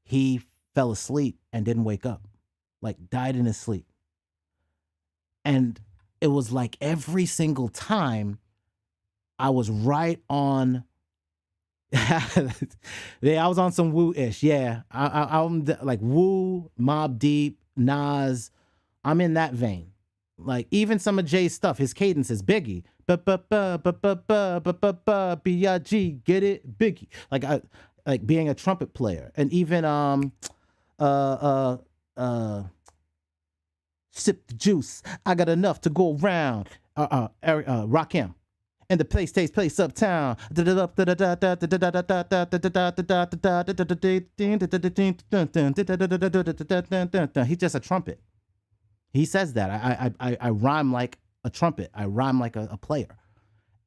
A: he fell asleep and didn't wake up, like died in his sleep. And it was like every single time I was right on. Yeah, I was on some Woo-ish. Yeah, I'm like Woo, Mobb Deep, Nas. I'm in that vein. Like even some of Jay's stuff, his cadences, Biggie, B-I-G, get it, Biggie. Like I like being a trumpet player, and even sip the juice. I got enough to go around. Rakim. And the place takes place uptown. He's just a trumpet. He says that. I rhyme like a trumpet. I rhyme like a player.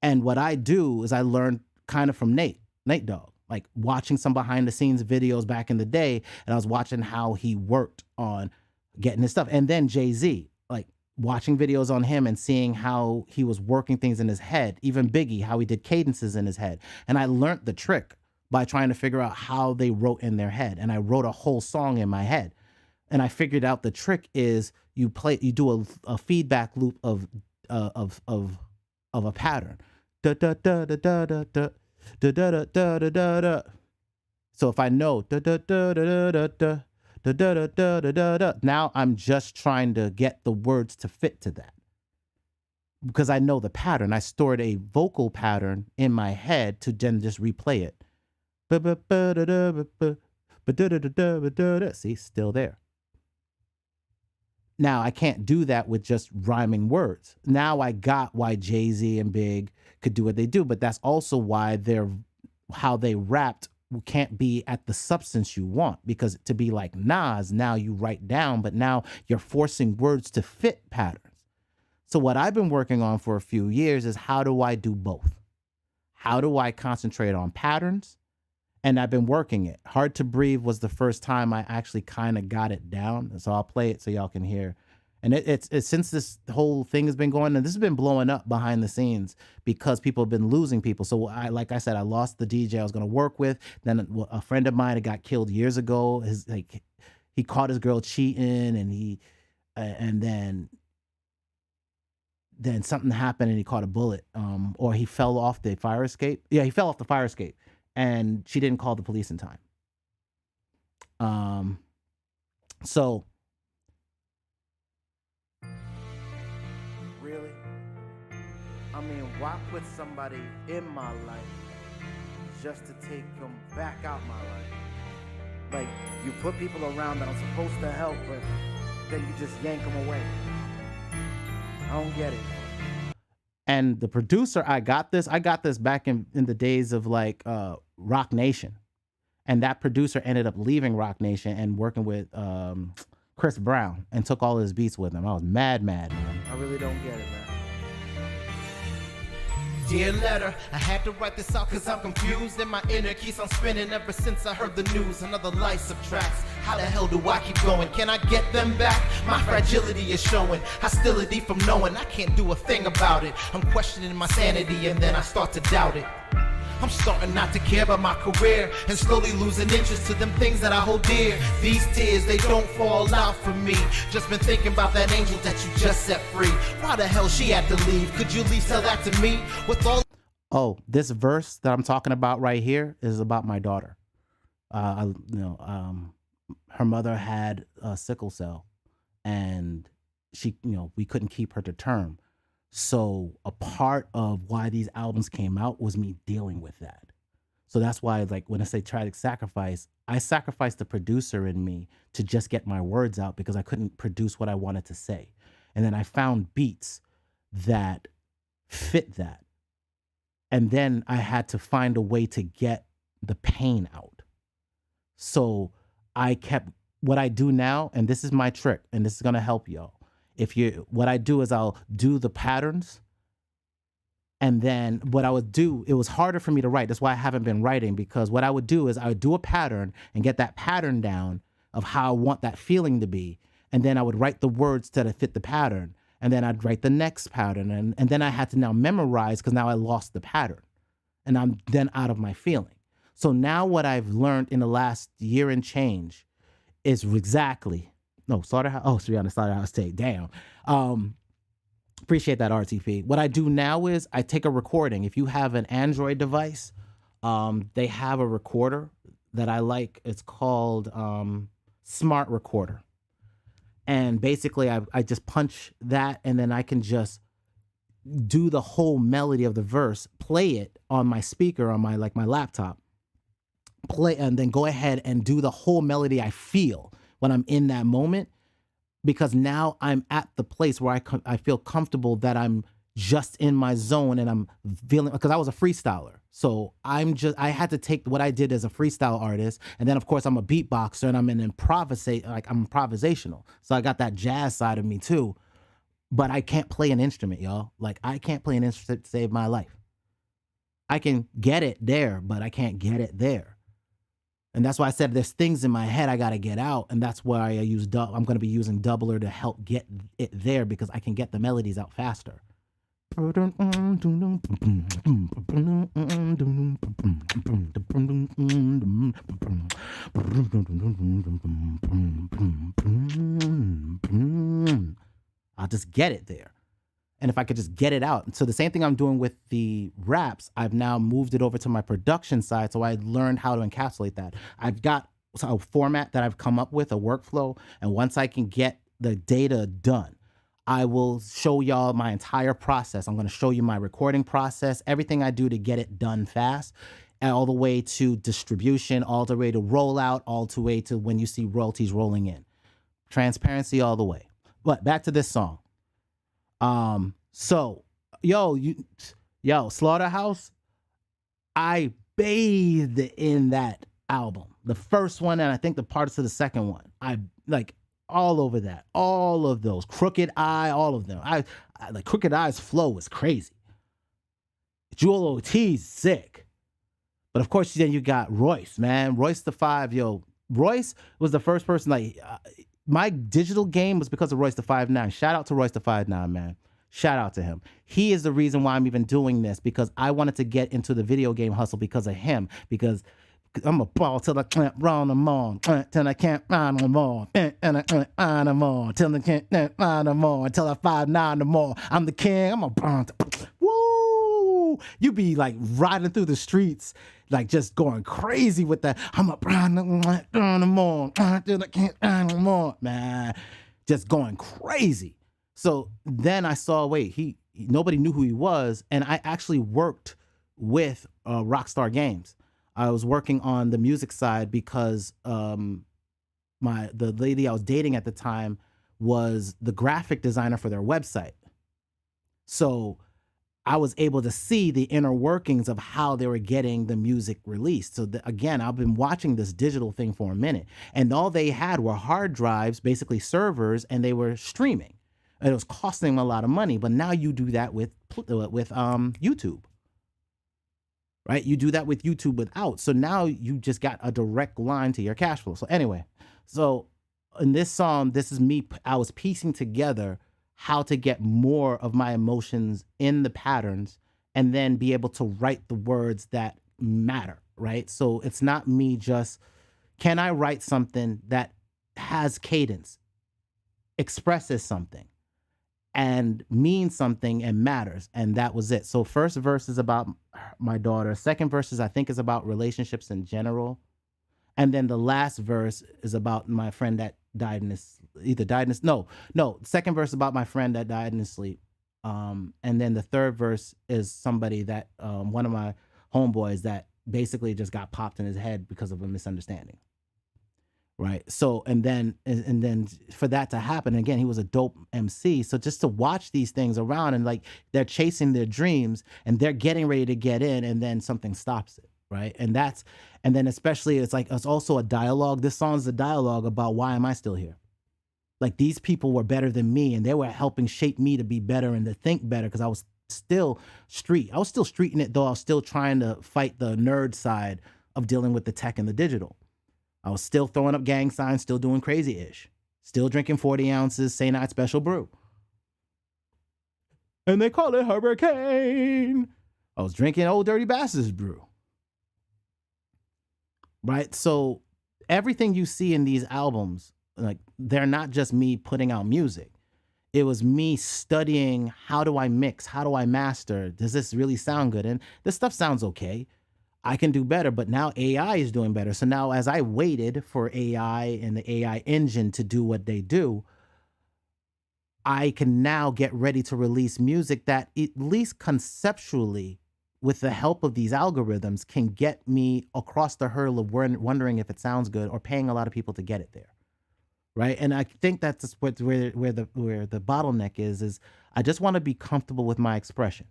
A: And what I do is I learned kind of from Nate Dogg, like watching some behind the scenes videos back in the day. And I was watching how he worked on getting his stuff. And then Jay-Z, like watching videos on him and seeing how he was working things in his head. Even Biggie, how he did cadences in his head. And I learned the trick by trying to figure out how they wrote in their head. And I wrote a whole song in my head. And I figured out the trick is you do a feedback loop of a pattern. Da da da da da da da da da da da da da. So if I know da da da da da da da da da da da da da, now I'm just trying to get the words to fit to that. Because I know the pattern. I stored a vocal pattern in my head to then just replay it. See, still there. Now, I can't do that with just rhyming words. Now I got why Jay-Z and Big could do what they do, but that's also why how they rapped can't be at the substance you want, because to be like Nas, now you write down, but now you're forcing words to fit patterns. So what I've been working on for a few years is how do I do both? How do I concentrate on patterns? And I've been working it. Hard to Breathe was the first time I actually kind of got it down. So I'll play it so y'all can hear. And it's since this whole thing has been going, and this has been blowing up behind the scenes because people have been losing people. So like I said, I lost the DJ I was going to work with. Then a friend of mine that got killed years ago, he caught his girl cheating, and then something happened and he caught a bullet, or he fell off the fire escape. Yeah, he fell off the fire escape. And she didn't call the police in time. So really, I mean, why put somebody in my life just to take them back out my life? Like, you put people around that I'm supposed to help, but then you just yank them away. I don't get it. And the producer, I got this back in the days of like Rock Nation. And that producer ended up leaving Rock Nation and working with Chris Brown and took all his beats with him. I was mad, man. I really don't get it, man.
I: Dear letter, I had to write this out cause I'm confused and my inner keys on spinning ever since I heard the news. Another life subtracts. How the hell do I keep going? Can I get them back? My fragility is showing. Hostility from knowing I can't do a thing about it. I'm questioning my sanity and then I start to doubt it. I'm starting not to care about my career and slowly losing interest to them things that I hold dear. These tears, they don't fall out for me. Just been thinking about that angel that you just set free. Why the hell she had to leave? Could you at least tell that to me? With all
A: this verse that I'm talking about right here is about my daughter. Her mother had sickle cell, and she, we couldn't keep her to term. So a part of why these albums came out was me dealing with that. So that's why, like, when I say tragic sacrifice, I sacrificed the producer in me to just get my words out because I couldn't produce what I wanted to say. And then I found beats that fit that. And then I had to find a way to get the pain out. So I kept, what I do now, and this is my trick, and this is going to help y'all, What I do is I'll do the patterns. And then what I would do, it was harder for me to write. That's why I haven't been writing, because what I would do is I would do a pattern and get that pattern down of how I want that feeling to be. And then I would write the words that fit the pattern. And then I'd write the next pattern. And then I had to now memorize, because now I lost the pattern. And I'm then out of my feeling. So now what I've learned in the last year and change is Slaughterhouse. Oh, so you're on the Slaughterhouse tape. Damn. Appreciate that, RTP. What I do now is I take a recording. If you have an Android device, they have a recorder that I like. It's called Smart Recorder. And basically I just punch that, and then I can just do the whole melody of the verse, play it on my speaker on my laptop, play, and then go ahead and do the whole melody I feel when I'm in that moment. Because now I'm at the place where I feel comfortable that I'm just in my zone, and I'm feeling, because I was a freestyler. So I had to take what I did as a freestyle artist. And then of course I'm a beatboxer, and I'm I'm improvisational. So I got that jazz side of me too, but I can't play an instrument, y'all. Like, I can't play an instrument to save my life. I can get it there, but I can't get it there. And that's why I said there's things in my head I got to get out. And that's why I'm going to be using Doubler to help get it there, because I can get the melodies out faster. I'll just get it there. And if I could just get it out. So the same thing I'm doing with the raps, I've now moved it over to my production side. So I learned how to encapsulate that. I've got a format that I've come up with, a workflow. And once I can get the data done, I will show y'all my entire process. I'm going to show you my recording process, everything I do to get it done fast, all the way to distribution, all the way to rollout, all the way to when you see royalties rolling in. Transparency all the way. But back to this song. So, Slaughterhouse, I bathed in that album. The first one, and I think the parts of the second one. I like all over that. All of those. Crooked Eye, all of them. I like Crooked Eye's flow was crazy. Jewel O.T.'s sick. But of course, then you got Royce, man. Royce the 5, Royce was the first person, my digital game was because of Royce the 5'9". Shout out to Royce the 5'9", man. Shout out to him. He is the reason why I'm even doing this, because I wanted to get into the video game hustle because of him. Because I'm a ball till I can't run no more, till I can't run no more, and I can't run no more, till I can't run no more, until I 5'9" no more. I'm the king. I'm a woo. You be like riding through the streets, like just going crazy with that. I'm a no more, till I can't run no more, man. Just going crazy. So then I saw, nobody knew who he was, and I actually worked with Rockstar Games. I was working on the music side because the lady I was dating at the time was the graphic designer for their website. So I was able to see the inner workings of how they were getting the music released. So again, I've been watching this digital thing for a minute, and all they had were hard drives, basically servers, and they were streaming. It was costing them a lot of money, but now you do that with YouTube, right? You do that with YouTube without. So now you just got a direct line to your cash flow. So anyway, so in this song, this is me. I was piecing together how to get more of my emotions in the patterns and then be able to write the words that matter, right? So it's not me just, can I write something that has cadence, expresses something, and means something and matters? And that was it. So first verse is about my daughter. Second verse I think is about relationships in general. And then the last verse is about my friend that died in his, second verse about my friend that died in his sleep. And then the third verse is somebody that, one of my homeboys that basically just got popped in his head because of a misunderstanding. Right. So, and then for that to happen, again, he was a dope MC. So just to watch these things around and like they're chasing their dreams and they're getting ready to get in, and then something stops it. Right. And then especially it's also a dialogue. This song is a dialogue about why am I still here? Like these people were better than me and they were helping shape me to be better and to think better because I was still street. I was still streeting it though. I was still trying to fight the nerd side of dealing with the tech and the digital. I was still throwing up gang signs, still doing crazy-ish. Still drinking 40 ounces, St. Night Special Brew. And they call it Hurricane. I was drinking Old Dirty Bastards Brew. Right? So everything you see in these albums, like they're not just me putting out music. It was me studying, how do I mix? How do I master? Does this really sound good? And this stuff sounds okay. I can do better, but now AI is doing better. So now as I waited for AI and the AI engine to do what they do, I can now get ready to release music that at least conceptually, with the help of these algorithms, can get me across the hurdle of wondering if it sounds good or paying a lot of people to get it there. Right. And I think that's where the bottleneck is I just want to be comfortable with my expression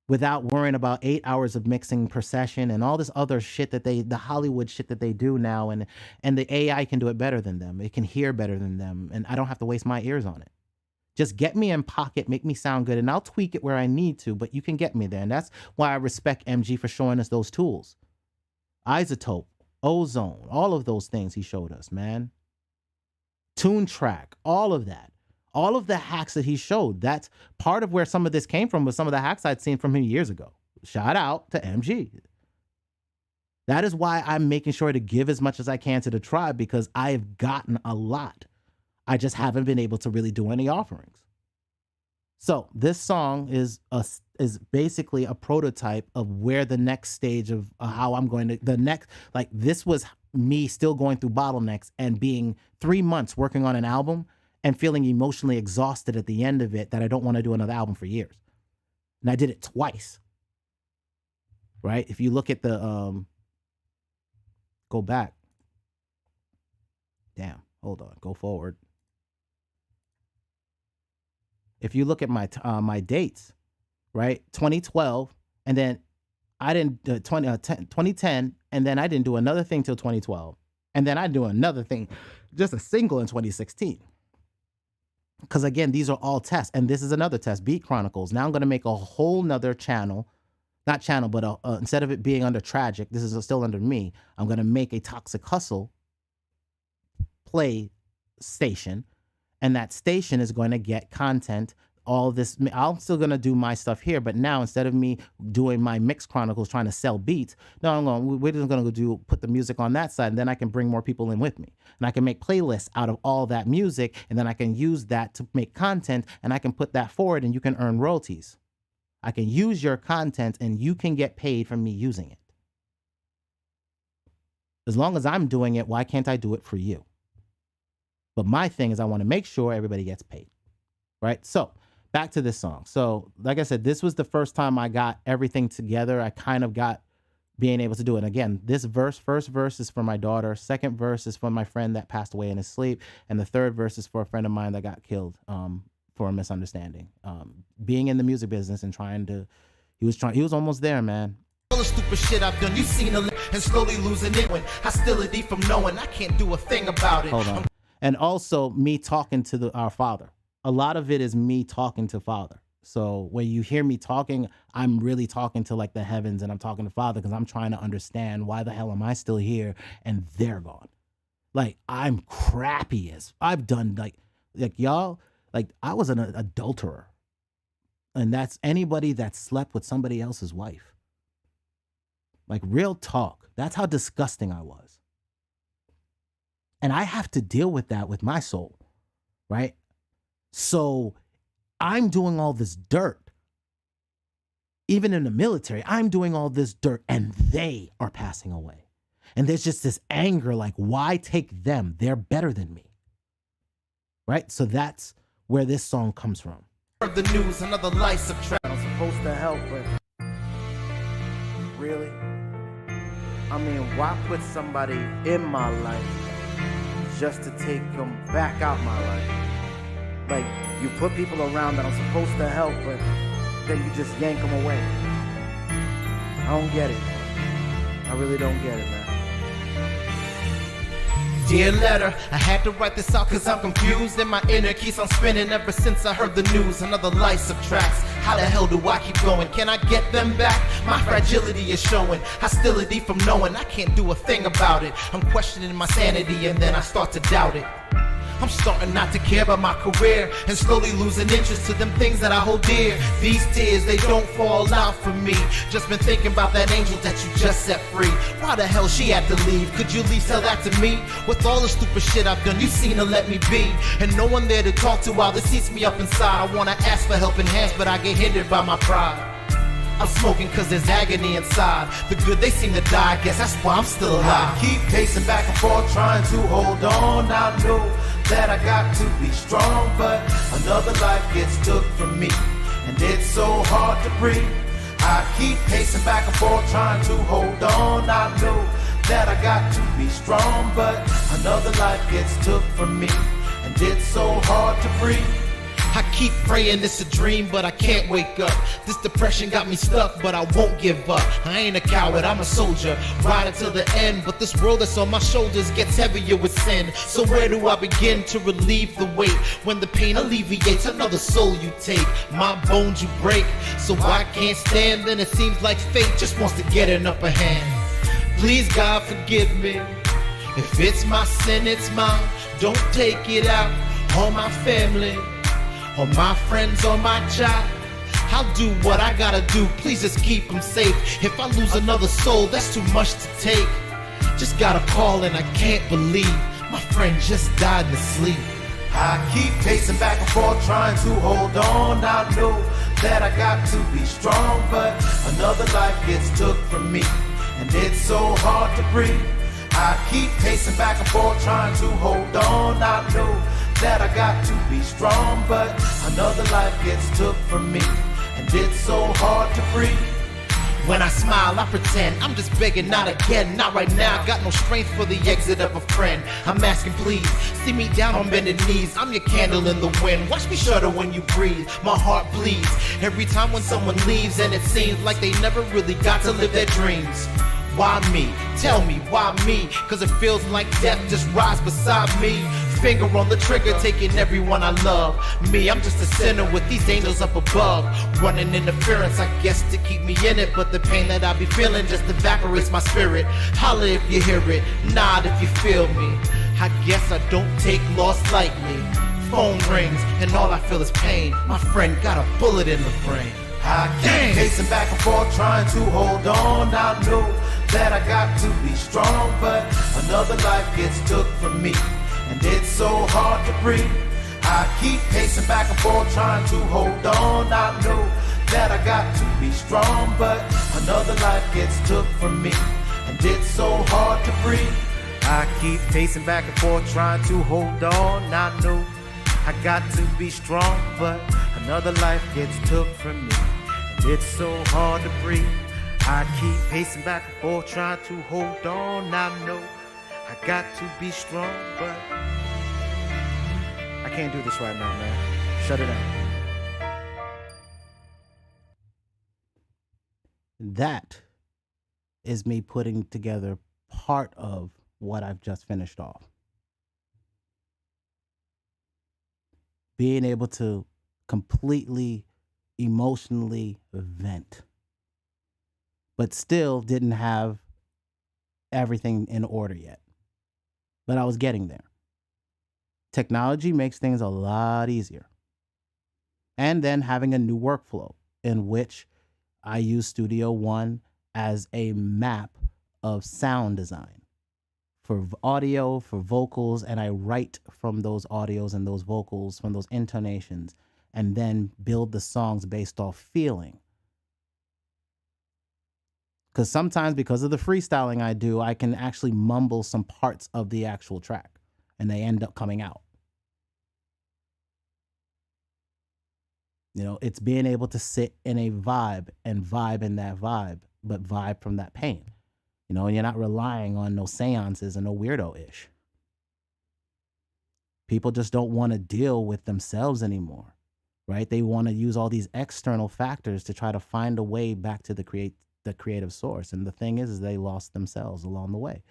A: without worrying about 8 hours of mixing per session and all this other shit that the Hollywood shit that they do now. And the AI can do it better than them. It can hear better than them. And I don't have to waste my ears on it. Just get me in pocket, make me sound good, and I'll tweak it where I need to, but you can get me there. And that's why I respect MG for showing us those tools. Isotope, Ozone, all of those things he showed us, man. Tune Track, all of that. All of the hacks that he showed, that's part of where some of this came from, was some of the hacks I'd seen from him years ago. Shout out to MG. That is why I'm making sure to give as much as I can to the tribe, because I have gotten a lot. I just haven't been able to really do any offerings. So this song is basically a prototype of where the next stage of how I'm going to, like this was me still going through bottlenecks and being 3 months working on an album and feeling emotionally exhausted at the end of it that I don't want to do another album for years. And I did it twice. Right? If you look at the, go back. Damn, hold on, go forward. If you look at my dates, right? 2012, and then I didn't 2010, and then I didn't do another thing till 2012, and then I do another thing, just a single in 2016. Because again, these are all tests, and this is another test, Beat Chronicles. Now I'm going to make a whole nother channel, not channel, but instead of it being under Tragic, this is still under me. I'm going to make a Toxic Hustle play station. And that station is going to get content, all this. I'm still going to do my stuff here, but now instead of me doing my mix chronicles trying to sell beats, no, we're just going to put the music on that side, and then I can bring more people in with me. And I can make playlists out of all that music, and then I can use that to make content, and I can put that forward, and you can earn royalties. I can use your content, and you can get paid for me using it. As long as I'm doing it, why can't I do it for you? But my thing is I want to make sure everybody gets paid, right? So back to this song. So like I said, this was the first time I got everything together. I kind of got being able to do it. And again, this first verse is for my daughter. Second verse is for my friend that passed away in his sleep. And the third verse is for a friend of mine that got killed for a misunderstanding. Being in the music business and he was almost there, man.
I: All the stupid shit I've done, you've seen and slowly losing it when hostility from knowing I can't do a thing about it.
A: Hold on. And also me talking to our Father. A lot of it is me talking to Father. So when you hear me talking, I'm really talking to like the heavens, and I'm talking to Father because I'm trying to understand why the hell am I still here and they're gone. Like I'm crappy as I've done like y'all, like I was an adulterer. And that's anybody that slept with somebody else's wife. Like real talk. That's how disgusting I was. And I have to deal with that with my soul, right? So I'm doing all this dirt. Even in the military, I'm doing all this dirt and they are passing away. And there's just this anger, like, why take them? They're better than me, right? So that's where this song comes from.
I: The news, another life subtract.
A: I'm supposed to help, but really? I mean, why put somebody in my life just to take them back out my life? Like, you put people around that I'm supposed to help, but then you just yank them away. I don't get it. I really don't get it, man.
L: Dear letter, I had to write this out cause I'm confused and my inner keeps on spinning ever since I heard the news. Another life subtracts. How the hell do I keep going? Can I get them back? My fragility is showing. Hostility from knowing I can't do a thing about it. I'm questioning my sanity and then I start to doubt it. I'm starting not to care about my career and slowly losing interest to them things that I hold dear. These tears, they don't fall out for me. Just been thinking about that angel that you just set free. Why the hell she had to leave? Could you at least tell that to me? With all the stupid shit I've done, you seen her let me be. And no one there to talk to while this eats me up inside. I wanna ask for helping hands, but I get hindered by my pride. I'm smoking cause there's agony inside. The good, they seem to die, I guess that's why I'm still alive. Keep pacing back and forth, trying to hold on. I know that I got to be strong, but another life gets took from me, and it's so hard to breathe. I keep pacing back and forth, trying to hold on. I know that I got to be strong, but another life gets took from me, and it's so hard to breathe. I keep praying it's a dream, but I can't wake up. This depression got me stuck, but I won't give up. I ain't a coward, I'm a soldier, ride until the end. But this world that's on my shoulders gets heavier with sin. So where do I begin to relieve the weight? When the pain alleviates, another soul you take, my bones you break. So I can't stand, then it seems like fate just wants to get an upper hand. Please God forgive me, if it's my sin it's mine. Don't take it out on my family, or my friends, or my child. I'll do what I gotta do, please just keep them safe. If I lose another soul, that's too much to take. Just got a call and I can't believe my friend just died in his sleep. I keep pacing back and forth, trying to hold on. I know that I got to be strong, but another life gets took from me, and it's so hard to breathe. I keep pacing back and forth, trying to hold on. I know that I got to be strong, but another life gets took from me, and it's so hard to breathe. When I smile, I pretend I'm just begging, not again, not right now. Got no strength for the exit of a friend. I'm asking please, see me down on bended knees. I'm your candle in the wind, watch me shudder when you breathe. My heart bleeds every time when someone leaves, and it seems like they never really got to live their dreams. Why me? Tell me, why me? Cause it feels like death just rides beside me. Finger on the trigger, taking everyone I love. Me, I'm just a sinner with these angels up above. Running interference, I guess, to keep me in it. But the pain that I be feeling just evaporates my spirit. Holla if you hear it, nod if you feel me. I guess I don't take loss lightly. Phone rings, and all I feel is pain. My friend got a bullet in the brain. I keep pacing back and forth, trying to hold on. I know that I got to be strong, but another life gets took from me, and it's so hard to breathe. I keep pacing back and forth, trying to hold on. I know that I got to be strong, but another life gets took from me, and it's so hard to breathe. I keep pacing back and forth, trying to hold on. I know I got to be strong, but another life gets took from me, and it's so hard to breathe. I keep pacing back and forth, trying to hold on. I know I got to be strong, but I can't do this right now, man. Shut it down.
A: That is me putting together part of what I've just finished off. Being able to completely emotionally vent, but still didn't have everything in order yet. But I was getting there. Technology makes things a lot easier. And then having a new workflow in which I use Studio One as a map of sound design for audio, for vocals, and I write from those audios and those vocals, from those intonations, and then build the songs based off feeling. Because sometimes, because of the freestyling I do, I can actually mumble some parts of the actual track, and they end up coming out. You know, it's being able to sit in a vibe and vibe in that vibe, but vibe from that pain. You know, and you're not relying on no seances and no weirdo-ish. People just don't want to deal with themselves anymore, right? They want to use all these external factors to try to find a way back to the creative source. And the thing is they lost themselves along the way.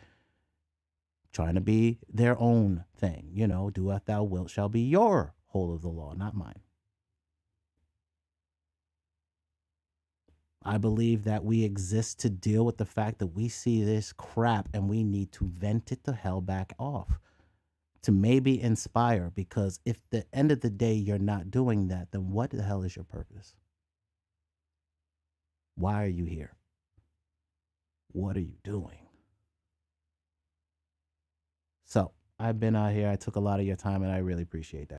A: trying to be their own thing. You know, do what thou wilt shall be your whole of the law, not mine. I believe that we exist to deal with the fact that we see this crap and we need to vent it the hell back off, to maybe inspire, because if the end of the day you're not doing that, then what the hell is your purpose? Why are you here? What are you doing? So I've been out here. I took a lot of your time and I really appreciate that.